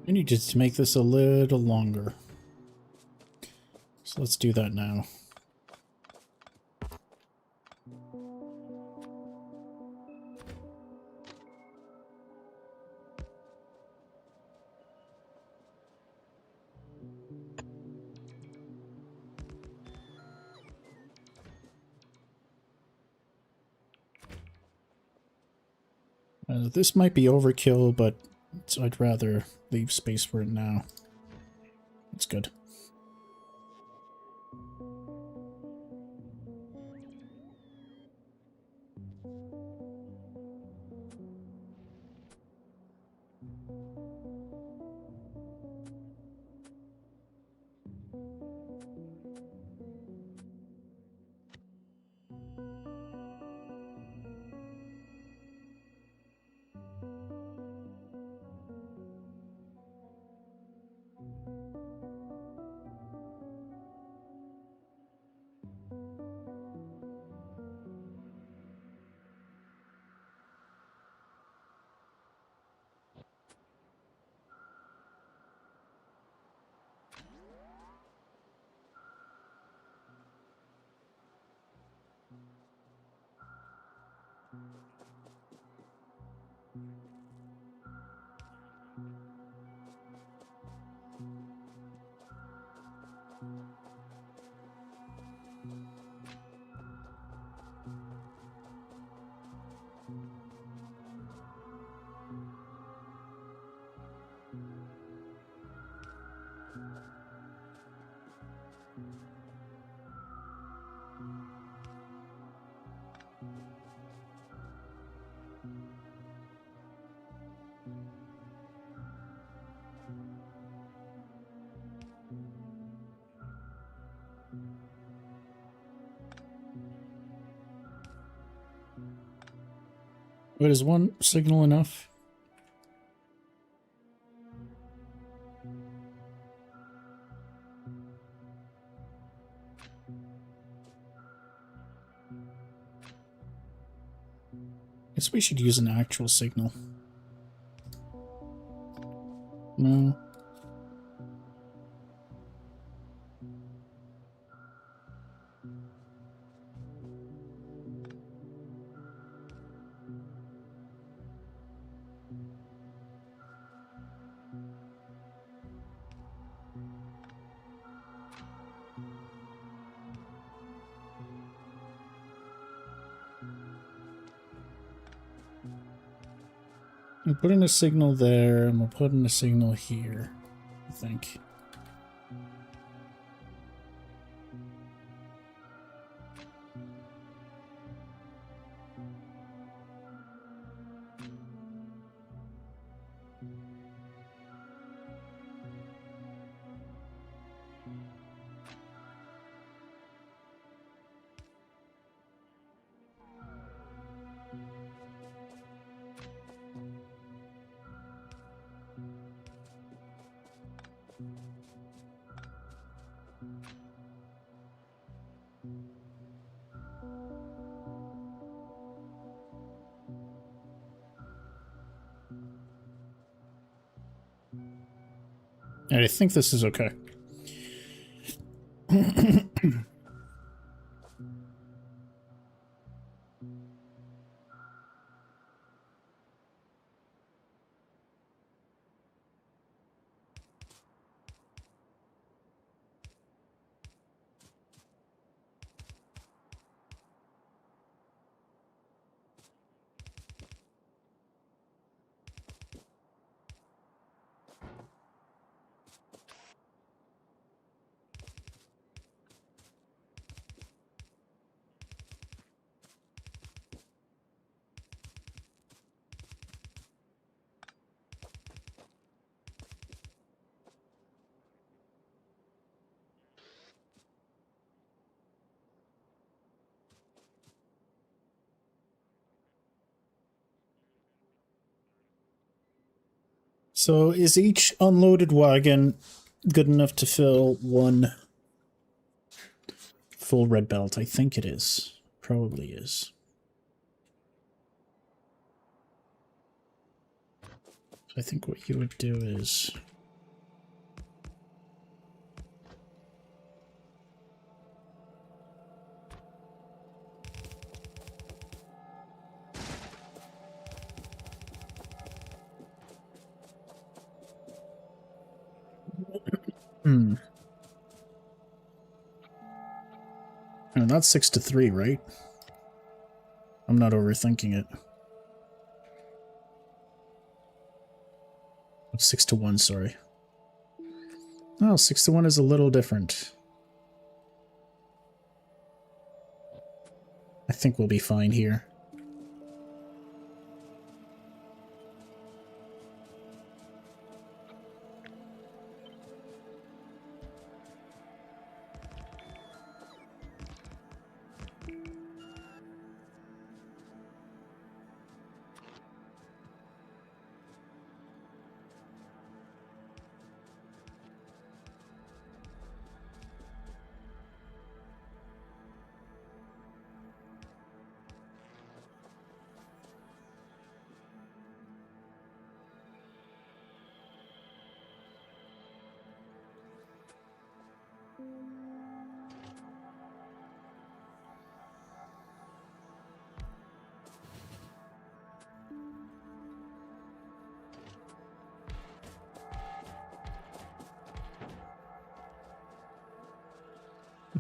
I need just to make this a little longer. So let's do that now. This might be overkill, but I'd rather leave space for it now. That's good. But is one signal enough? Guess we should use an actual signal. No. We'll put in a signal there, and we'll put in a signal here, I think. I think this is okay. So is each unloaded wagon good enough to fill one full red belt? I think it is. Probably is. I think what you would do is... And that's 6-3, right? I'm not overthinking it. 6-1, sorry. Oh, 6-1 is a little different. I think we'll be fine here.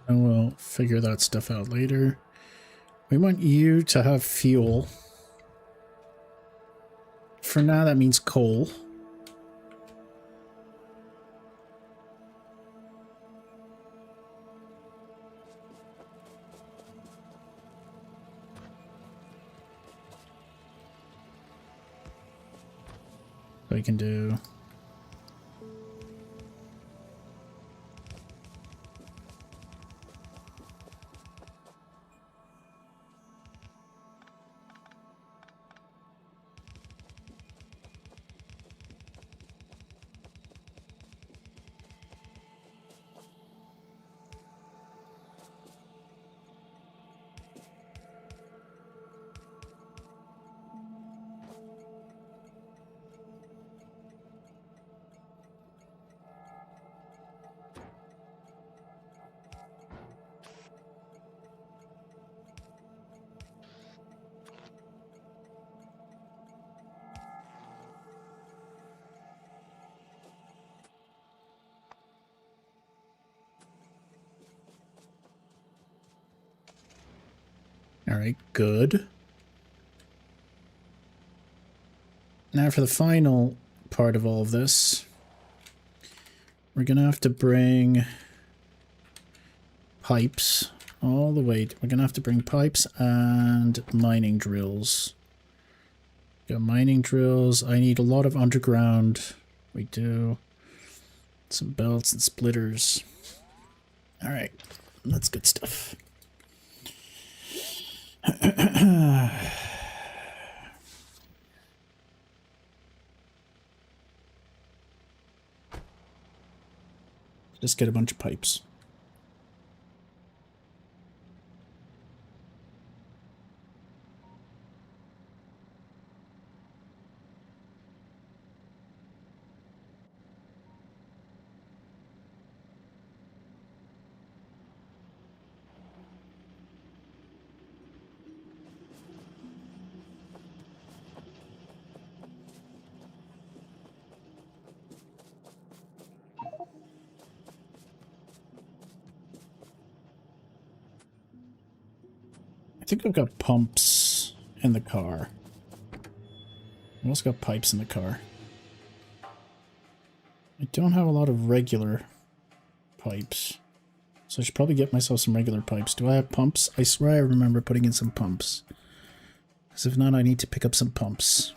And we'll figure that stuff out later. We want you to have fuel. For now, that means coal. We can do... Alright, good. Now for the final part of all of this, we're gonna have to bring pipes all the way. We're gonna have to bring pipes and mining drills. Got mining drills. I need a lot of underground. We do. Some belts and splitters. Alright, that's good stuff. Just get a bunch of pipes. I think I've got pumps in the car. I've also got pipes in the car. I don't have a lot of regular pipes. So I should probably get myself some regular pipes. Do I have pumps? I swear I remember putting in some pumps. Because if not, I need to pick up some pumps.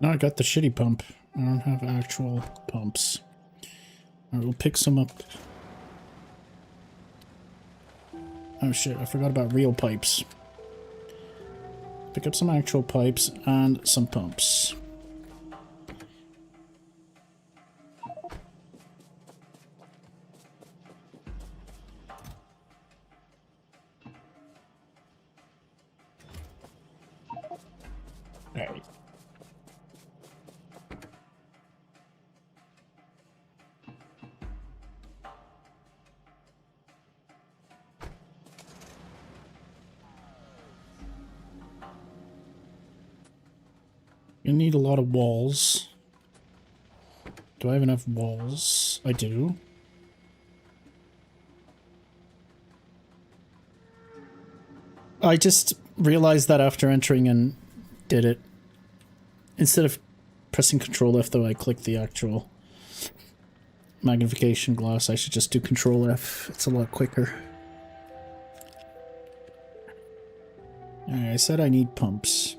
No, I got the shitty pump. I don't have actual pumps. Alright, we'll pick some up. Oh shit, I forgot about real pipes. Pick up some actual pipes and some pumps. Alright. You need a lot of walls. Do I have enough walls? I do. I just realized that after entering and did it. Instead of pressing Control F, though, I clicked the actual magnification glass. I should just do Control F. It's a lot quicker. Alright, I said I need pumps.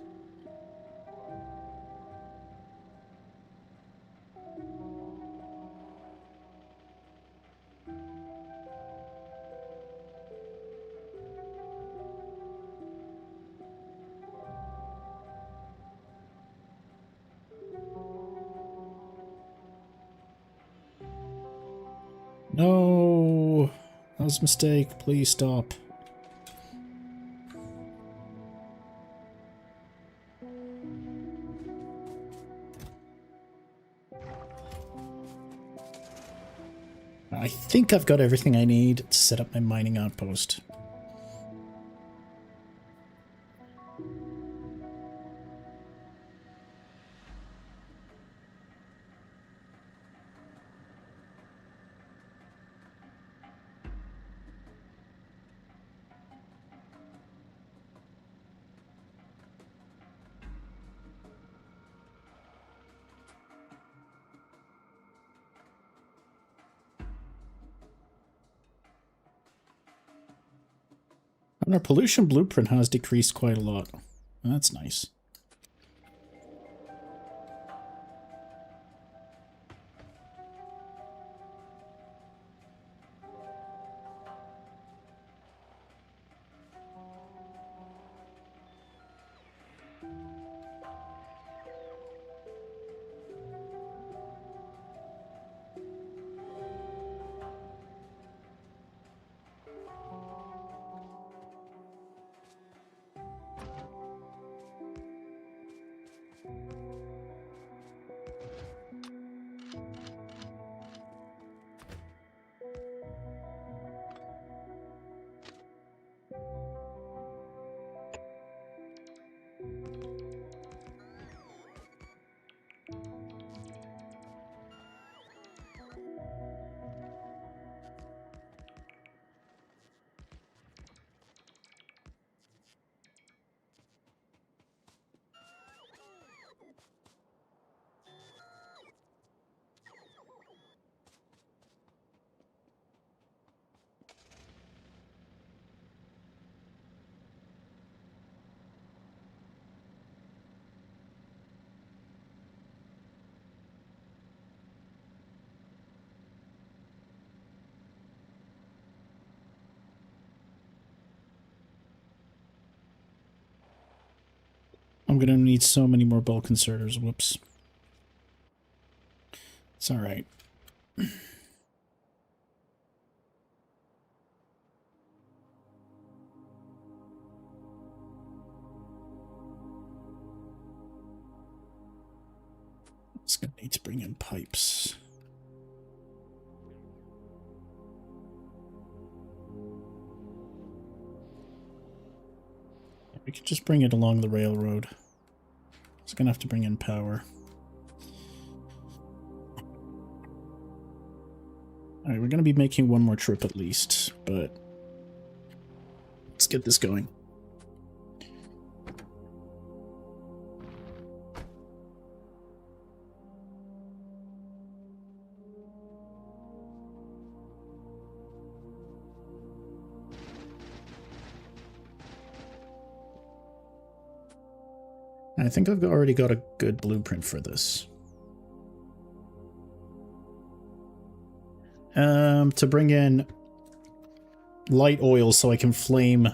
No! That was a mistake. Please stop. I think I've got everything I need to set up my mining outpost. And our pollution blueprint has decreased quite a lot. That's nice. I'm gonna need so many more bulk inserters. Whoops. It's alright. It's gonna need to bring in pipes. We could just bring it along the railroad. It's gonna have to bring in power. Alright, we're gonna be making one more trip at least, but let's get this going. I think I've already got a good blueprint for this. To bring in light oil so I can flame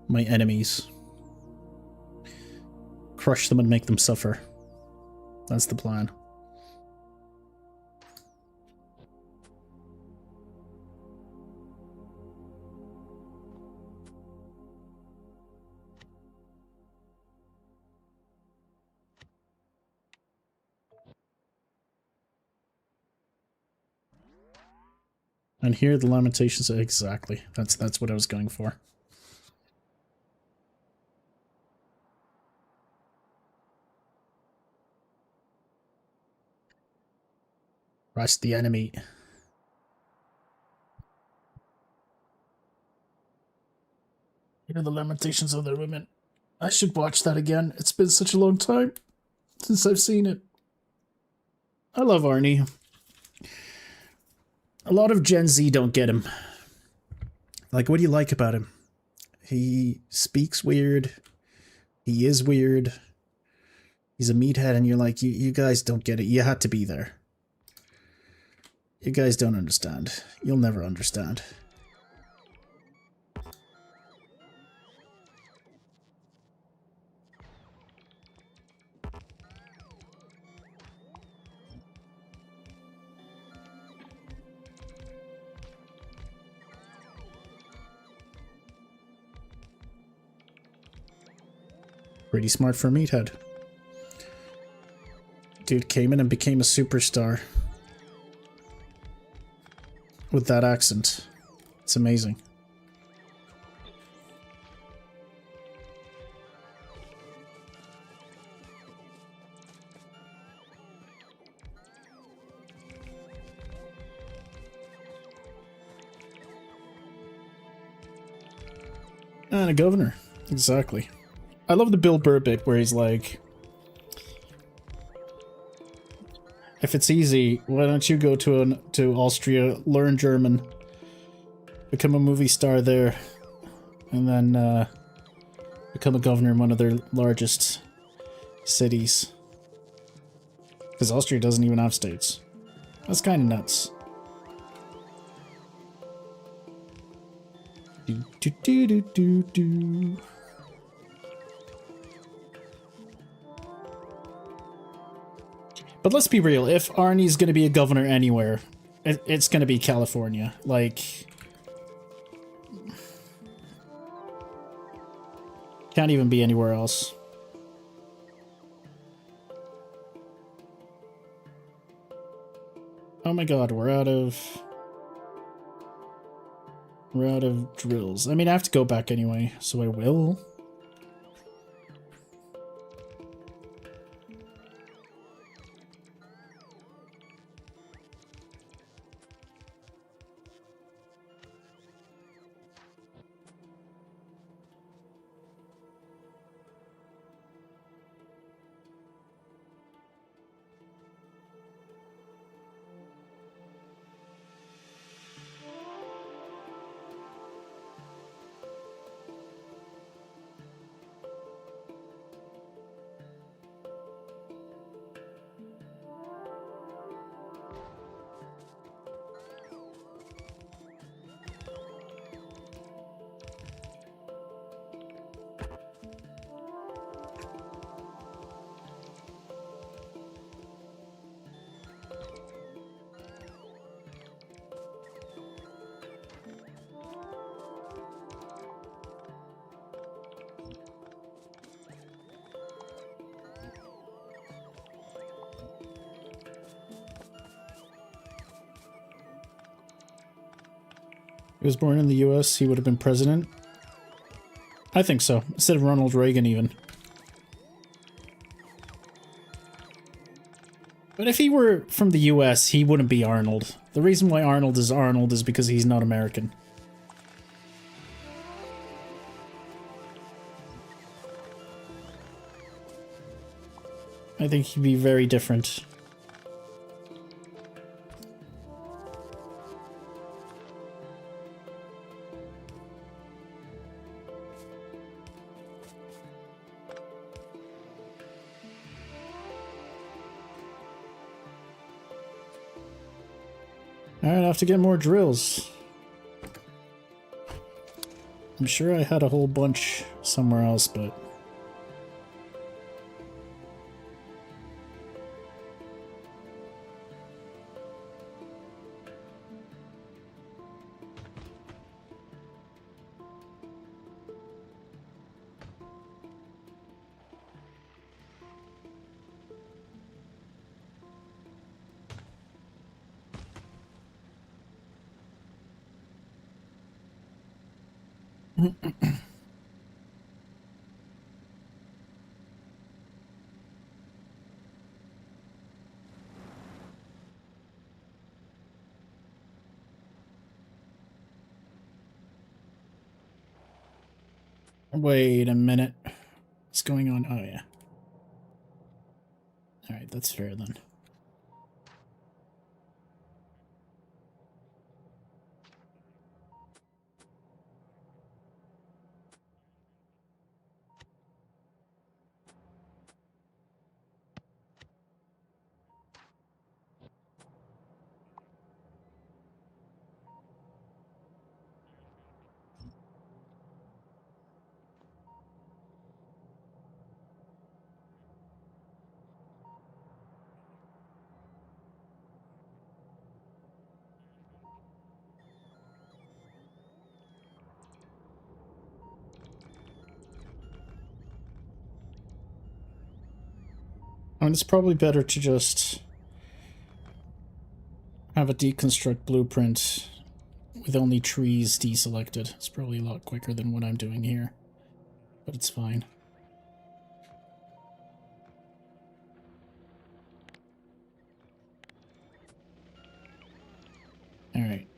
my enemies. Crush them and make them suffer. That's the plan. And here the Lamentations, exactly. That's what I was going for. Rush the enemy. Hear the lamentations of their women. I should watch that again. It's been such a long time since I've seen it. I love Arnie. A lot of Gen Z don't get him. Like, what do you like about him? He speaks weird. He is weird. He's a meathead, and you're like, you guys don't get it. You had to be there. You guys don't understand. You'll never understand. Pretty smart for a meathead. Dude came in and became a superstar. With that accent. It's amazing. And a governor. Exactly. I love the Bill Burr bit where he's like, if it's easy, why don't you go to Austria, learn German, become a movie star there, and then become a governor in one of their largest cities. Because Austria doesn't even have states. That's kind of nuts. Do do do do do do. But let's be real, if Arnie's gonna be a governor anywhere, it's gonna be California. Like, can't even be anywhere else. Oh my god, we're out of drills. I mean, I have to go back anyway, so I will. He was born in the US, he would have been president. I think so. Instead of Ronald Reagan, even. But if he were from the US, he wouldn't be Arnold. The reason why Arnold is because he's not American. I think he'd be very different. Alright, I have to get more drills. I'm sure I had a whole bunch somewhere else, but... Wait a minute. What's going on? Oh, yeah. Alright, that's fair then. I mean, it's probably better to just have a deconstruct blueprint with only trees deselected. It's probably a lot quicker than what I'm doing here, but it's fine. Alright.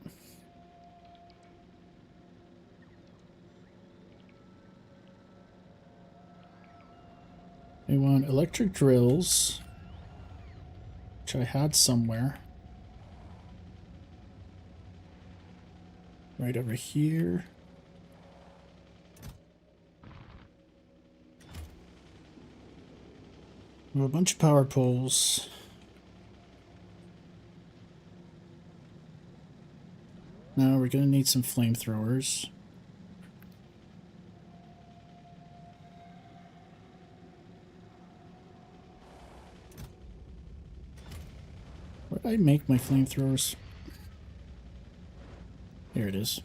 We want electric drills, which I had somewhere. Right over here. We have a bunch of power poles. Now we're gonna need some flamethrowers. Where did I make my flamethrowers? Here it is.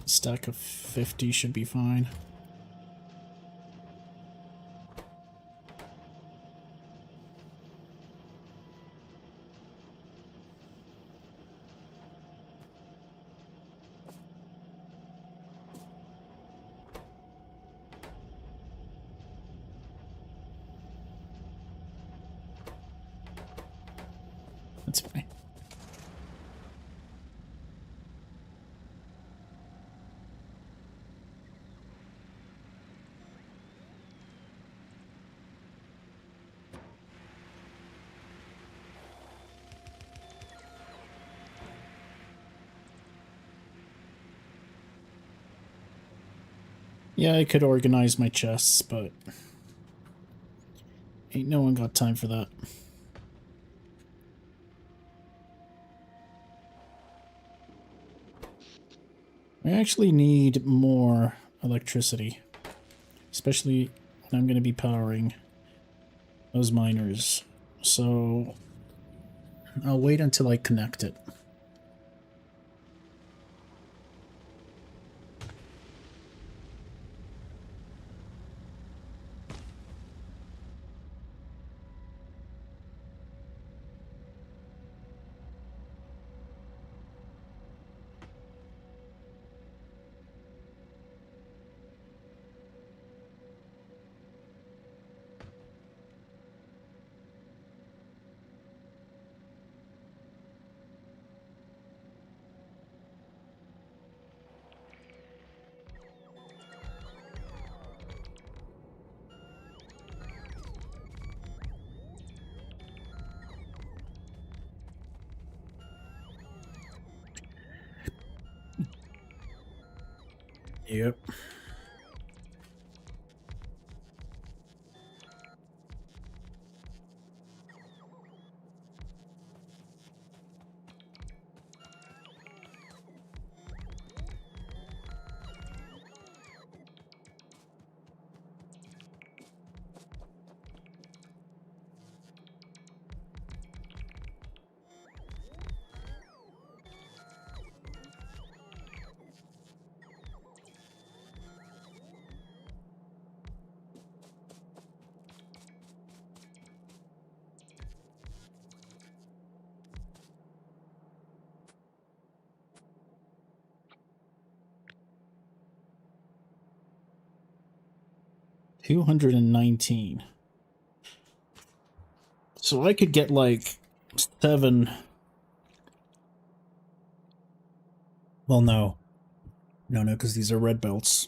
A stack of 50 should be fine. That's fine. Yeah, I could organize my chests, but ain't no one got time for that. I actually need more electricity, especially when I'm going to be powering those miners. So I'll wait until I connect it. Yep. $219. So I could get like 7. Well, no. No, because these are red belts.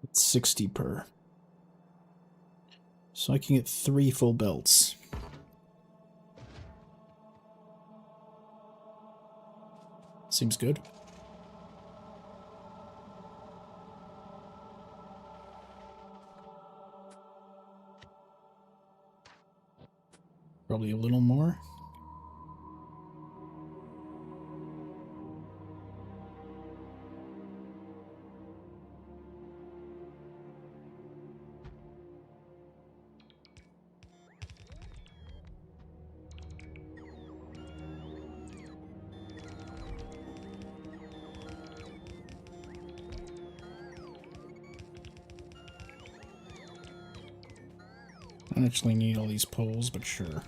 It's 60 per. So I can get 3 full belts. Seems good. Probably a little more. I don't actually need all these poles, but sure.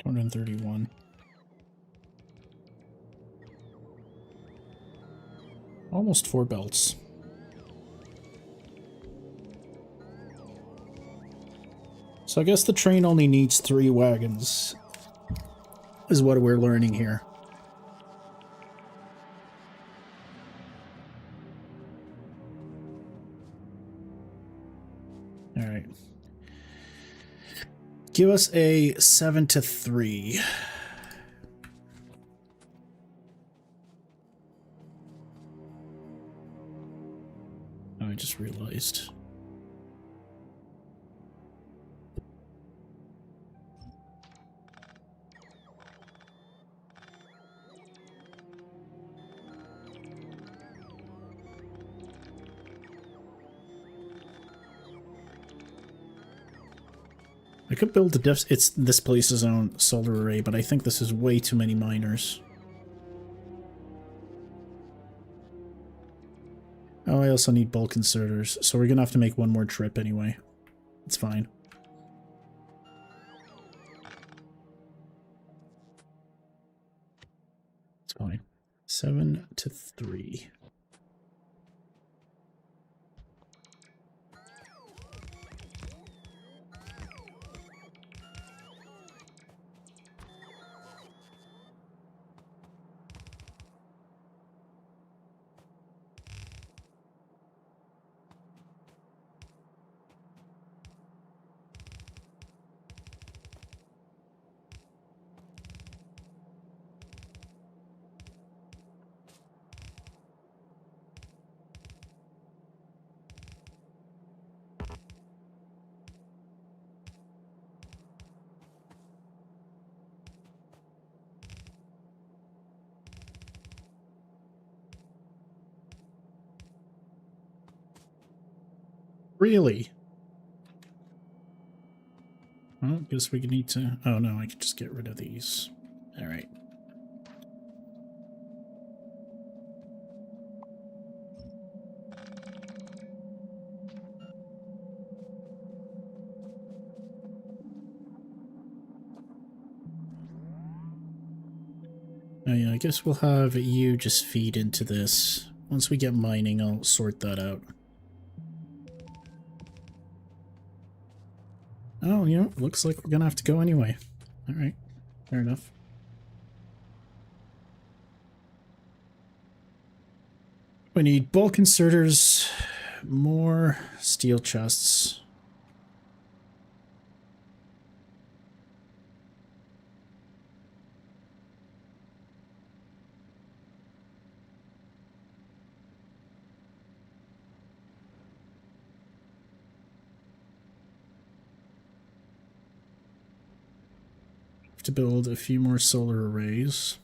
$231. Almost 4 belts. So I guess the train only needs 3 wagons, is what we're learning here. Alright. Give us a 7 to 3. Oh, I just realized. I could build this place's own solar array, but I think this is way too many miners. Oh, I also need bulk inserters, so we're gonna have to make one more trip anyway. It's fine. It's fine. 7 to 3. Really? Well, guess we need to... Oh no, I could just get rid of these. Alright. Oh yeah, I guess we'll have you just feed into this. Once we get mining, I'll sort that out. Oh, you know, looks like we're gonna have to go anyway. Alright, fair enough. We need bulk inserters, more steel chests. To build a few more solar arrays.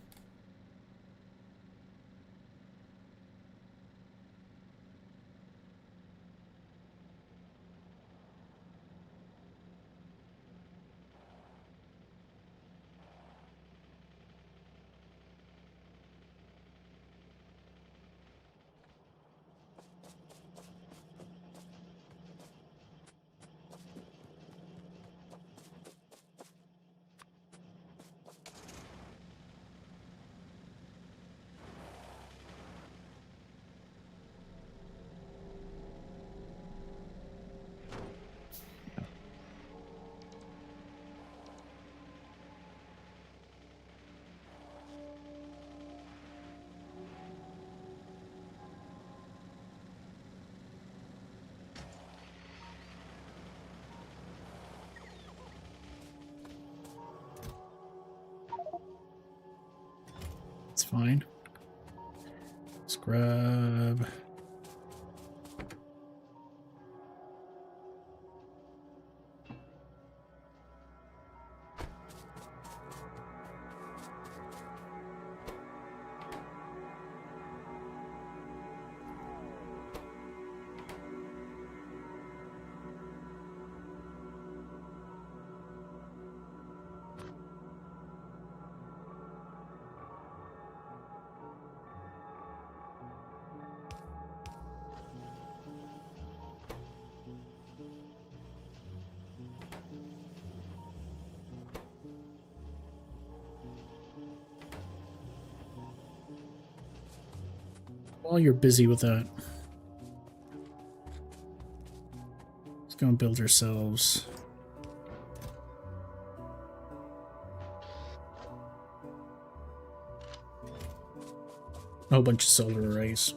It's fine. Let's grab... While you're busy with that, let's go and build ourselves a whole bunch of solar arrays.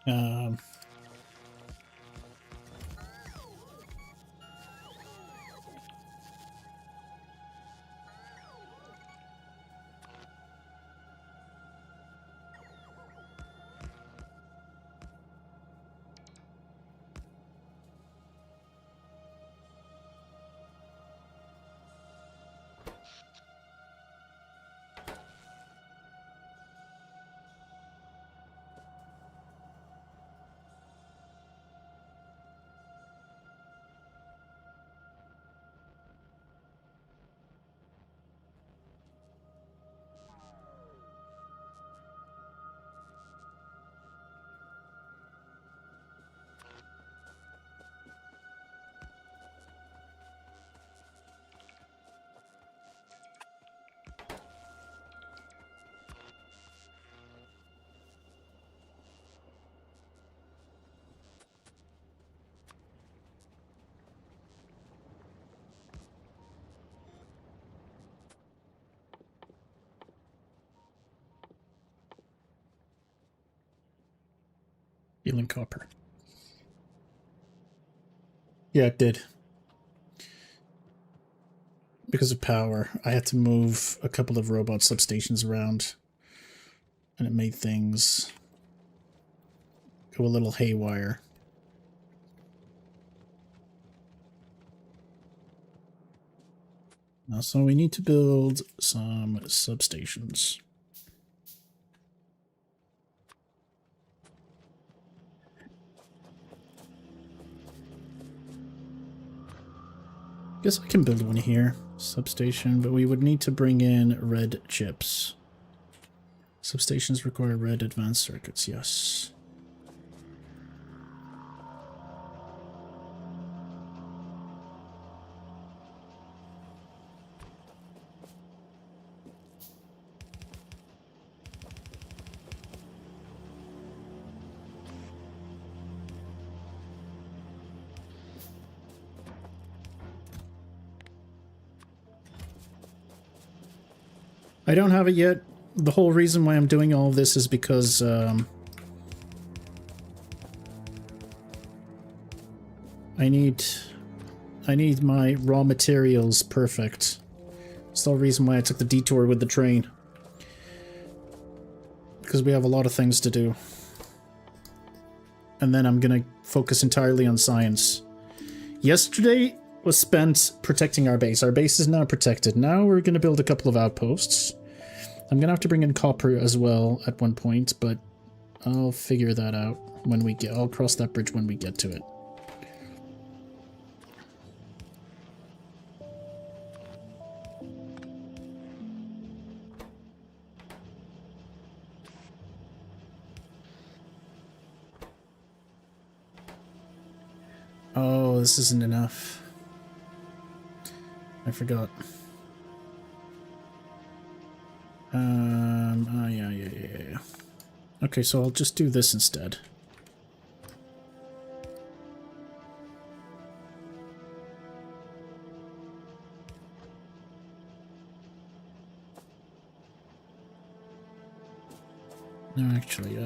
Um, Healing copper. Yeah, it did. Because of power, I had to move a couple of robot substations around, and it made things go a little haywire. Now, so we need to build some substations. Guess I can build one here. Substation, but we would need to bring in red chips. Substations require red advanced circuits, yes. I don't have it yet. The whole reason why I'm doing all of this is because I need my raw materials perfect. It's the whole reason why I took the detour with the train. Because we have a lot of things to do. And then I'm gonna focus entirely on science. Yesterday was spent protecting our base. Our base is now protected. Now we're gonna build a couple of outposts. I'm gonna have to bring in copper as well at one point, but I'll figure that out when we get. I'll cross that bridge when we get to it. Oh, this isn't enough. I forgot. Oh, yeah. Okay, so I'll just do this instead. No, actually.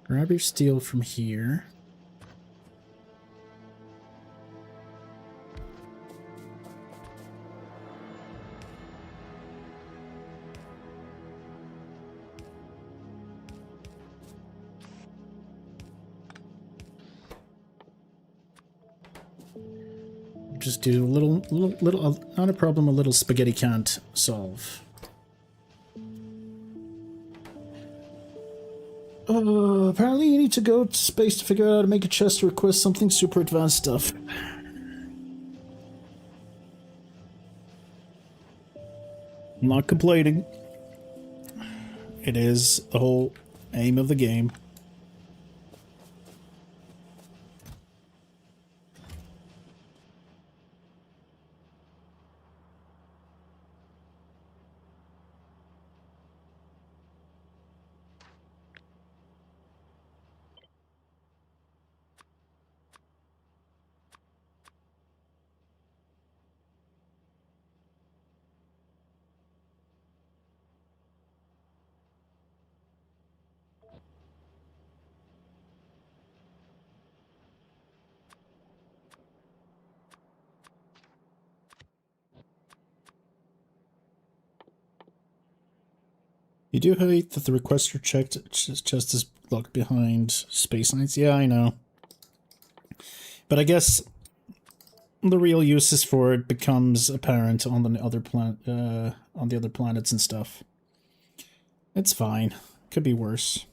Grab your steel from here. Just do a little, not a problem, a little spaghetti can't solve. Apparently you need to go to space to figure out how to make a chest to request something super advanced stuff. I'm not complaining. It is the whole aim of the game. You do hate that the requester checked just as locked behind space lines. Yeah, I know. But I guess the real uses for it becomes apparent on the other on the other planets and stuff. It's fine. Could be worse.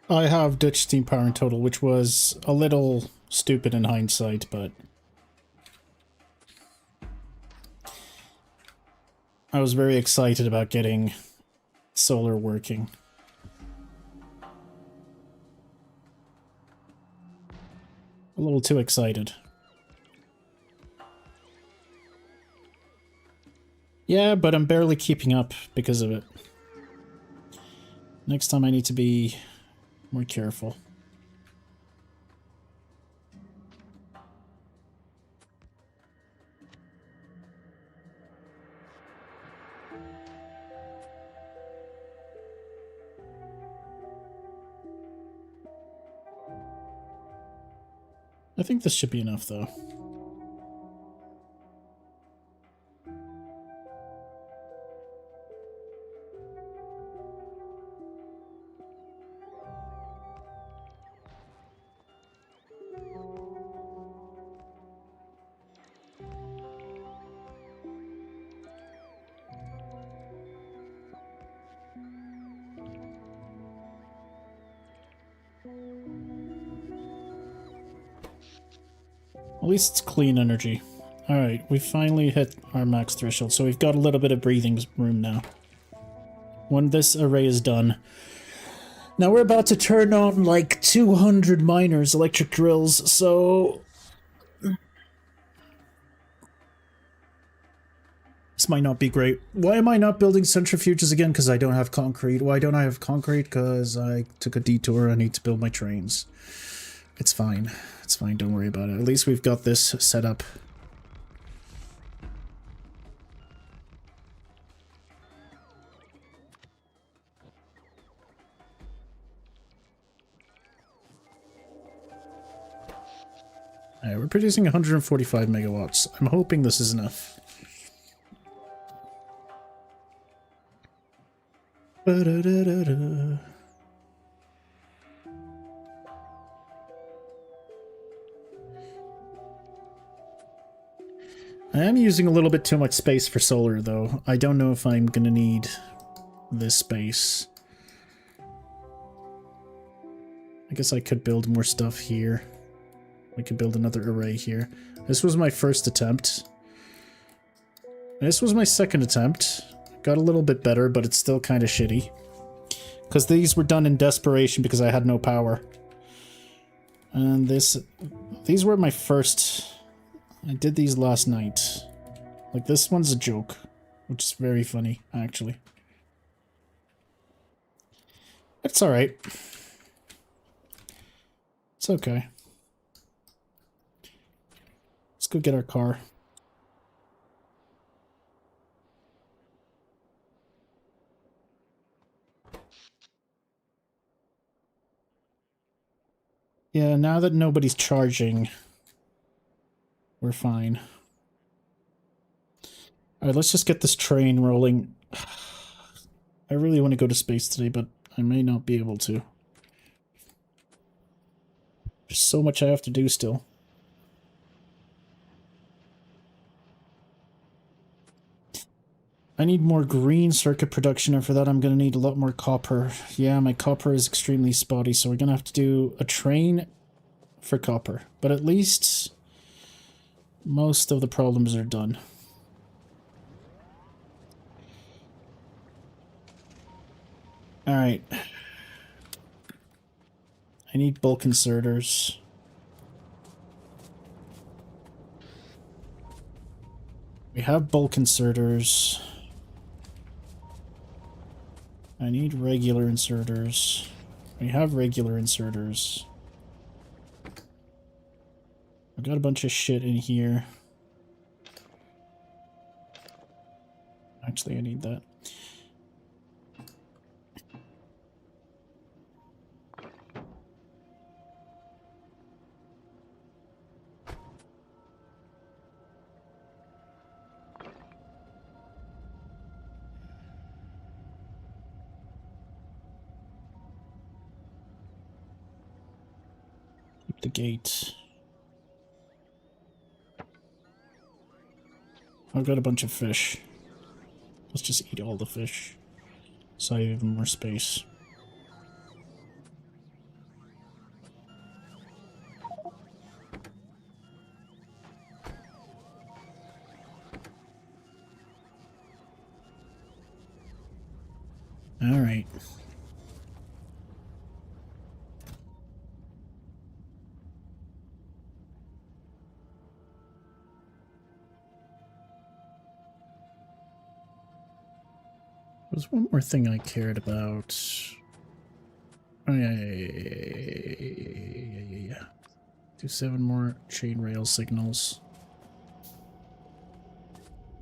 I have ditched steam power in total, which was a little stupid in hindsight, but I was very excited about getting solar working. A little too excited. Yeah, but I'm barely keeping up because of it. Next time I need to be more careful. I think this should be enough, though. At least it's clean energy. Alright, we finally hit our max threshold, so we've got a little bit of breathing room now. When this array is done. Now we're about to turn on like 200 miners, electric drills, so This might not be great. Why am I not building centrifuges again? Because I don't have concrete. Why don't I have concrete? Because I took a detour. I need to build my trains. It's fine. It's fine. Don't worry about it. At least we've got this set up. Alright, we're producing 145 megawatts. I'm hoping this is enough. Ba-da-da-da-da. I am using a little bit too much space for solar, though. I don't know if I'm gonna need this space. I guess I could build more stuff here. We could build another array here. This was my first attempt. This was my second attempt. Got a little bit better, but it's still kind of shitty. Because these were done in desperation because I had no power. And these were my first... I did these last night. Like, this one's a joke. Which is very funny, actually. It's alright. It's okay. Let's go get our car. Yeah, now that nobody's charging, we're fine. Alright, let's just get this train rolling. I really want to go to space today, but I may not be able to. There's so much I have to do still. I need more green circuit production, and for that I'm going to need a lot more copper. Yeah, my copper is extremely spotty, so we're going to have to do a train for copper. But at least most of the problems are done. Alright. I need bulk inserters. We have bulk inserters. I need regular inserters. We have regular inserters. I've got a bunch of shit in here. Actually, I need that. Keep the gate. I've got a bunch of fish. Let's just eat all the fish. So I have even more space. All right. There's one more thing I cared about. Oh, yeah. Do 7 more chain rail signals.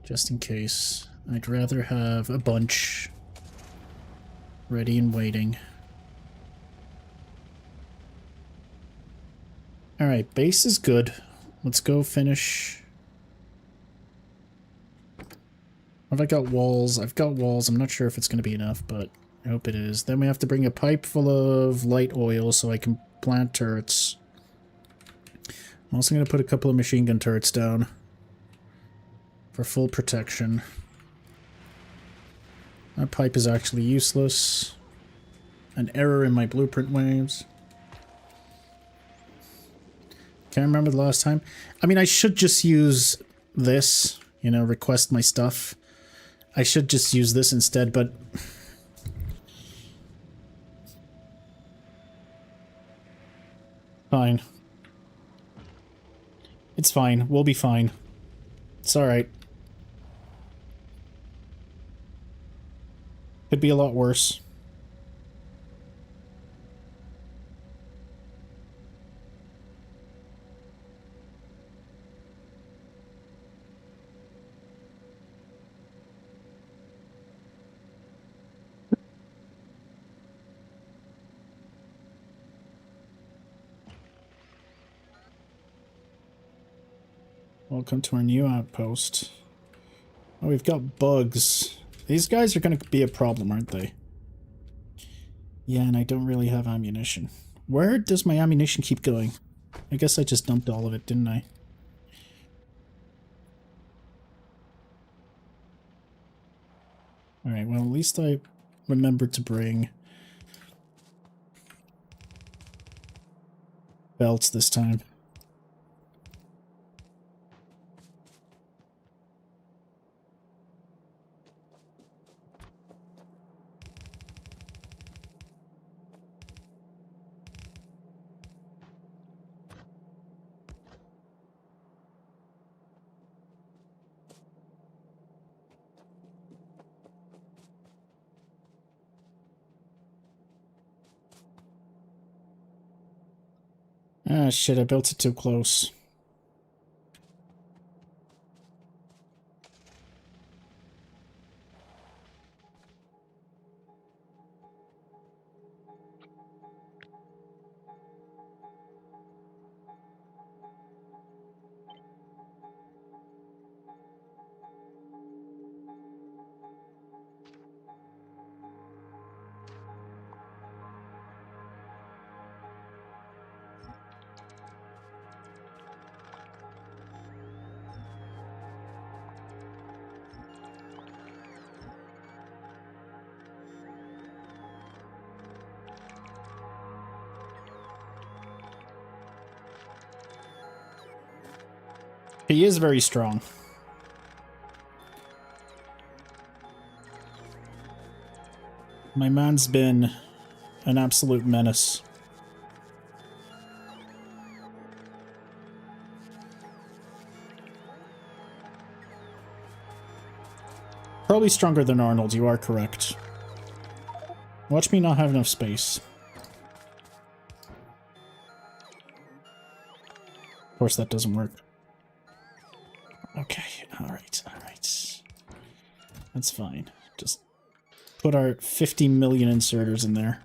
Just in case. I'd rather have a bunch ready and waiting. Alright, base is good. Let's go finish. Have I got walls? I've got walls. I'm not sure if it's going to be enough, but I hope it is. Then we have to bring a pipe full of light oil so I can plant turrets. I'm also going to put a couple of machine gun turrets down for full protection. That pipe is actually useless. An error in my blueprint waves. Can't remember the last time. I mean, I should just use this, you know, request my stuff. I should just use this instead, but... Fine. It's fine. We'll be fine. It's alright. Could be a lot worse. Welcome to our new outpost. Oh, we've got bugs. These guys are going to be a problem, aren't they? Yeah, and I don't really have ammunition. Where does my ammunition keep going? I guess I just dumped all of it, didn't I? Alright, well, at least I remembered to bring belts this time. Ah, shit, I built it too close. He is very strong. My man's been an absolute menace. Probably stronger than Arnold, you are correct. Watch me not have enough space. Of course, that doesn't work. Okay, alright, alright. That's fine. Just put our 50 million inserters in there.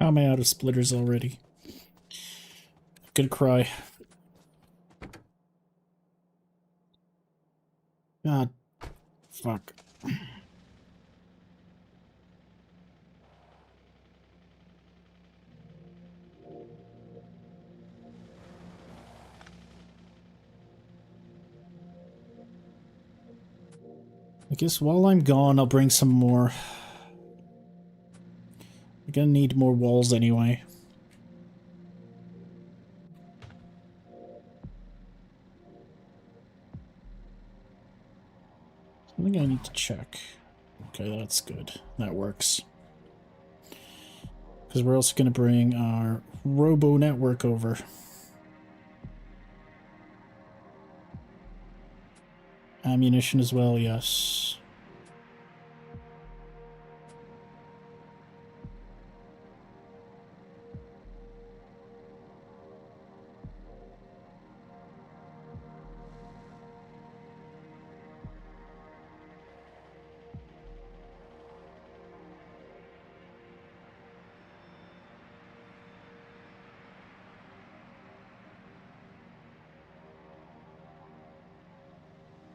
How am I out of splitters already? Good cry. God. Fuck. I guess while I'm gone, I'll bring some more. I'm gonna need more walls anyway. Something I need to check. Okay, that's good. That works. Because we're also going to bring our robo network over. Ammunition as well, yes.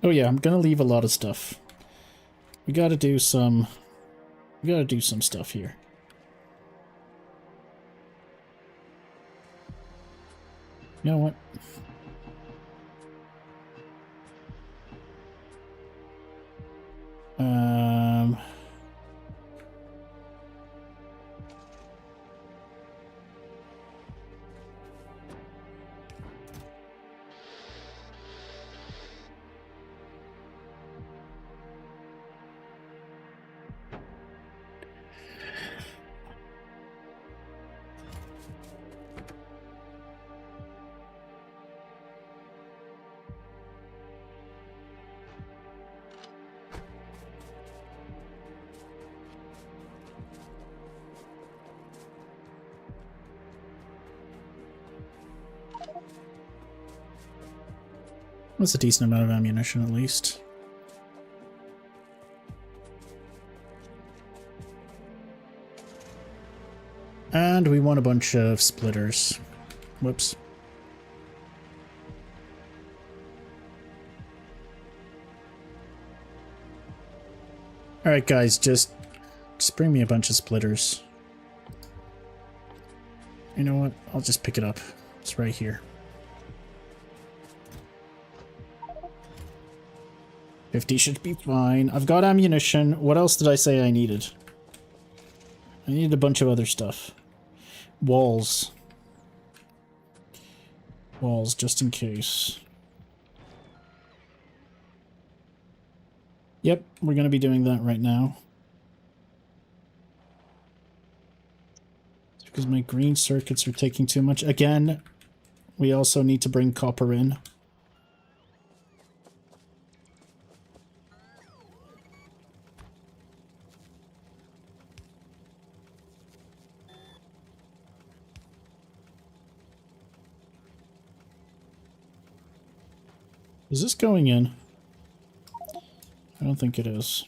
Oh yeah, I'm gonna leave a lot of stuff. We gotta do some stuff here. You know what? Um that's a decent amount of ammunition at least. And we want a bunch of splitters. Whoops. Alright guys, just bring me a bunch of splitters. You know what? I'll just pick it up. It's right here. 50 should be fine. I've got ammunition. What else did I say I needed? I needed a bunch of other stuff. Walls. Walls, just in case. Yep, we're going to be doing that right now. It's because my green circuits are taking too much. Again, we also need to bring copper in. Is this going in? I don't think it is.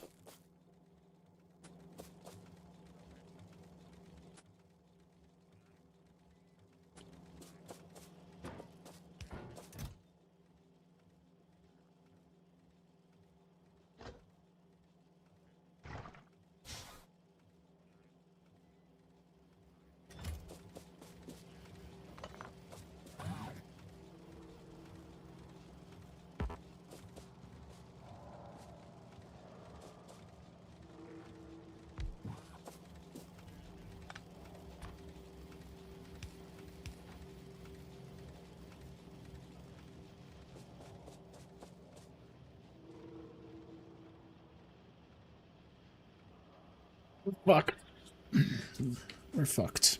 Fuck. We're fucked.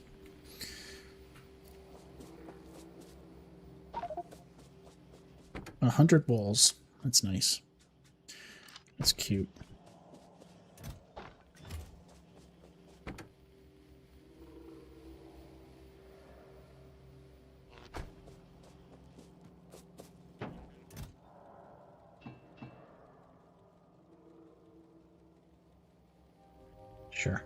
A 100 walls. That's nice. That's cute. Sure.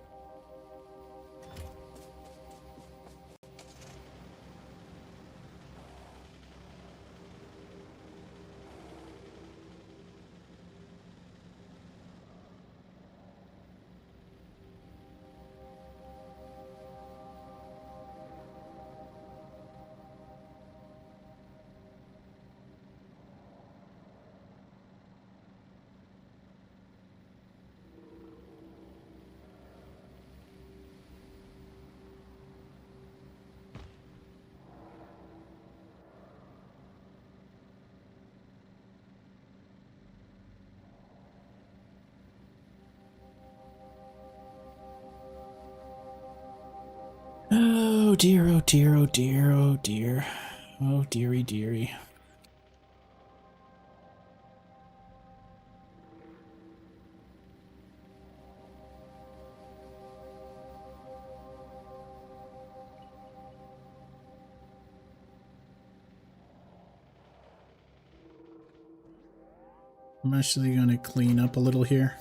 Oh dear, oh dear, oh dear, oh dear. Oh dearie, dearie. I'm actually going to clean up a little here.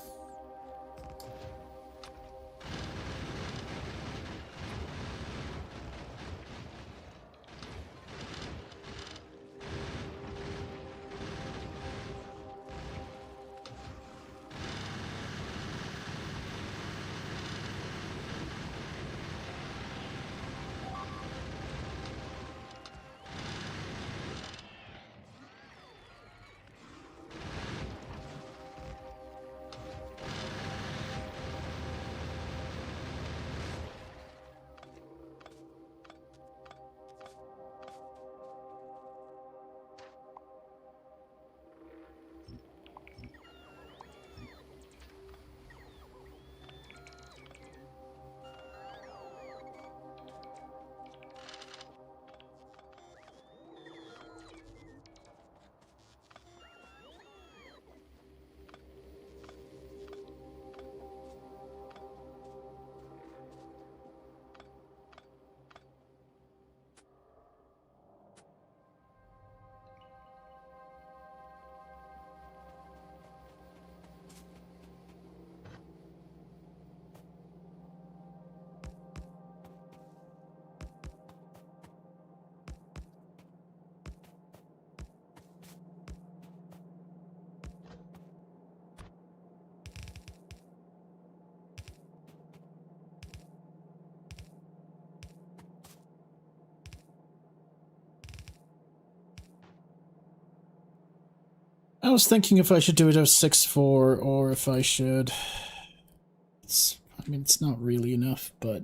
I was thinking if I should do it as 6-4 or if I should... I mean, it's not really enough, but...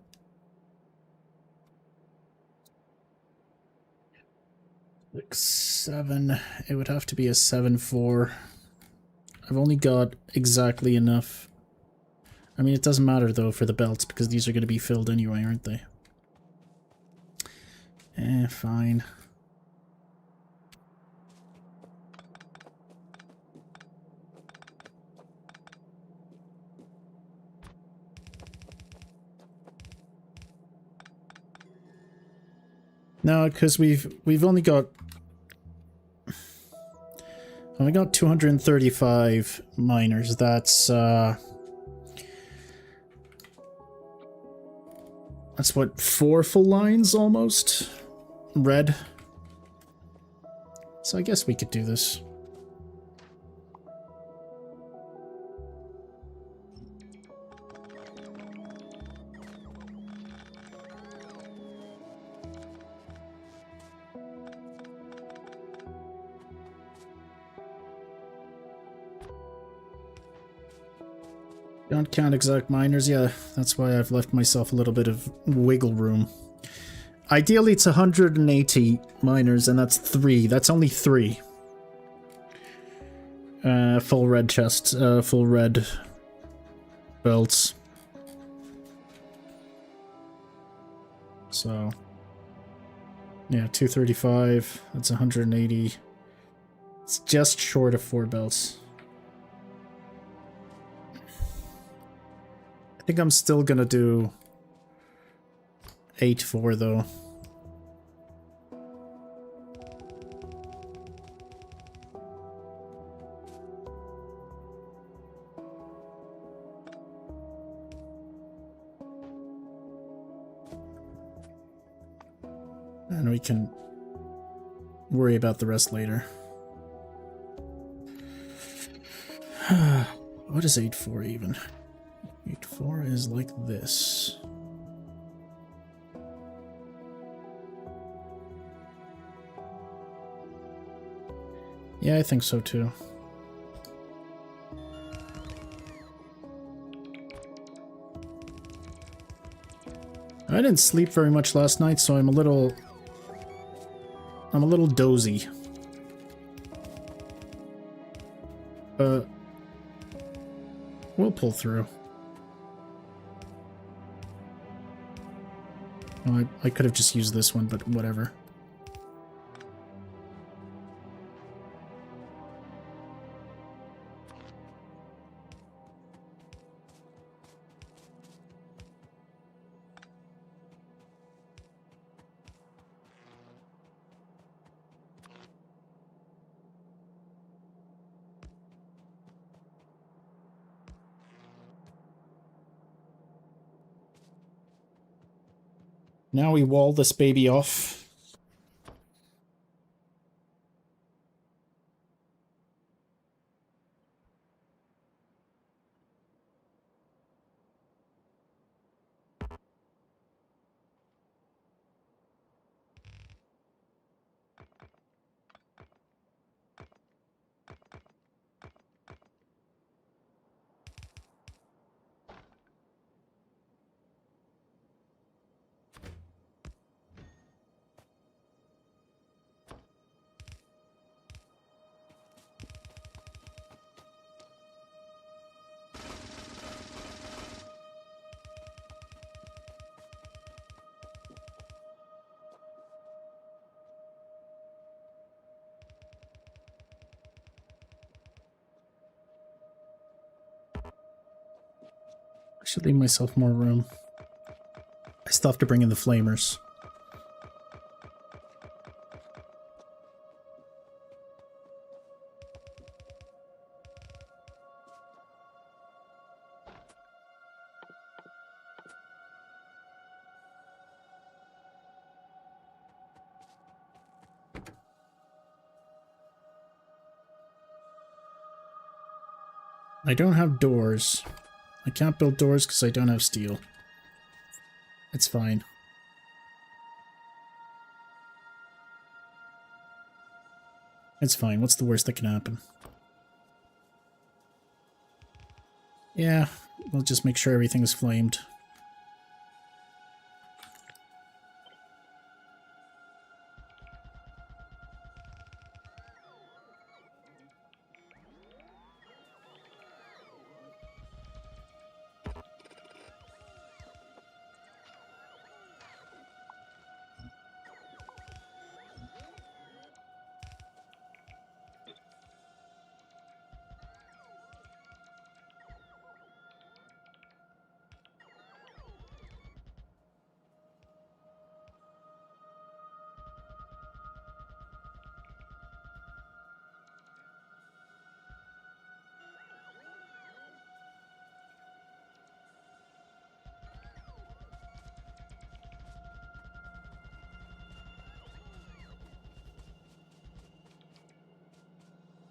Like 7, it would have to be a 7-4. I've only got exactly enough. I mean, it doesn't matter though for the belts because these are going to be filled anyway, aren't they? Fine. No, because we've only got 235 miners. That's what, 4 full lines almost? Red. So I guess we could do this. Don't count exact miners, yeah, that's why I've left myself a little bit of wiggle room. Ideally it's 180 miners, and that's 3. That's only 3. Full red chests, full red belts. So, yeah, 235, that's 180. It's just short of 4 belts. I think I'm still gonna do 8-4 though. And we can worry about the rest later. What is 8-4 even? 8-4 is like this. Yeah, I think so too. I didn't sleep very much last night, so I'm a little dozy. But we'll pull through. Oh, I could have just used this one, but whatever. Now we wall this baby off. I should leave myself more room. I still have to bring in the flamers. I don't have doors. I can't build doors because I don't have steel. It's fine. It's fine. What's the worst that can happen? Yeah, we'll just make sure everything's flamed.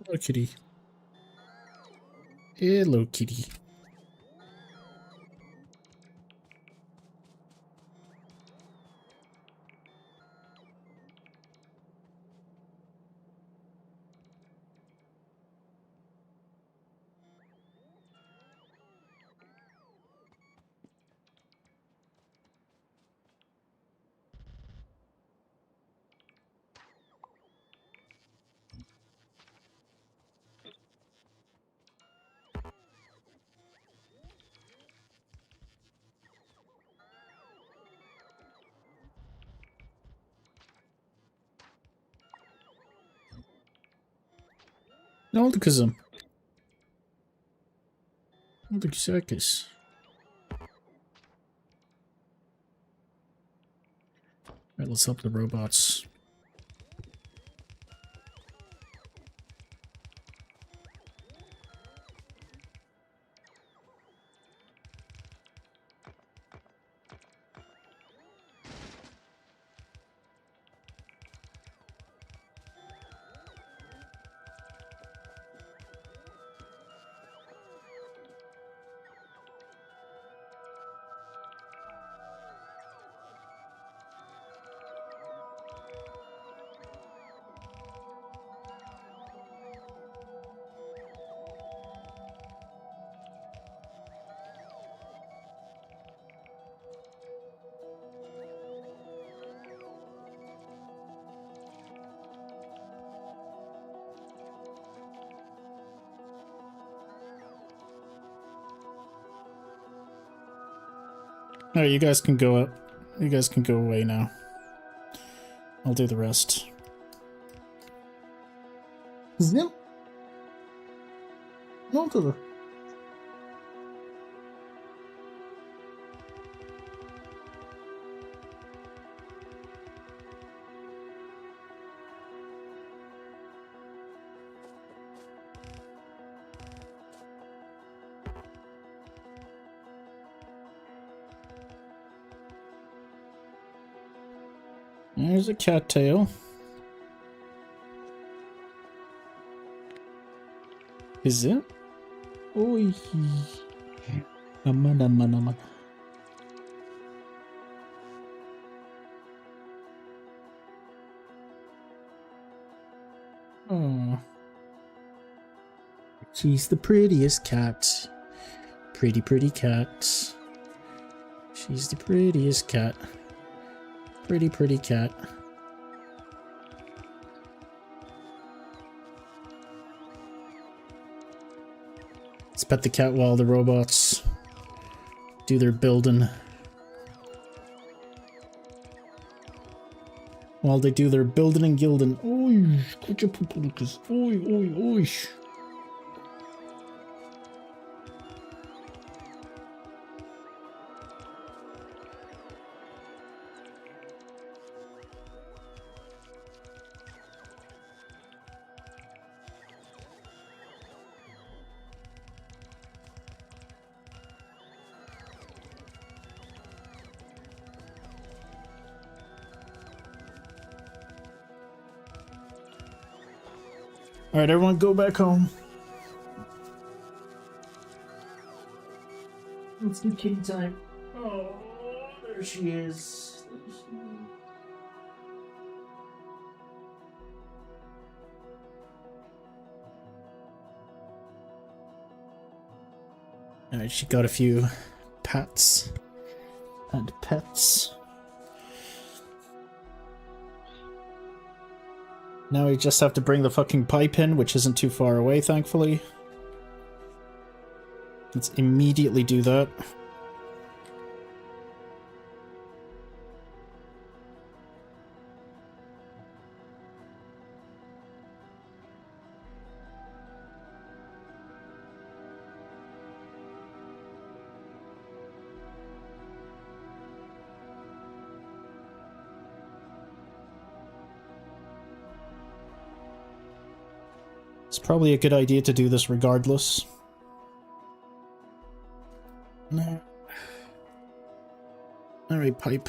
Hello, kitty. Hello, kitty. Aldakazam. Aldakazakis. Alright, let's help the robots. Alright, you guys can go up. You guys can go away now. I'll do the rest. Zip. No, to the. There's a cattail. Is it? Oi. Aman, aman, aman. Oh. She's the prettiest cat. Pretty, pretty cat. She's the prettiest cat. Pretty, pretty cat. Let's pet the cat while the robots do their building. While they do their building and gilding. Oi, oi, oi, oi. Alright, everyone go back home. It's the kitty time. Oh, there she is. Alright, she got a few pats and pets. Now we just have to bring the fucking pipe in, which isn't too far away, thankfully. Let's immediately do that. It's probably a good idea to do this regardless. No. Alright, pipe.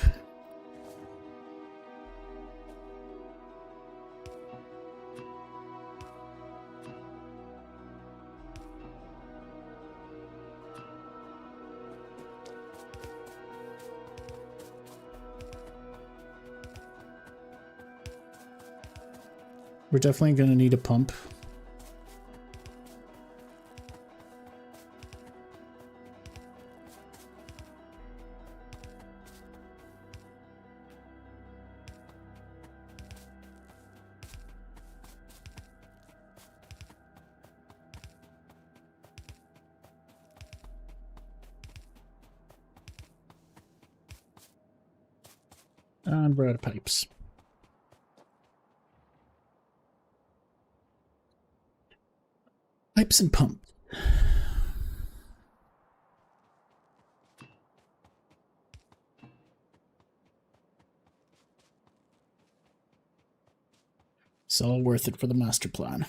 We're definitely going to need a pump. And we're out of pipes. Pipes and pump. It's all worth it for the master plan.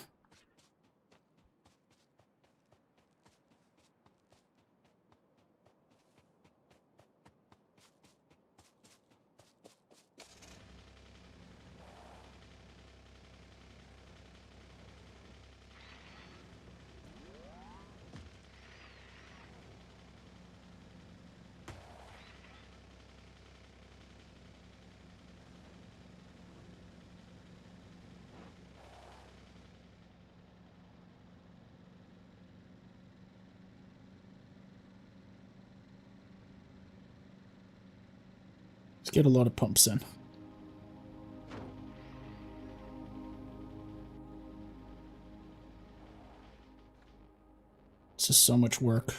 Let's get a lot of pumps in. This is so much work.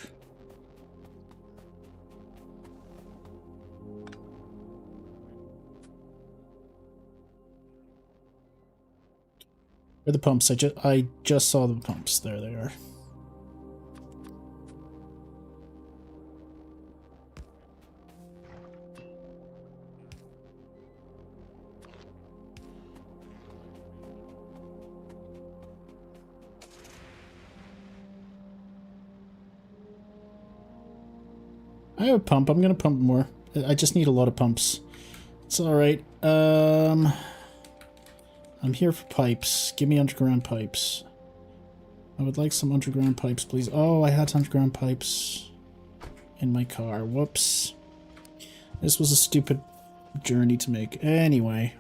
Where are the pumps? I just saw the pumps. There they are. I have a pump. I'm gonna pump more. I just need a lot of pumps. It's alright. I'm here for pipes. Give me underground pipes. I would like some underground pipes, please. Oh, I had underground pipes in my car. Whoops. This was a stupid journey to make. Anyway.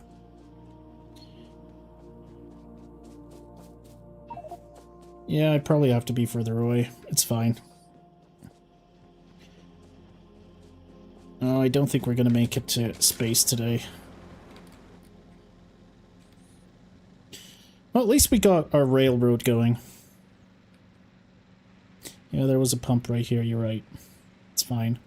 Yeah, I probably have to be further away. It's fine. Oh, I don't think we're gonna make it to space today. Well, at least we got our railroad going. Yeah, there was a pump right here, you're right. It's fine.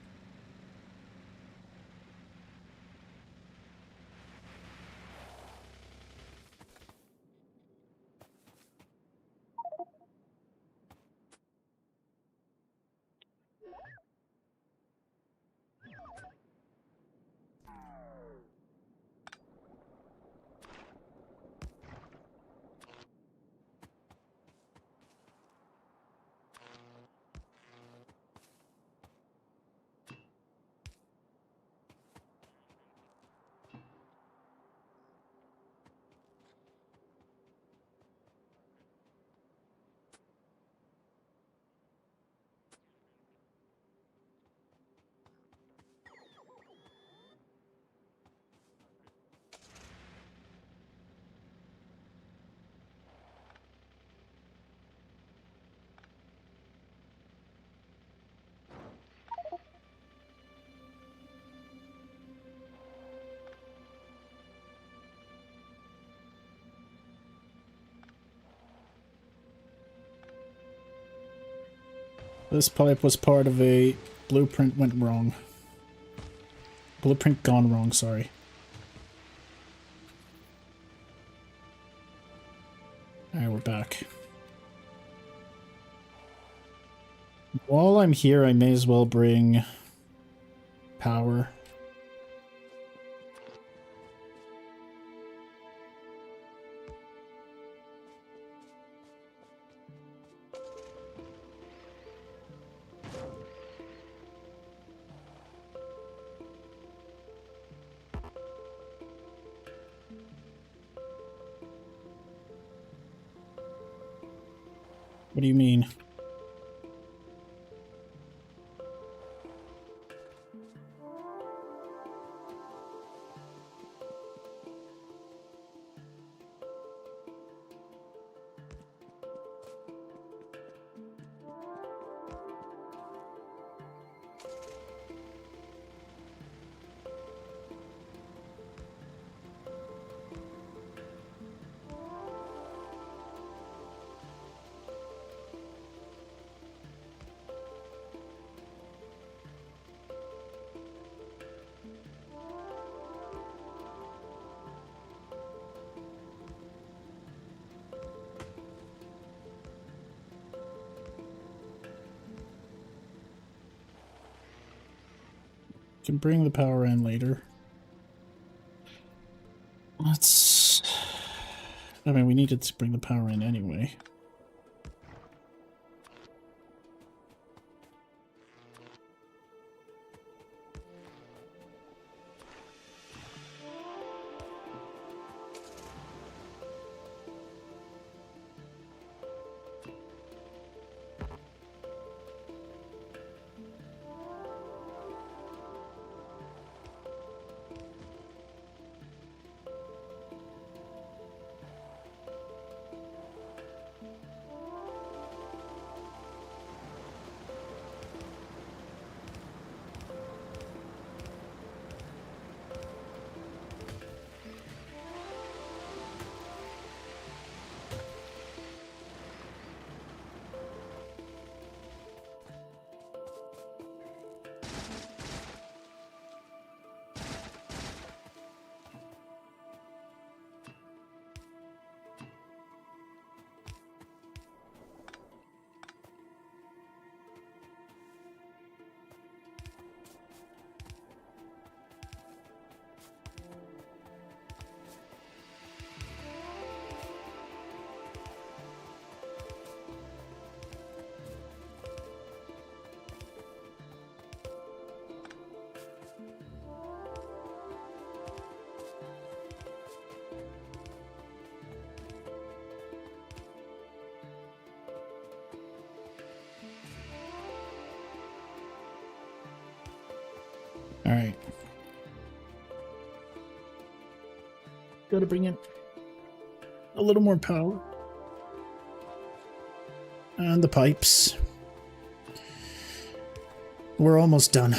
This pipe was part of a blueprint went wrong. Blueprint gone wrong, sorry. Alright, we're back. While I'm here, I may as well bring power. What do you mean? Can bring the power in later. Let's... I mean, we needed to bring the power in anyway. All right. Gotta bring in a little more power. And the pipes. We're almost done.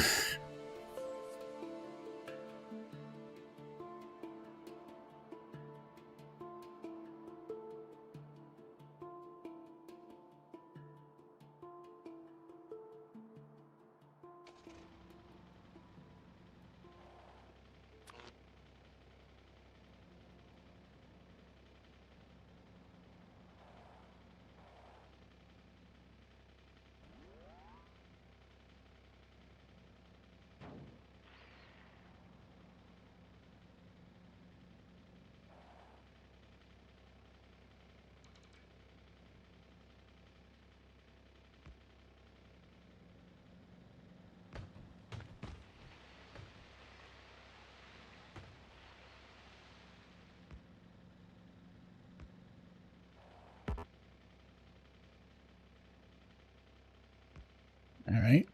All right.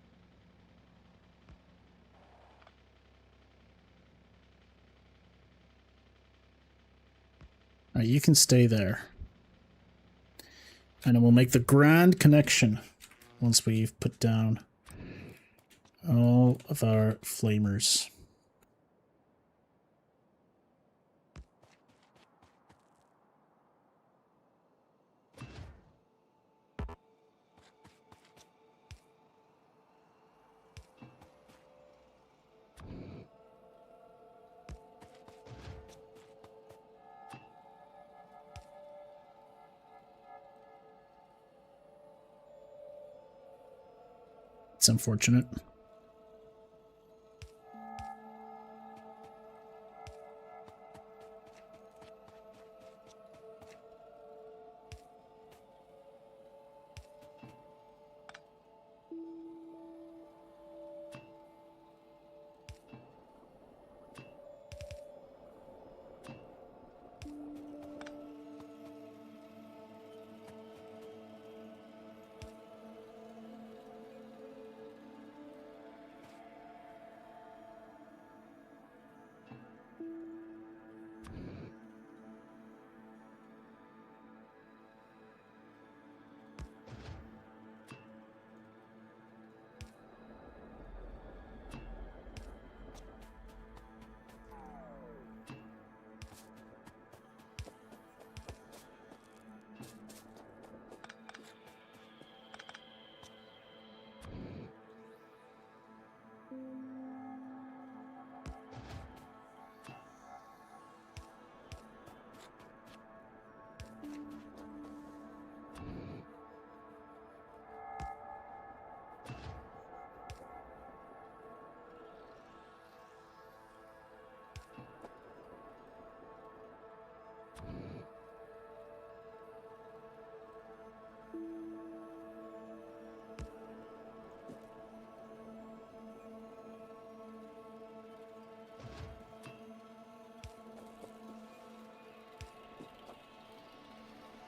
All right, you can stay there. And then we'll make the grand connection once we've put down all of our flamers. It's unfortunate.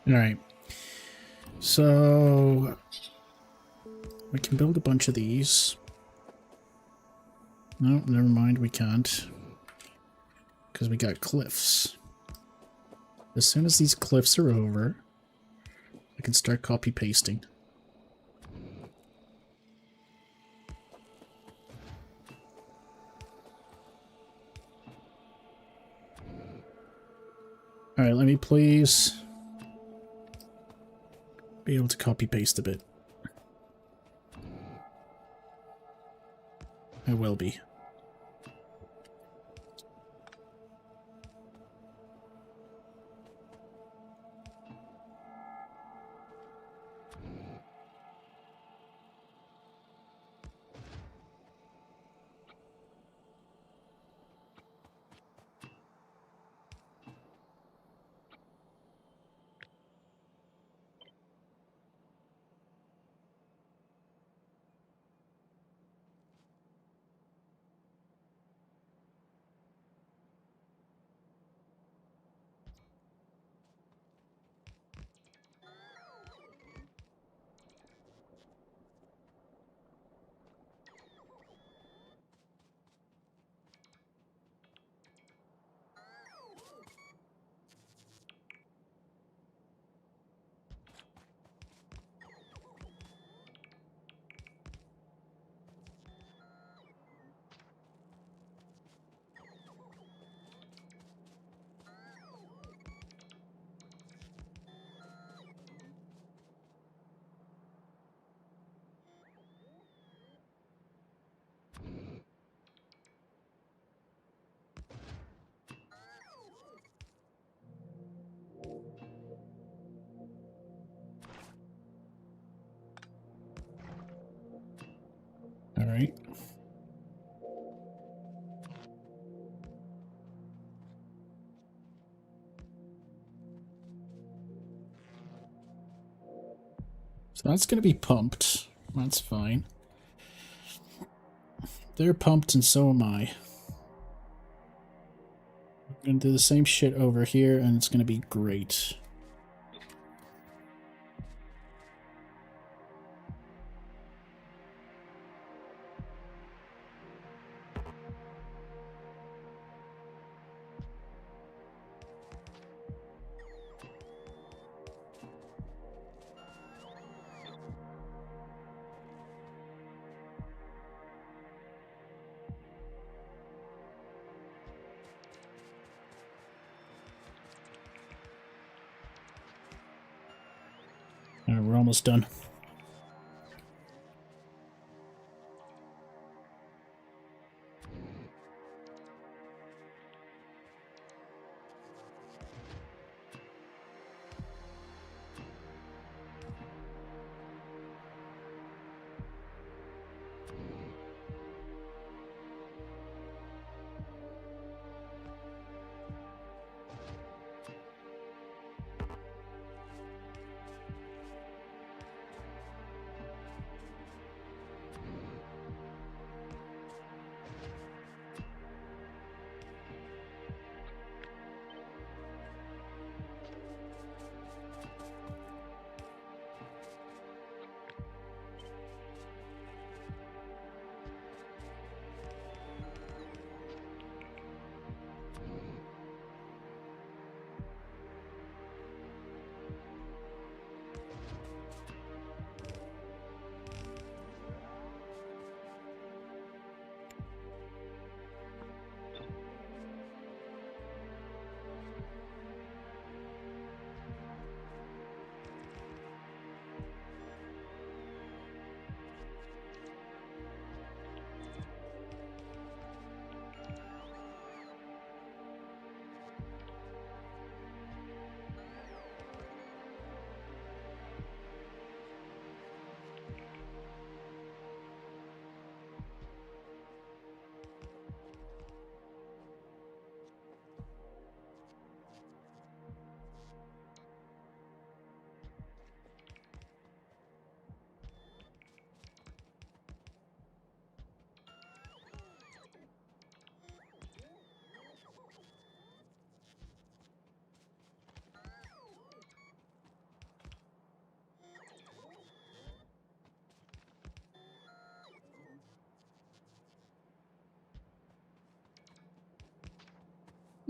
All right. So we can build a bunch of these. No, never mind, we can't. Because we got cliffs. As soon as these cliffs are over, I can start copy pasting. All right, let me please be able to copy paste a bit. I will be. So that's going to be pumped. That's fine. They're pumped and so am I. I'm going to do the same shit over here and it's going to be great. Alright, we're almost done.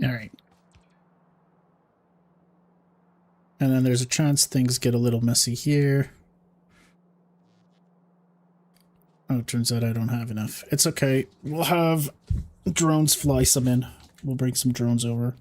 Alright. And then there's a chance things get a little messy here. Oh, it turns out I don't have enough. It's okay. We'll have drones fly some in. We'll bring some drones over.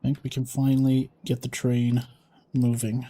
I think we can finally get the train moving.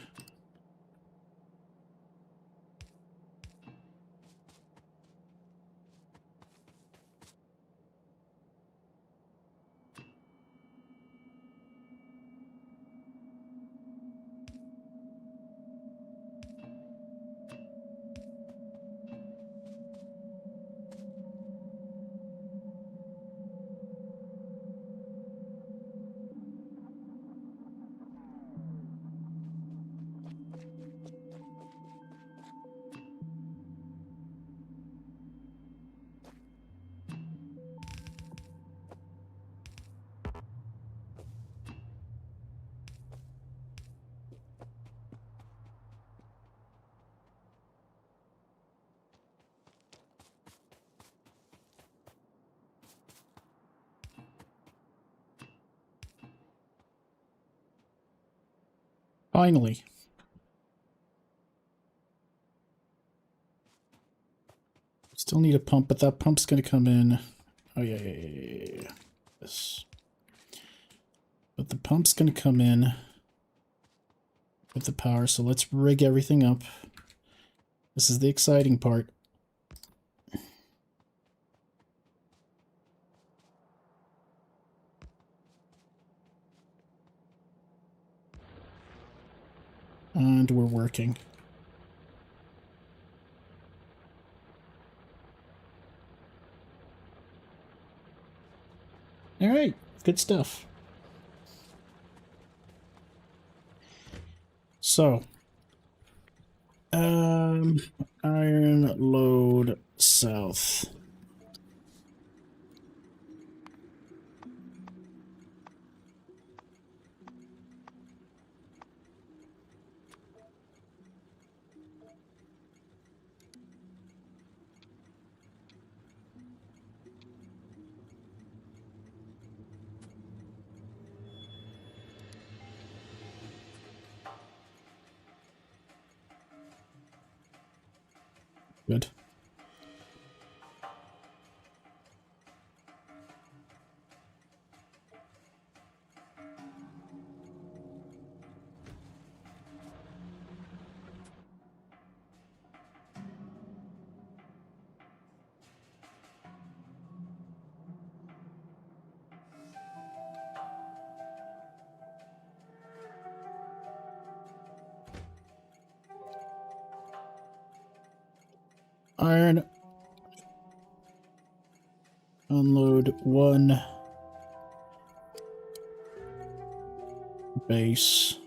Finally. Still need a pump, but that pump's going to come in. Oh, yeah. This. But the pump's going to come in with the power, so let's rig everything up. This is the exciting part. And we're working. Good stuff. So, iron load south. Good. Iron unload 1 base.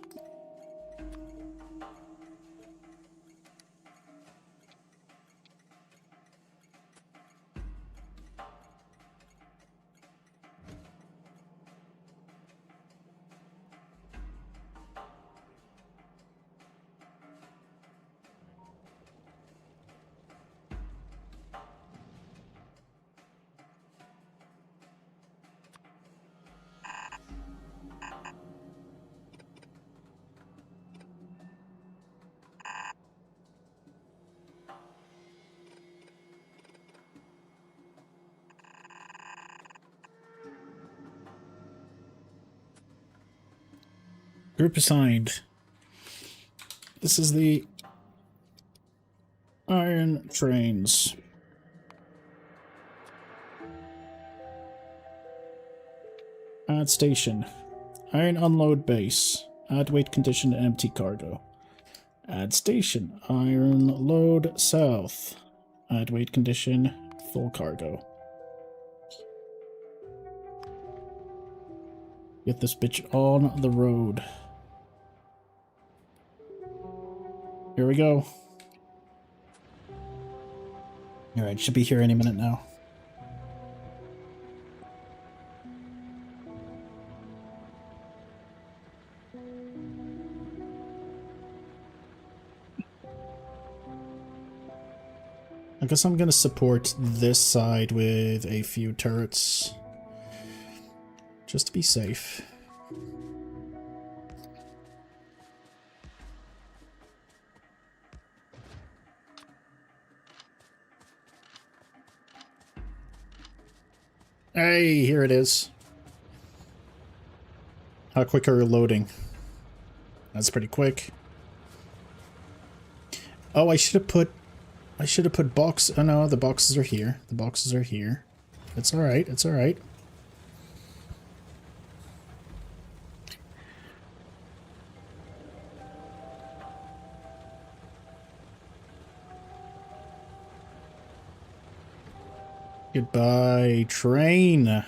Group assigned. This is the iron trains. Add station. Iron unload base. Add weight condition to empty cargo. Add station. Iron load south. Add weight condition full cargo. Get this bitch on the road. Here we go. Alright, should be here any minute now. I guess I'm gonna support this side with a few turrets. Just to be safe. Hey, here it is. How quick are you loading? That's pretty quick. Oh, I should have put box. Oh no, the boxes are here. The boxes are here. It's alright, it's alright. Goodbye, train.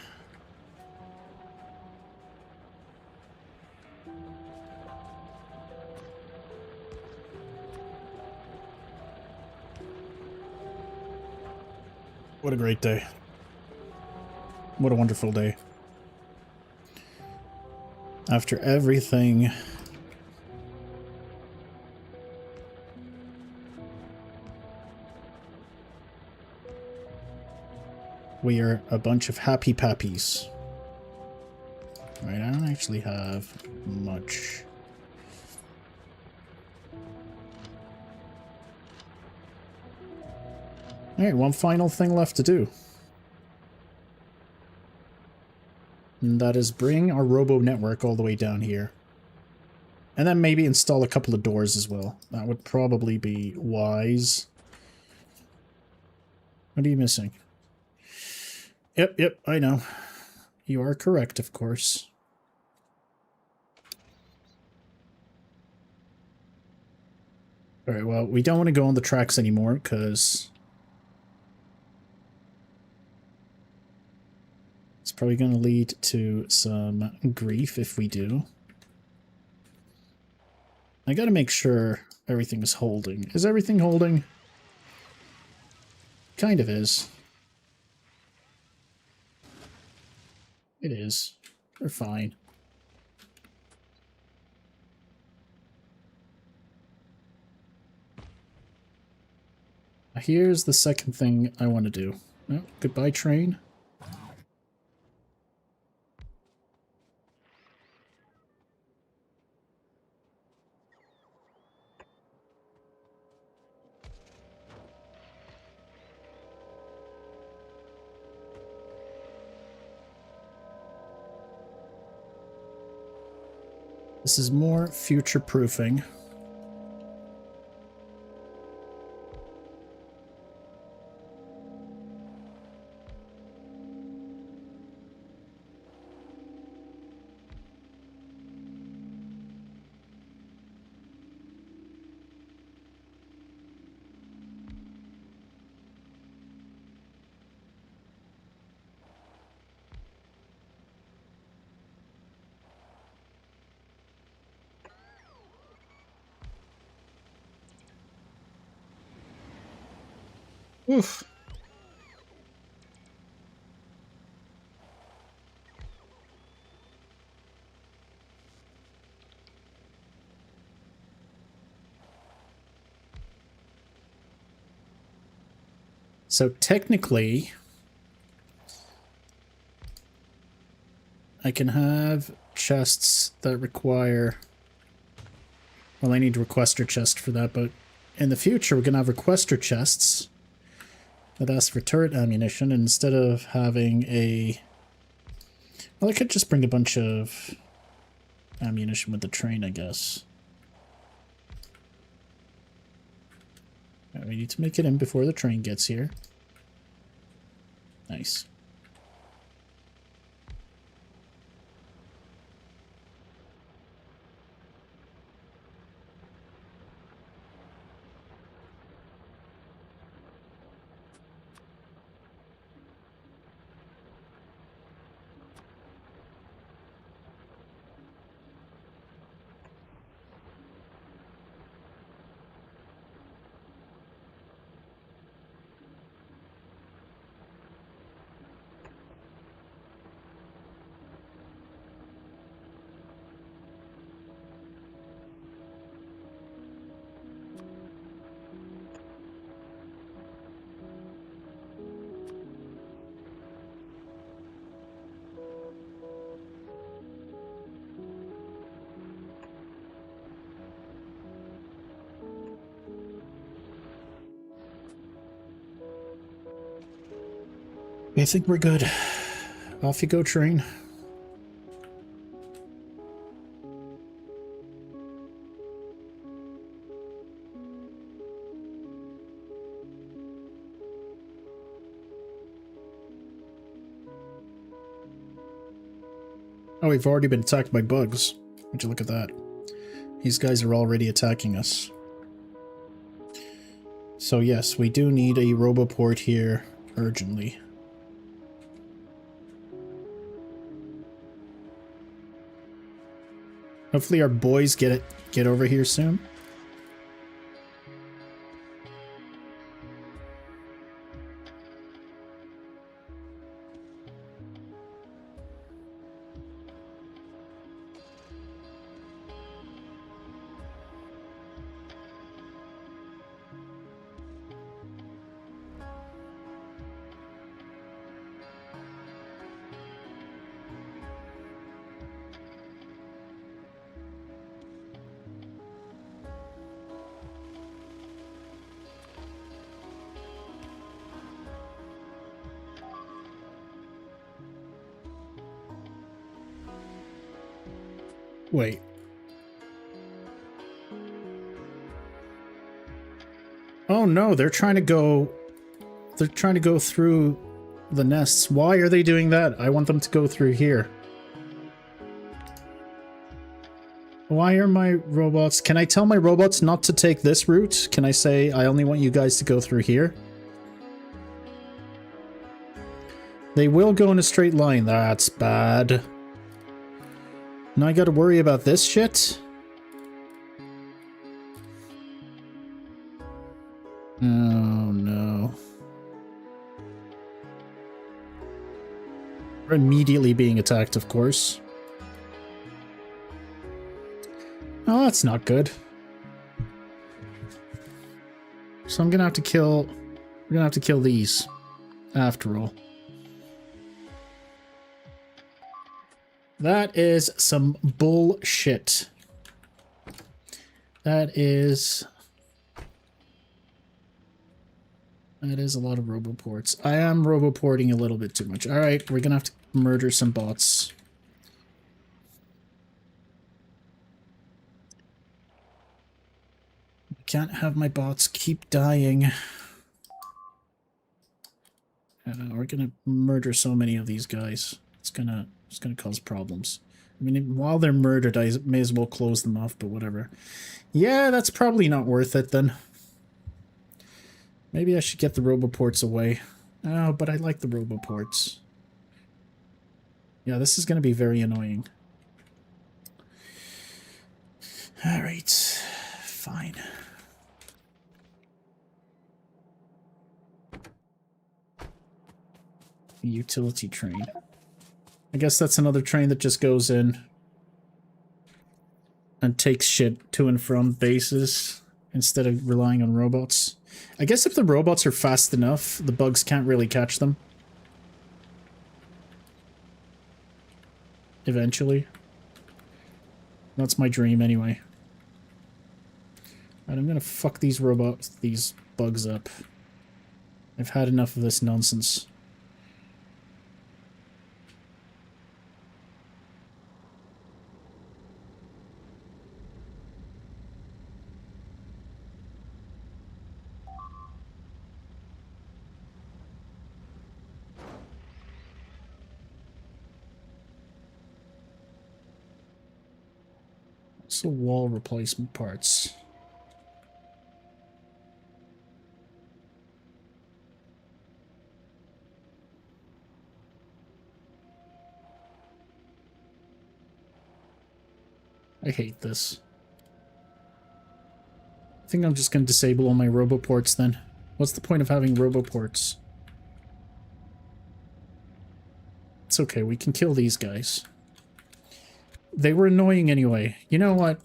What a great day. What a wonderful day. After everything... we are a bunch of happy pappies. Right, I don't actually have much. Alright, one final thing left to do. And that is bring our robo network all the way down here. And then maybe install a couple of doors as well. That would probably be wise. What are you missing? Yep, I know. You are correct, of course. Alright, well, we don't want to go on the tracks anymore, because... it's Probably going to lead to some grief if we do. I got to make sure everything is holding. Is everything holding? Kind of is. It is. We're fine. Here's the second thing I want to do. Oh, goodbye, train. This is more future-proofing. Oof. So technically, I can have chests that require... Well, I need a requester chest for that, but in the future we're going to have requester chests that ask for turret ammunition, and instead of having a... Well, I could just bring a bunch of ammunition with the train, I guess. Right, we need to make it in before the train gets here. Nice. I think we're good. Off you go, train. Oh, we've already been attacked by bugs. Would you look at that? These guys are already attacking us. So yes, we do need a roboport here urgently. Hopefully our boys get over here soon. Wait. Oh no, they're trying to go through the nests. Why are they doing that? I want them to go through here. Why are my robots... Can I tell my robots not to take this route? Can I say, I only want you guys to go through here? They will go in a straight line. That's bad. Now I gotta worry about this shit? Oh, no. We're immediately being attacked, of course. Oh, that's not good. So I'm gonna have to kill... We're gonna have to kill these, after all. That is some bullshit. That is a lot of roboports. I am roboporting a little bit too much. Alright, we're gonna have to murder some bots. I can't have my bots keep dying. We're gonna murder so many of these guys. It's gonna cause problems. I mean, while they're murdered, I may as well close them off, but whatever. Yeah, that's probably not worth it then. Maybe I should get the roboports away. Oh, but I like the roboports. Yeah, this is gonna be very annoying. Alright, fine. Utility train. I guess that's another train that just goes in and takes shit to and from bases instead of relying on robots. I guess if the robots are fast enough, the bugs can't really catch them. Eventually. That's my dream anyway. Right, I'm gonna fuck these bugs up. I've had enough of this nonsense. So wall replacement parts. I hate this. I think I'm just going to disable all my roboports then. What's the point of having roboports? It's okay, we can kill these guys. They were annoying anyway. You know what?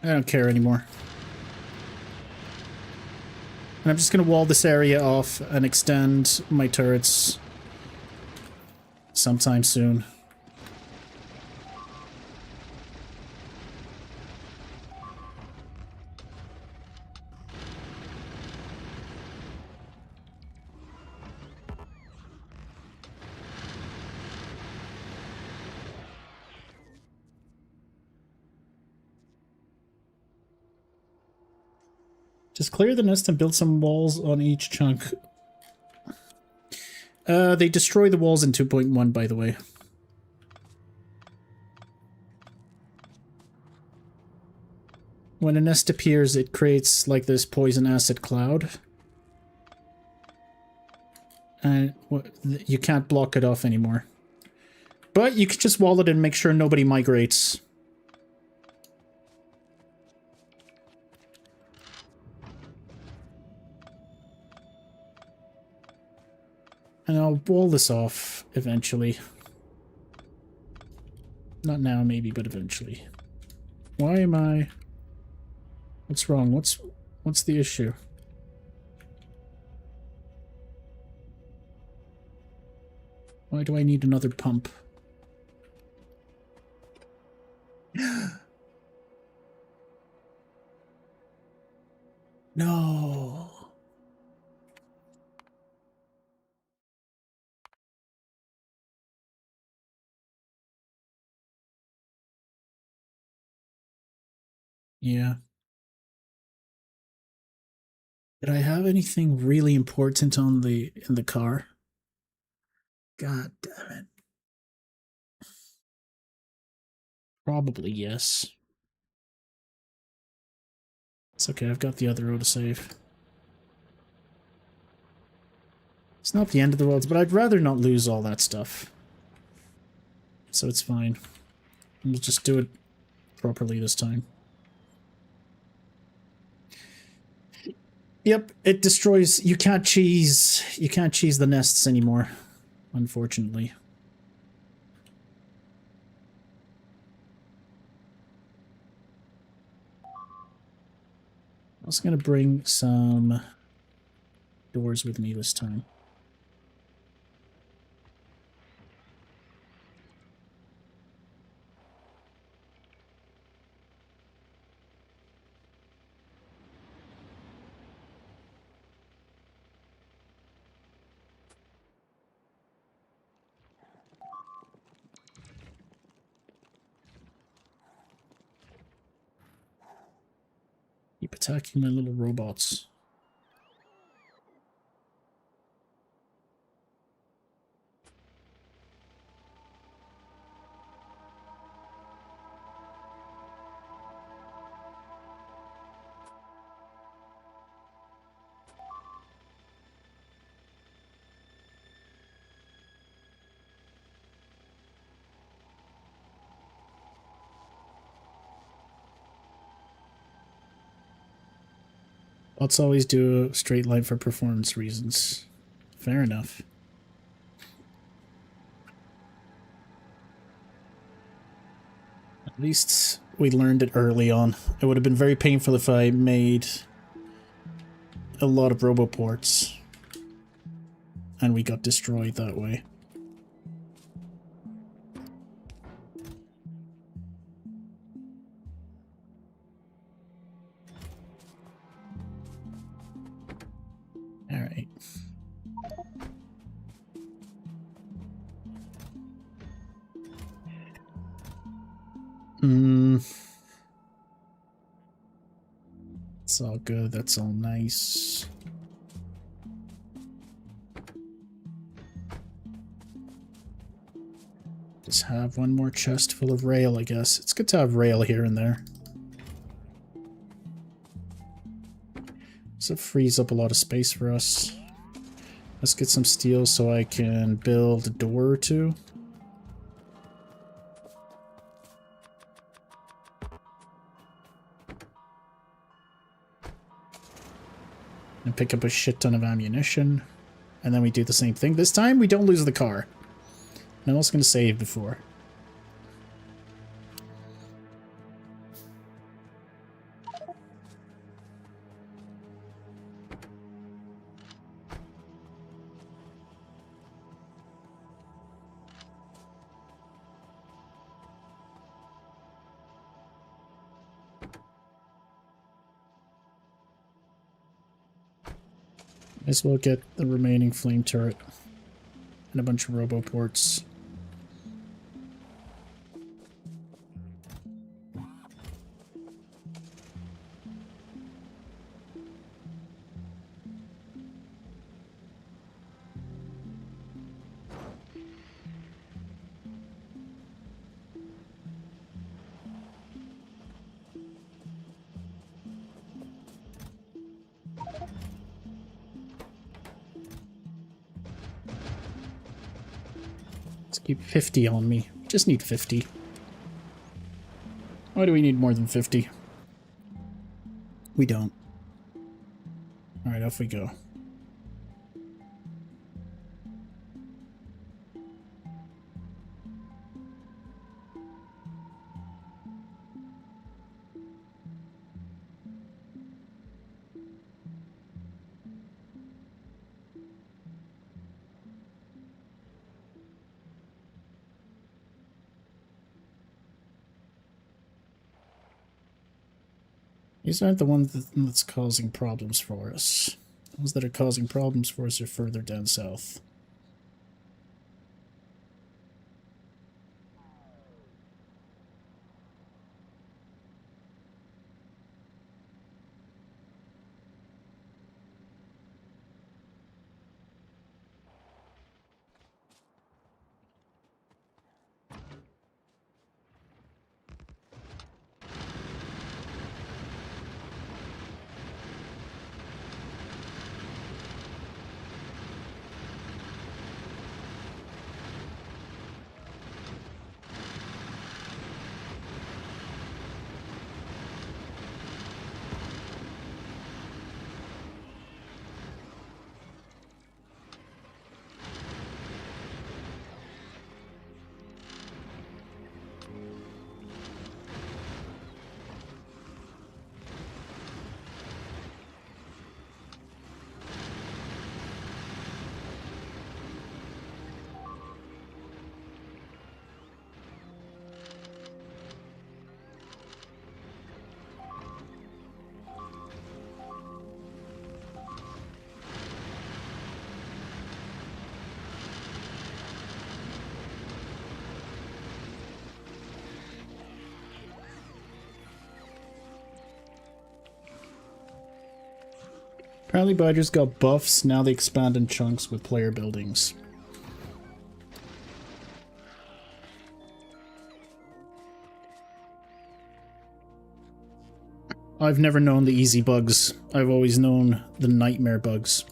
I don't care anymore. And I'm just going to wall this area off and extend my turrets sometime soon. Just clear the nest and build some walls on each chunk. They destroy the walls in 2.1, by the way. When a nest appears, it creates like this poison acid cloud. And you can't block it off anymore. But you can just wall it and make sure nobody migrates. And I'll wall this off eventually. Not now, maybe, but eventually. Why am I... What's wrong? What's the issue? Why do I need another pump? No. Yeah. Did I have anything really important on in the car? God damn it. Probably yes. It's okay, I've got the other autosave. It's not the end of the world, but I'd rather not lose all that stuff. So it's fine. We'll just do it properly this time. Yep, it destroys. You can't cheese the nests anymore, unfortunately. I was gonna bring some doors with me this time. Keep attacking my little robots. Let's always do a straight line for performance reasons. Fair enough. At least we learned it early on. It would have been very painful if I made a lot of roboports and we got destroyed that way. Alright. It's all good, that's all nice. Just have one more chest full of rail, I guess. It's good to have rail here and there. So it frees up a lot of space for us. Let's get some steel so I can build a door or two. And pick up a shit ton of ammunition. And then we do the same thing. This time we don't lose the car. And I was going to save before. Might as well get the remaining flame turret and a bunch of roboports. Let's keep 50 on me. Just need 50. Why do we need more than 50? We don't. Alright, off we go. These aren't the ones that's causing problems for us. The ones that are causing problems for us are further down south. Apparently Badgers got buffs, now they expand in chunks with player buildings. I've never known the easy bugs. I've always known the nightmare bugs.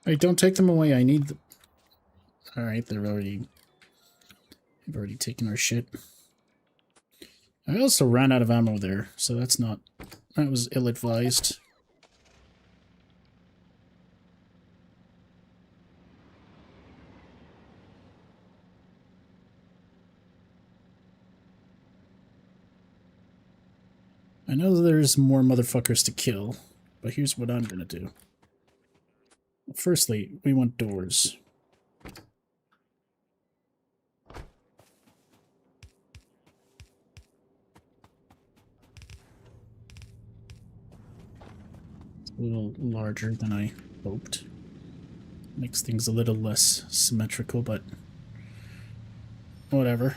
Hey, don't take them away. I need them. Alright, they've already taken our shit. I also ran out of ammo there, so that was ill-advised. I know there's more motherfuckers to kill, but here's what I'm gonna do. Firstly, we want doors. It's a little larger than I hoped. Makes things a little less symmetrical, but whatever.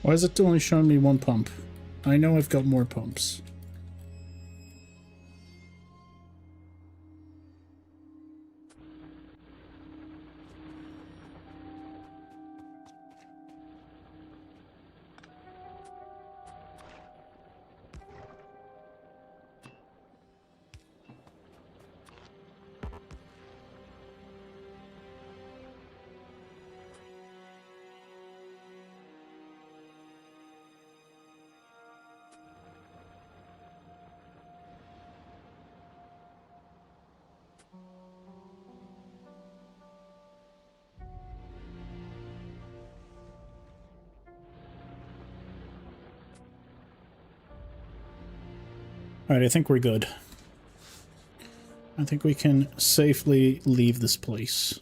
Why is it only showing me one pump? I know I've got more pumps. Alright, I think we're good. I think we can safely leave this place.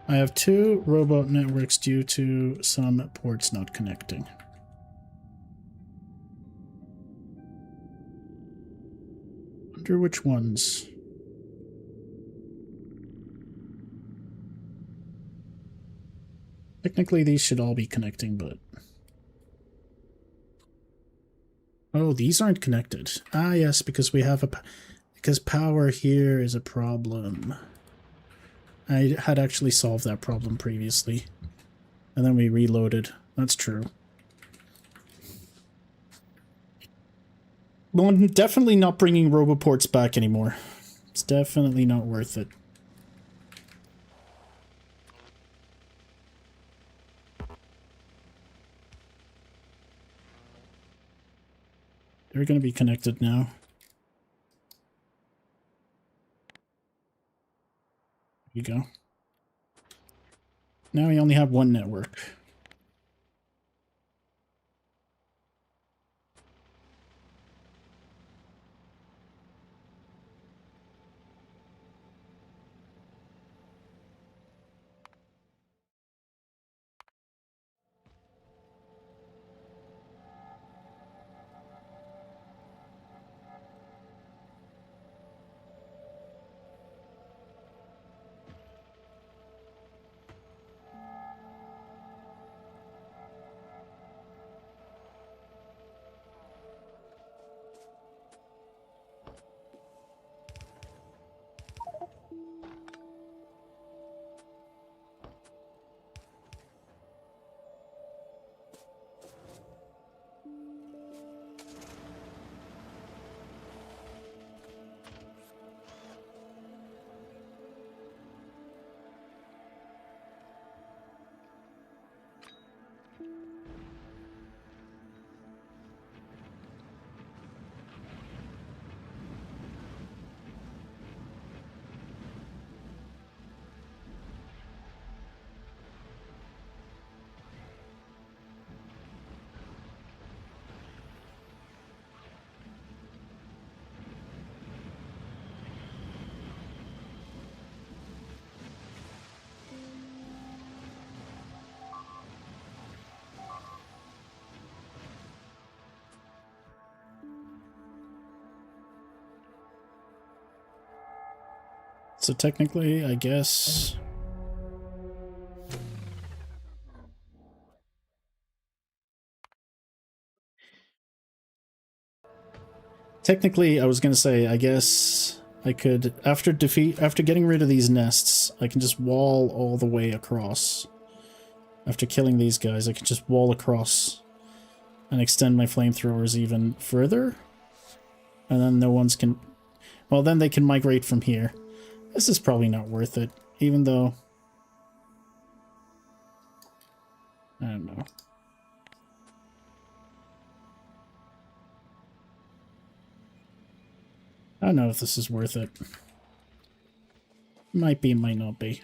I have 2 robot networks due to some ports not connecting. Wonder which ones. Technically, these should all be connecting, but... Oh, these aren't connected. Ah, yes, because we have because power here is a problem. I had actually solved that problem previously. And then we reloaded. That's true. Well, I'm definitely not bringing roboports back anymore. It's definitely not worth it. They're going to be connected now. You go. Now we only have one network. So technically, I guess... Technically, I was gonna say, I guess I could, after getting rid of these nests, I can just wall all the way across. After killing these guys, I can just wall across and extend my flamethrowers even further. And then no one's can... Well, then they can migrate from here. This is probably not worth it, even though... I don't know. I don't know if this is worth it. Might be, might not be.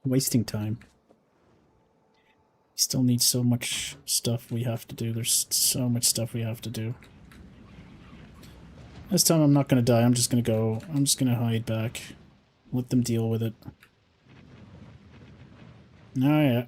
Wasting time. We still need so much stuff we have to do. There's so much stuff we have to do. This time I'm not gonna die. I'm just gonna hide back. Let them deal with it. Oh yeah.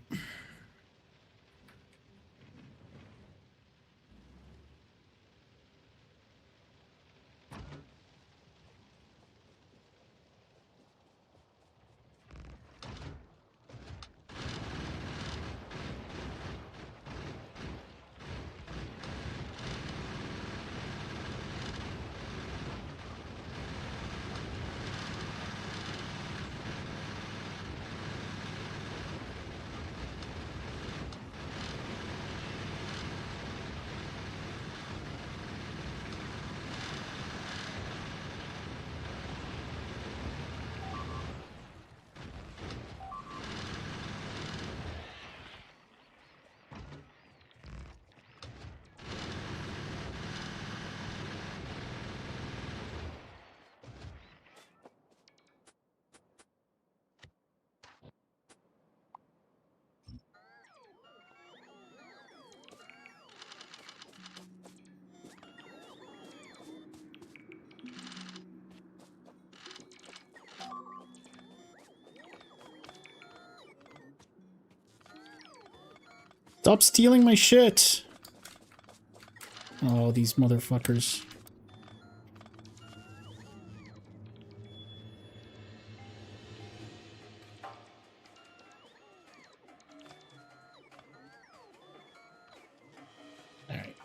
Stop stealing my shit! Oh, these motherfuckers. Alright.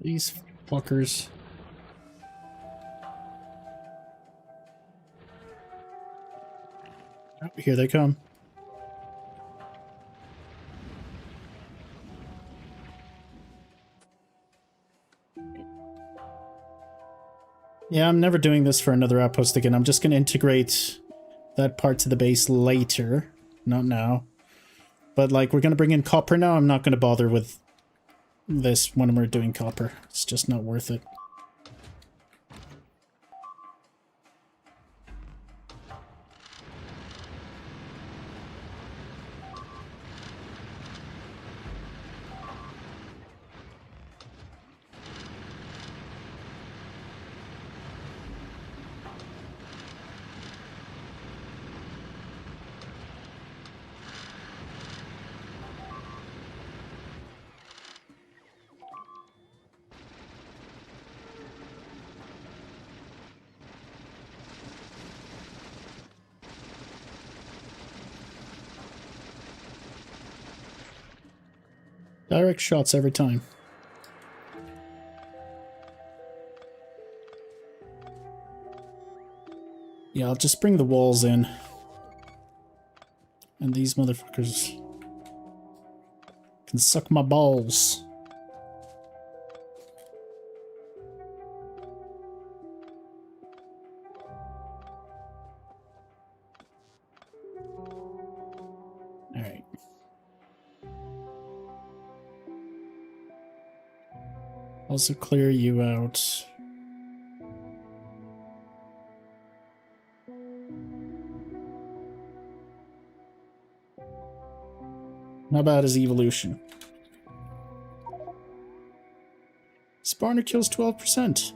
These fuckers. Oh, here they come. Yeah, I'm never doing this for another outpost again. I'm just going to integrate that part to the base later. Not now. But, like, we're going to bring in copper now. I'm not going to bother with this when we're doing copper. It's just not worth it. Direct shots every time. Yeah, I'll just bring the walls in. And these motherfuckers can suck my balls. Alright. Also clear you out. How about his evolution? Spawner kills 12%.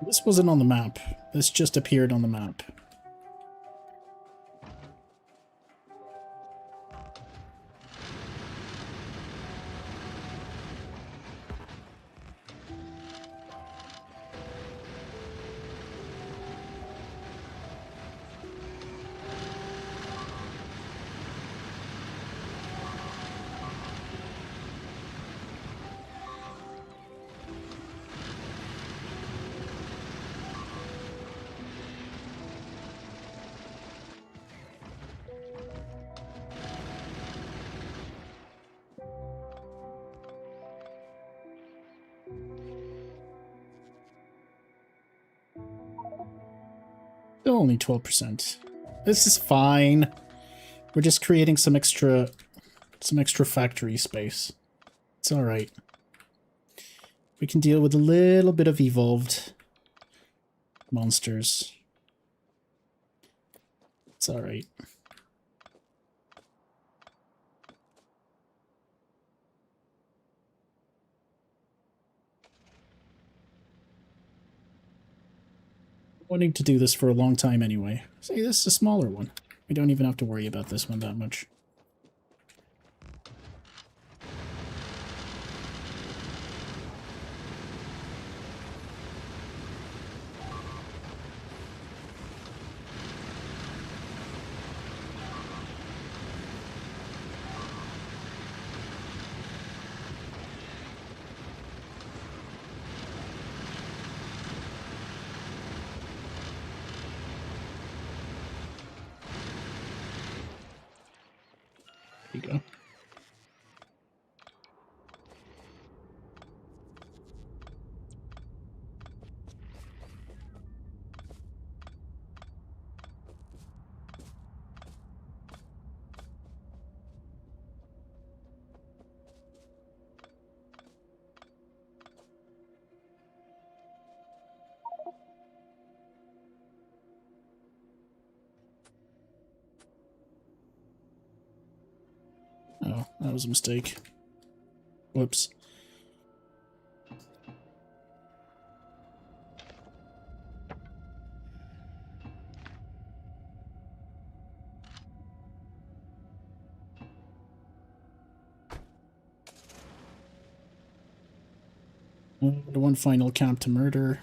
This wasn't on the map. This just appeared on the map. Still only 12%. This is fine. We're just creating some extra factory space. It's alright. We can deal with a little bit of evolved monsters. It's alright. Wanting to do this for a long time anyway. See, this is a smaller one. We don't even have to worry about this one that much. There you go. Oh, that was a mistake. Whoops. The one final camp to murder.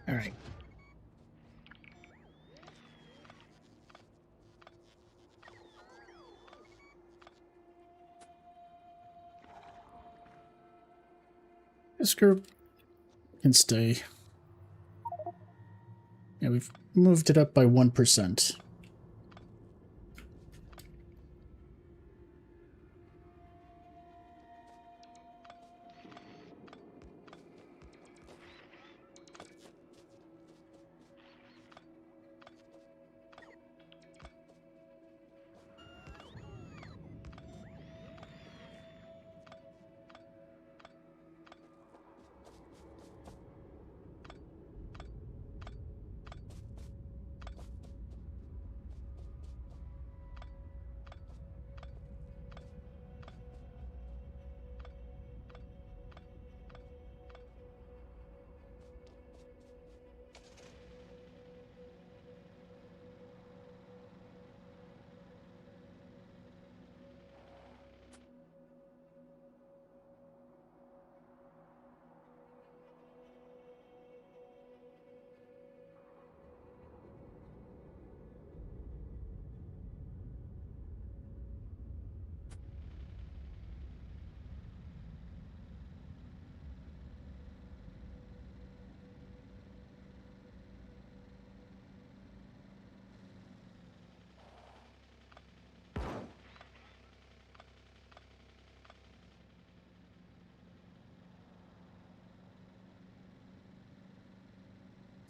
All right. This group can stay. Yeah, we've moved it up by 1%.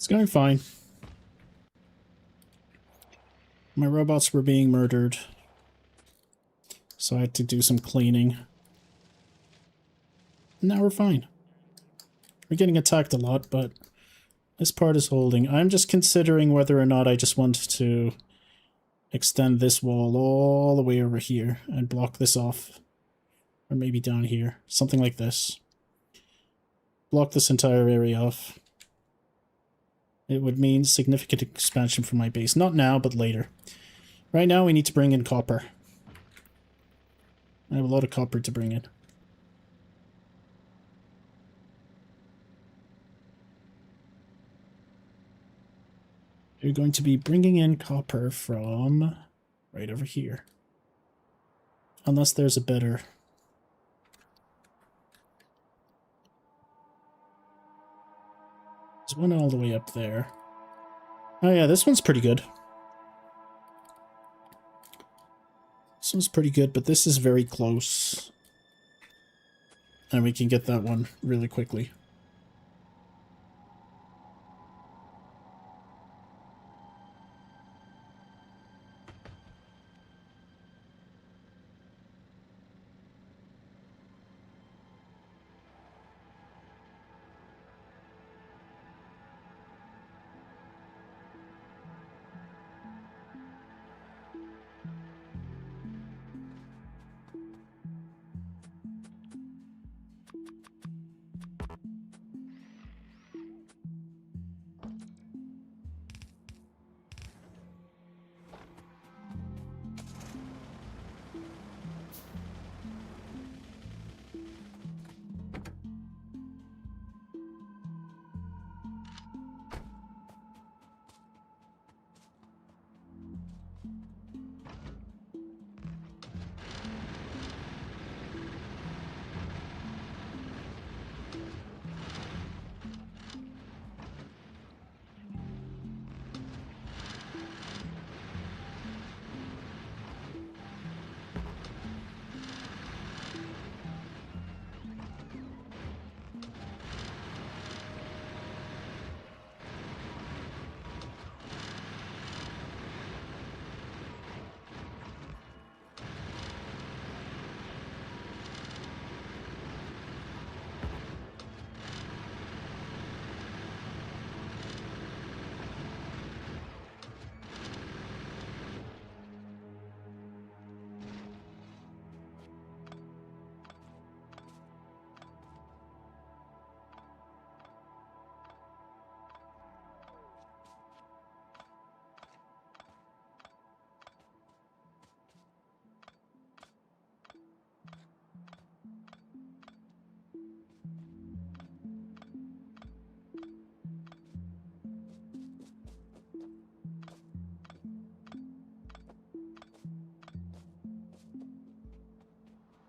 It's going fine. My robots were being murdered, so I had to do some cleaning. Now we're fine. We're getting attacked a lot, but this part is holding. I'm just considering whether or not I just want to extend this wall all the way over here and block this off. Or maybe down here. Something like this. Block this entire area off. It would mean significant expansion for my base. Not now, but later. Right now, we need to bring in copper. I have a lot of copper to bring in. We're going to be bringing in copper from right over here. Unless there's a better... There's one all the way up there. Oh yeah, this one's pretty good. This one's pretty good, but this is very close. And we can get that one really quickly.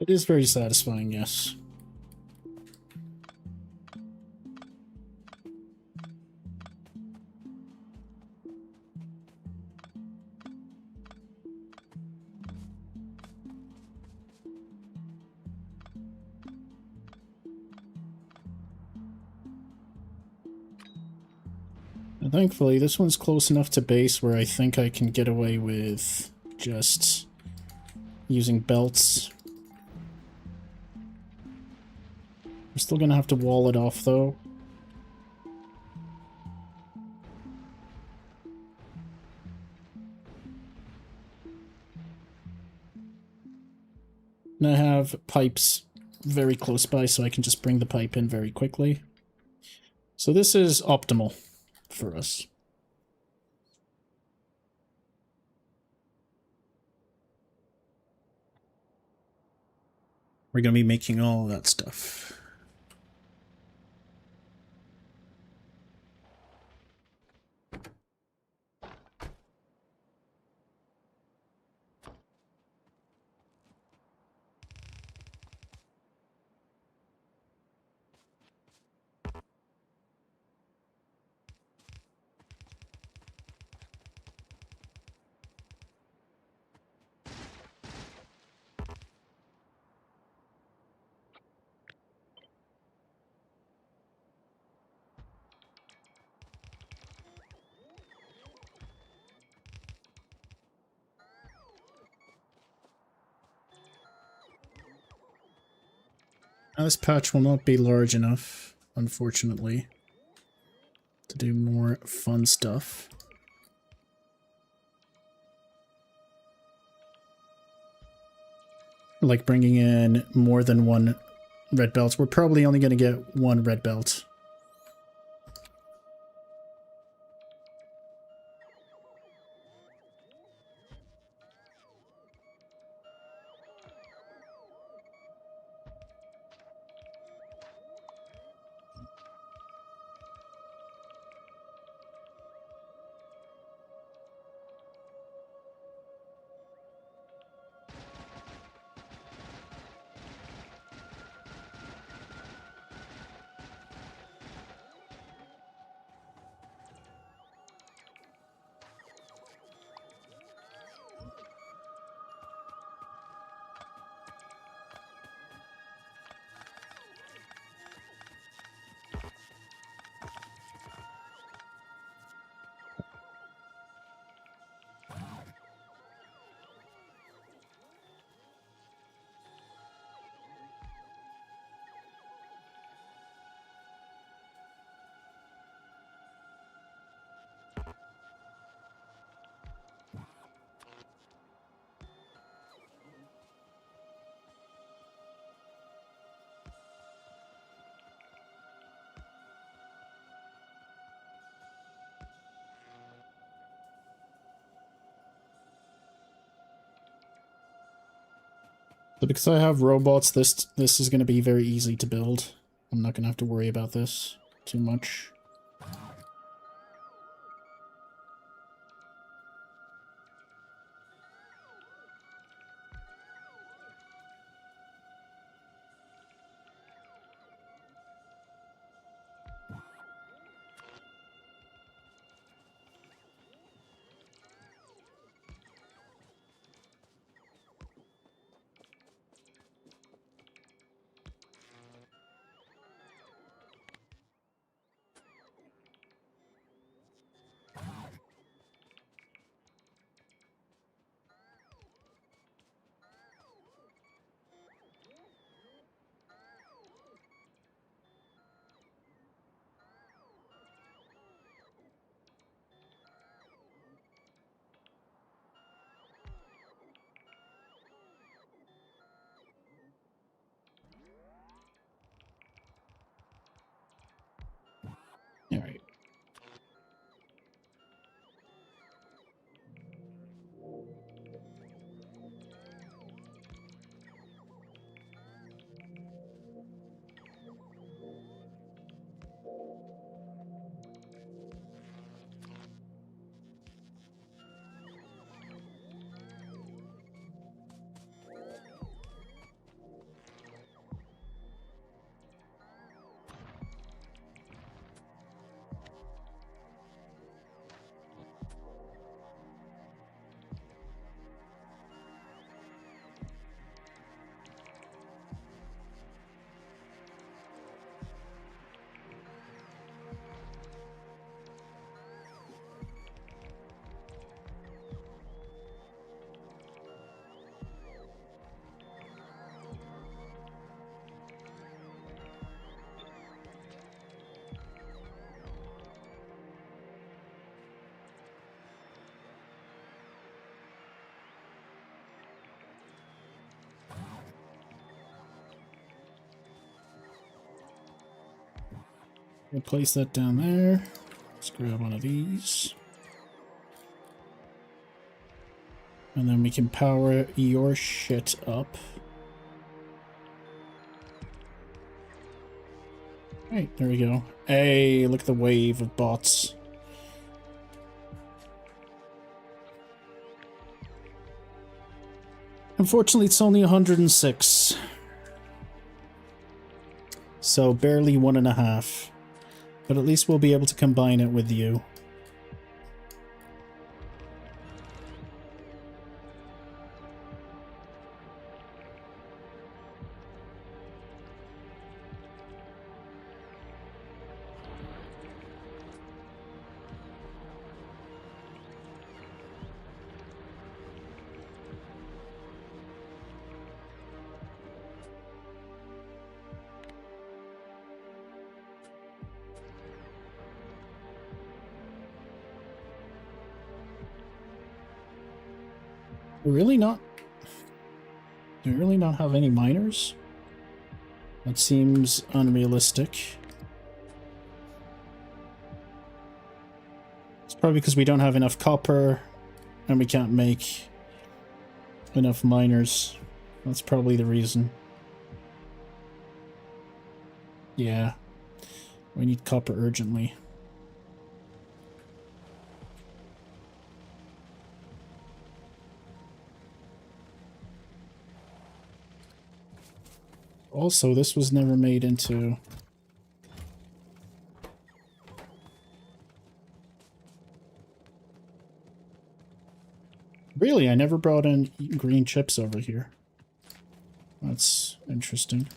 It is very satisfying, yes. And thankfully, this one's close enough to base where I think I can get away with just using belts. We're still gonna have to wall it off, though. And I have pipes very close by, so I can just bring the pipe in very quickly. So this is optimal for us. We're going to be making all that stuff. Now this patch will not be large enough, unfortunately, to do more fun stuff. Like bringing in more than one red belt. We're probably only going to get one red belt. So because I have robots, this is going to be very easy to build. I'm not going to have to worry about this too much. We'll place that down there. Let's grab one of these. And then we can power your shit up. Right, there we go. Hey, look at the wave of bots. Unfortunately, it's only 106. So barely 1.5. But at least we'll be able to combine it with you. Really not? Do we really not have any miners? That seems unrealistic. It's probably because we don't have enough copper and we can't make enough miners. That's probably the reason. Yeah. We need copper urgently. Also, this was never made into... Really, I never brought in green chips over here. That's interesting.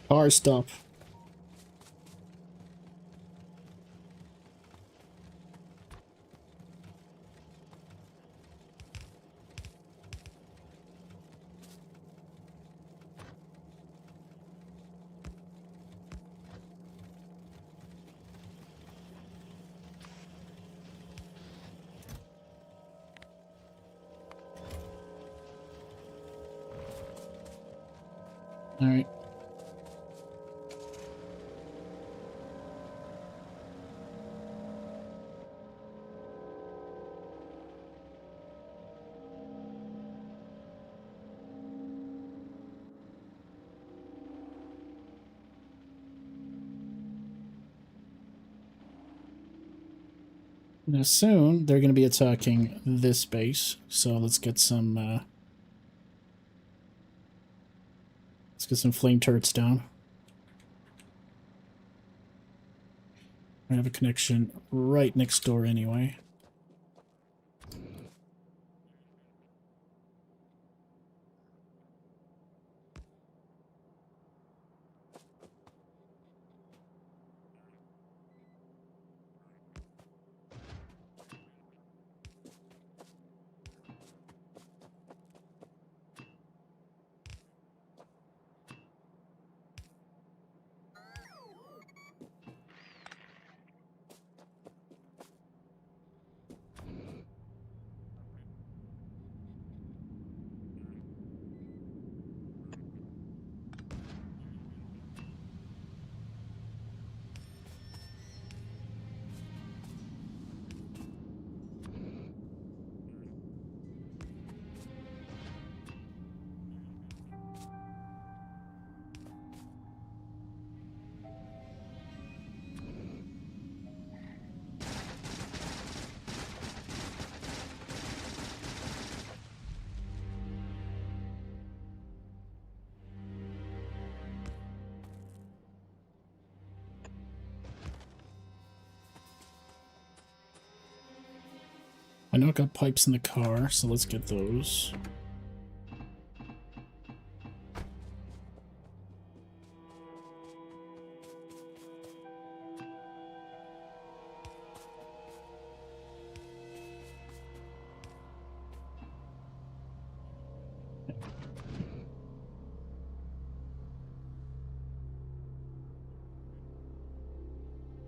Car stop. All right. Now soon, they're going to be attacking this base, so let's get some flame turrets down. I have a connection right next door anyway. I know I got pipes in the car, so let's get those.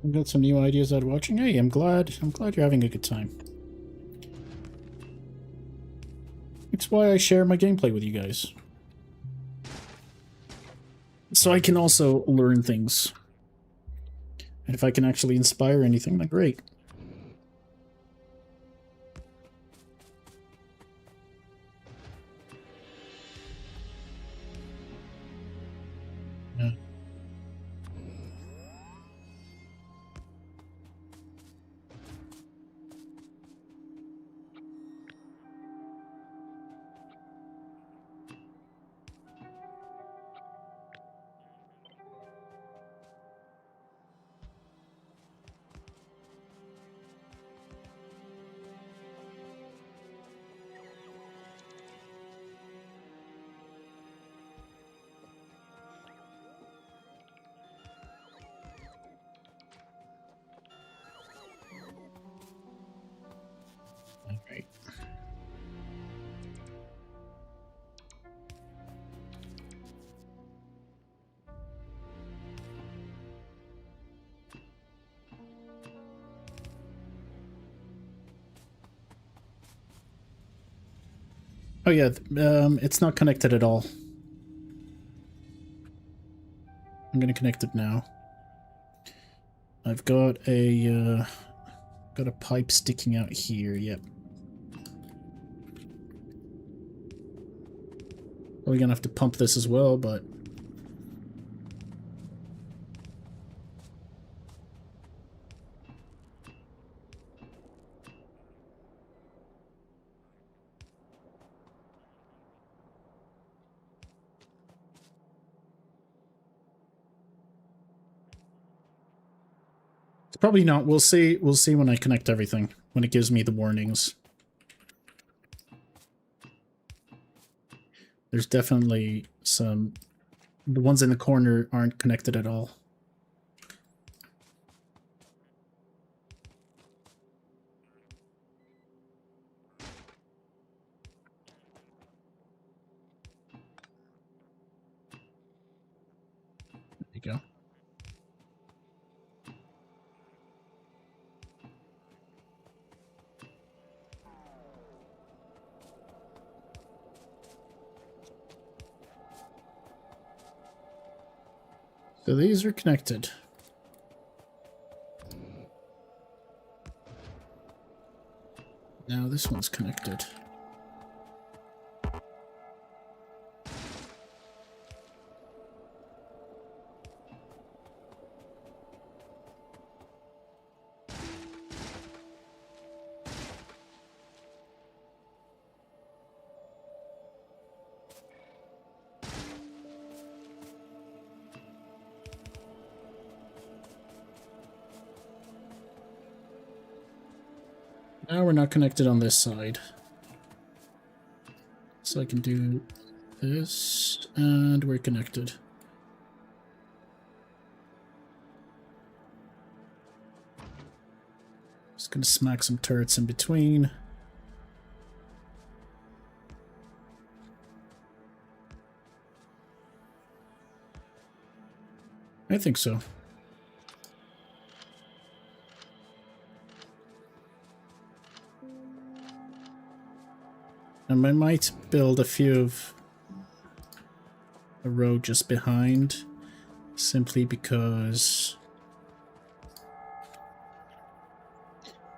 I've got some new ideas out of watching. Hey, I'm glad you're having a good time. It's why I share my gameplay with you guys. So I can also learn things. And if I can actually inspire anything, then great. Yeah. Alright. Oh yeah, it's not connected at all. I'm gonna connect it now. I've got a pipe sticking out here. Yep. Probably gonna have to pump this as well, but probably not. We'll see. We'll see when I connect everything, when it gives me the warnings. There's definitely some... The ones in the corner aren't connected at all. There you go. So these are connected. Now this one's connected. Now we're not connected on this side. So I can do this, and we're connected. Just gonna smack some turrets in between. I think so. And I might build a few of a row just behind, simply because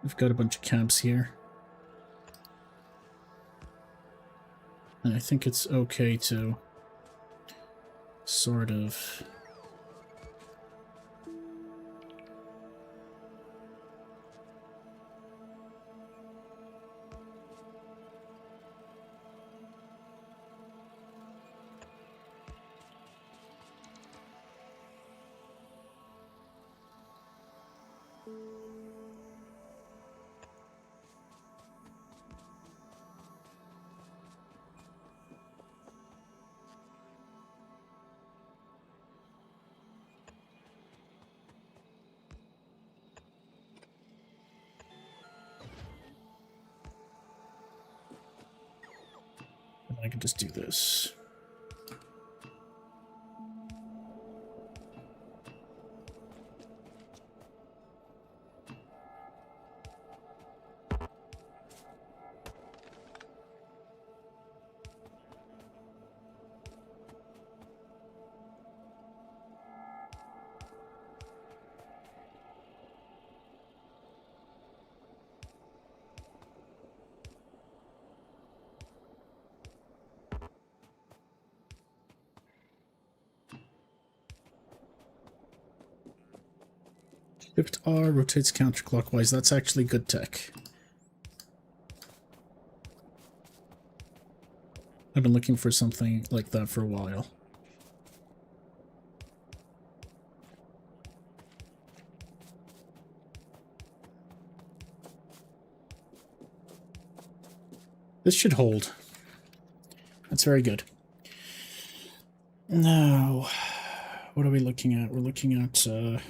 we've got a bunch of camps here. And I think it's okay to sort of... I can just do this. Shift R rotates counterclockwise. That's actually good tech. I've been looking for something like that for a while. This should hold. That's very good. Now, what are we looking at? We're looking at...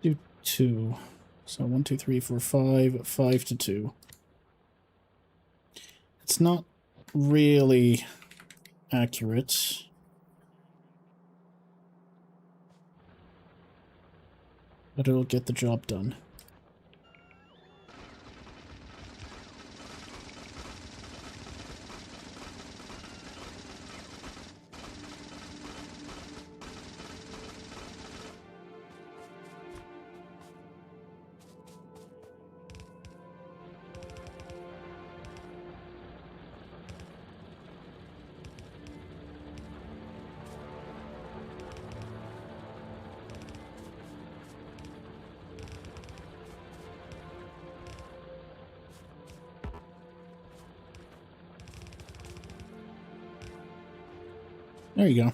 do 2. So 1, 2, 3, 4, 5. 5 to 2. It's not really accurate. But it'll get the job done. There you go.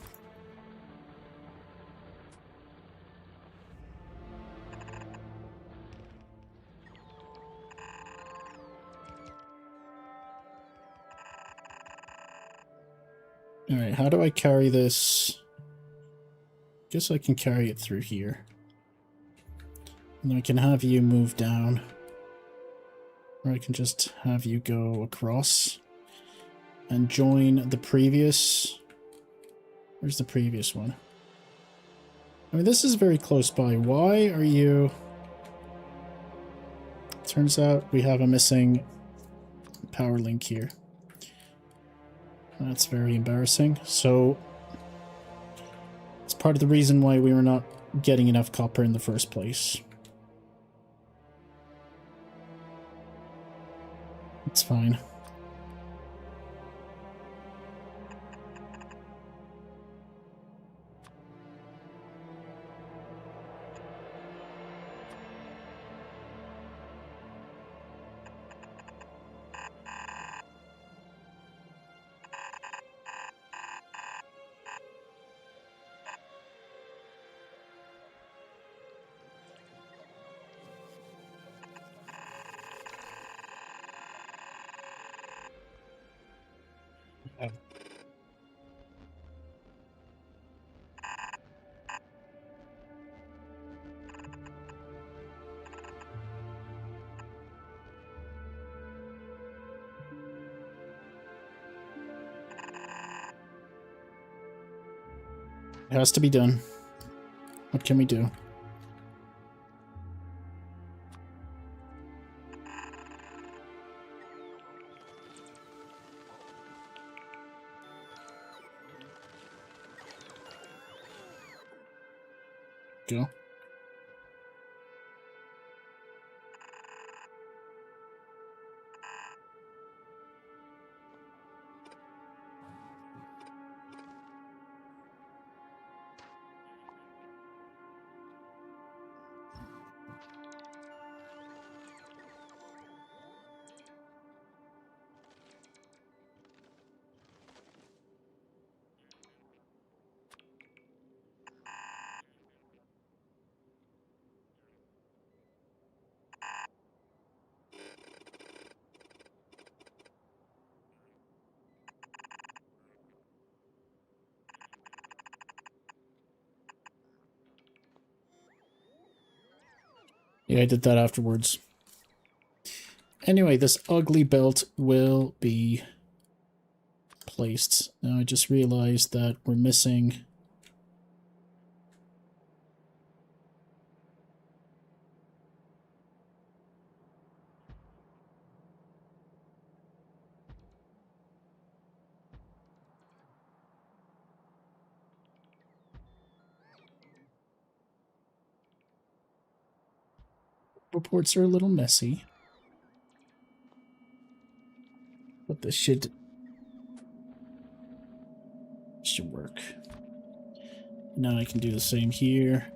Alright, how do I carry this? Guess I can carry it through here. And then I can have you move down. Or I can just have you go across and join the previous... Where's the previous one? I mean, this is very close by. Why are you... Turns out we have a missing power link here. That's very embarrassing. So, it's part of the reason why we were not getting enough copper in the first place. It's fine. It has to be done. What can we do? Go. Yeah, I did that afterwards. Anyway, this ugly belt will be placed. Now I just realized that we're missing... Reports are a little messy. But this should work. Now I can do the same here.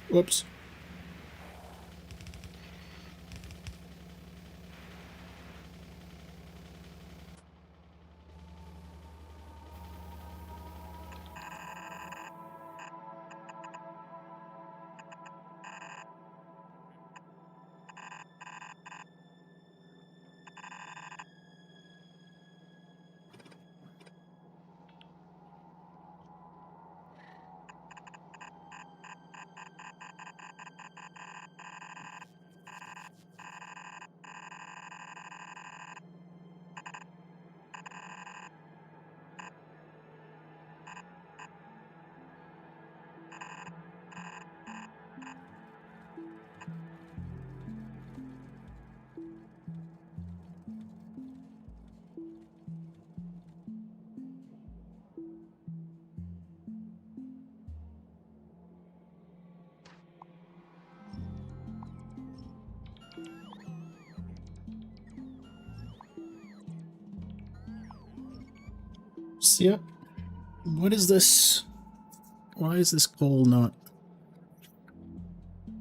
Whoops. Yep. What is this? Why is this coal not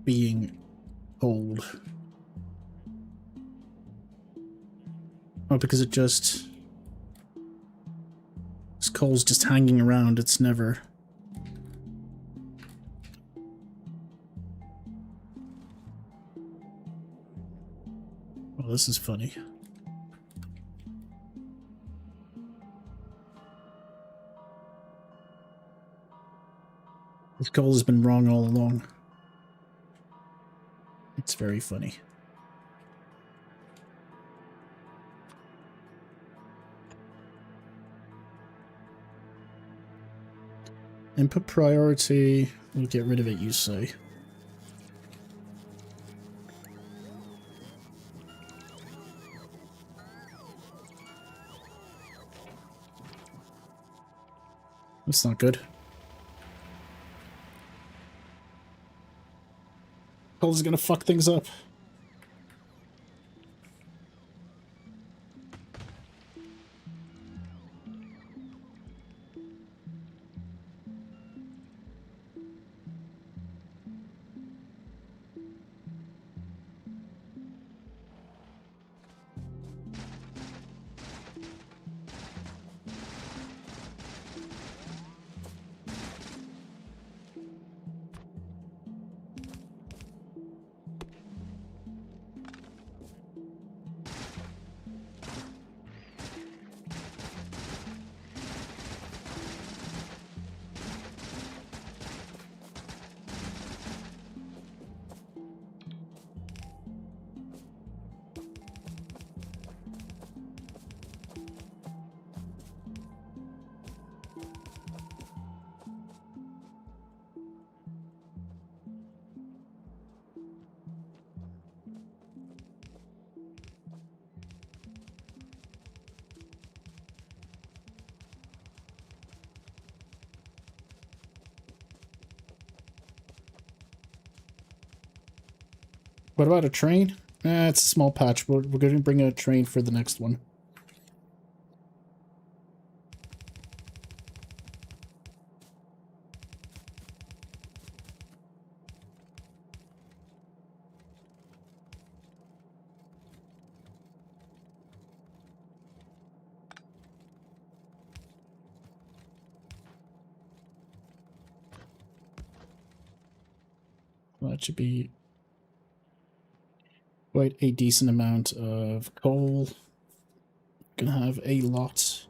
being cold? Oh, because it just... This coal's just hanging around, it's never... Oh, this is funny. This coal has been wrong all along. It's very funny. Input priority, we'll get rid of it, you say. That's not good. Coal's gonna fuck things up. What about a train? It's a small patch. We're going to bring a train for the next one. that should be quite a decent amount of coal. Gonna have a lot.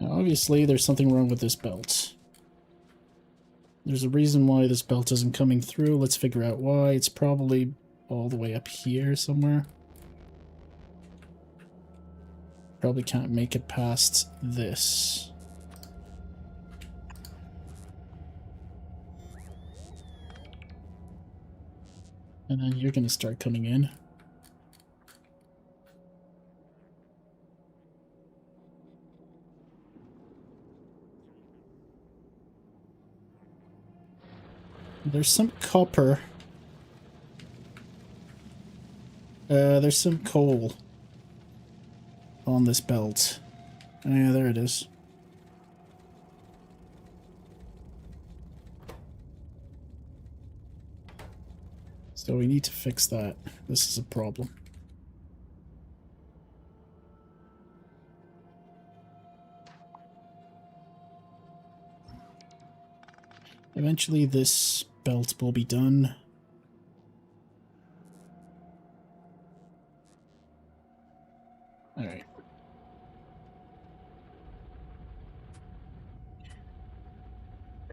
Now, obviously, there's something wrong with this belt. There's a reason why this belt isn't coming through. Let's figure out why. It's probably all the way up here somewhere. Probably can't make it past this. And then you're gonna start coming in. There's some copper. There's some coal on this belt. Oh, yeah, there it is. So we need to fix that. This is a problem. Eventually this belt will be done. Alright.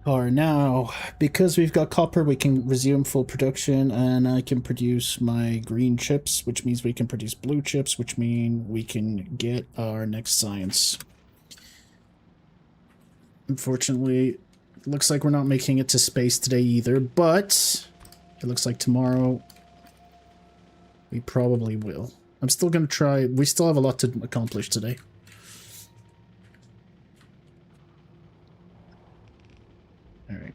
Or now, because we've got copper, we can resume full production, and I can produce my green chips, which means we can produce blue chips, which mean we can get our next science. Unfortunately, it looks like we're not making it to space today either, but it looks like tomorrow we probably will. I'm still going to try. We still have a lot to accomplish today. Alright.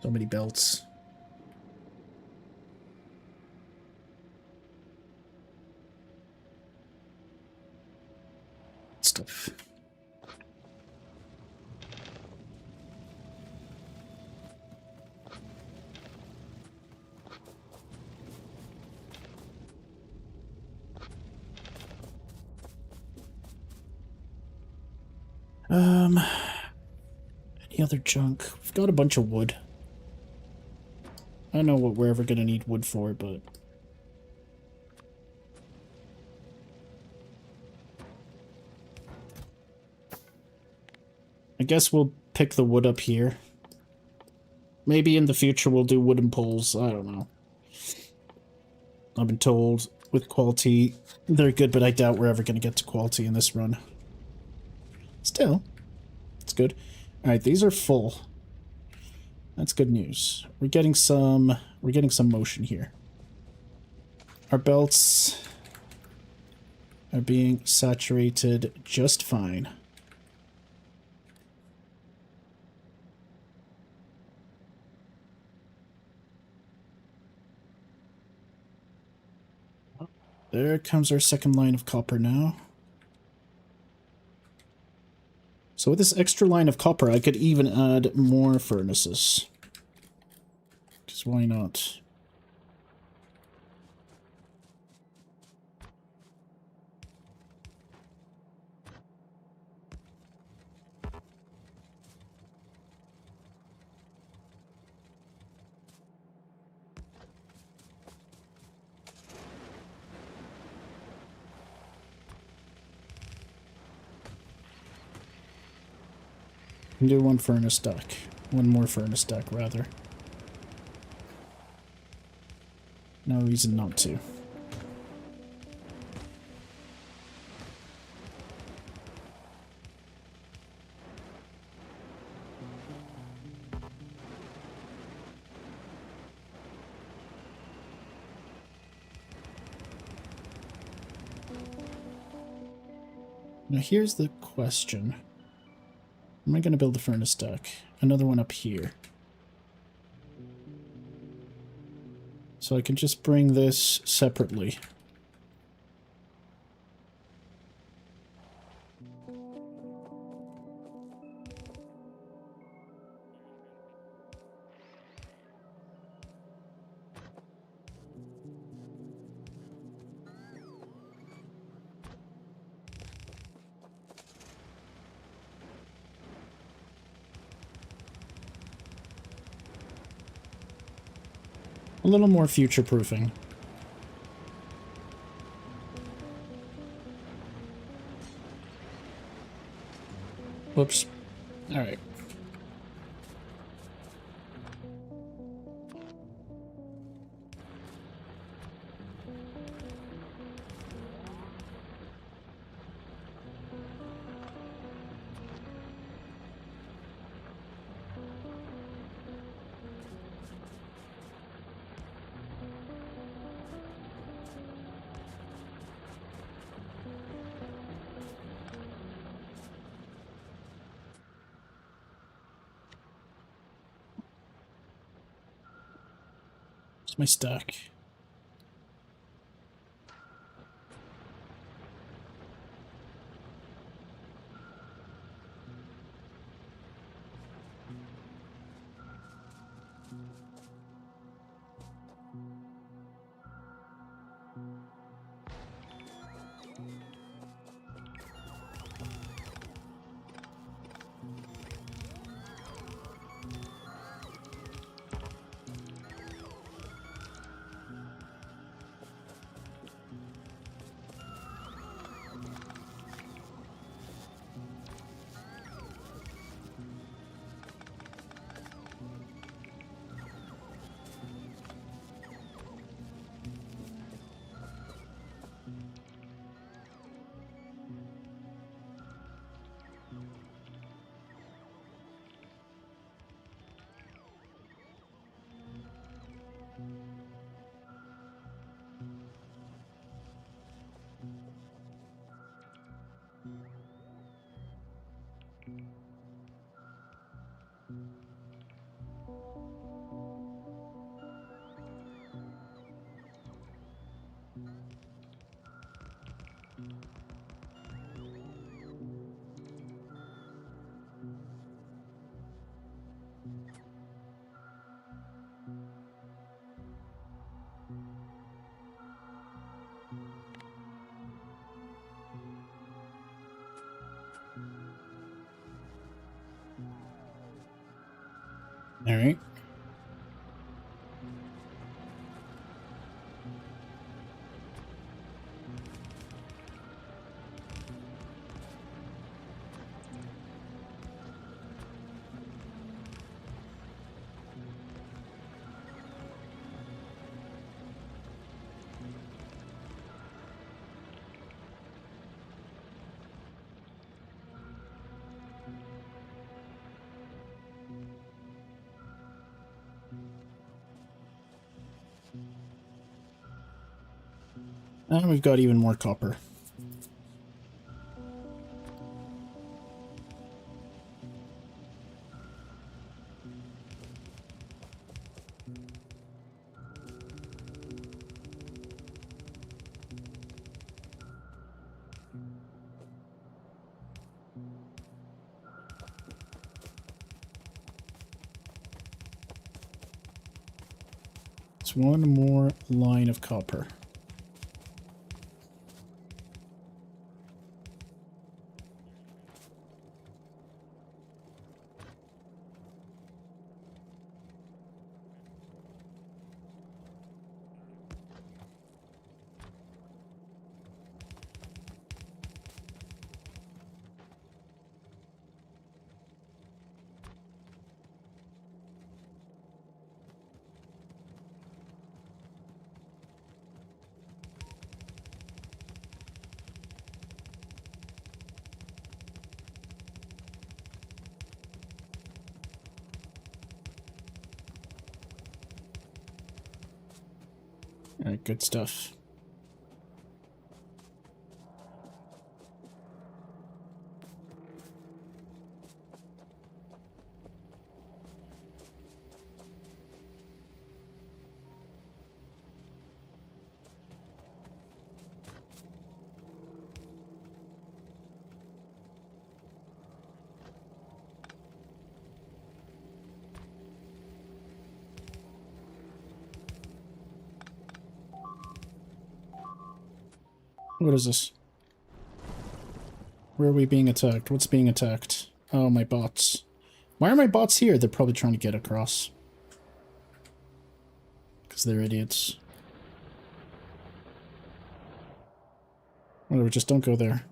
So many belts. Stuff. Any other junk? We've got a bunch of wood. I don't know what we're ever gonna need wood for, but... I guess we'll pick the wood up here. Maybe in the future we'll do wooden poles, I don't know. I've been told with quality they're good, but I doubt we're ever gonna get to quality in this run. Still, it's good. Alright, these are full. That's good news. We're getting some motion here. Our belts are being saturated just fine. There comes our second line of copper now. So with this extra line of copper, I could even add more furnaces. Because why not? Do one furnace stack. One more furnace stack, rather. No reason not to. Now here's the question. Am I going to build a furnace stack? Another one up here. So I can just bring this separately. A little more future-proofing. Whoops. Alright. Where's my stack? Alright. And we've got even more copper. It's one more line of copper. Alright, good stuff. What is this? Where are we being attacked? What's being attacked? Oh, my bots. Why are my bots here? They're probably trying to get across. Because they're idiots. Whatever, just don't go there.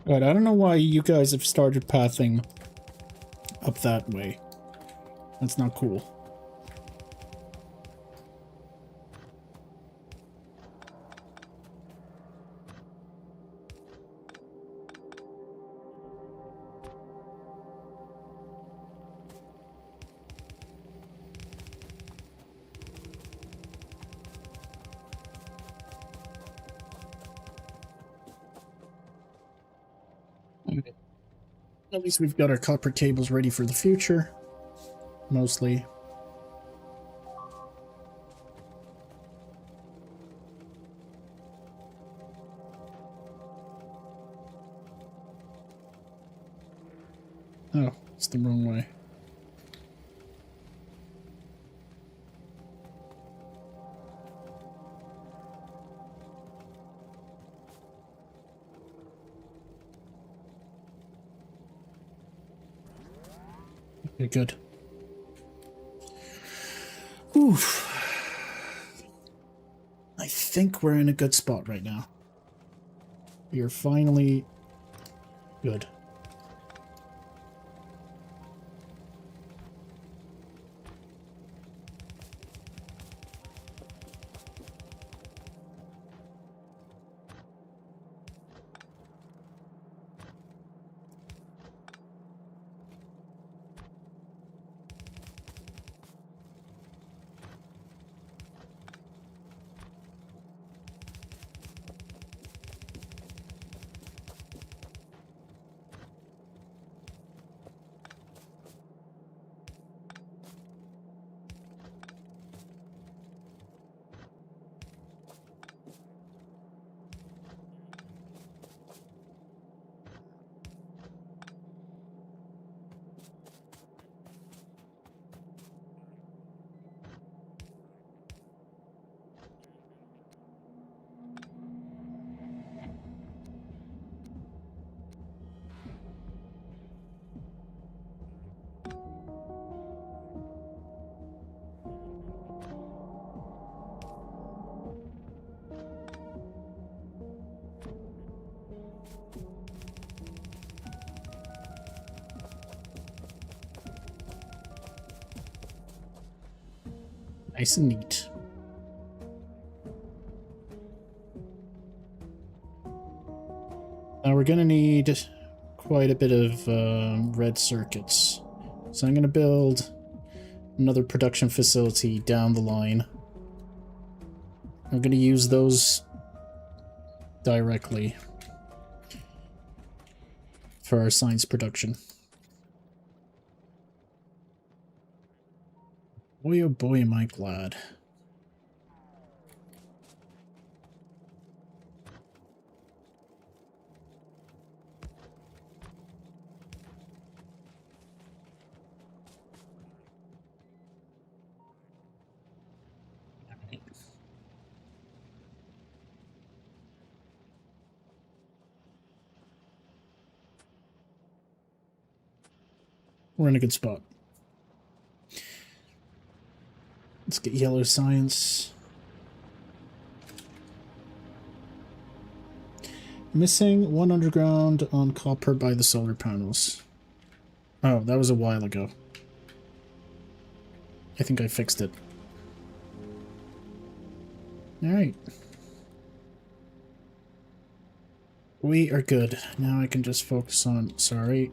Alright, I don't know why you guys have started pathing up that way. That's not cool. At least we've got our copper cables ready for the future. Mostly. Oh, it's the wrong way. Okay, good. Oof. I think we're in a good spot right now. We are finally good. Nice and neat. Now we're gonna need quite a bit of red circuits. So I'm gonna build another production facility down the line. I'm gonna use those directly for our science production. Boy, oh boy, am I glad. We're in a good spot. Let's get yellow science. Missing 1 underground on copper by the solar panels. Oh, that was a while ago. I think I fixed it. Alright. We are good. Now I can just focus on... Sorry.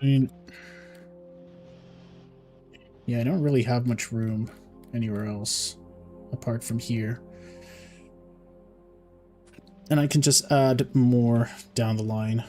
I mean... Yeah, I don't really have much room anywhere else apart from here. And I can just add more down the line.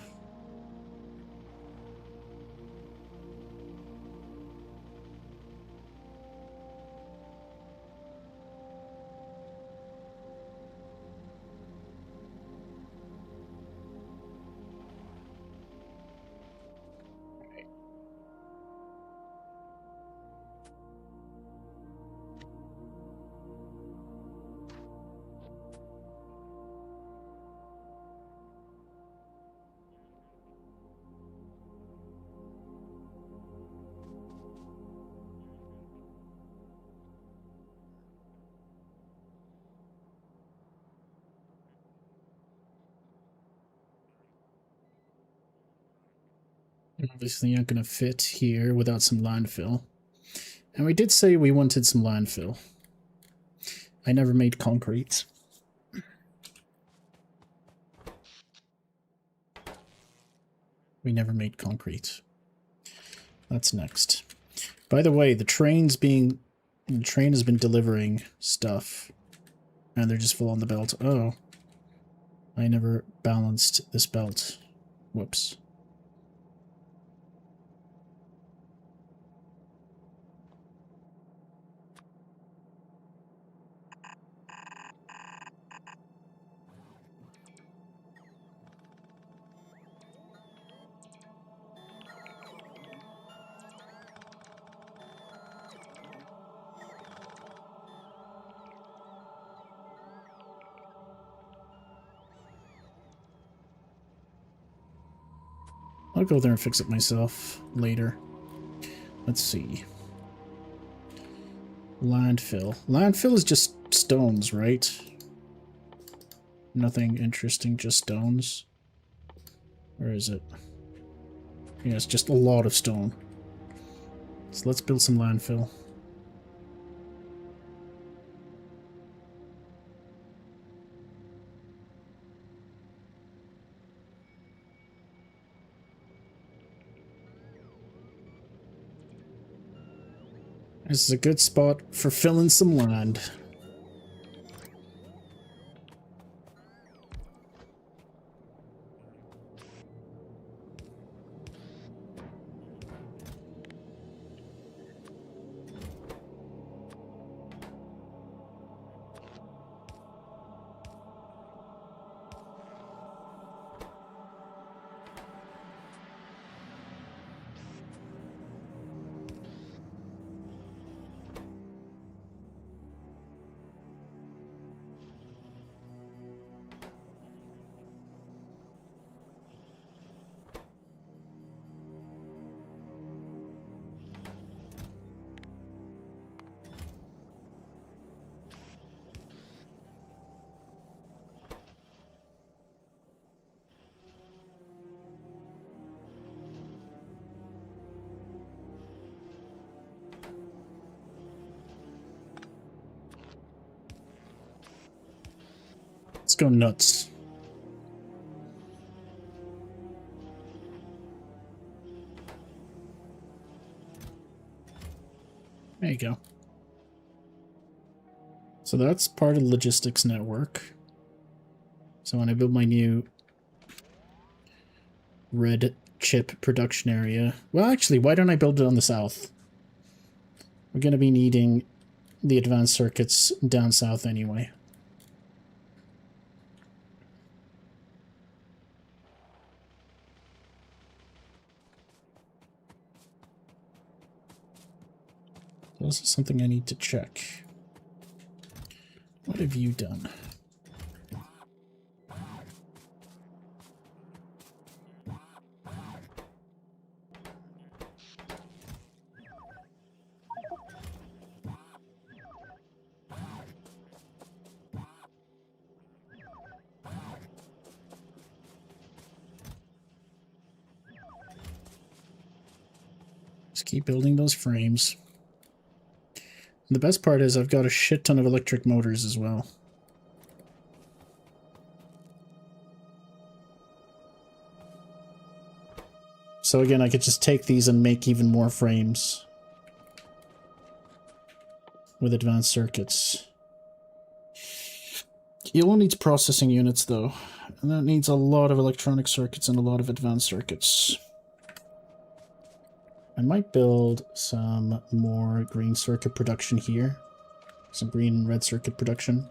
Obviously not going to fit here without some landfill. And we did say we wanted some landfill. I never made concrete. We never made concrete. That's next. By the way, the train has been delivering stuff. And they're just full on the belt. Oh. I never balanced this belt. Whoops. I'll go there and fix it myself later. Let's see. Landfill. Landfill is just stones, right? Nothing interesting, just stones. Where is it? Yeah, it's just a lot of stone. So let's build some landfill. This is a good spot for filling some land. Let's go nuts. There you go. So that's part of the logistics network. So when I build my new red chip production area... Well, actually, why don't I build it on the south? We're going to be needing the advanced circuits down south anyway. This is something I need to check. What have you done? Just keep building those frames. And the best part is I've got a shit ton of electric motors as well. So again, I could just take these and make even more frames with advanced circuits. Yellow needs processing units though, and that needs a lot of electronic circuits and a lot of advanced circuits. I might build some more green circuit production here. Some green and red circuit production.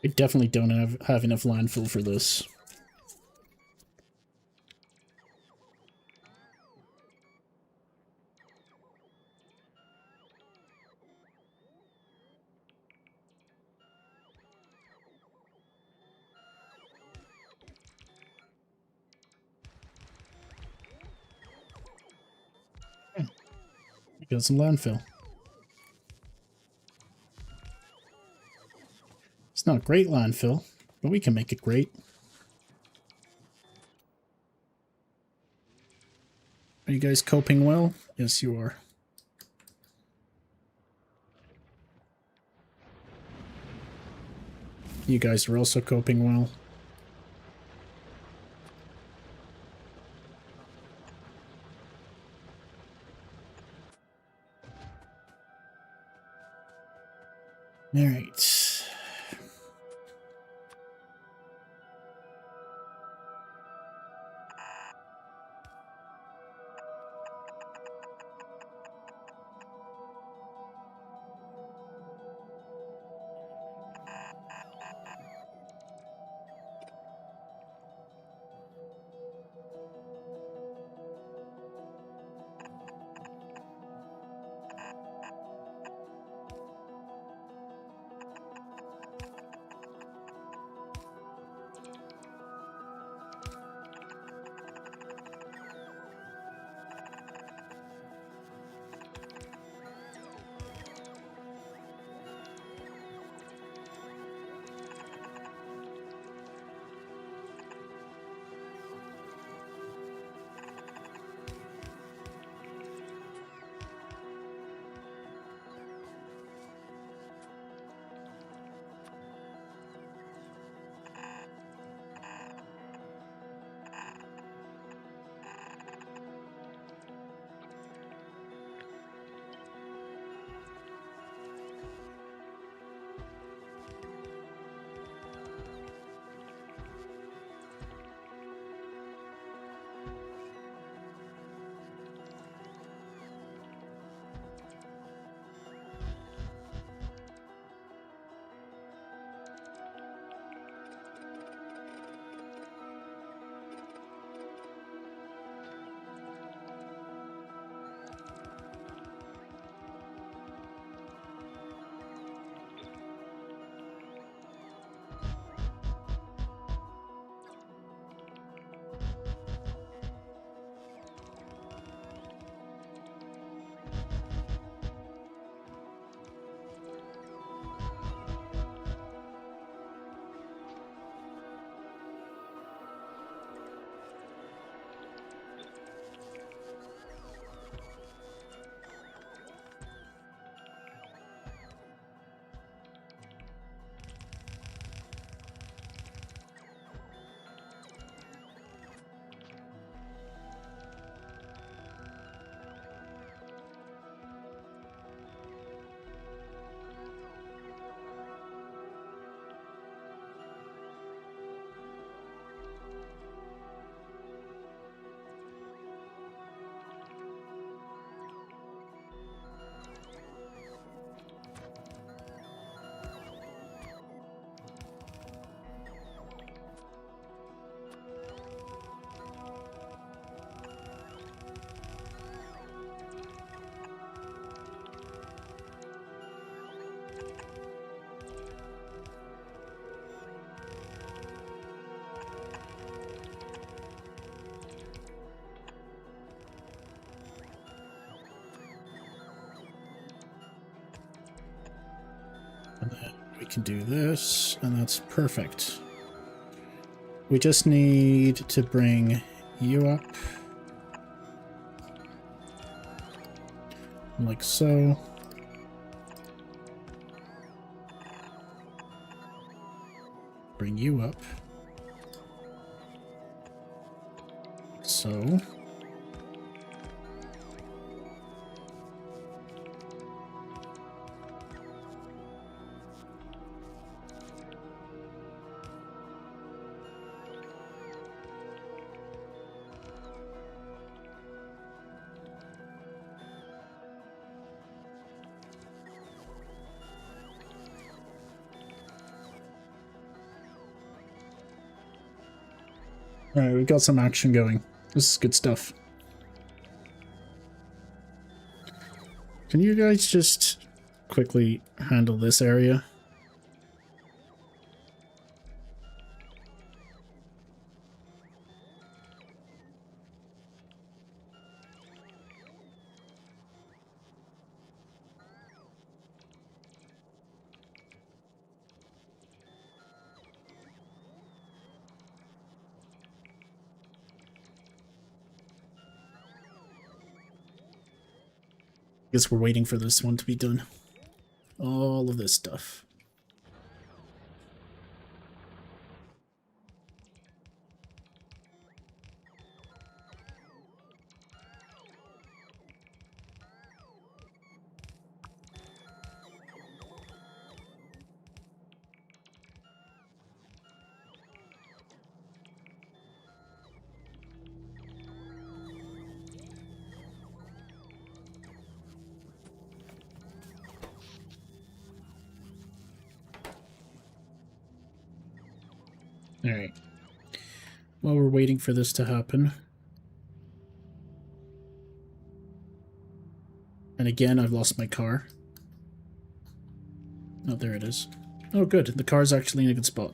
I definitely don't have enough landfill for this. Got some landfill. It's not great landfill, but we can make it great. Are you guys coping well? Yes, you are. You guys are also coping well. All right. We can do this, and that's perfect. We just need to bring you up. Like so. Bring you up. So. Alright, we've got some action going. This is good stuff. Can you guys just quickly handle this area? Guess we're waiting for this one to be done. All of this stuff. Alright. While we're waiting for this to happen. And again, I've lost my car. Oh, there it is. Oh, good. The car's actually in a good spot.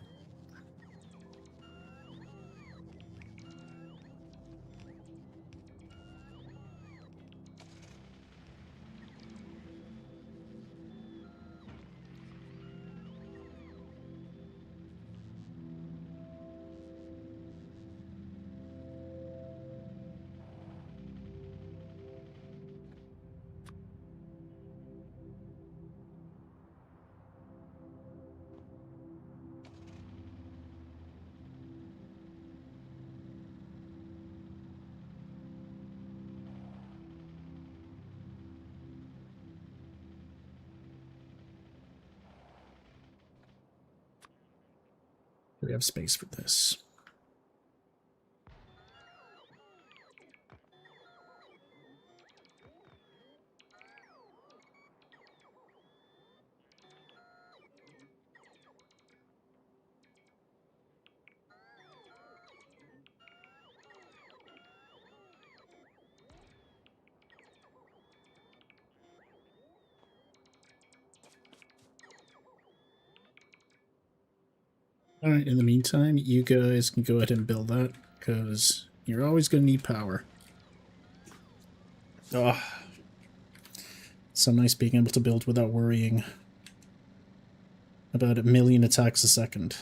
We have space for this. Alright, in the meantime, you guys can go ahead and build that, because you're always going to need power. Oh, so nice being able to build without worrying about 1,000,000 attacks a second.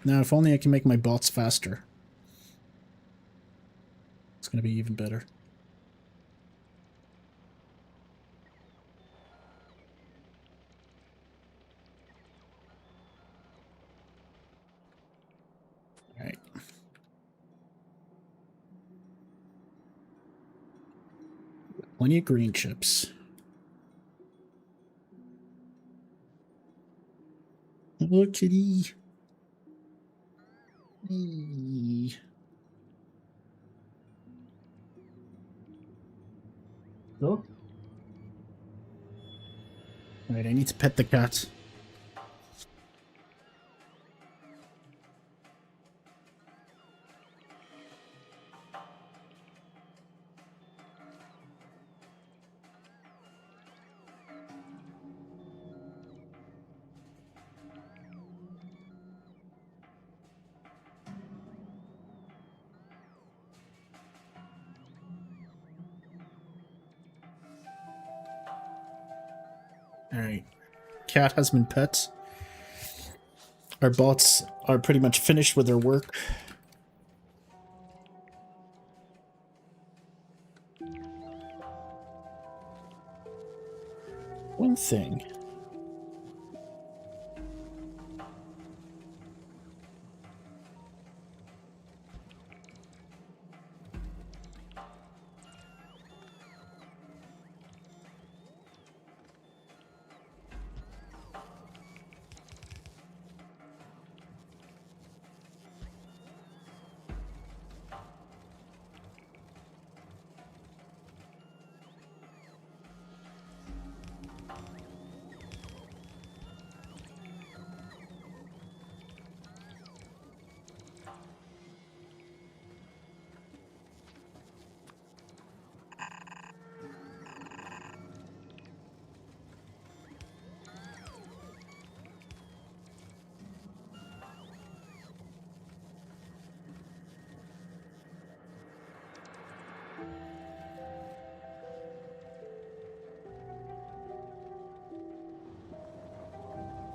Now, if only I can make my bots faster. It's going to be even better. Alright. Plenty of green chips. Hello, kitty. Hey. Oh. Alright, I need to pet the cat. Alright. Cat has been pet. Our bots are pretty much finished with their work. One thing.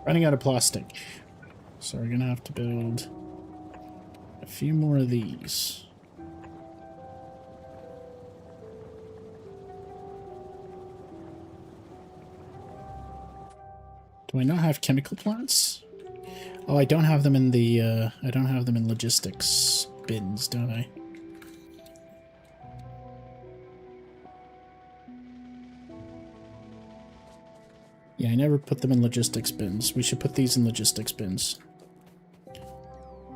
Running out of plastic. So we're gonna have to build a few more of these. Do I not have chemical plants? Oh, I don't have them in the, I don't have them in logistics bins, don't I? Yeah, I never put them in logistics bins. We should put these in logistics bins.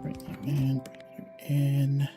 Bring you in, bring you in.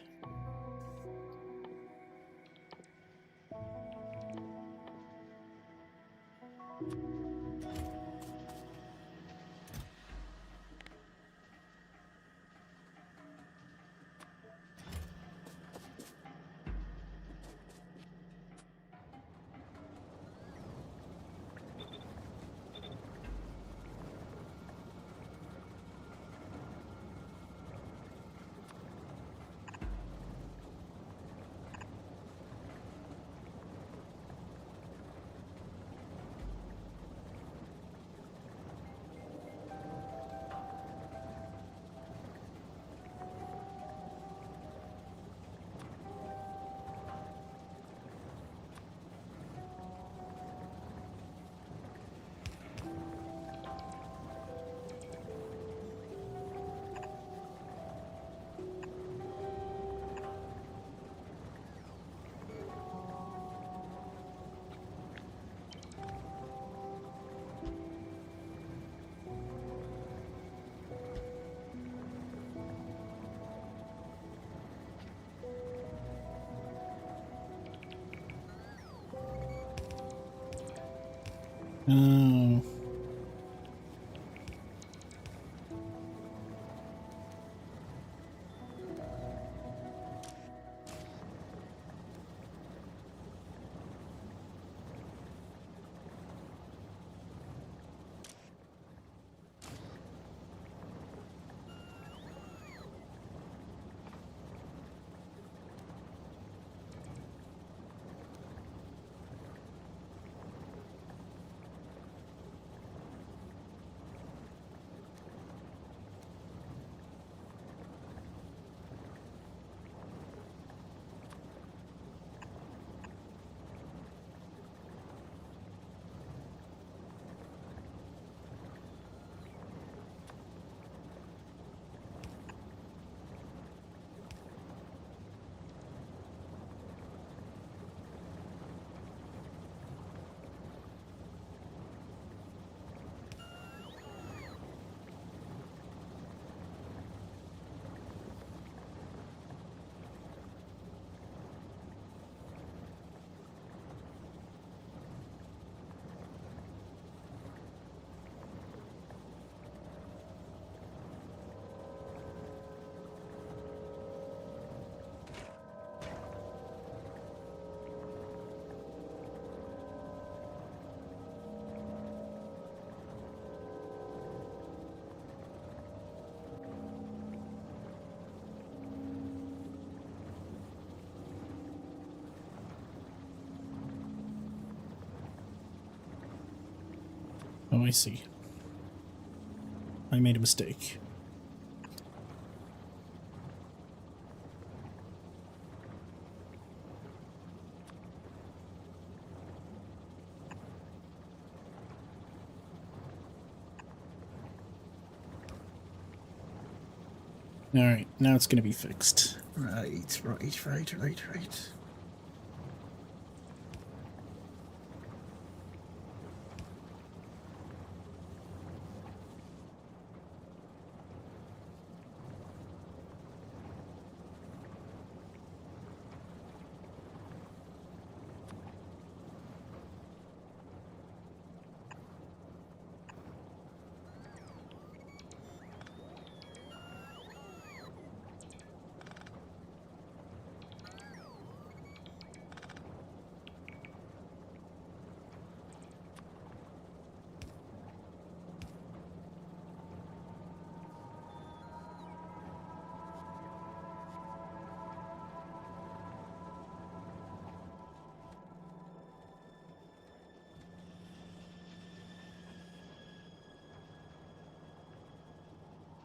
Oh. Oh, I see. I made a mistake. Alright, now it's gonna be fixed. Right.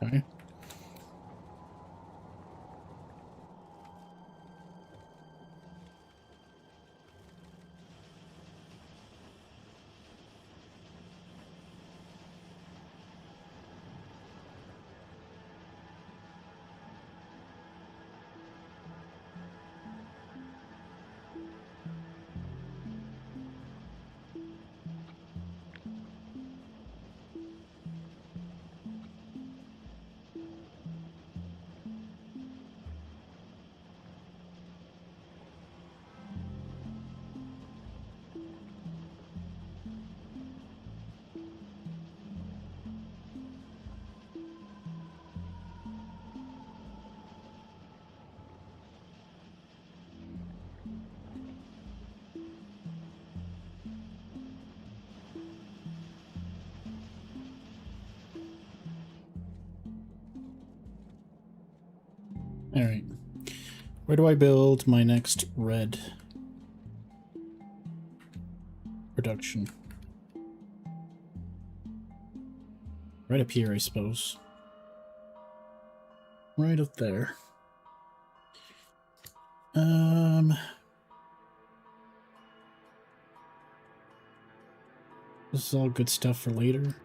Okay. Alright. Where do I build my next red production? Right up here, I suppose. Right up there. This is all good stuff for later.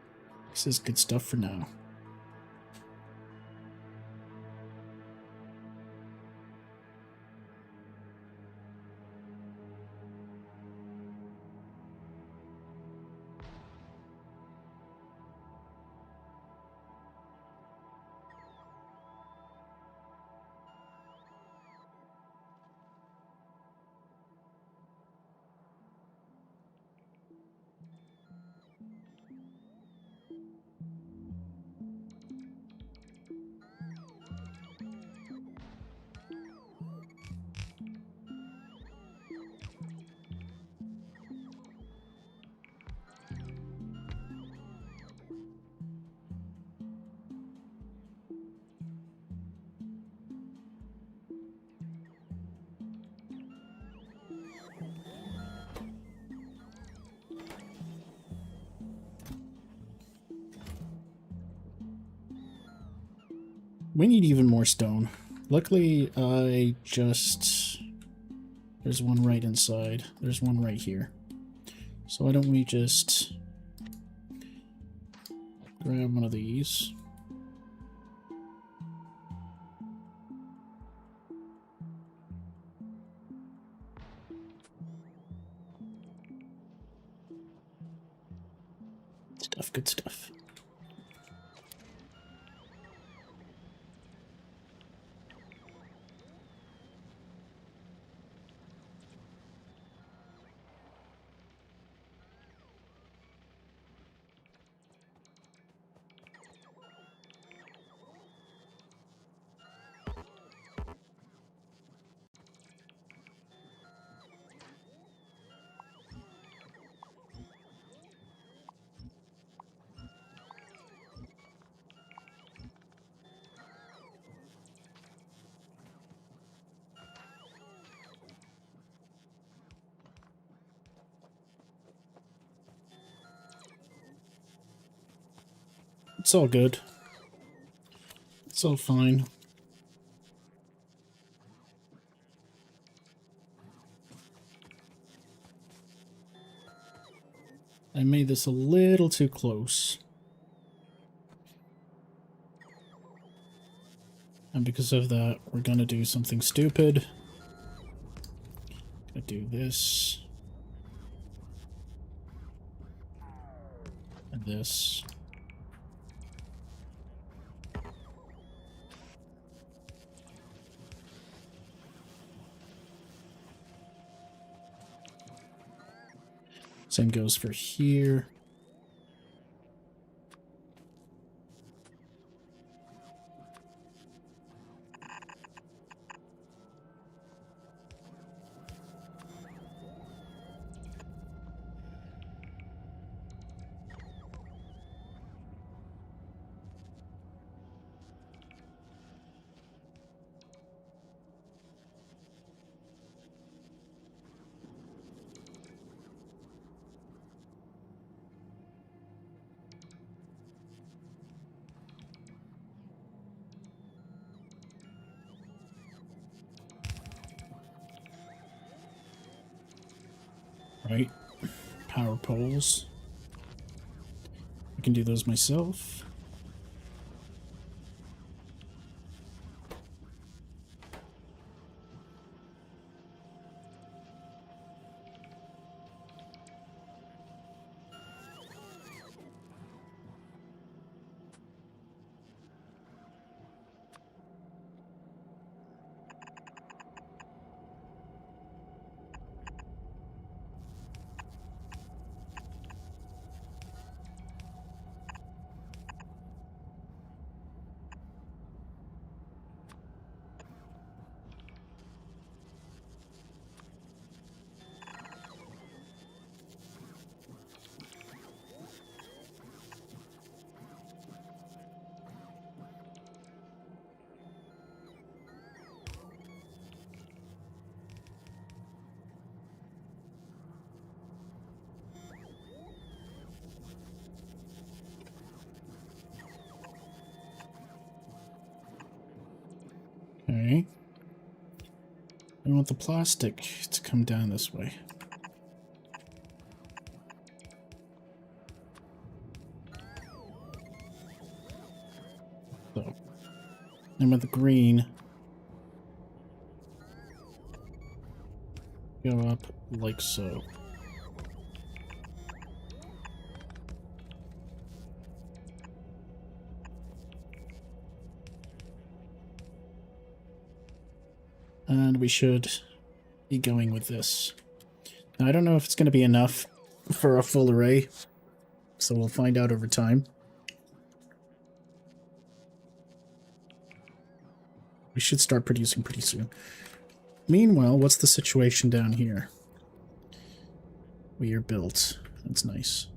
This is good stuff for now. We need even more stone. Luckily, I just... There's one right inside. There's one right here. So why don't we just grab one of these. Stuff, good stuff. It's all good. It's all fine. I made this a little too close. And because of that, we're gonna do something stupid. Gonna do this. And this. Same goes for here. Right? Power poles. I can do those myself. Okay. I want the plastic to come down this way. So, and with the green, go up like so. And we should be going with this. Now, I don't know if it's going to be enough for a full array, so we'll find out over time. We should start producing pretty soon. Meanwhile, what's the situation down here? We are built. That's nice.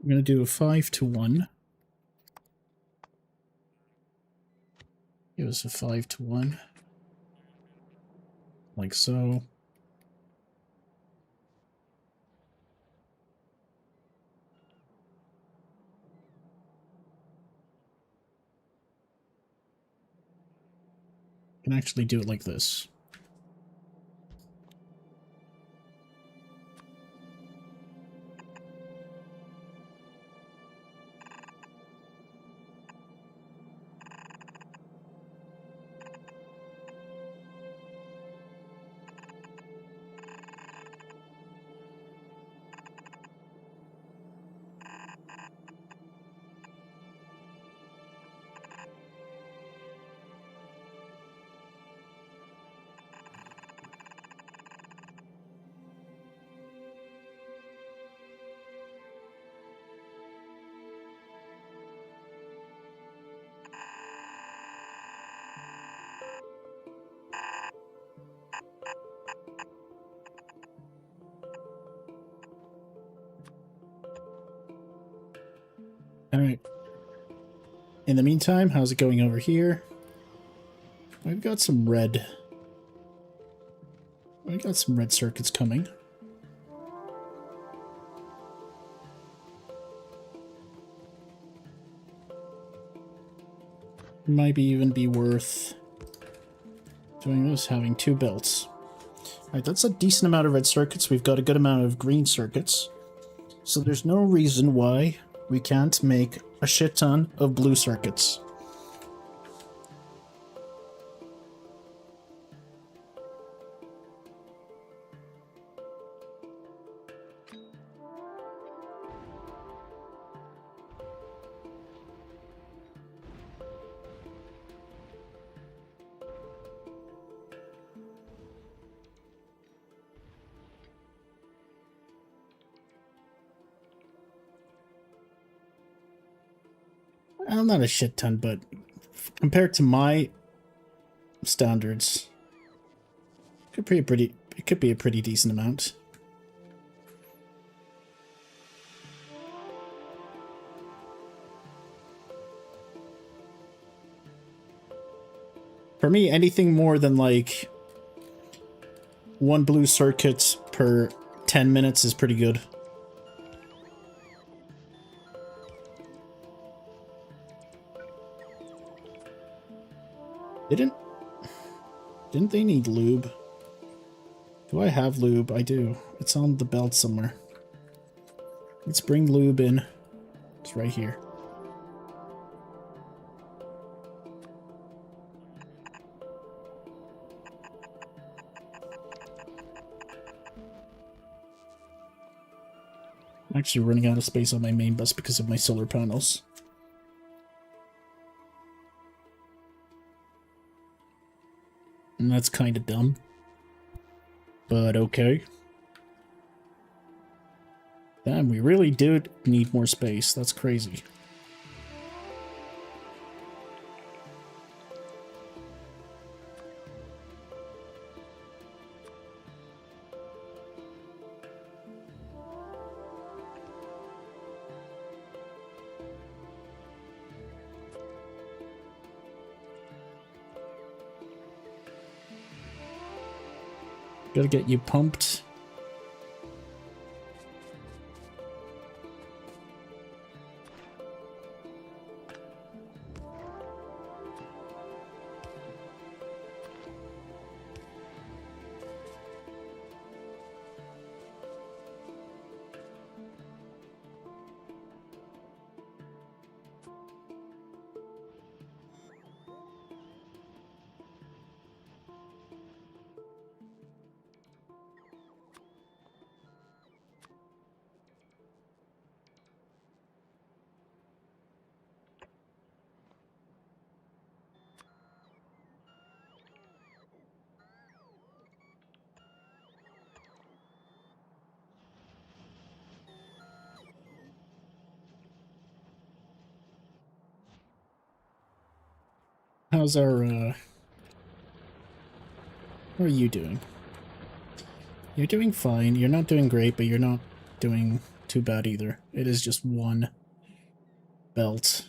I'm going to do a 5-to-1. Give us a 5-to-1. Like so. Can actually do it like this. Alright. In the meantime, how's it going over here? We've got some red. We've got some red circuits coming. Might even be worth doing this, having 2 belts. Alright, that's a decent amount of red circuits. We've got a good amount of green circuits. So there's no reason why we can't make a shit ton of blue circuits. Well, not a shit ton, but compared to my standards, it could be a pretty decent amount. For me, anything more than like 1 blue circuit per 10 minutes is pretty good. Didn't they need lube? Do I have lube? I do. It's on the belt somewhere. Let's bring lube in. It's right here. I'm actually running out of space on my main bus because of my solar panels. And that's kind of dumb. But okay. Damn, we really do need more space. That's crazy. Gotta get you pumped. How's our, how are you doing? You're doing fine. You're not doing great, but you're not doing too bad either. It is just 1 belt.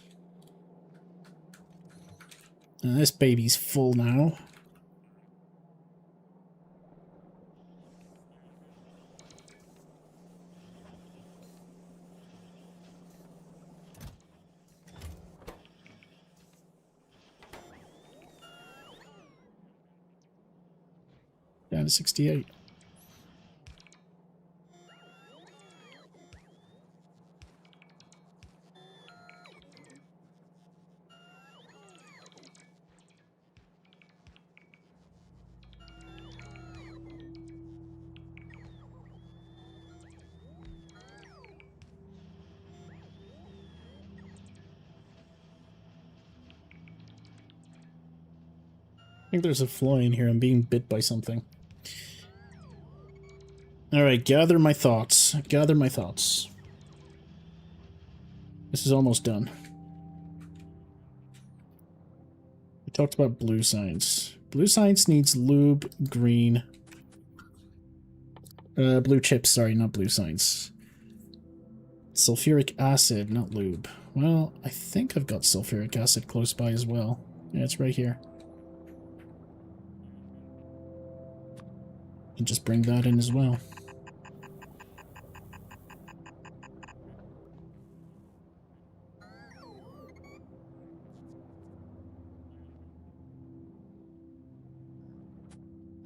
And this baby's full now. Down to 68. I think there's a fly in here. I'm being bit by something. Alright, gather my thoughts. Gather my thoughts. This is almost done. We talked about blue science. Blue science needs lube, green. Blue chips, sorry, not blue science. Sulfuric acid, not lube. Well, I think I've got sulfuric acid close by as well. Yeah, it's right here. And just bring that in as well.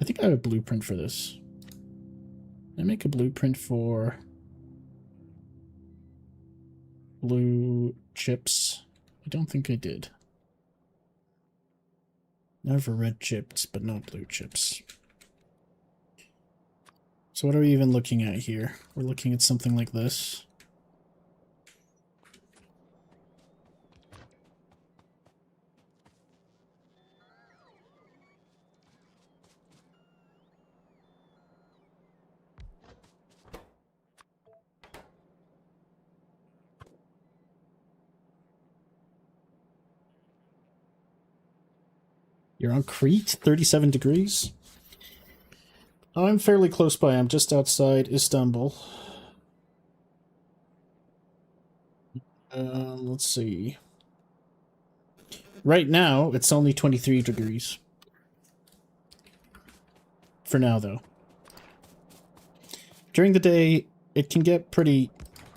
I think I have a blueprint for this. I make a blueprint for blue chips. I don't think I did. Never red chips, but not blue chips. So what are we even looking at here? We're looking at something like this. You're on Crete, 37 degrees. I'm fairly close by. I'm just outside Istanbul. Let's see. Right now, it's only 23 degrees. For now, though. During the day, it can get pretty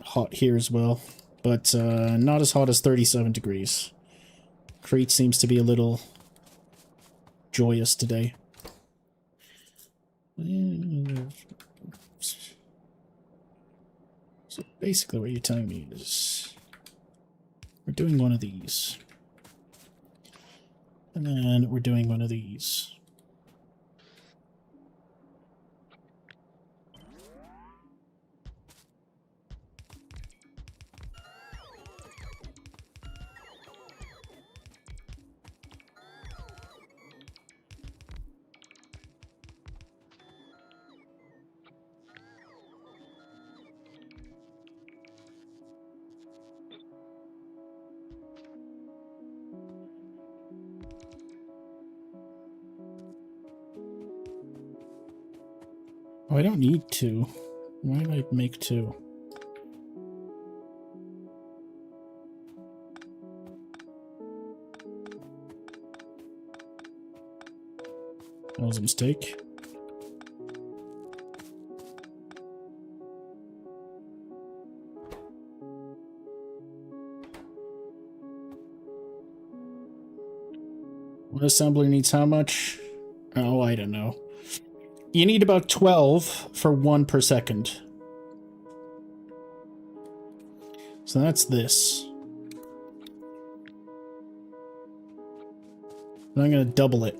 hot here as well, but not as hot as 37 degrees. Crete seems to be a little joyous today. So basically what you're telling me is we're doing one of these. And then we're doing one of these. Oh, I don't need two. Why do I make two? That was a mistake. One assembler needs how much? Oh, I don't know. You need about 12 for 1 per second. So that's this. And I'm going to double it.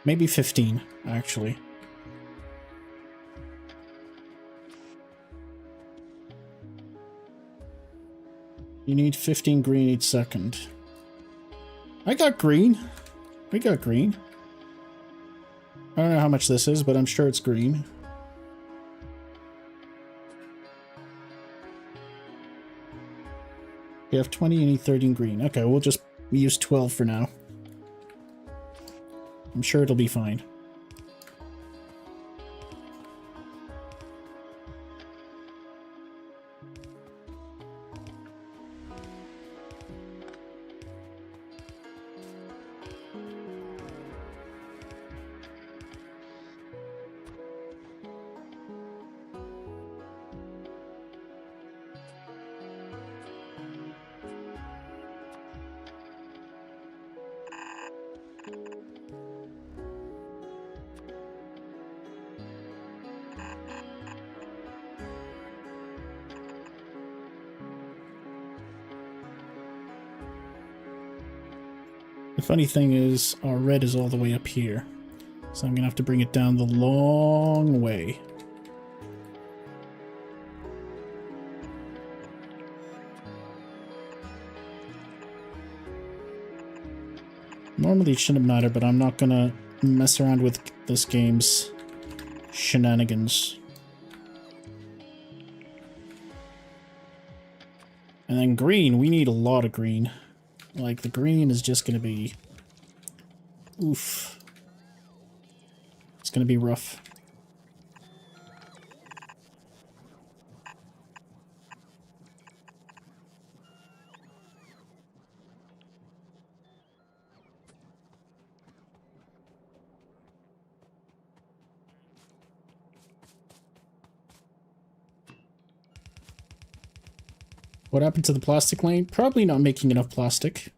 Maybe 15, actually. You need 15 green each second. I got green. We got green. I don't know how much this is, but I'm sure it's green. You have 20, you need 13 green. Okay, we'll just use 12 for now. I'm sure it'll be fine. The funny thing is, our red is all the way up here. So I'm gonna have to bring it down the long way. Normally it shouldn't matter, but I'm not gonna mess around with this game's shenanigans. And then green, we need a lot of green. Like, the green is just gonna be... Oof. It's gonna be rough. What happened to the plastic lane? Probably not making enough plastic.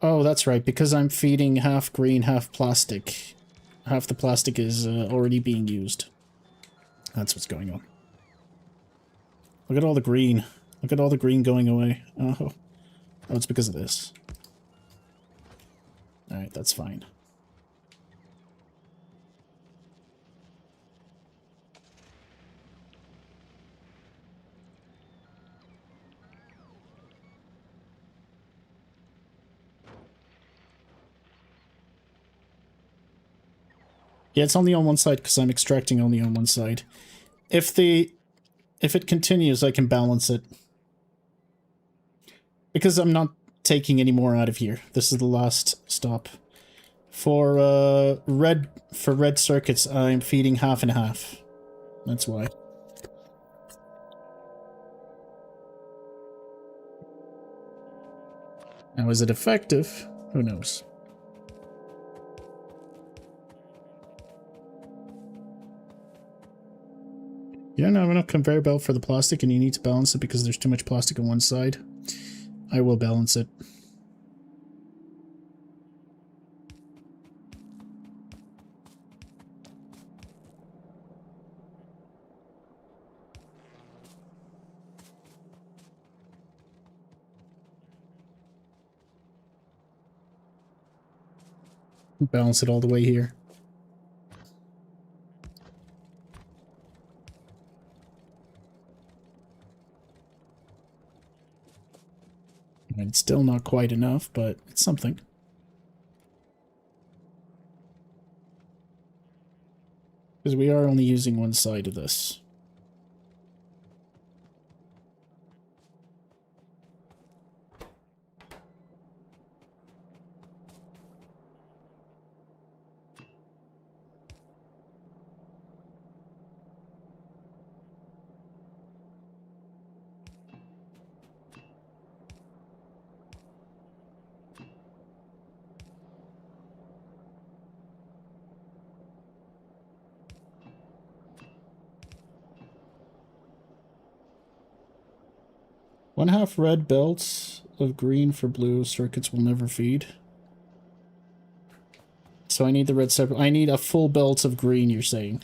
Oh, that's right, because I'm feeding half green, half plastic. Half the plastic is already being used. That's what's going on. Look at all the green. Look at all the green going away. Oh, it's because of this. Alright, that's fine. Yeah, it's only on one side because I'm extracting only on one side. If it continues, I can balance it. Because I'm not taking any more out of here. This is the last stop. For red circuits, I'm feeding half and half. That's why. Now, is it effective? Who knows? You don't have enough conveyor belt for the plastic and you need to balance it because there's too much plastic on one side. I will balance it. Balance it all the way here. And it's still not quite enough, but it's something. Because we are only using one side of this. One half red belts of green for blue circuits will never feed. So I need the red separate. I need a full belt of green, you're saying.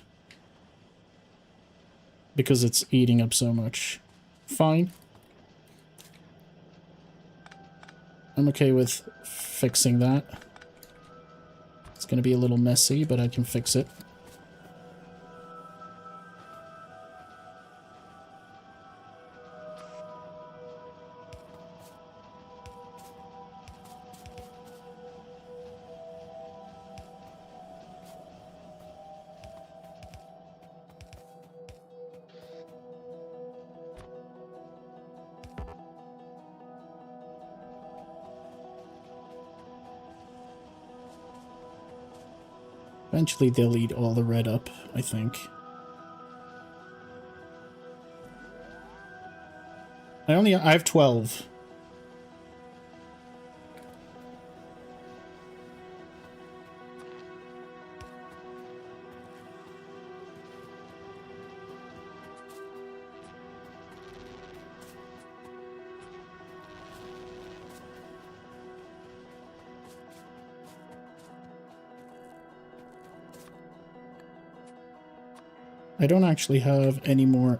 Because it's eating up so much. Fine. I'm okay with fixing that. It's going to be a little messy, but I can fix it. Eventually they'll eat all the red up, I think. I have 12. I don't actually have any more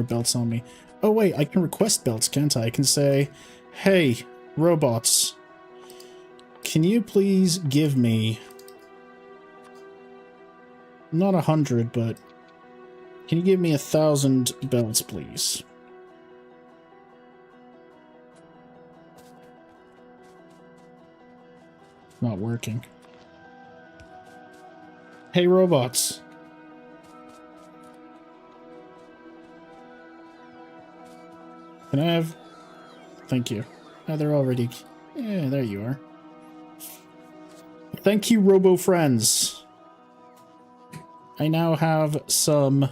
belts on me. Oh wait, I can request belts, can't I? I can say, hey, robots, can you please give me, not 100, but can you give me 1,000 belts, please? Not working. Hey, robots. Can I have Thank you. Oh, they're already... Yeah, there you are. Thank you, Robo Friends. I now have some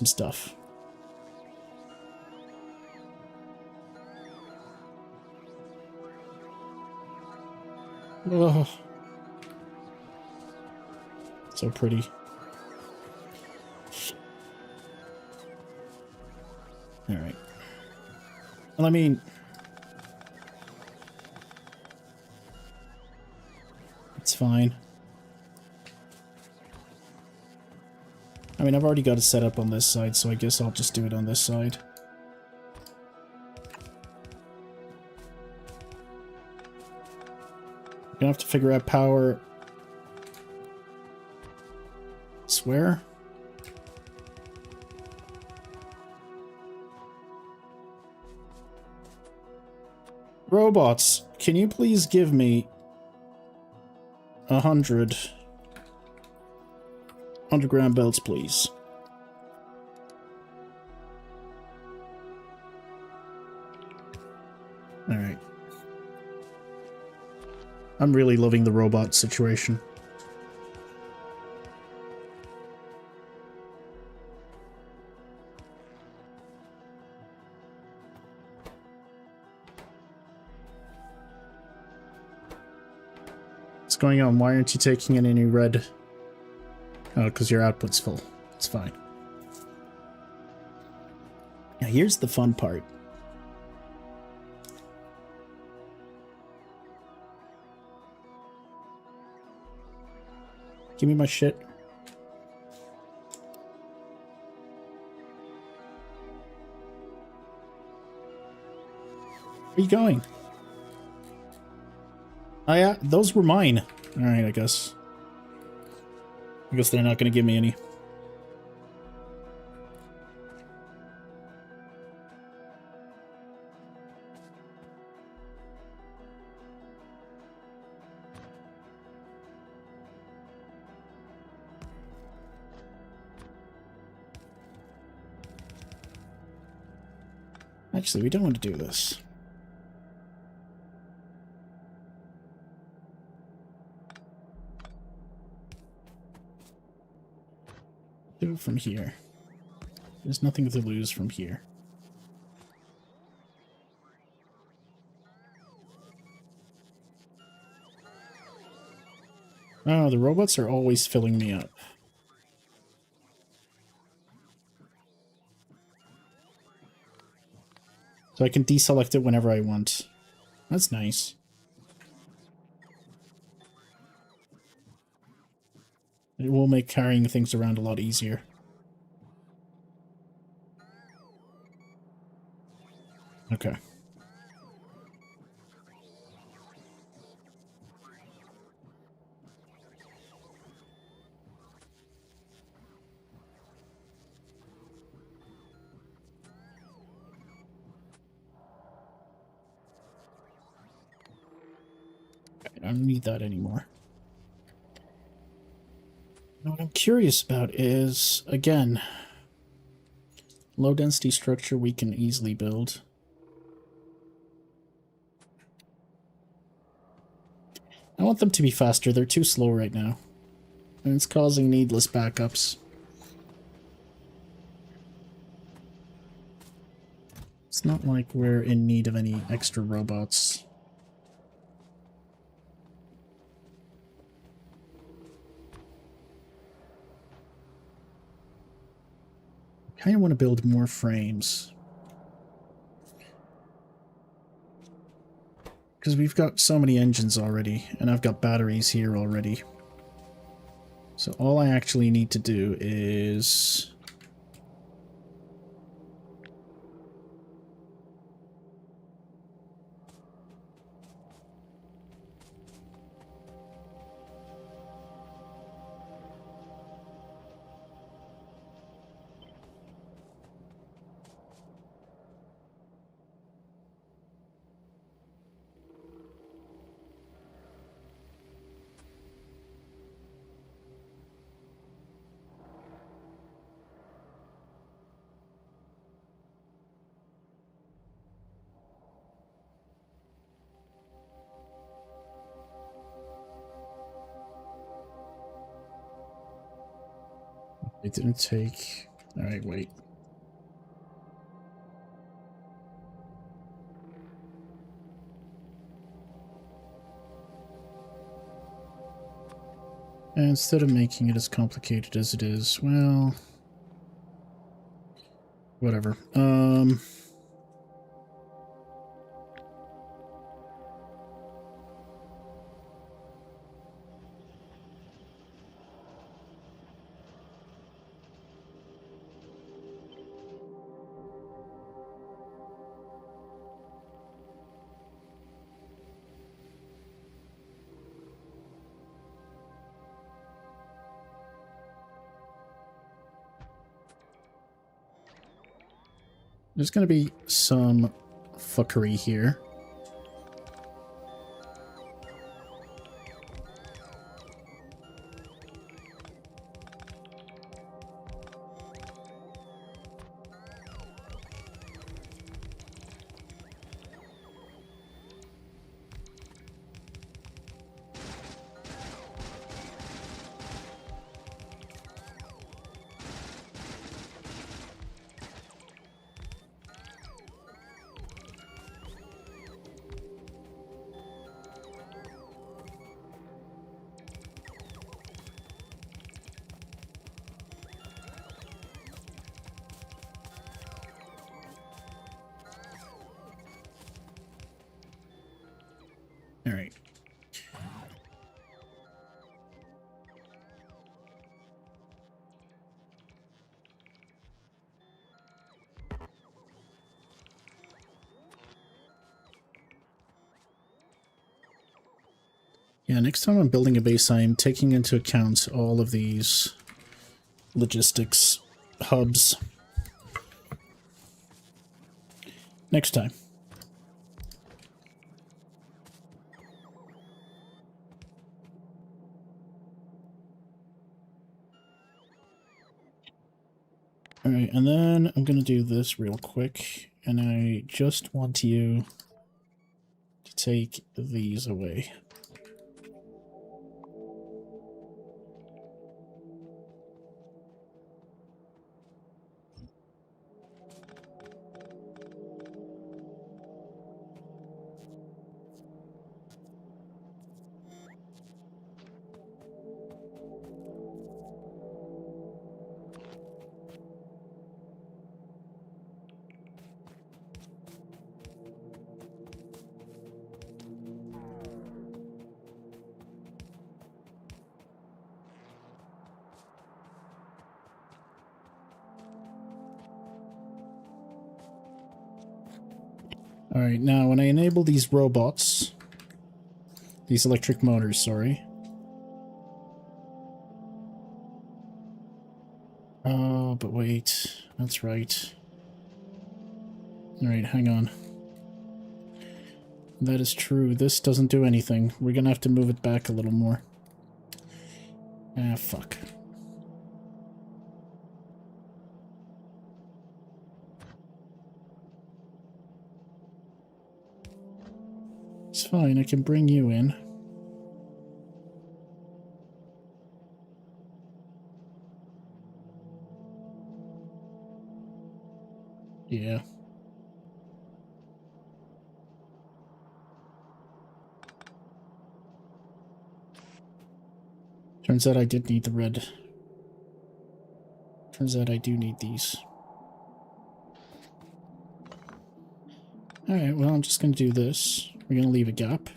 stuff. Oh. So pretty. Alright. Well, I mean... It's fine. I mean, I've already got it set up on this side, so I guess I'll just do it on this side. Gonna have to figure out power. Swear? Robots, can you please give me 100 underground belts, please? Alright. I'm really loving the robot situation. What's going on? Why aren't you taking in any red? Oh, because your output's full. It's fine. Now here's the fun part. Give me my shit. Where are you going? Oh yeah, those were mine. Alright, I guess. I guess they're not going to give me any. Actually, we don't want to do this. Do it from here. There's nothing to lose from here. Oh, the robots are always filling me up. So I can deselect it whenever I want. That's nice. It will make carrying things around a lot easier. Okay. I don't need that anymore. Now what I'm curious about is, again, low density structure we can easily build. I want them to be faster. They're too slow right now. And it's causing needless backups. It's not like we're in need of any extra robots. I kind of want to build more frames. Because we've got so many engines already, and I've got batteries here already. So all I actually need to do is... It didn't take... Alright, wait. And instead of making it as complicated as it is, well... Whatever. There's going to be some fuckery here. All right. Yeah, next time I'm building a base, I'm taking into account all of these logistics hubs. Next time. Alright, and then I'm going to do this real quick, and I just want you to take these away. Alright, now when I enable these robots, these electric motors, sorry. Oh, but wait, that's right. Alright, hang on. That is true, this doesn't do anything. We're gonna have to move it back a little more. Ah, fuck. It's fine, I can bring you in. Yeah. Turns out I did need the red. Turns out I do need these. Alright, well, I'm just gonna do this. We're gonna leave a gap.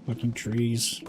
Fucking trees.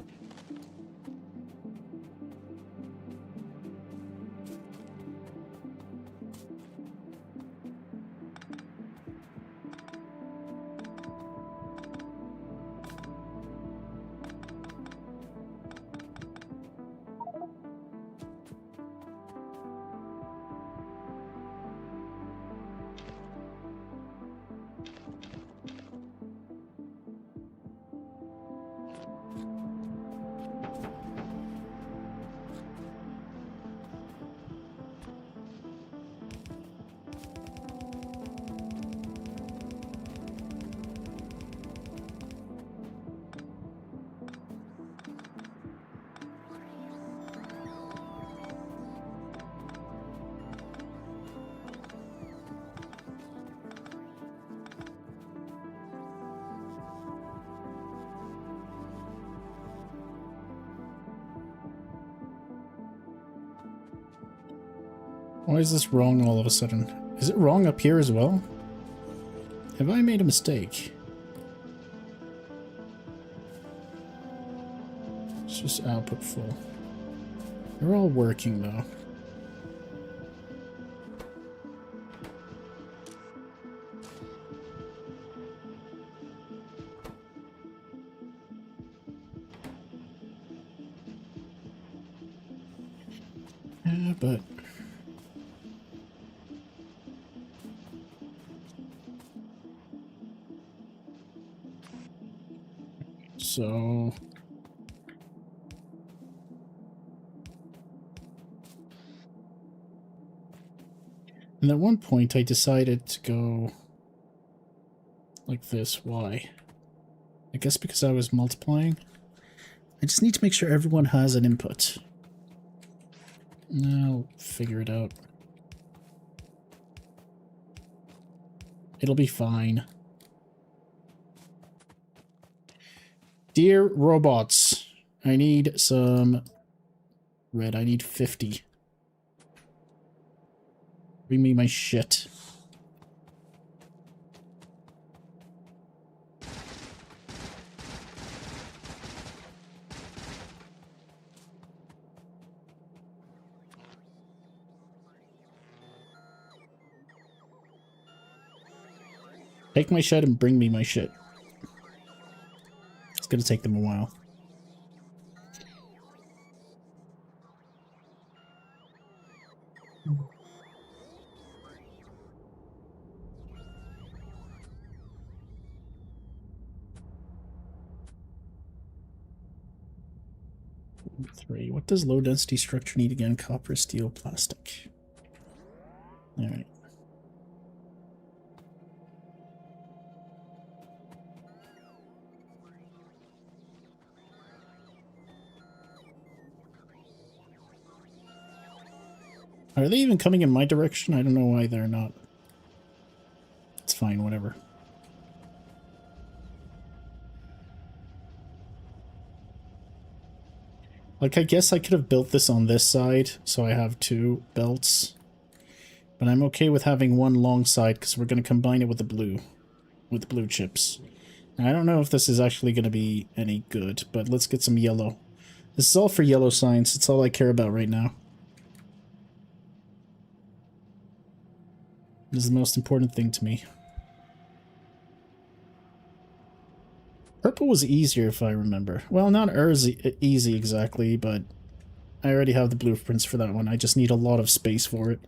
Why is this wrong all of a sudden? Is it wrong up here as well? Have I made a mistake? It's just output full. They're all working though. Yeah, but so and at one point I decided to go like this. Why? I guess because I was multiplying. I just need to make sure everyone has an input. I'll figure it out. It'll be fine. Dear robots, I need some red. I need 50. Bring me my shit. Take my shit and bring me my shit. It's gonna take them a while. Three. What does low density structure need again? Copper, steel, plastic. Alright. Are they even coming in my direction? I don't know why they're not. It's fine, whatever. Like, I guess I could have built this on this side, so I have two belts. But I'm okay with having one long side, because we're going to combine it with the blue chips. Now, I don't know if this is actually going to be any good, but let's get some yellow. This is all for yellow science. It's all I care about right now. This is the most important thing to me. Purple was easier if I remember. Well, not easy exactly, but I already have the blueprints for that one. I just need a lot of space for it.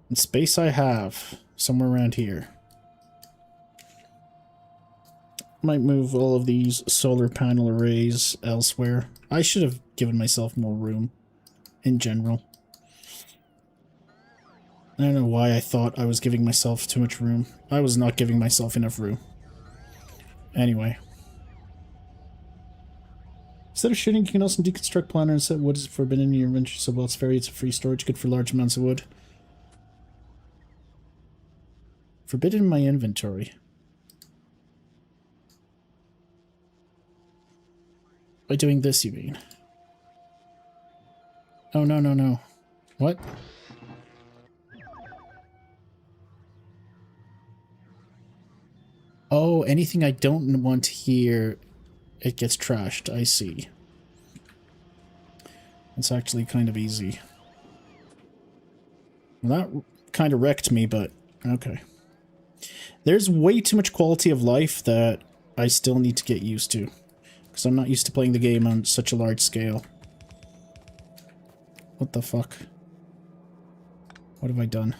And space I have, somewhere around here. Might move all of these solar panel arrays elsewhere. I should have given myself more room in general. I don't know why I thought I was giving myself too much room. I was not giving myself enough room. Anyway. Instead of shooting, you can also deconstruct planar and set wood is forbidden in your inventory, so while it's fair, it's a free storage, good for large amounts of wood. Forbidden in my inventory. By doing this, you mean? Oh, no, no, no. What? Oh, anything I don't want here, it gets trashed. I see. It's actually kind of easy. Well, that kind of wrecked me, but okay. There's way too much quality of life that I still need to get used to. Because I'm not used to playing the game on such a large scale. What the fuck? What have I done?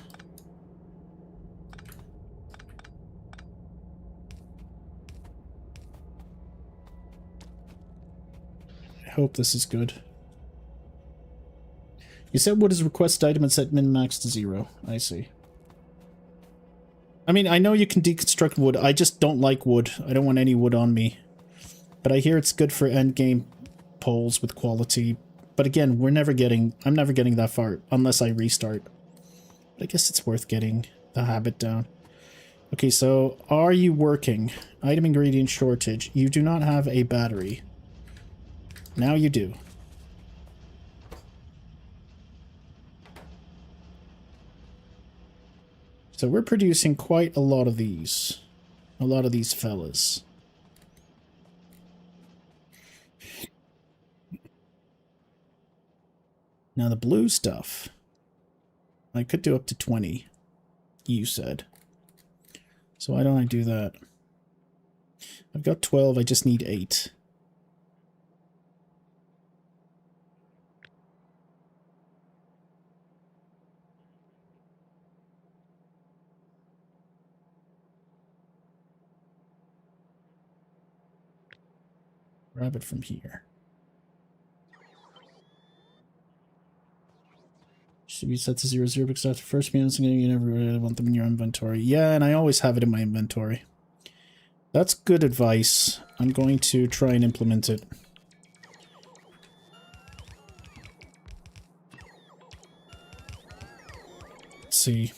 I hope this is good. You said wood is a requested item and set min-max to 0. I see. I mean, I know you can deconstruct wood. I just don't like wood. I don't want any wood on me. But I hear it's good for endgame poles with quality. But again, I'm never getting that far unless I restart. But I guess it's worth getting the habit down. Okay, so are you working? Item ingredient shortage. You do not have a battery. Now you do. So we're producing quite a lot of these. A lot of these fellas. Now the blue stuff, I could do up to 20, you said. So why don't I do that? I've got 12, I just need 8. Grab it from here. Should be set to 0, because after first units, you never really want them in your inventory. Yeah, and I always have it in my inventory. That's good advice. I'm going to try and implement it. Let's see.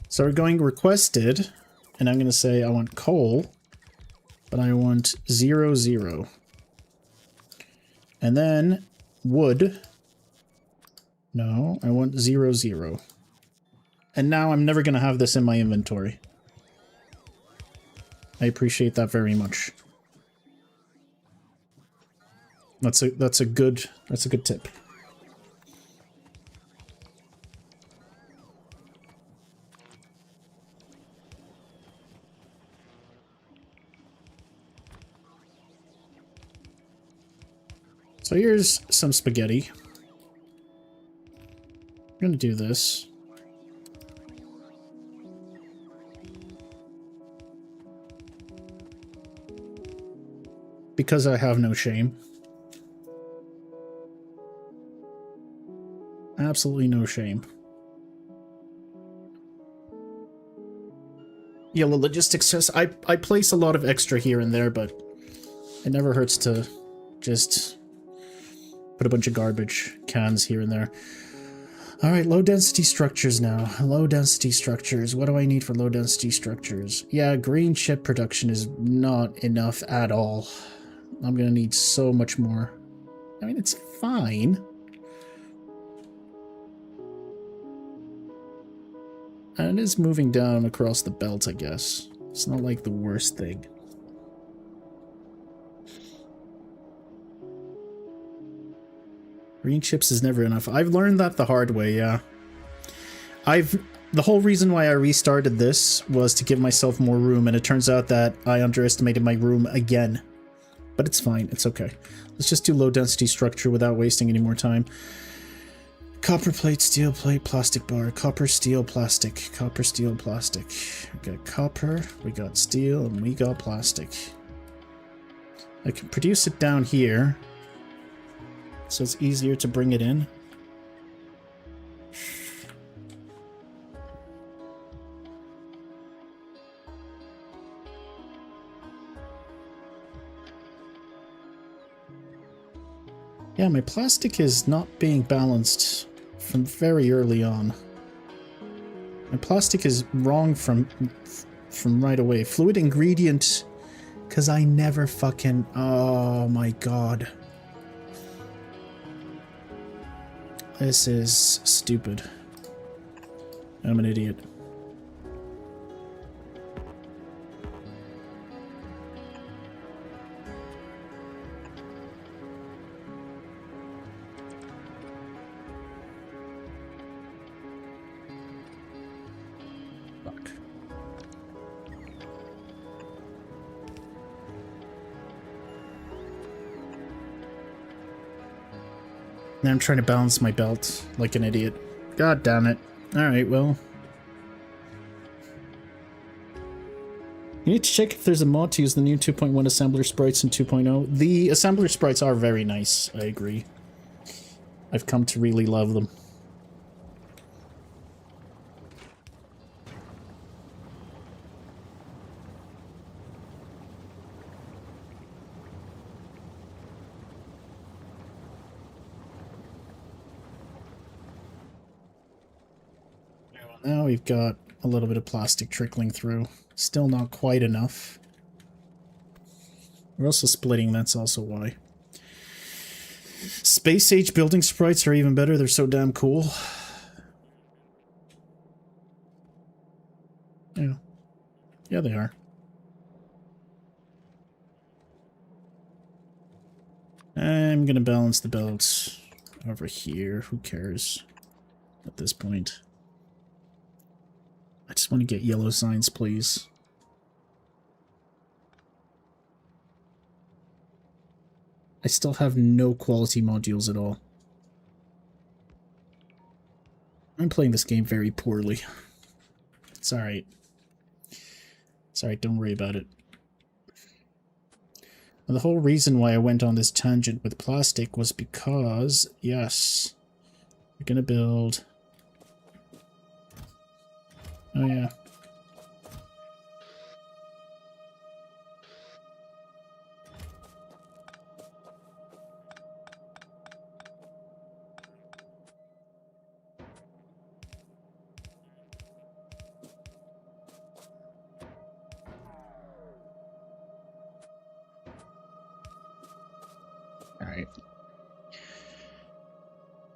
So we're going requested, and I'm going to say I want coal, but I want 0, 0. And then wood. No, I want 0, 0. And now I'm never going to have this in my inventory. I appreciate that very much. That's a good tip. So here's some spaghetti. I'm gonna do this. Because I have no shame. Absolutely no shame. Yeah, the logistics says I place a lot of extra here and there, but it never hurts to just put a bunch of garbage cans here and there. Alright, low density structures now. Low density structures. What do I need for low density structures? Yeah, green chip production is not enough at all. I'm gonna need so much more. I mean, it's fine. And it is moving down across the belt, I guess. It's not like the worst thing. Green chips is never enough. I've learned that the hard way, yeah. The whole reason why I restarted this was to give myself more room, and it turns out that I underestimated my room again. But it's fine, it's okay. Let's just do low density structure without wasting any more time. Copper plate, steel plate, plastic bar. Copper, steel, plastic. Copper, steel, plastic. We got copper, we got steel, and we got plastic. I can produce it down here, so it's easier to bring it in. Yeah, my plastic is not being balanced from very early on. My plastic is wrong from right away. Fluid ingredient, because I never fucking... Oh my god. This is stupid. I'm an idiot. Fuck. Now I'm trying to balance my belt like an idiot. God damn it. Alright, well. You need to check if there's a mod to use the new 2.1 assembler sprites in 2.0. The assembler sprites are very nice, I agree. I've come to really love them. Now we've got a little bit of plastic trickling through. Still not quite enough. We're also splitting, that's also why. Space age building sprites are even better, they're so damn cool. Yeah. Yeah, they are. I'm gonna balance the belts over here. Who cares at this point? I just want to get yellow signs, please. I still have no quality modules at all. I'm playing this game very poorly. It's alright. It's alright, don't worry about it. And the whole reason why I went on this tangent with plastic was because, yes, we're gonna build... Oh yeah. Alright.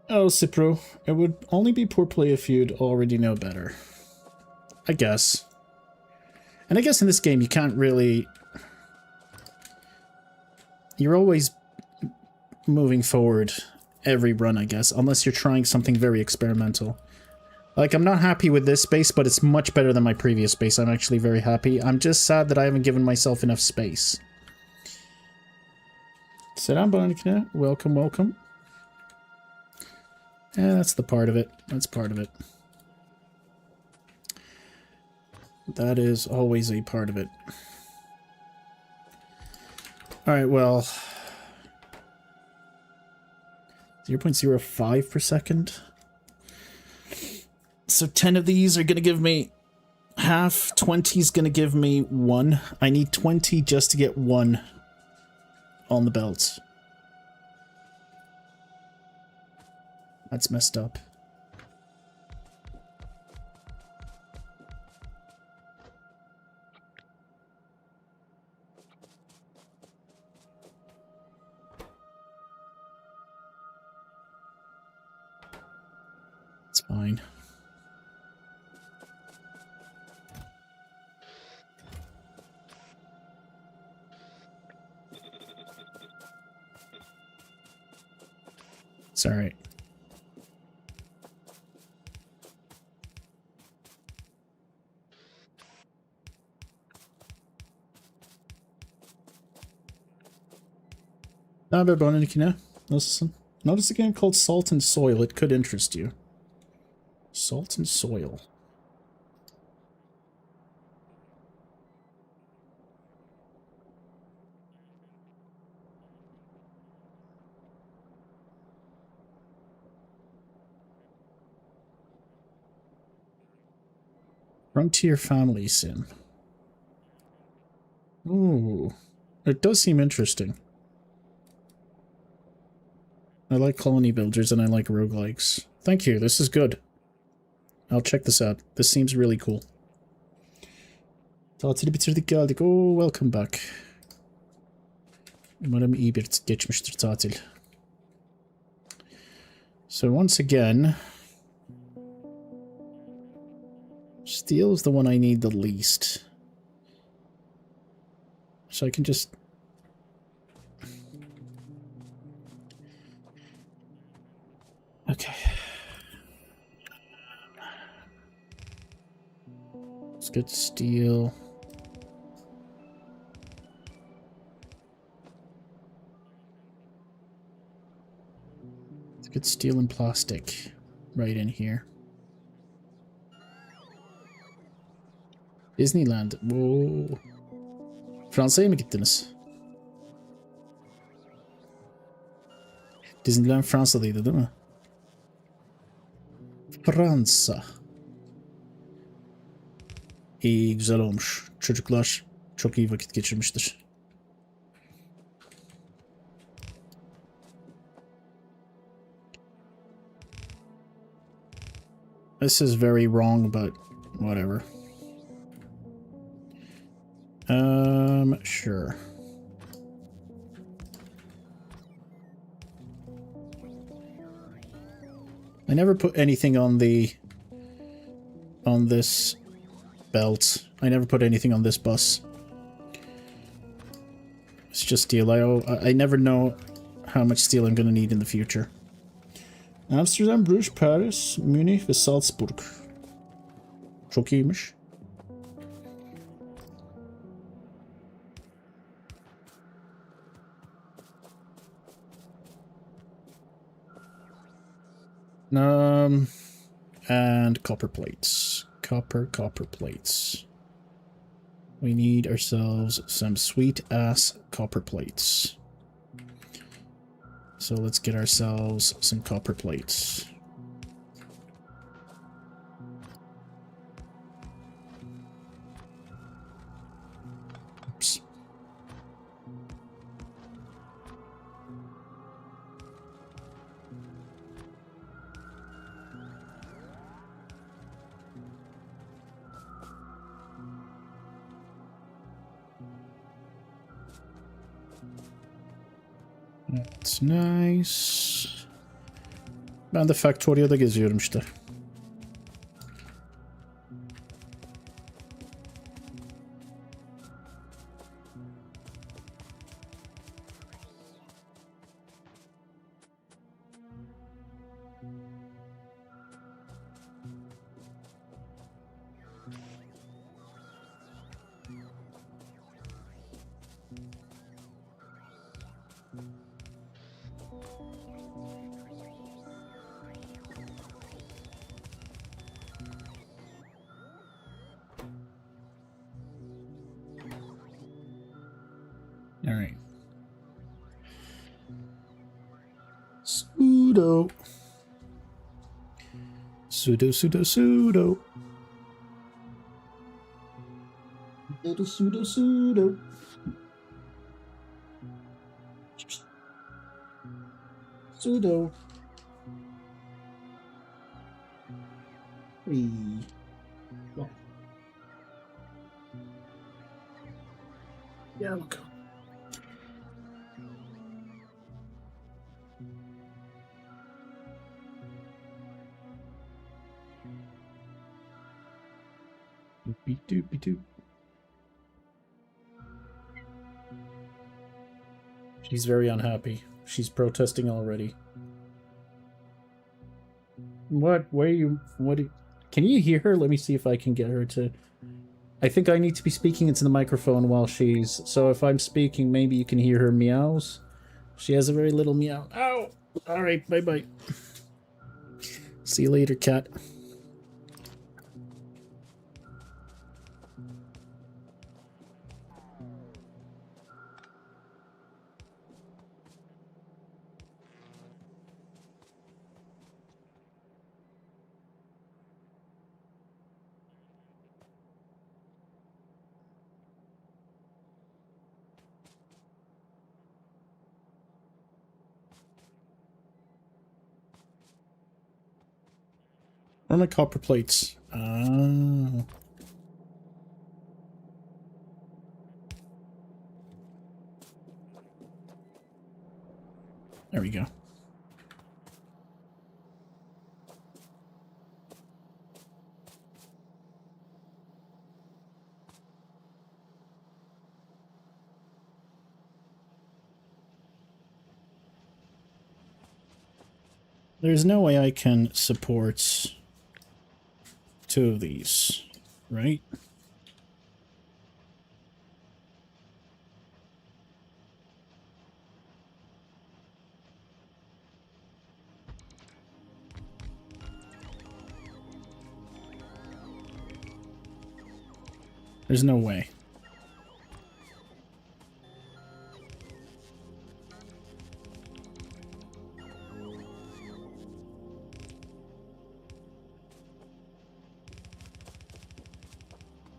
Oh, Cipro, it would only be poor play if you'd already know better. I guess. And I guess in this game you can't really... You're always moving forward every run, I guess, unless you're trying something very experimental. Like, I'm not happy with this space, but it's much better than my previous space. I'm actually very happy. I'm just sad that I haven't given myself enough space. Sit down, Bonikina. Welcome, welcome. Yeah, that's the part of it. That's part of it. That is always a part of it. Alright, well... 0.05 per second. So 10 of these are going to give me half. 20 is going to give me 1. I need 20 just to get 1 on the belts. That's messed up. It's fine. It's alright. Notice a game called Salt and Soil. It could interest you. Salt and Soil. Frontier Family Sim. Ooh. It does seem interesting. I like colony builders and I like roguelikes. Thank you, this is good. I'll check this out. This seems really cool. Tatili bitirdik geldik. Oh, welcome back. Umarım iyi bir geçmiştir tatil. So once again, steel is the one I need the least. So I can just... Okay. Let's get steel. Let's get steel and plastic right in here. Disneyland. Whoa. Fransa'ya mı gittiniz? Disneyland Fransa'daydı değil mi? Fransa. İyi, güzel olmuş. Çocuklar çok iyi vakit geçirmiştir. This is very wrong, but whatever. Sure. I never put anything on this belt. I never put anything on this bus. It's just steel. I never know how much steel I'm going to need in the future. Amsterdam, Bruges, Paris, Munich ve Salzburg. Çok iyiymiş. And copper plates. Copper plates. We need ourselves some sweet-ass copper plates. So let's get ourselves some copper plates. Oops. That's nice. Ben de Factorio'da geziyorum işte. All right. Pseudo. Pseudo. Pseudo. Pseudo. Pseudo. Wee. Oh. Yeah, we'll go. Doopy doopy doop. She's very unhappy. She's protesting already. What? Where are you? What? Can you hear her? Let me see if I can get her to... I think I need to be speaking into the microphone while she's... So if I'm speaking, maybe you can hear her meows. She has a very little meow. Ow! Alright, bye-bye. See you later, cat. Where are my copper plates? Oh. There we go. There's no way I can support 2 of these, right? There's no way.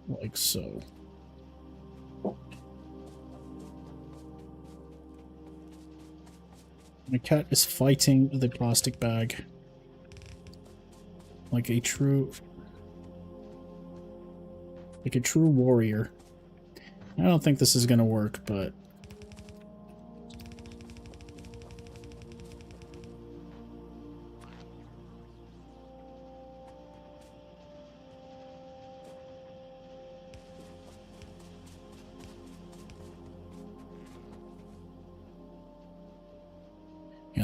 Like so. My cat is fighting the plastic bag. Like a true warrior. I don't think this is gonna work, but...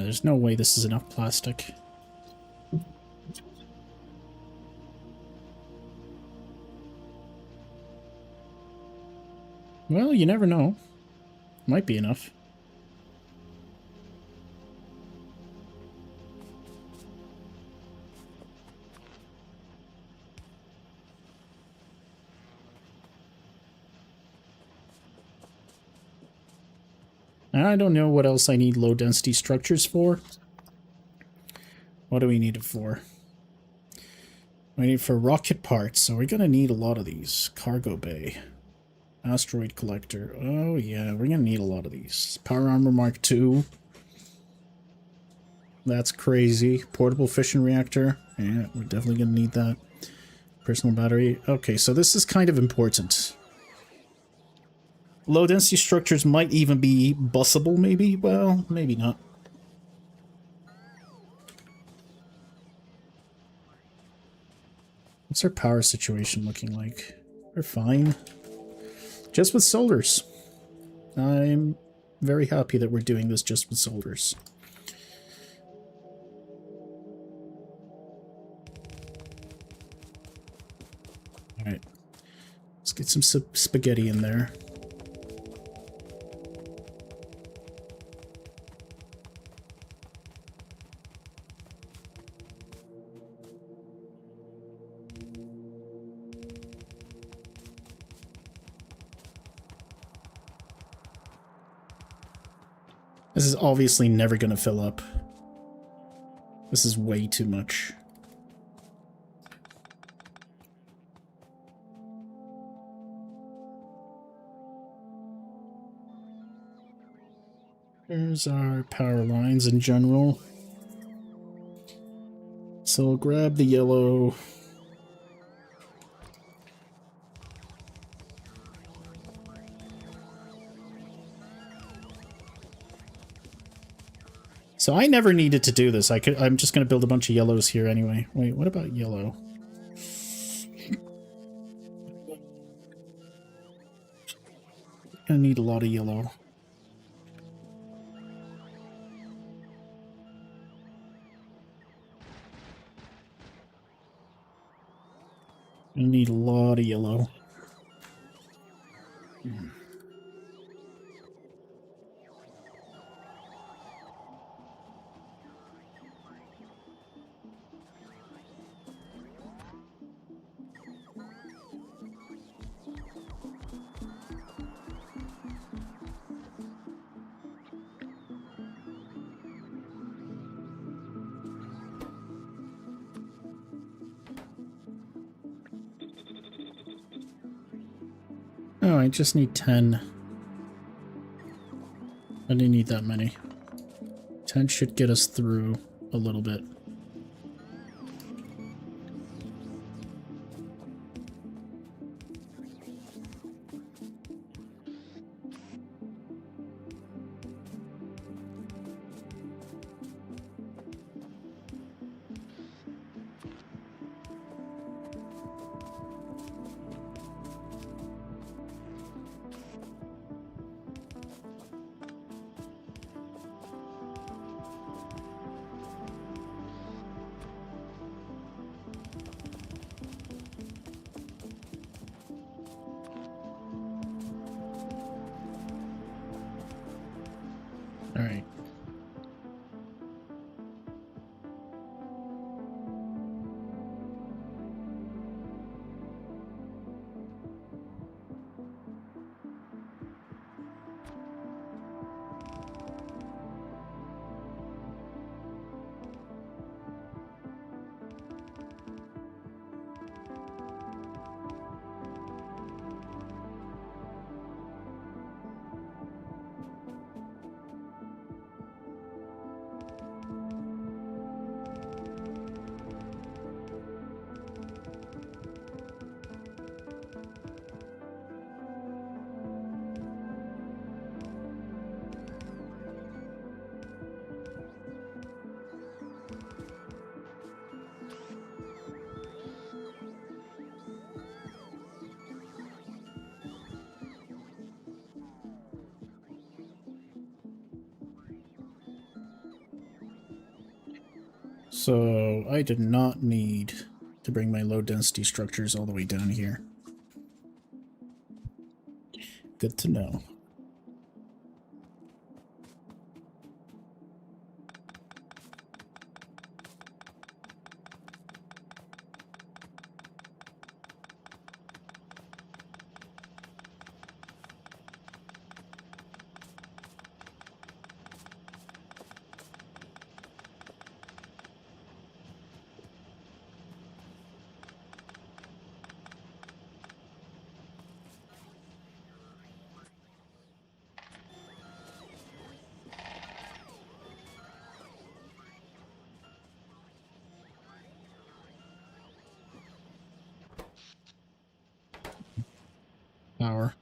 Yeah, there's no way this is enough plastic. Well, you never know. Might be enough. I don't know what else I need low density structures for. What do we need it for? We need it for rocket parts, so we're gonna need a lot of these. Cargo bay. Asteroid collector. Oh yeah, we're gonna need a lot of these. Power armor Mark II. That's crazy. Portable fission reactor. Yeah, we're definitely gonna need that. Personal battery. Okay, so this is kind of important. Low density structures might even be busable, maybe? Well, maybe not. What's our power situation looking like? We're fine. Just with solars. I'm very happy that we're doing this just with solars. Alright. Let's get some spaghetti in there. This is obviously never going to fill up. This is way too much. Here's our power lines in general. So we'll grab the yellow. So I never needed to do this. I'm just going to build a bunch of yellows here anyway. Wait, what about yellow? Gonna need a lot of yellow. Gonna need a lot of yellow. Oh, I just need 10. I didn't need that many. 10 should get us through a little bit. All right. So I did not need to bring my low density structures all the way down here. Good to know. Power.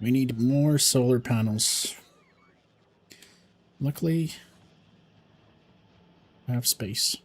We need more solar panels. Luckily, I have space.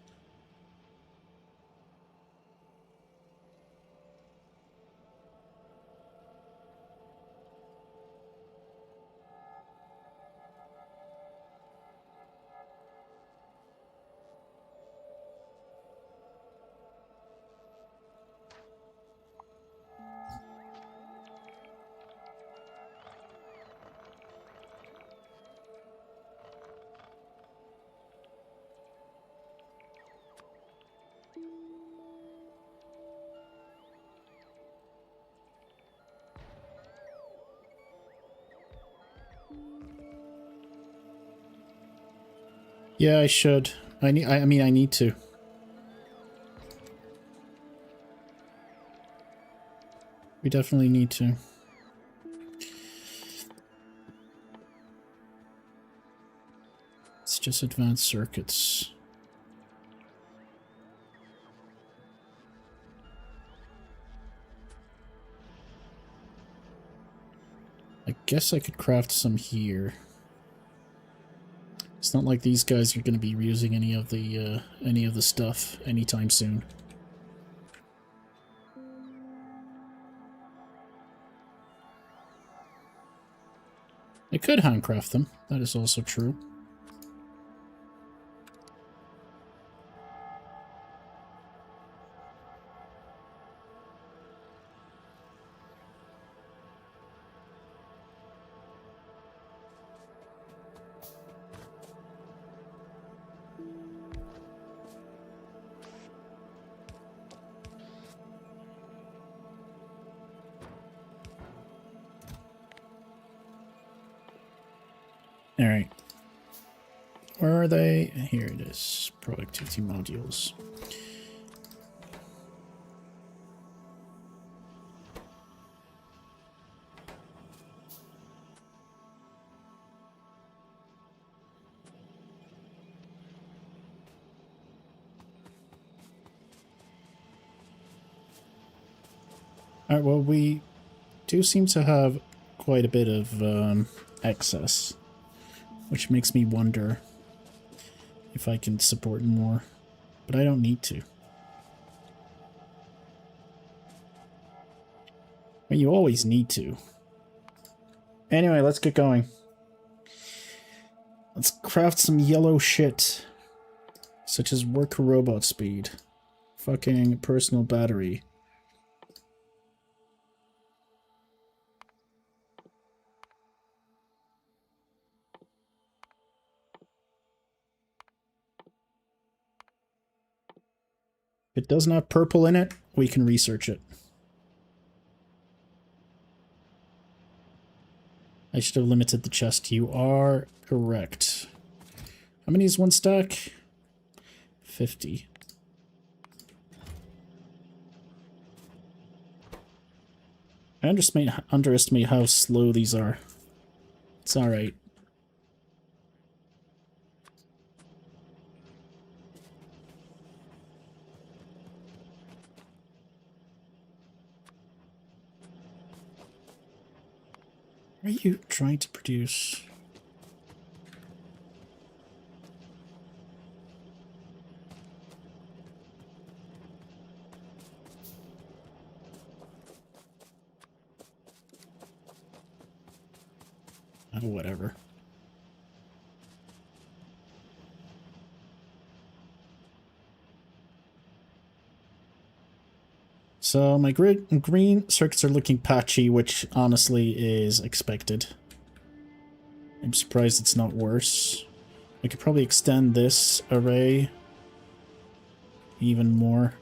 Yeah, I should. I mean, I need to. We definitely need to. It's just advanced circuits. I guess I could craft some here. It's not like these guys are going to be using any of the stuff anytime soon. I could handcraft them. That is also true. Alright. Where are they? Here it is. Productivity modules. Alright, well, we do seem to have quite a bit of excess, which makes me wonder if I can support more, but I don't need to. But you always need to. Anyway, let's get going. Let's craft some yellow shit, such as worker robot speed, fucking personal battery. If it doesn't have purple in it, we can research it. I should have limited the chest. You are correct. How many is one stack? 50. I underestimate how slow these are. It's alright. What are you trying to produce? Oh, whatever. So my green circuits are looking patchy, which honestly is expected. I'm surprised it's not worse. I could probably extend this array even more.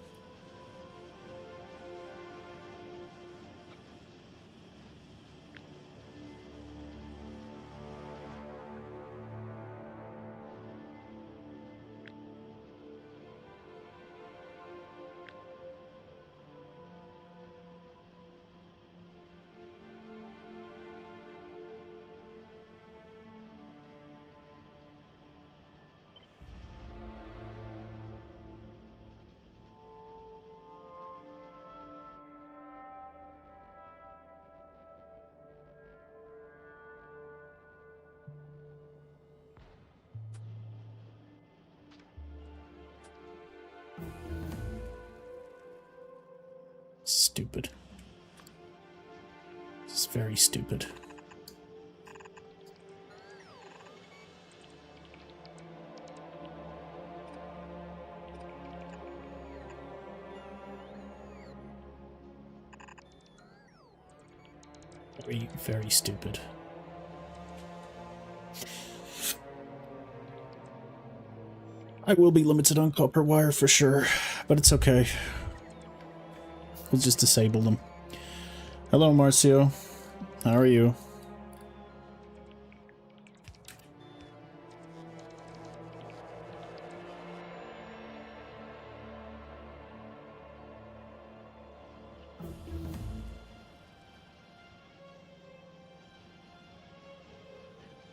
Stupid. This is very stupid. Very, very stupid. I will be limited on copper wire for sure, but it's okay. We'll just disable them. Hello, Marcio. How are you?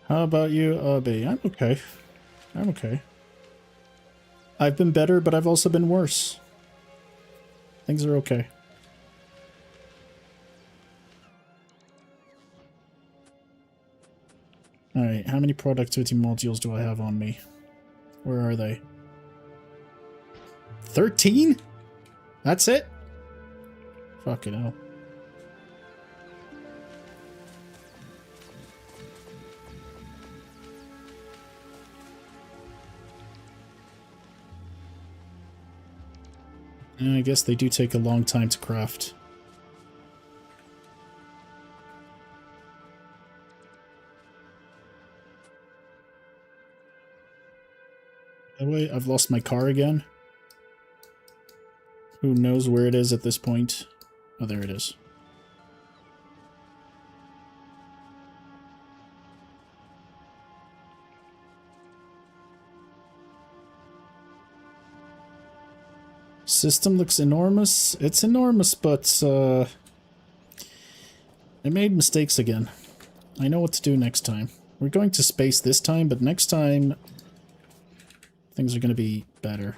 How about you, Abe? I'm okay. I'm okay. I've been better, but I've also been worse. Things are okay. Alright, how many productivity modules do I have on me? Where are they? 13? That's it? Fucking hell. Yeah, I guess they do take a long time to craft. By the way, I've lost my car again. Who knows where it is at this point? Oh, there it is. System looks enormous. It's enormous, but I made mistakes again. I know what to do next time. We're going to space this time, but next time things are going to be better.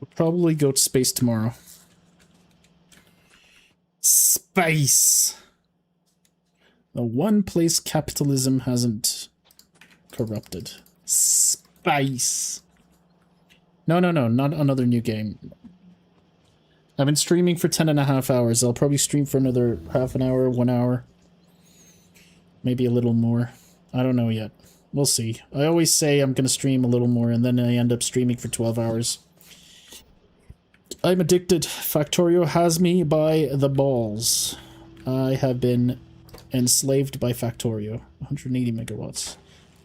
We'll probably go to space tomorrow. Space! The one place capitalism hasn't corrupted. Space! No, not another new game. I've been streaming for 10.5 hours. I'll probably stream for another half an hour, 1 hour. Maybe a little more. I don't know yet. We'll see. I always say I'm going to stream a little more, and then I end up streaming for 12 hours. I'm addicted. Factorio has me by the balls. I have been enslaved by Factorio. 180 megawatts.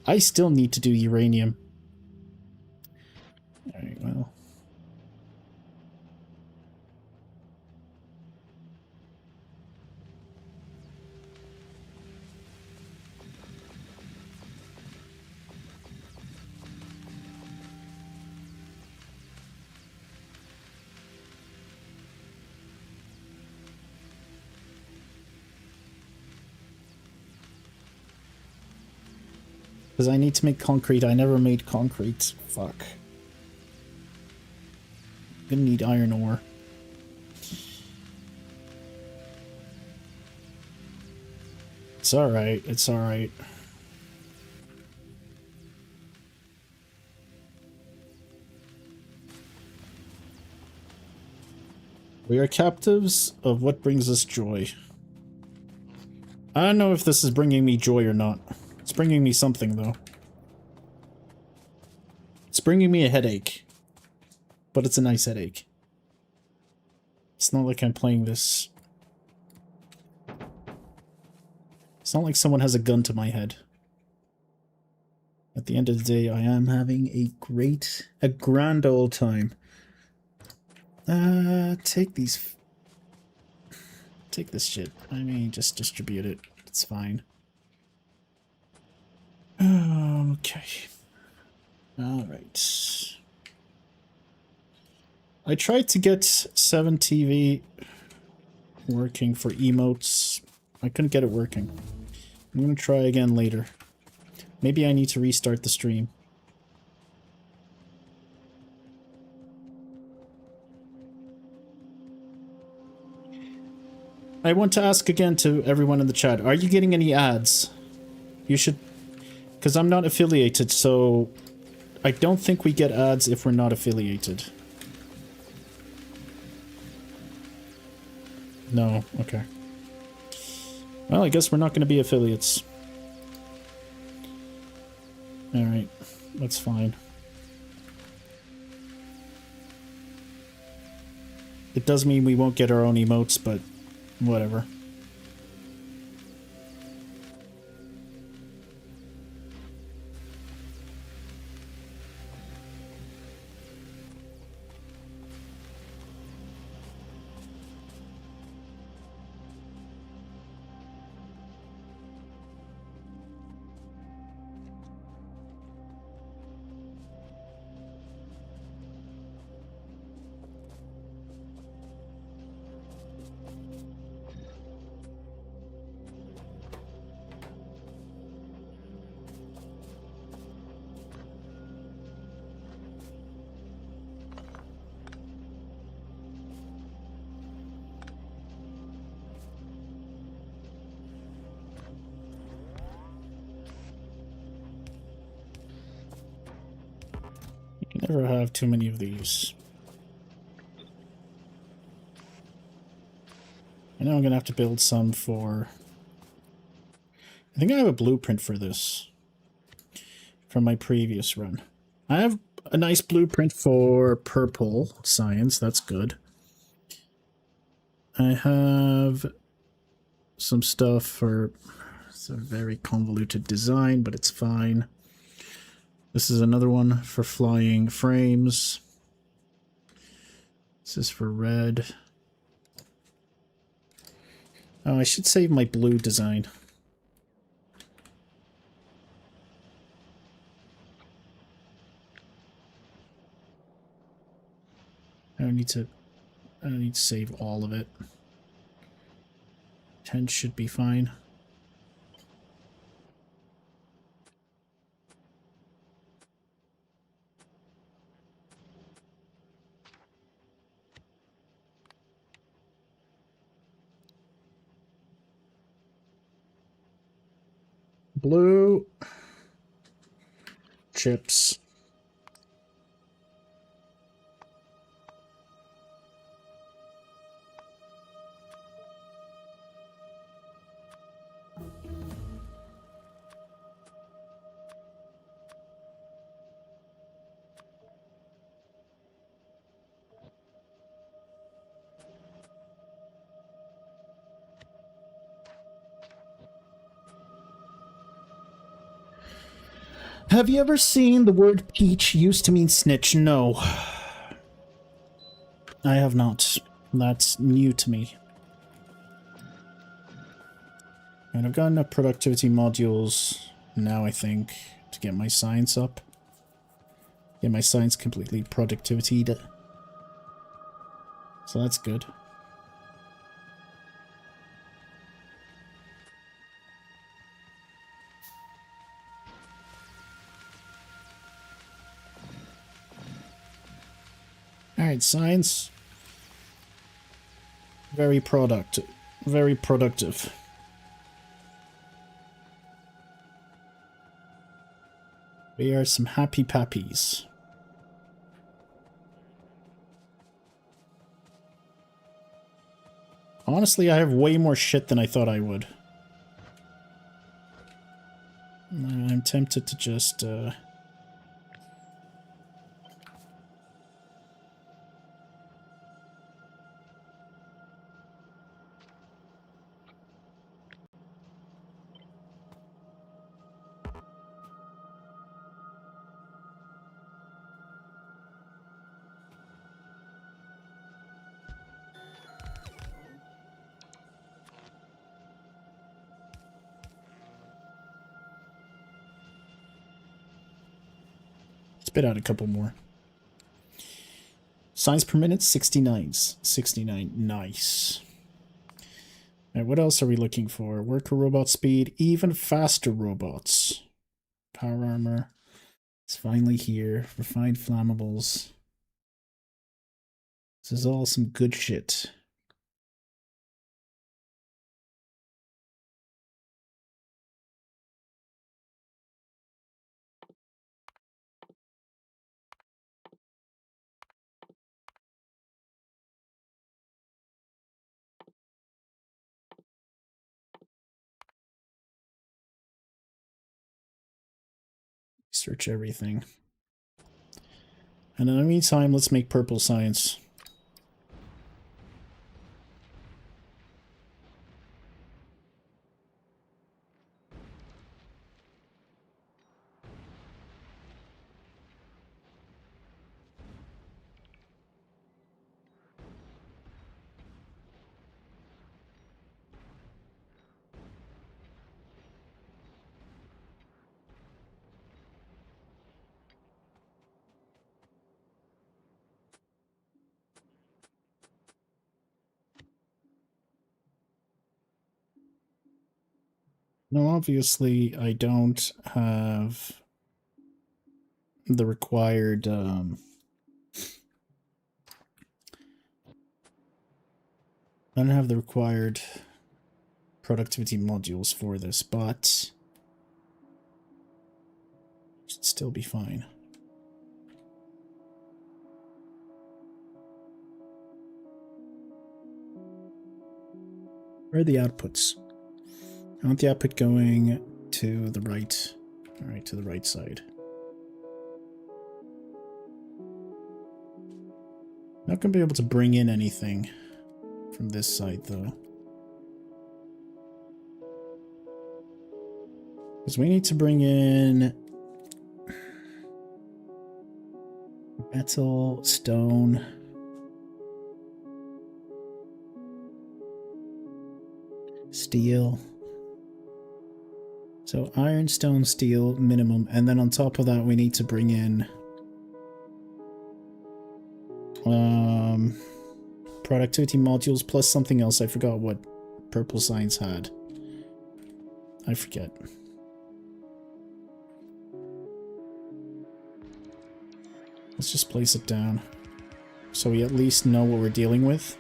I still need to do uranium. Alright, well. Because I need to make concrete. I never made concrete. Fuck. Gonna need iron ore. It's alright. It's alright. We are captives of what brings us joy. I don't know if this is bringing me joy or not. It's bringing me something, though. It's bringing me a headache. but it's a nice headache. It's not like I'm playing this. It's not like someone has a gun to my head. At the end of the day, I am having a grand old time. Take this shit. I mean, just distribute it. It's fine. Okay. Alright. I tried to get 7TV working for emotes. I couldn't get it working. I'm gonna try again later. Maybe I need to restart the stream. I want to ask again to everyone in the chat, are you getting any ads? You should, because I'm not affiliated, so I don't think we get ads if we're not affiliated. No, okay. Well, I guess we're not going to be affiliates. Alright, that's fine. It does mean we won't get our own emotes, but whatever. You can never have too many of these. I know I'm gonna have to build some for... I think I have a blueprint for this from my previous run. I have a nice blueprint for purple science, that's good. I have some stuff for... It's a very convoluted design, but it's fine. This is another one for flying frames. This is for red. Oh, I should save my blue design. I don't need to save all of it. 10 should be fine. Blue chips. Have you ever seen the word peach used to mean snitch? No. I have not. That's new to me. And I've got enough productivity modules now, I think, to get my science up. Get my science completely productivity-ed. So that's good. Alright, science. Very productive. Very productive. We are some happy pappies. Honestly, I have way more shit than I thought I would. I'm tempted to just, Spit out a couple more. Signs per minute, 69. 69. Nice. Alright, what else are we looking for? Worker robot speed, even faster robots. Power armor. It's finally here. Refined flammables. This is all some good shit. Search everything. And in the meantime, let's make purple science. Now, obviously, I don't have the required I don't have the required productivity modules for this, but should still be fine. Where are the outputs? I want the output going to the right. Alright, to the right side. Not gonna be able to bring in anything from this side though. Because we need to bring in metal, stone, steel. So iron, stone, steel, minimum. And then on top of that, we need to bring in productivity modules plus something else. I forgot what purple science had. I forget. Let's just place it down so we at least know what we're dealing with.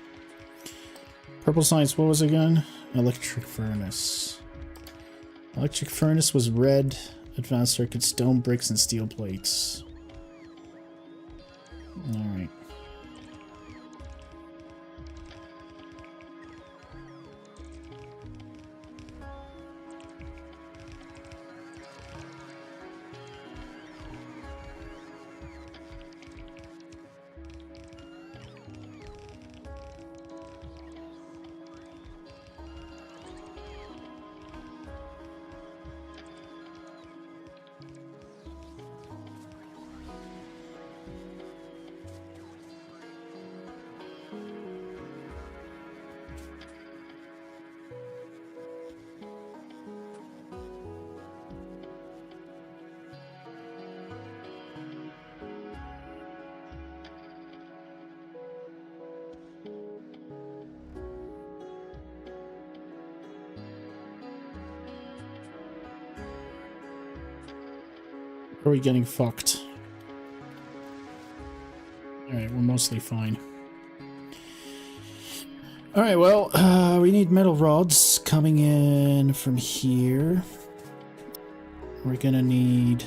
Purple science, what was it again? Electric furnace. Electric furnace was red, advanced circuit, stone bricks, and steel plates. Alright. Are we getting fucked? Alright, we're mostly fine. Alright, well, we need metal rods coming in from here. We're gonna need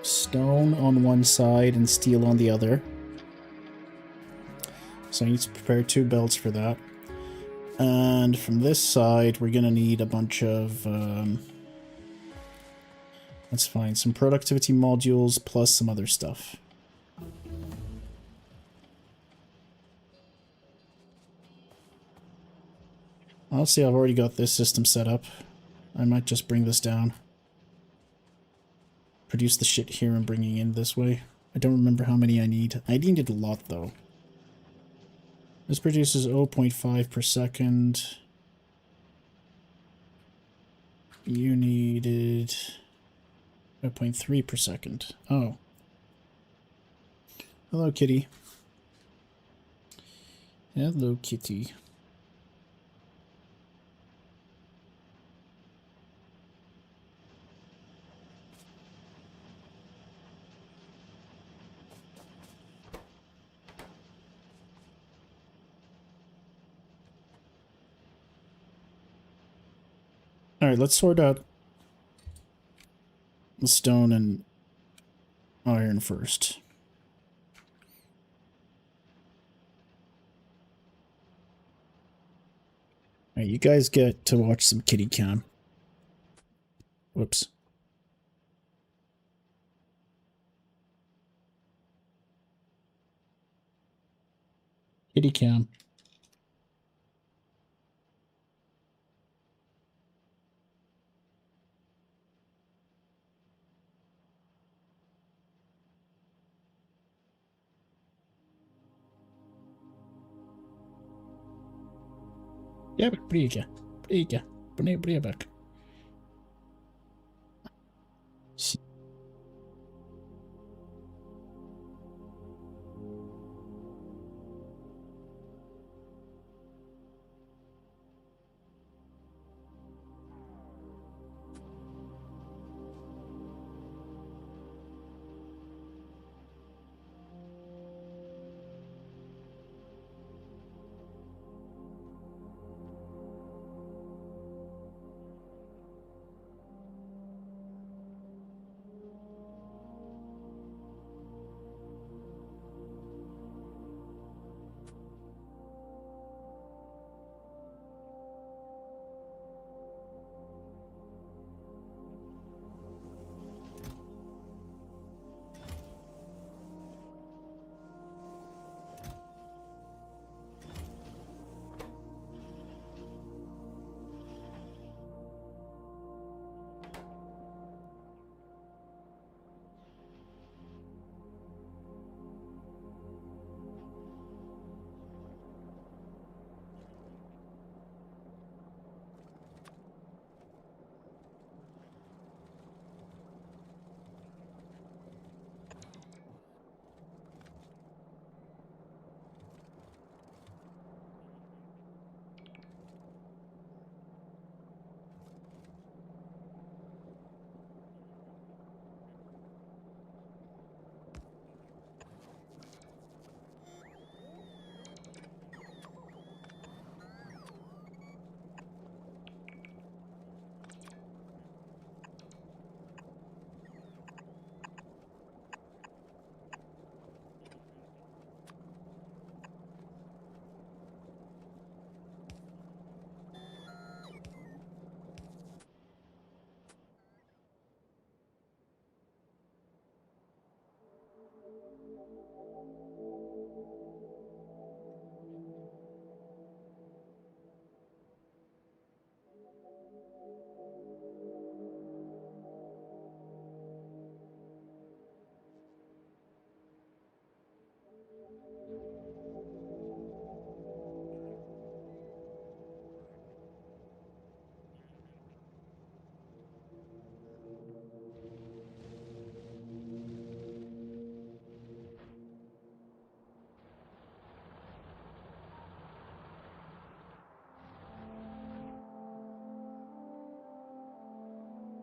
stone on one side and steel on the other. So I need to prepare 2 belts for that. And from this side, we're gonna need a bunch of... let's find some productivity modules plus some other stuff. Honestly, I've already got this system set up. I might just bring this down. Produce the shit here and bringing in this way. I don't remember how many I need. I needed a lot though. This produces 0.5 per second. You needed 5.3 per second. Oh. Hello, kitty. Hello, kitty. Alright, let's sort out the stone and iron first. Alright, you guys get to watch some kitty cam. Whoops. Kitty cam. Ja, brygga. Brygga. Bredback.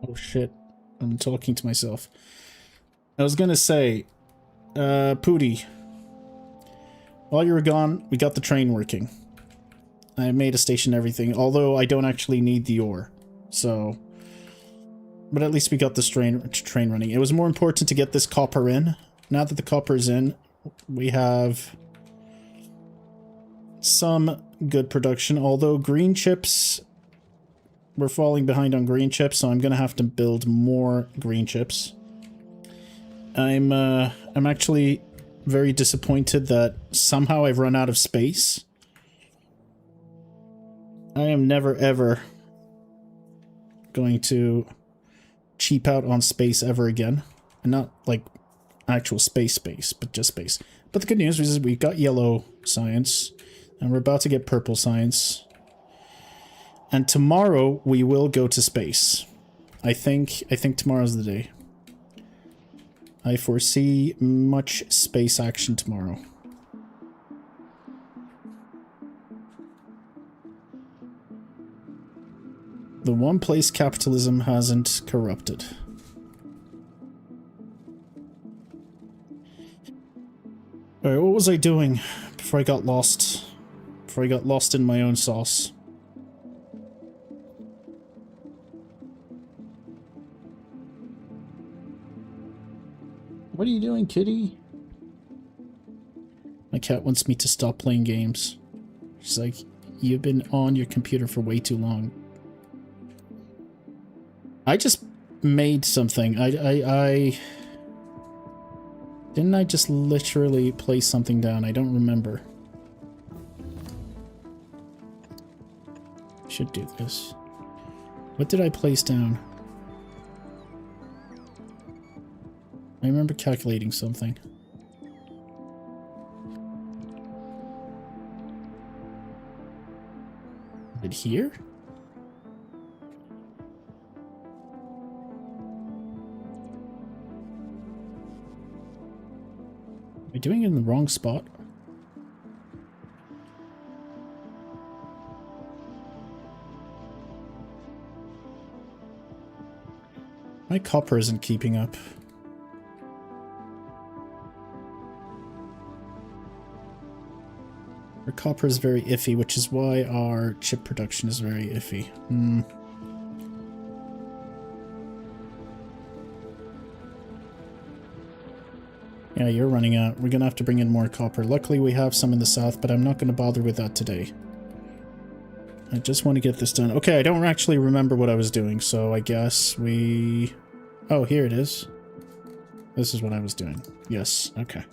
Oh shit. I'm talking to myself. I was gonna say, Pooty, while you were gone, we got the train working. I made a station and everything, although I don't actually need the ore. So, but at least we got this train running. It was more important to get this copper in. Now that the copper is in, we have some good production, although green chips, we're falling behind on green chips, so I'm gonna have to build more green chips. I'm actually very disappointed that somehow I've run out of space. I am never ever going to cheap out on space ever again. And not like actual space, but just space. But the good news is we got yellow science, and we're about to get purple science. And tomorrow we will go to space. I think tomorrow's the day. I foresee much space action tomorrow. The one place capitalism hasn't corrupted. Alright, what was I doing before I got lost? Before I got lost in my own sauce. What are you doing, kitty? My cat wants me to stop playing games. She's like, you've been on your computer for way too long. I just made something. Didn't I just literally place something down? I don't remember. Should do this. What did I place down? I remember calculating something. Is it here? Am I doing it in the wrong spot? My copper isn't keeping up. Our copper is very iffy, which is why our chip production is very iffy. Yeah, you're running out. We're gonna have to bring in more copper. Luckily we have some in the south, but I'm not gonna bother with that today. I just want to get this done. Okay, I don't actually remember what I was doing, so I guess we... Oh, here it is. This is what I was doing. Yes, okay.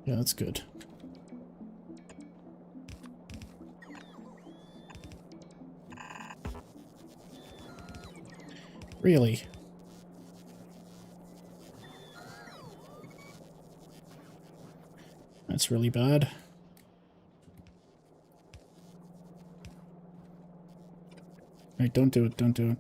Yeah, that's good. Really? That's really bad. Alright, don't do it, don't do it.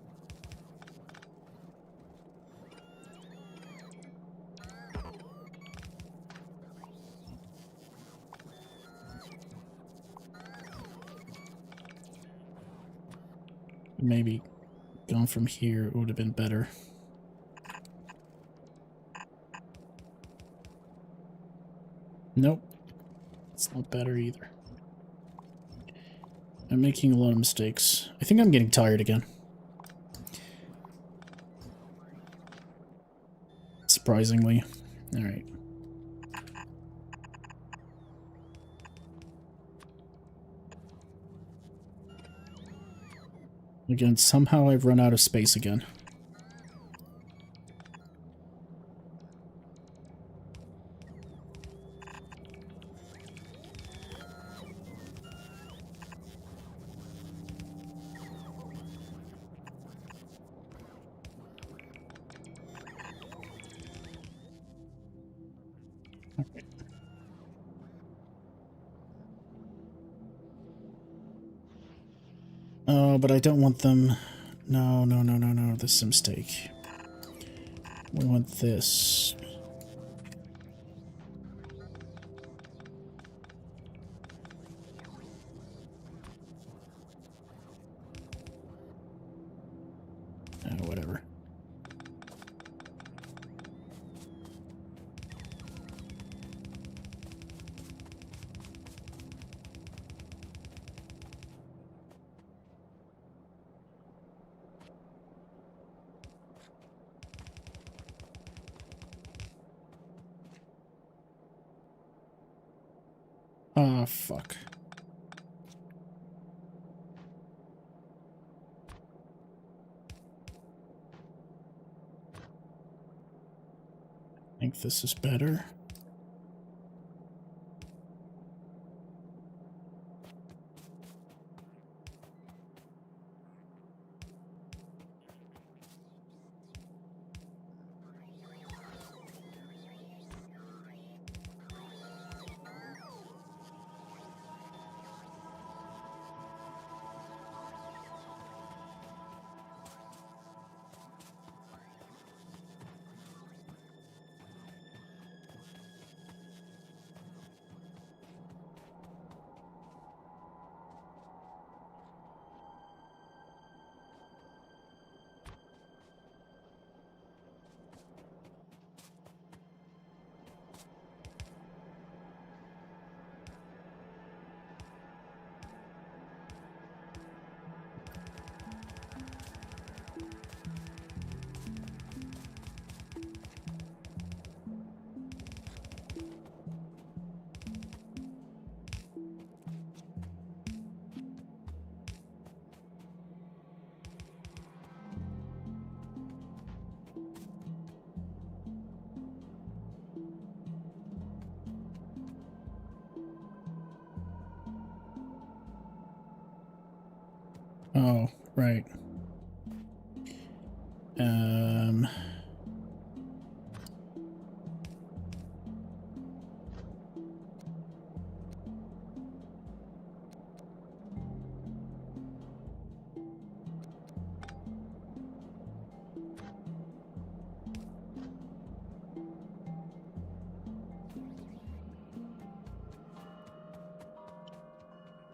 Maybe gone from here would have been better. Nope. It's not better either. I'm making a lot of mistakes. I think I'm getting tired again. Surprisingly. Alright. Again, somehow I've run out of space again. Oh, but I don't want them... No, no, no, no, no. This is a mistake. We want this. Whatever. Ah, fuck. I think this is better. Oh, right. Um...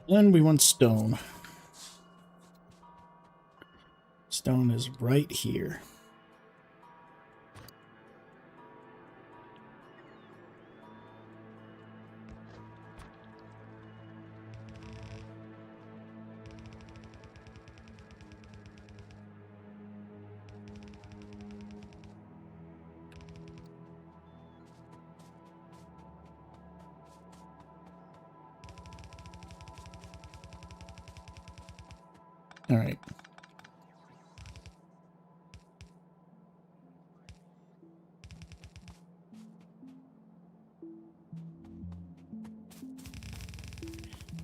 And we want stone. Stone is right here. All right.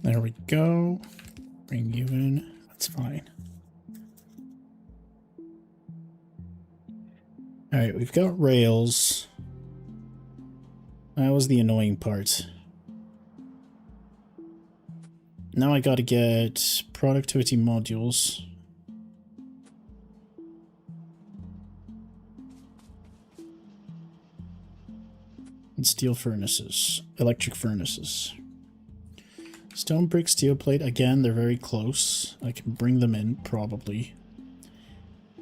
There we go. Bring you in. That's fine. All right, we've got rails. That was the annoying part. Now I gotta get productivity modules. And steel furnaces. Electric furnaces. Stone brick, steel plate. Again, they're very close. I can bring them in, probably.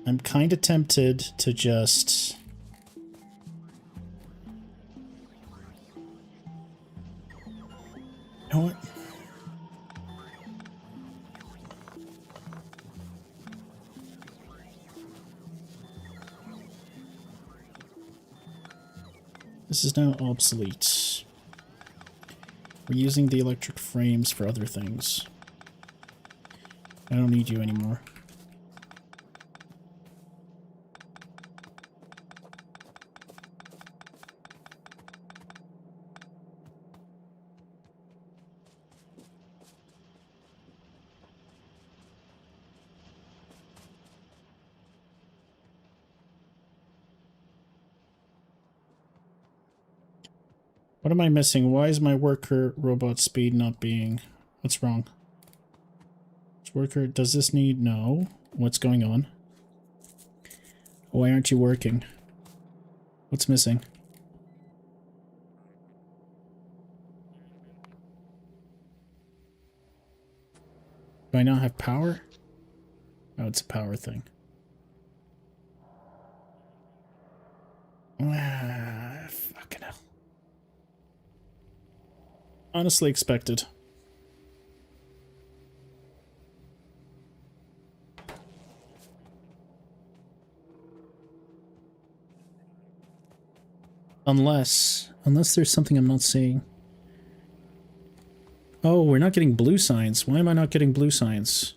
I'm kind of tempted to just... You know what? This is now obsolete. We're using the electric frames for other things. I don't need you anymore. What am I missing? Why is my worker robot speed not being... What's wrong? This worker, does this need... No. What's going on? Why aren't you working? What's missing? Do I not have power? Oh, it's a power thing. Ah, fucking hell. Honestly expected. Unless there's something I'm not seeing. Oh, we're not getting blue science. Why am I not getting blue science?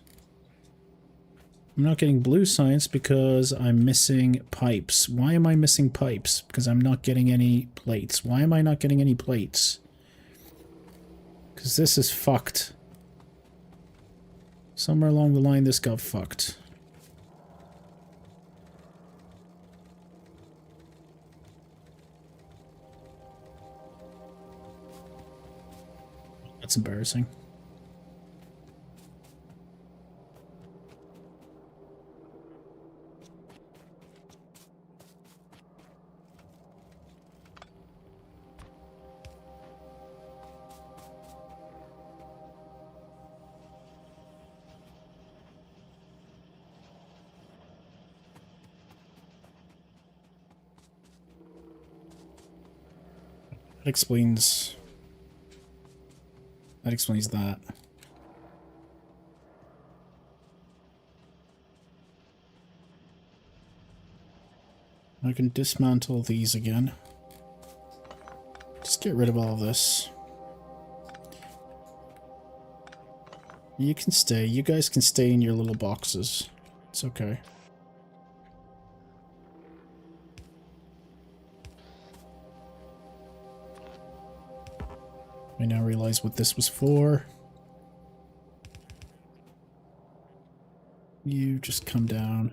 I'm not getting blue science because I'm missing pipes. Why am I missing pipes? Because I'm not getting any plates. Why am I not getting any plates? Because this is fucked. Somewhere along the line this got fucked. That's embarrassing. That explains that. I can dismantle these again. Just get rid of all of this. You can stay. You guys can stay in your little boxes. It's okay. I now realize what this was for. You just come down.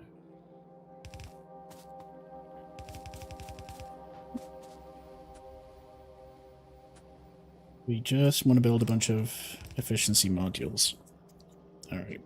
We just want to build a bunch of efficiency modules. All right.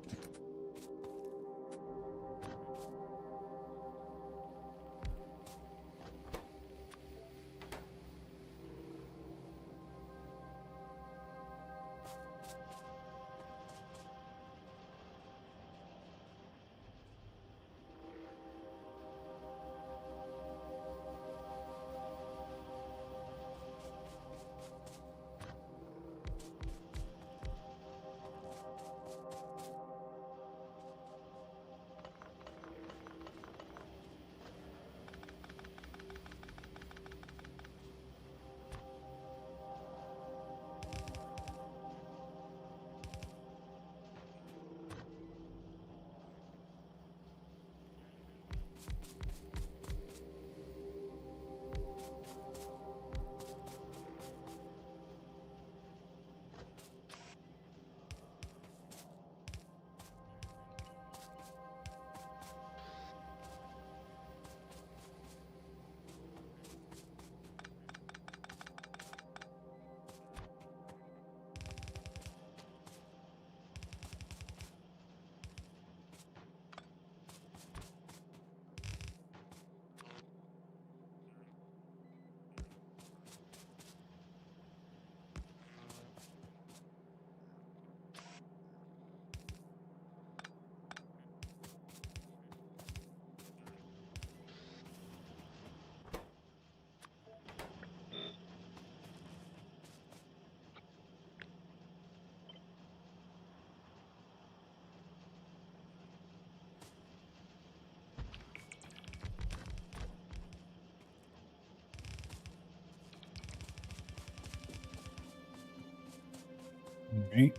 Right.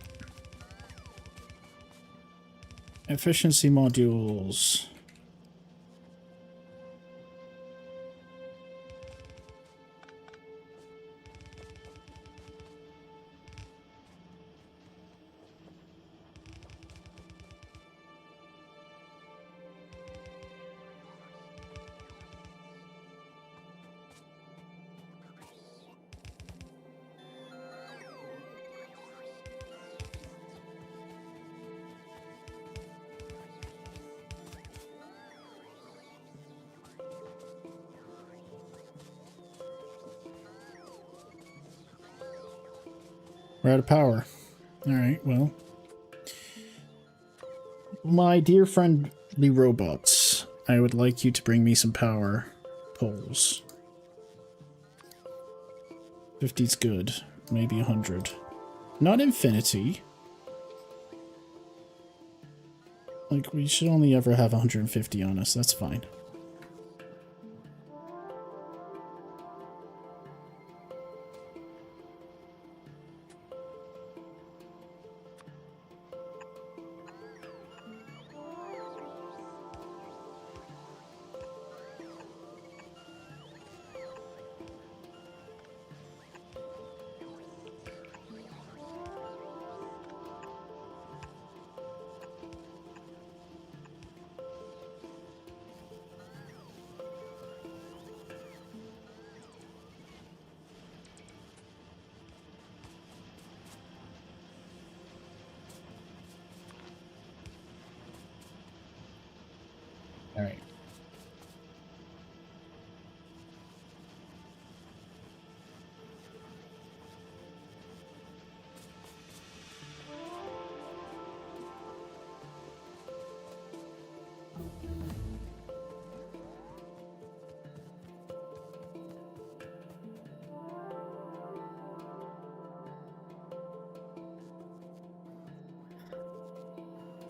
Efficiency modules. We're out of power. All right, well. My dear friendly robots, I would like you to bring me some power poles. 50's good. Maybe 100. Not infinity. Like, we should only ever have 150 on us. That's fine. All right.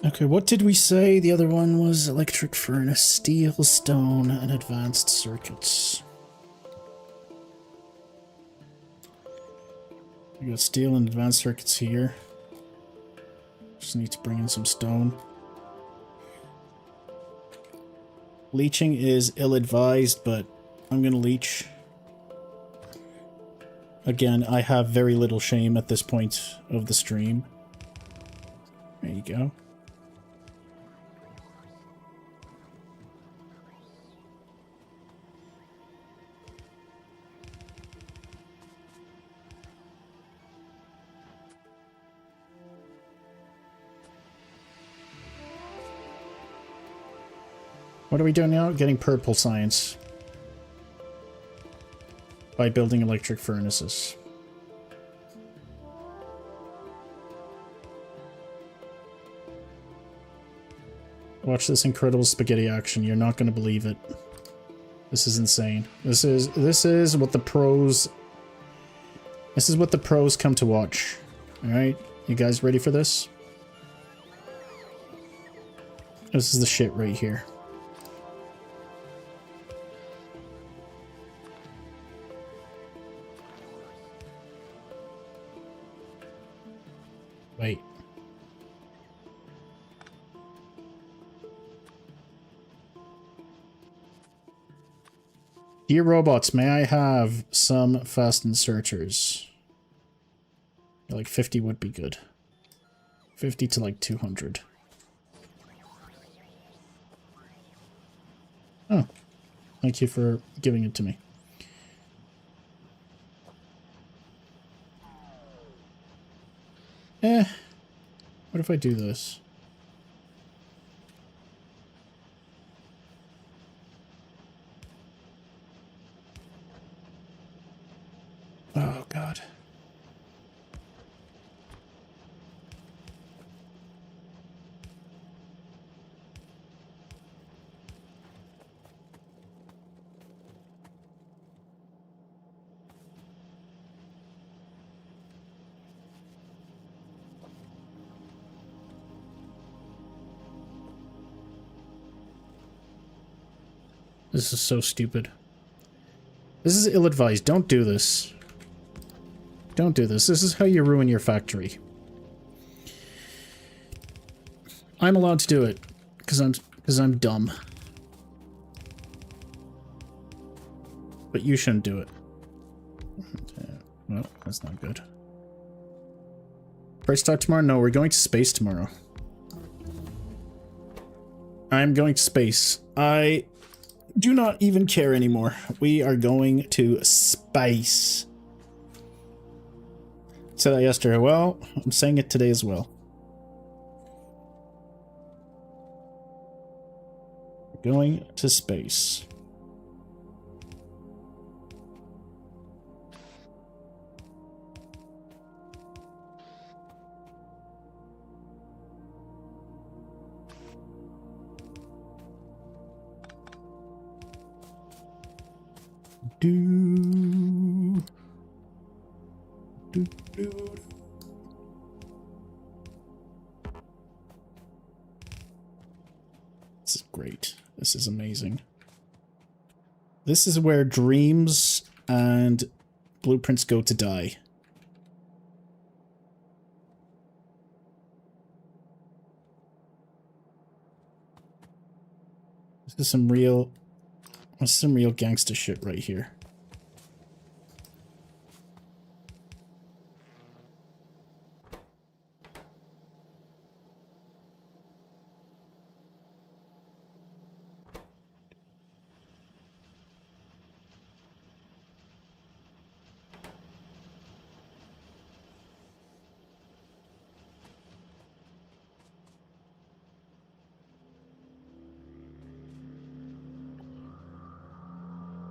Okay, what did we say? The other one was electric furnace, steel, stone, and advanced circuits. We got steel and advanced circuits here. Just need to bring in some stone. Leeching is ill-advised, but I'm gonna leech. Again, I have very little shame at this point of the stream. There you go. What are we doing now? Getting purple science. By building electric furnaces. Watch this incredible spaghetti action. You're not going to believe it. This is insane. This is what the pros... This is what the pros come to watch. Alright? You guys ready for this? This is the shit right here. Wait. Dear robots, may I have some fast inserters? Like 50 would be good. 50 to like 200. Oh. Thank you for giving it to me. What if I do this? Oh, God. This is so stupid. This is ill-advised. Don't do this. Don't do this. This is how you ruin your factory. I'm allowed to do it because I'm dumb. But you shouldn't do it. Well, that's not good. Price talk tomorrow? No, we're going to space tomorrow. I'm going to space. I do not even care anymore. We are going to space. Said that yesterday. Well, I'm saying it today as well. We're going to space. Do. This is great. This is amazing. This is where dreams and blueprints go to die. This is some real gangster shit right here.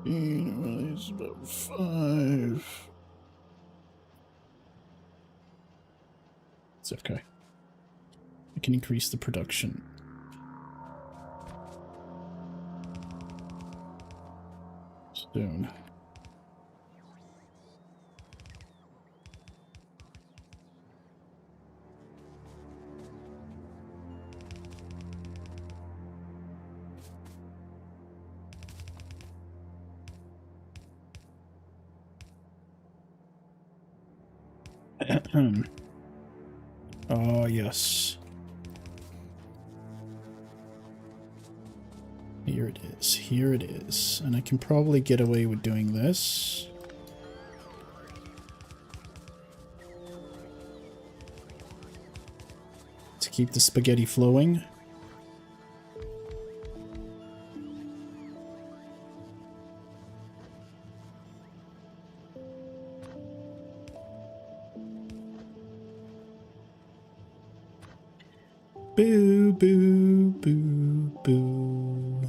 It's about 5. It's okay. I can increase the production. Soon. Oh, yes. Here it is. Here it is. And I can probably get away with doing this. To keep the spaghetti flowing. Boo, boo, boo, boo.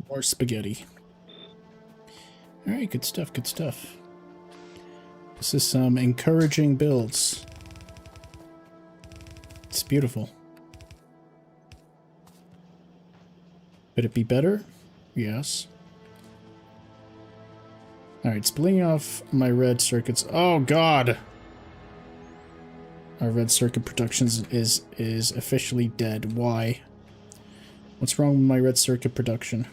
More spaghetti. Alright, good stuff, good stuff. This is some encouraging builds. It's beautiful. Could it be better? Yes. Alright, splitting off my red circuits. Oh god! Our red circuit production is officially dead. Why? What's wrong with my red circuit production?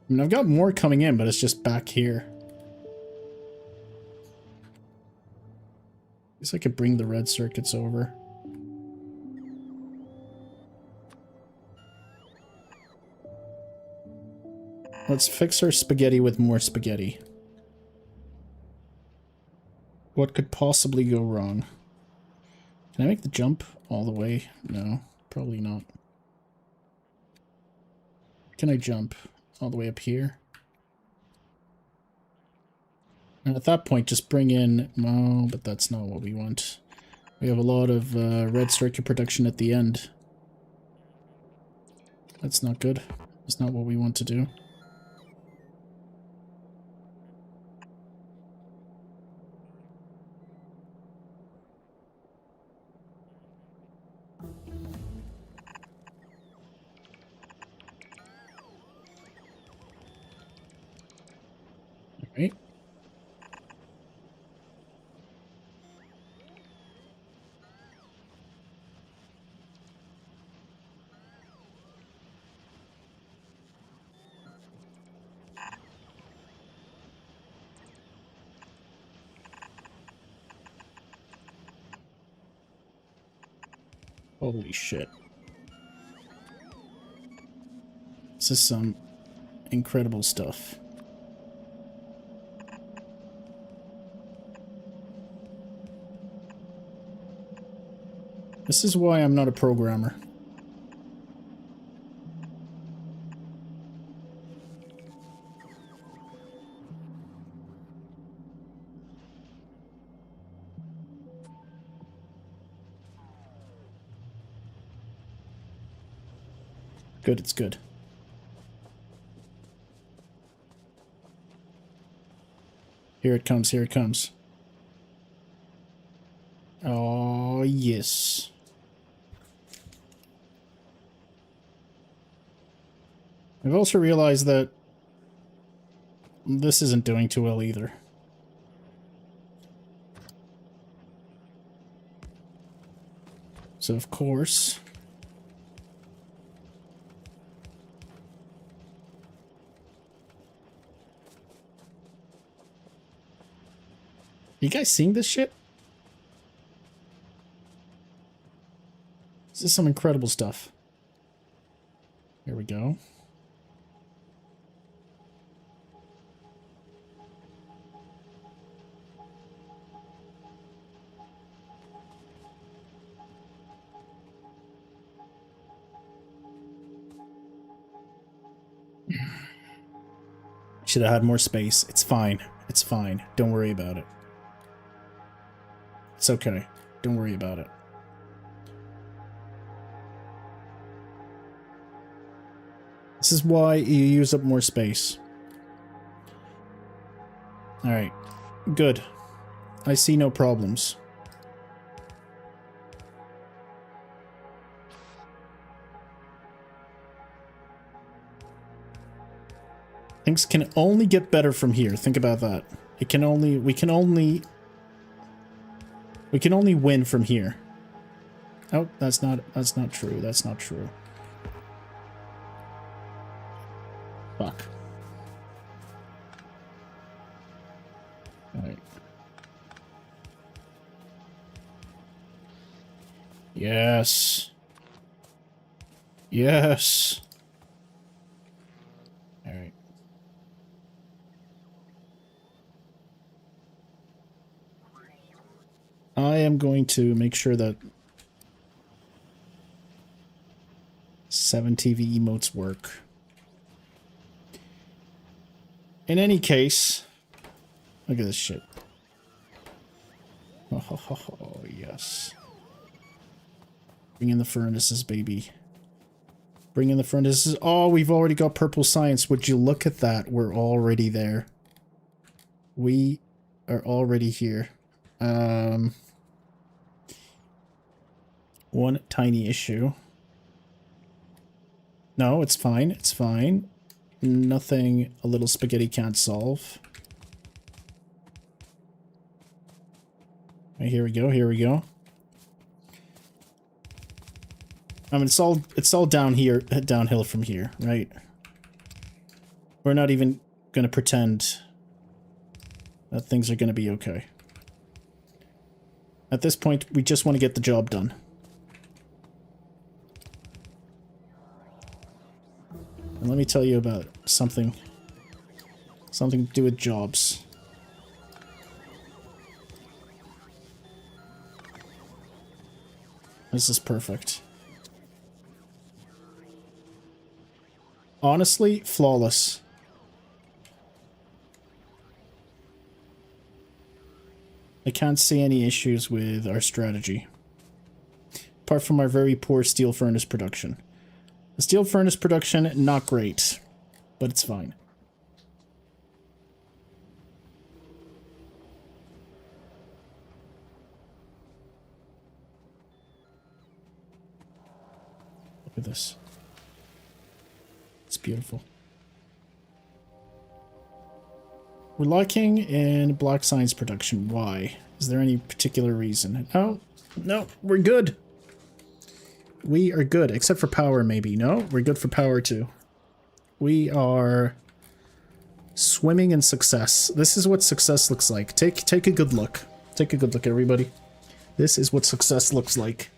I mean, I've got more coming in, but it's just back here. Guess I could bring the red circuits over. Let's fix our spaghetti with more spaghetti. What could possibly go wrong? Can I make the jump all the way? No, probably not. Can I jump all the way up here? And at that point, just bring in... Oh, but that's not what we want. We have a lot of red circuit production at the end. That's not good. That's not what we want to do. Alright. Holy shit. This is some incredible stuff. This is why I'm not a programmer. Good, it's good. Here it comes, here it comes. Oh, yes. I've also realized that this isn't doing too well either. So, of course... You guys seeing this shit? This is some incredible stuff. Here we go. Should have had more space. It's fine. It's fine. Don't worry about it. It's okay. Don't worry about it. This is why you use up more space. Alright. Good. I see no problems. Things can only get better from here. Think about that. We can only win from here. Oh, that's not true. That's not true. Fuck. Alright. Yes. Yes. Alright. I am going to make sure that 7 TV emotes work. In any case, look at this shit. Oh, yes. Bring in the furnaces, baby. Bring in the furnaces. Oh, we've already got purple science. Would you look at that? We're already there. We are already here. One tiny issue. No, it's fine. It's fine. Nothing a little spaghetti can't solve. Right, here we go. Here we go. I mean, it's all down here, downhill from here, right? We're not even gonna pretend that things are gonna be okay. At this point, we just want to get the job done. And let me tell you about something to do with jobs. This is perfect. Honestly, flawless. I can't see any issues with our strategy. Apart from our very poor steel furnace production. The steel furnace production, not great, but it's fine. Look at this. It's beautiful. We're lacking in black science production. Why? Is there any particular reason? Oh, no, we're good. We are good, except for power, maybe. No, we're good for power, too. We are swimming in success. This is what success looks like. Take a good look. Take a good look, everybody. This is what success looks like.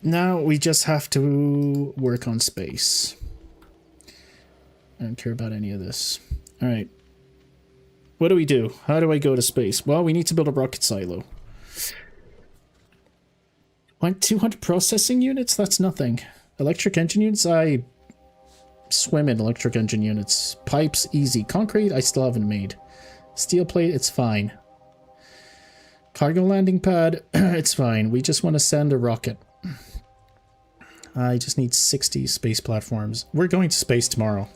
Now we just have to work on space. I don't care about any of this. Alright. What do we do? How do I go to space? Well, we need to build a rocket silo. Want 200 processing units? That's nothing. Electric engine units? I swim in electric engine units. Pipes, easy. Concrete, I still haven't made. Steel plate, it's fine. Cargo landing pad, it's fine. We just want to send a rocket. I just need 60 space platforms. We're going to space tomorrow.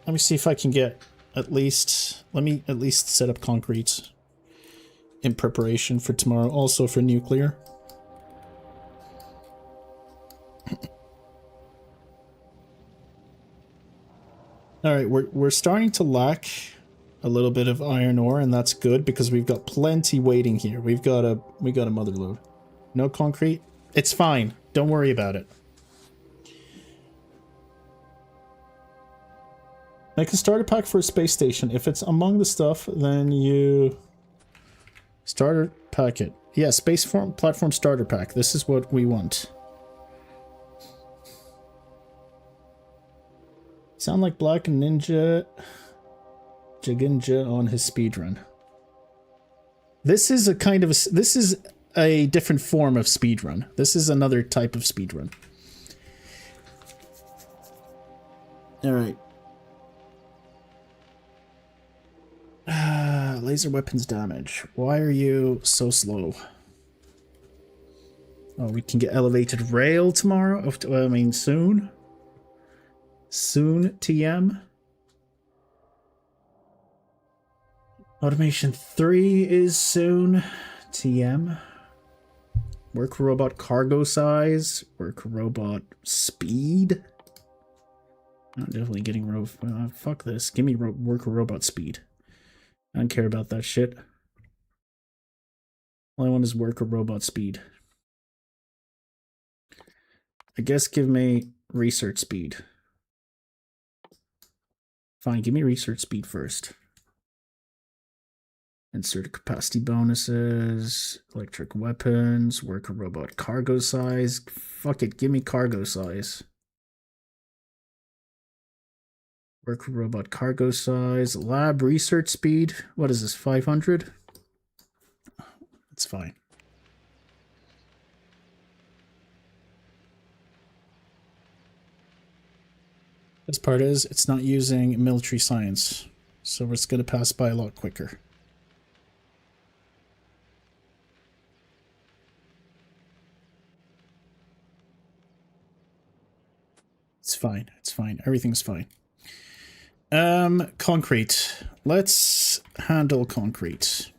Let me see if I can get at least... Let me at least set up concrete in preparation for tomorrow. Also for nuclear. Alright, we're starting to lack a little bit of iron ore, and that's good because we've got plenty waiting here. We got a mother lode. No concrete? It's fine. Don't worry about it. Make a starter pack for a space station. If it's among the stuff, then you... Starter pack it. Yeah, space platform starter pack. This is what we want. Sound like Black Ninja Jaginja on his speedrun. This is a kind of... This is a different form of speedrun. This is another type of speedrun. Alright. Laser weapons damage. Why are you so slow? Oh, we can get elevated rail tomorrow? I mean, soon? Soon, TM? Automation 3 is soon. TM. Work robot cargo size. Work robot speed. I'm definitely getting fuck this. Give me work robot speed. I don't care about that shit. All I want is worker robot speed. I guess give me research speed. Fine, give me research speed first. Insert capacity bonuses, electric weapons, worker robot cargo size. Fuck it, give me cargo size. Worker robot cargo size, lab research speed. What is this, 500? It's fine. This part is, it's not using military science. so it's going to pass by a lot quicker. It's fine. It's fine. Everything's fine. Concrete. Let's handle concrete.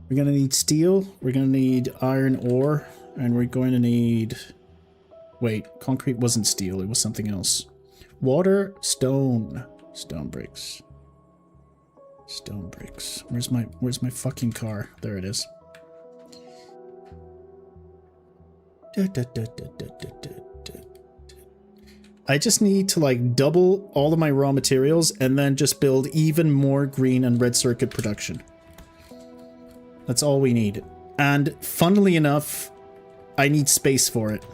We're going to need steel. We're going to need iron ore. And we're going to need... Wait, concrete wasn't steel. It was something else. Water, stone. Stone bricks. Stone bricks. Where's my fucking car? There it is. I just need to like double all of my raw materials and then just build even more green and red circuit production. That's all we need. And funnily enough, I need space for it.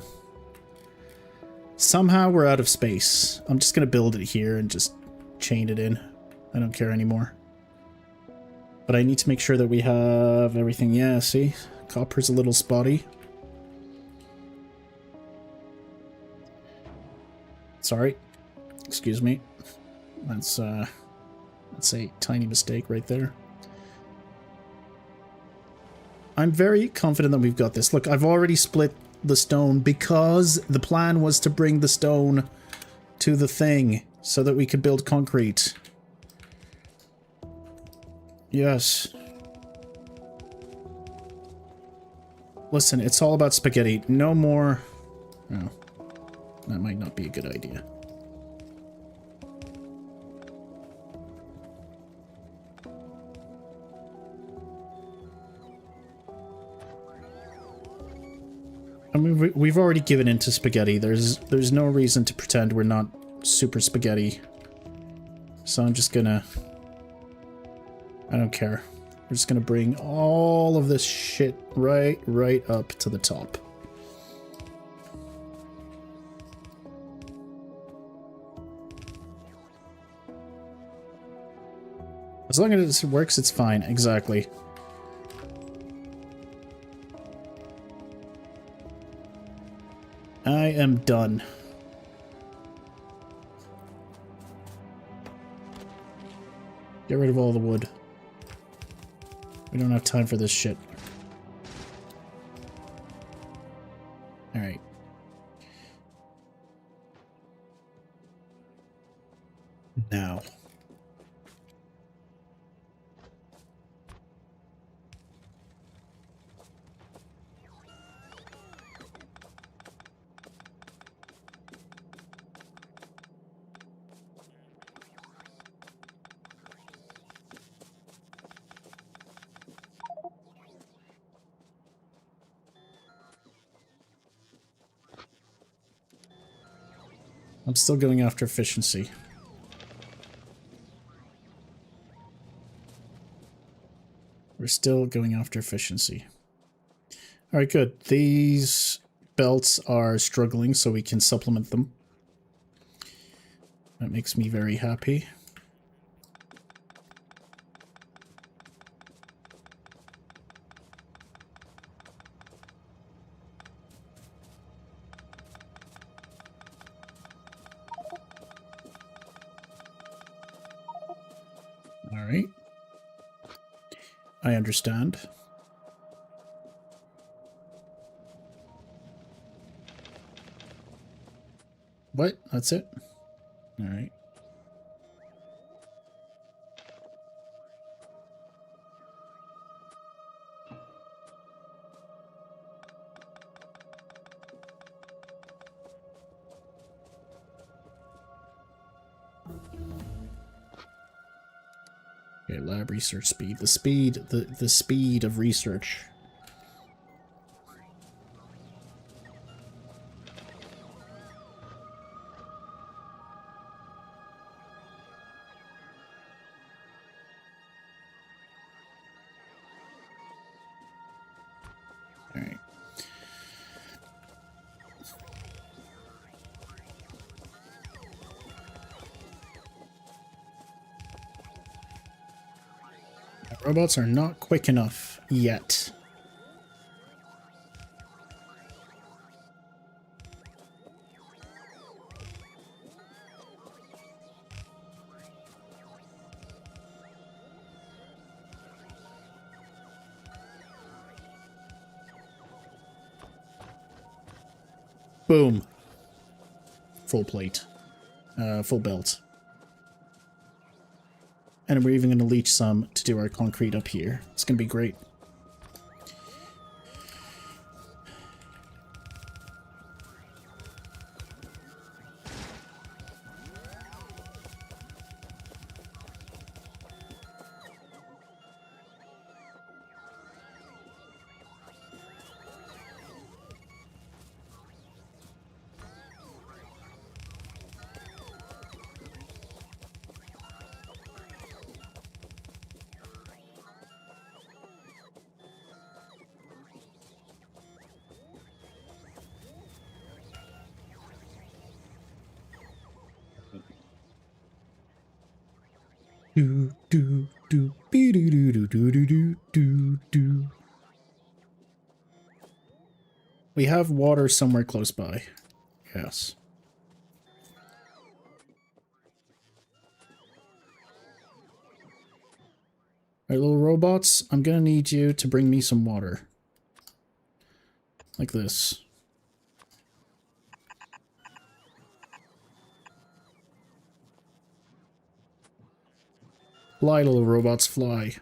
Somehow we're out of space. I'm just going to build it here and just chain it in. I don't care anymore. But I need to make sure that we have everything. Yeah, see? Copper's a little spotty. Sorry. Excuse me. That's a tiny mistake right there. I'm very confident that we've got this. Look, I've already split the stone because the plan was to bring the stone to the thing so that we could build concrete. Yes. Listen, it's all about spaghetti. No more... Oh. That might not be a good idea. I mean, we've already given in to spaghetti. There's no reason to pretend we're not super spaghetti. So I'm just gonna... I don't care. We're just gonna bring all of this shit right up to the top. As long as it works, it's fine. Exactly. I am done. Get rid of all the wood. We don't have time for this shit. Alright. Now. I'm still going after efficiency. We're still going after efficiency. Alright, good. These belts are struggling, so we can supplement them. That makes me very happy. Alright. I understand. What? That's it? Alright. Okay, lab research speed. The speed of research. Alright. Robots are not quick enough yet. Boom. Full plate. Full belt. And we're even going to leach some to do our concrete up here. It's going to be great. Do do do be do do do do do do do do. We have water somewhere close by. Yes. Alright, little robots, I'm gonna need you to bring me some water. Like this. Fly, little robots, fly.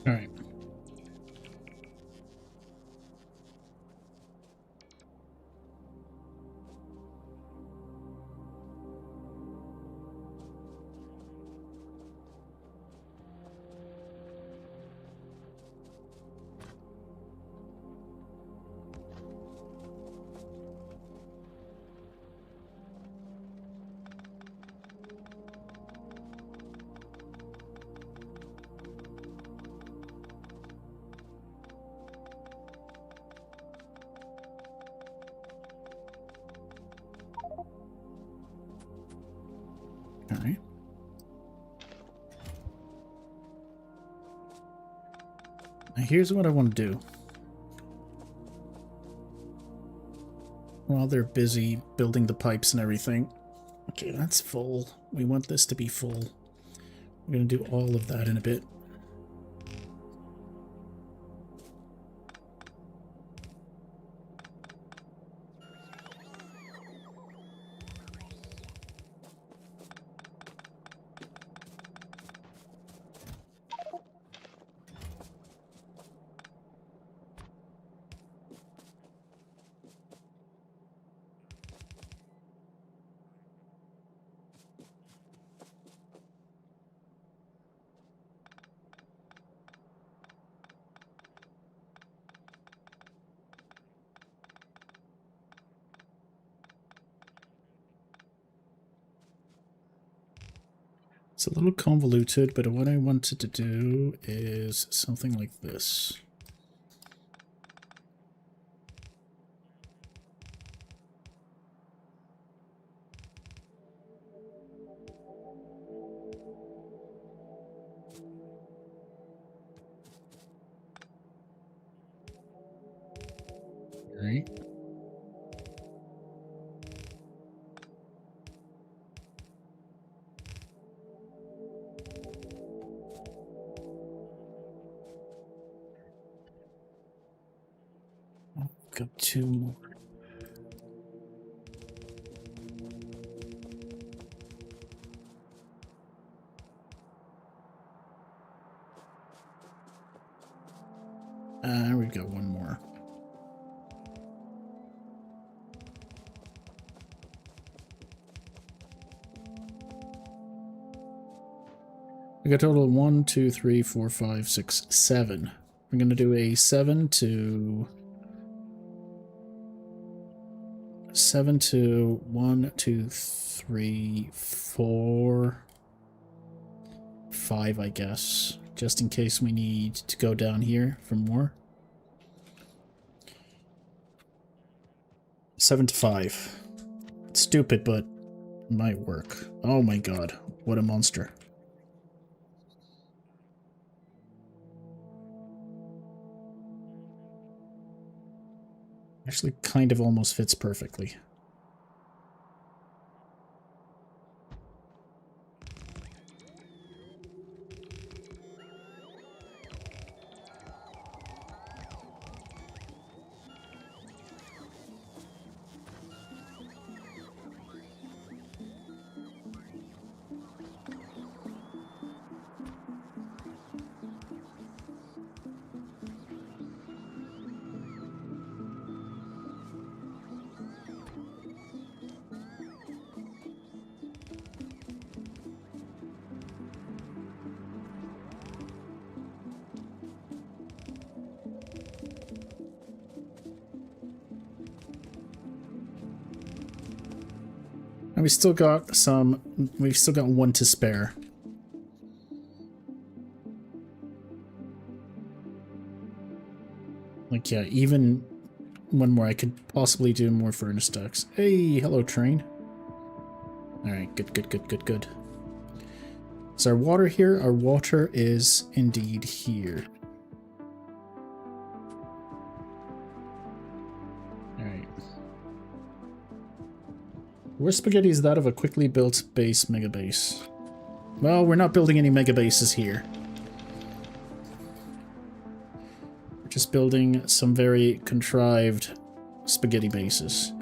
Alright. Alright. Now here's what I want to do. While they're busy building the pipes and everything. Okay, that's full. We want this to be full. We're going to do all of that in a bit. It's a little convoluted, but what I wanted to do is something like this. All right. Got 2 more. We've got 1 more. We got a total of 1, 2, 3, 4, 5, 6, 7. We're gonna do a 7 to 1, 2, 3, 4, 5, I guess, just in case we need to go down here for more. 7 to 5. It's stupid, but might work. Oh my god, what a monster. Actually, kind of almost fits perfectly. And we've still got 1 to spare. Like, yeah, even 1 more. I could possibly do more furnace stacks. Hey, hello, train. Alright, good. Is our water here? Our water is indeed here. Alright. Where spaghetti is that of a quickly built base mega base? Well, we're not building any mega bases here. We're just building some very contrived spaghetti bases.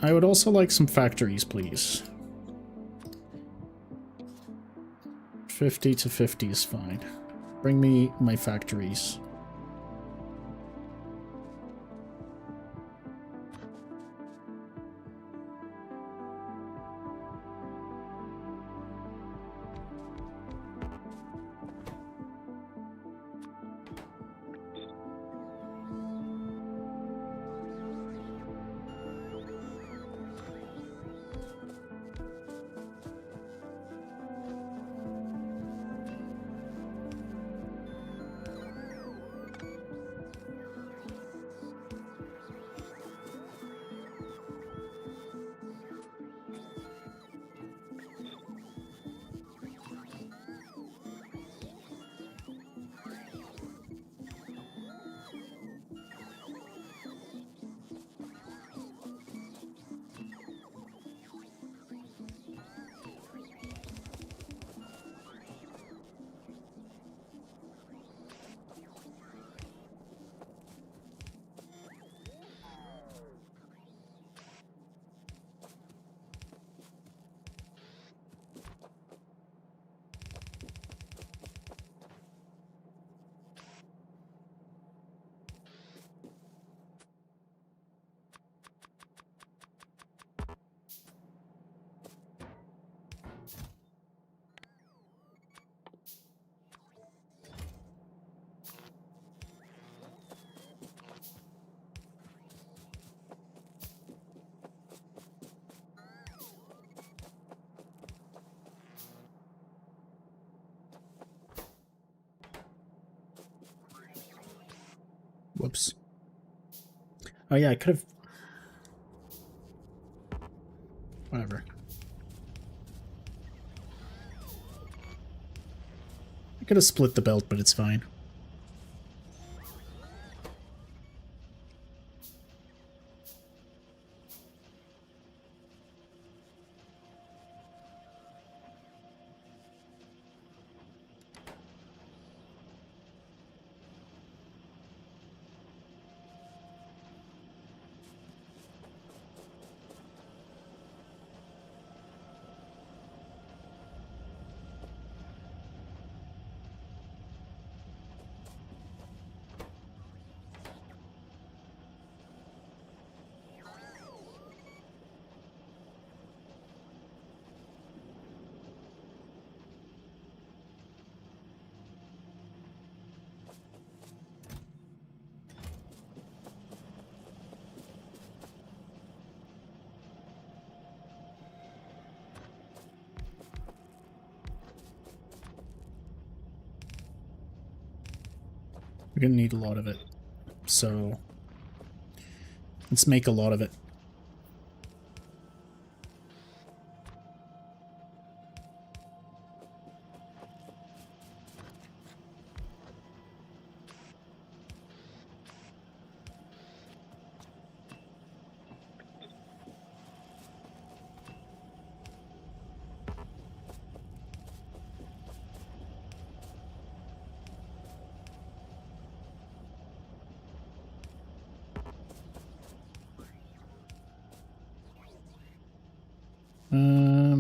I would also like some factories, please. 50 to 50 is fine. Bring me my factories. Oh yeah, I could have... Whatever. I could have split the belt, but it's fine. We're gonna need a lot of it. So let's make a lot of it.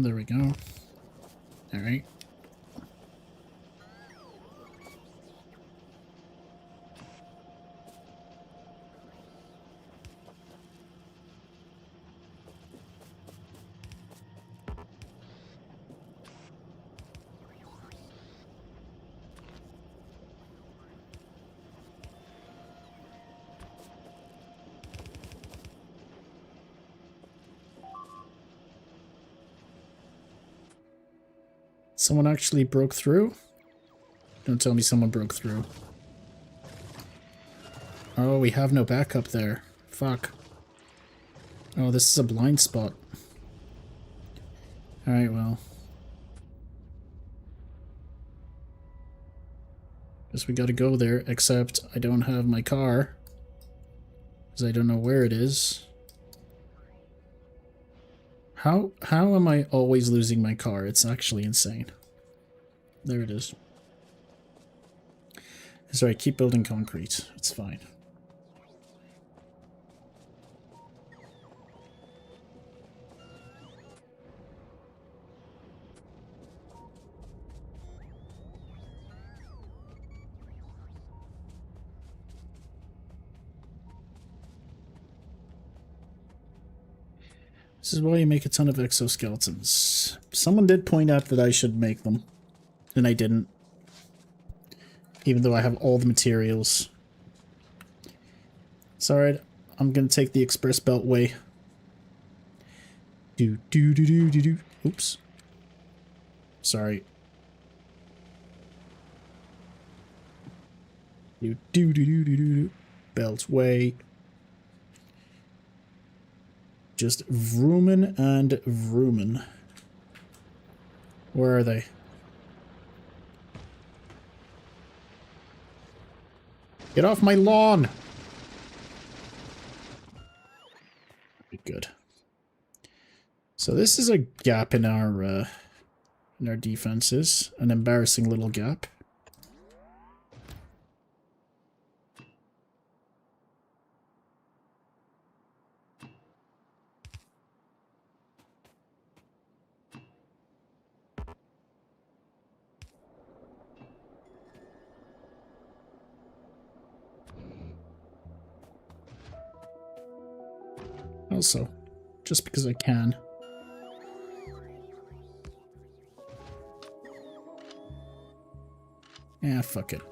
There we go. All right. Someone actually broke through? Don't tell me someone broke through. Oh, we have no backup there. Fuck. Oh, this is a blind spot. Alright, well. Guess we gotta go there, except I don't have my car. Because I don't know where it is. How am I always losing my car? It's actually insane. There it is. Sorry, keep building concrete. It's fine. This is why you make a ton of exoskeletons. Someone did point out that I should make them, and I didn't. Even though I have all the materials. It's alright, I'm gonna take the express beltway. Do. Oops. Sorry. Do. Beltway. Just vroomin' and vroomin'. Where are they? Get off my lawn! Good. So this is a gap in our defenses. An embarrassing little gap. Also, just because I can. Yeah, fuck it.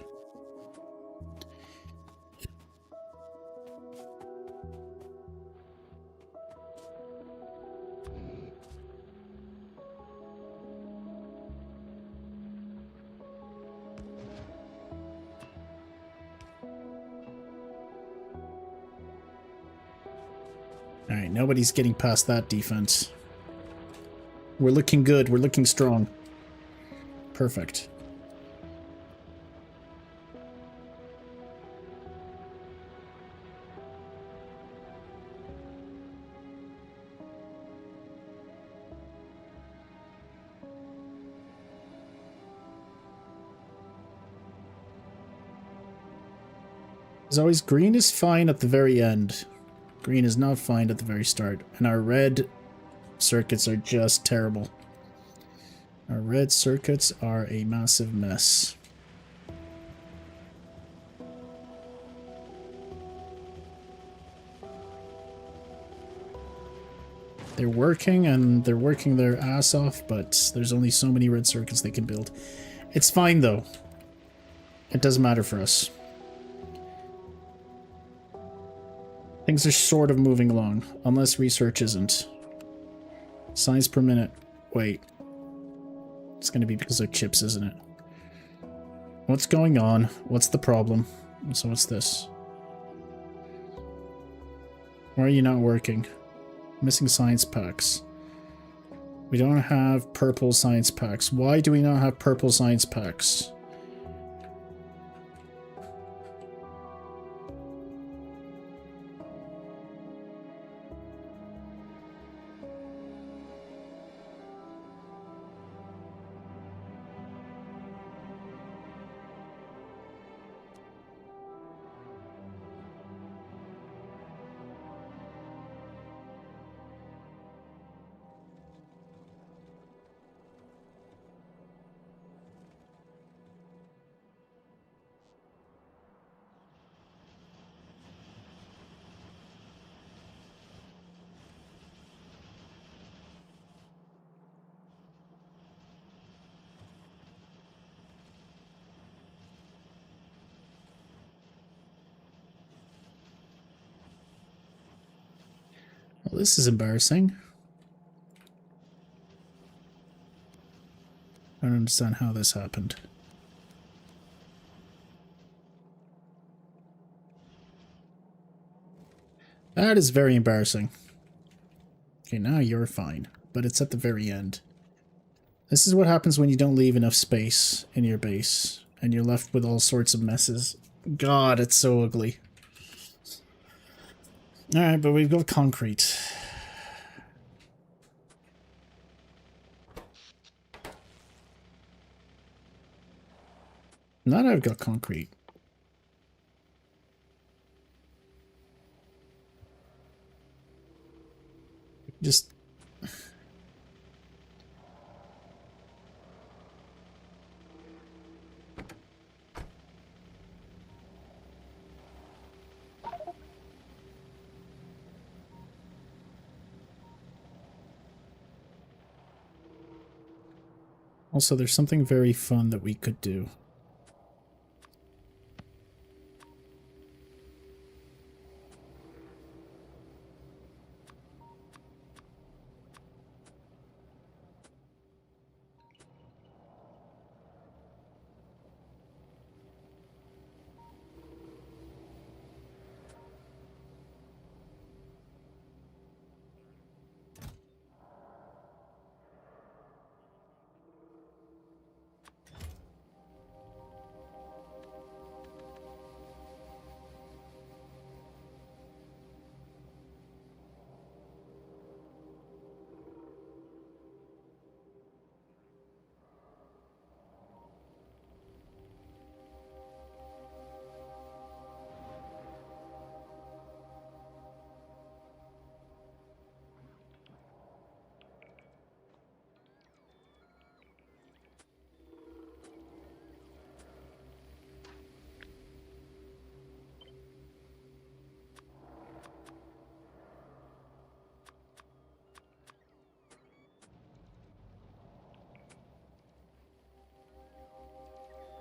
Alright, nobody's getting past that defense. We're looking good. We're looking strong. Perfect. As always, green is fine at the very end. Green is not fine at the very start. And our red circuits are just terrible. Our red circuits are a massive mess. They're working, and they're working their ass off, but there's only so many red circuits they can build. It's fine, though. It doesn't matter for us. Things are sort of moving along, unless research isn't. Science per minute. Wait. It's going to be because of chips, isn't it? What's going on? What's the problem? So what's this? Why are you not working? Missing science packs. We don't have purple science packs. Why do we not have purple science packs? Well, this is embarrassing. I don't understand how this happened. That is very embarrassing. Okay, now you're fine, but it's at the very end. This is what happens when you don't leave enough space in your base, and you're left with all sorts of messes. God, it's so ugly. Alright, but we've got concrete. Now that I've got concrete. Just... Also, there's something very fun that we could do.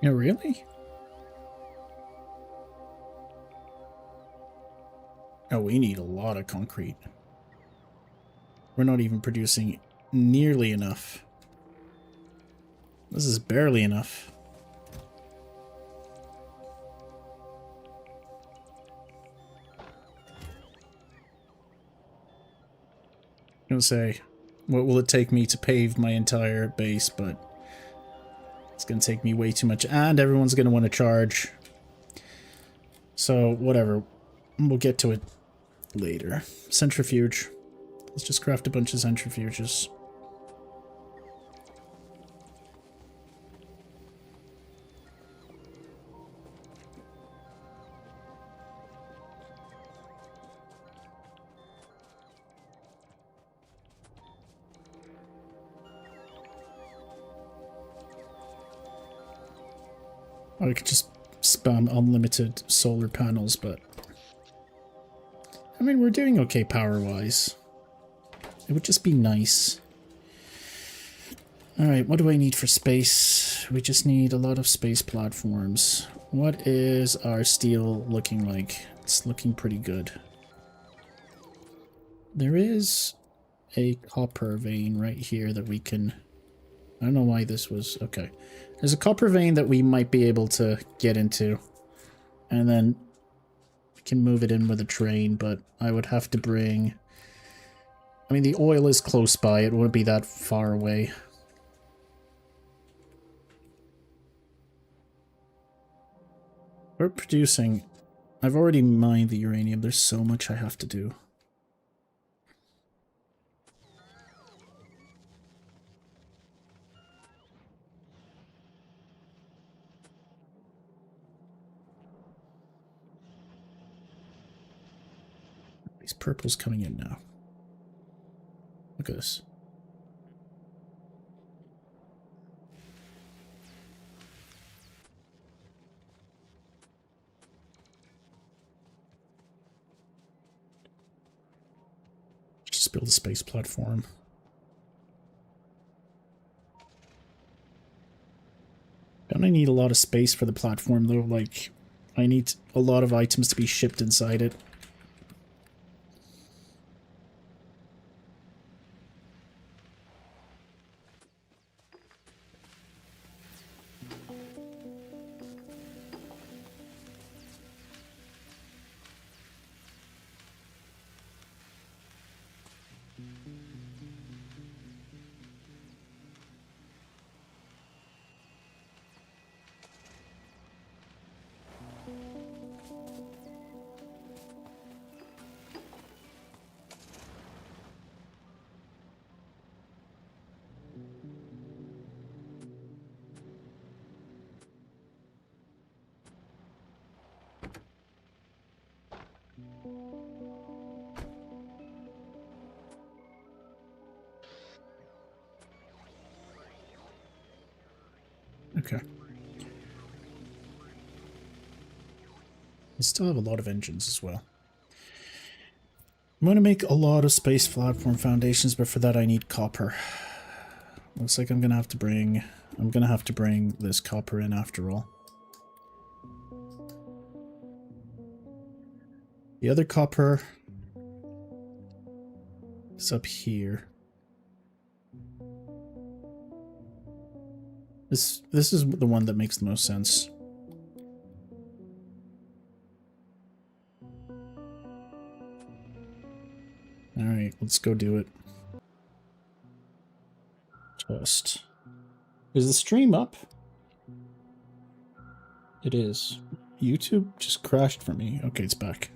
Yeah, really? Oh, we need a lot of concrete. We're not even producing nearly enough. This is barely enough. gonna say, what will it take me to pave my entire base, but it's gonna take me way too much, and everyone's gonna want to charge. So, whatever. We'll get to it later. Centrifuge. Let's just craft a bunch of centrifuges. Or I could just spam unlimited solar panels, but I mean, we're doing okay power-wise. It would just be nice. Alright, what do I need for space? We just need a lot of space platforms. What is our steel looking like? It's looking pretty good. There is a copper vein right here that we can... I don't know why this was... Okay. There's a copper vein that we might be able to get into. And then we can move it in with a train, but I would have to bring... I mean, the oil is close by. It wouldn't be that far away. We're producing... I've already mined the uranium. There's so much I have to do. These purples coming in now. Look at this. Just build a space platform. Don't I need a lot of space for the platform though? Like, I need a lot of items to be shipped inside it. Okay. I still have a lot of engines as well. I'm going to make a lot of space platform foundations, but for that I need copper. Looks like I'm going to have to bring this copper in after all. The other copper is up here. This is the one that makes the most sense. Alright, let's go do it. Just. Is the stream up? It is. YouTube just crashed for me. Okay, it's back.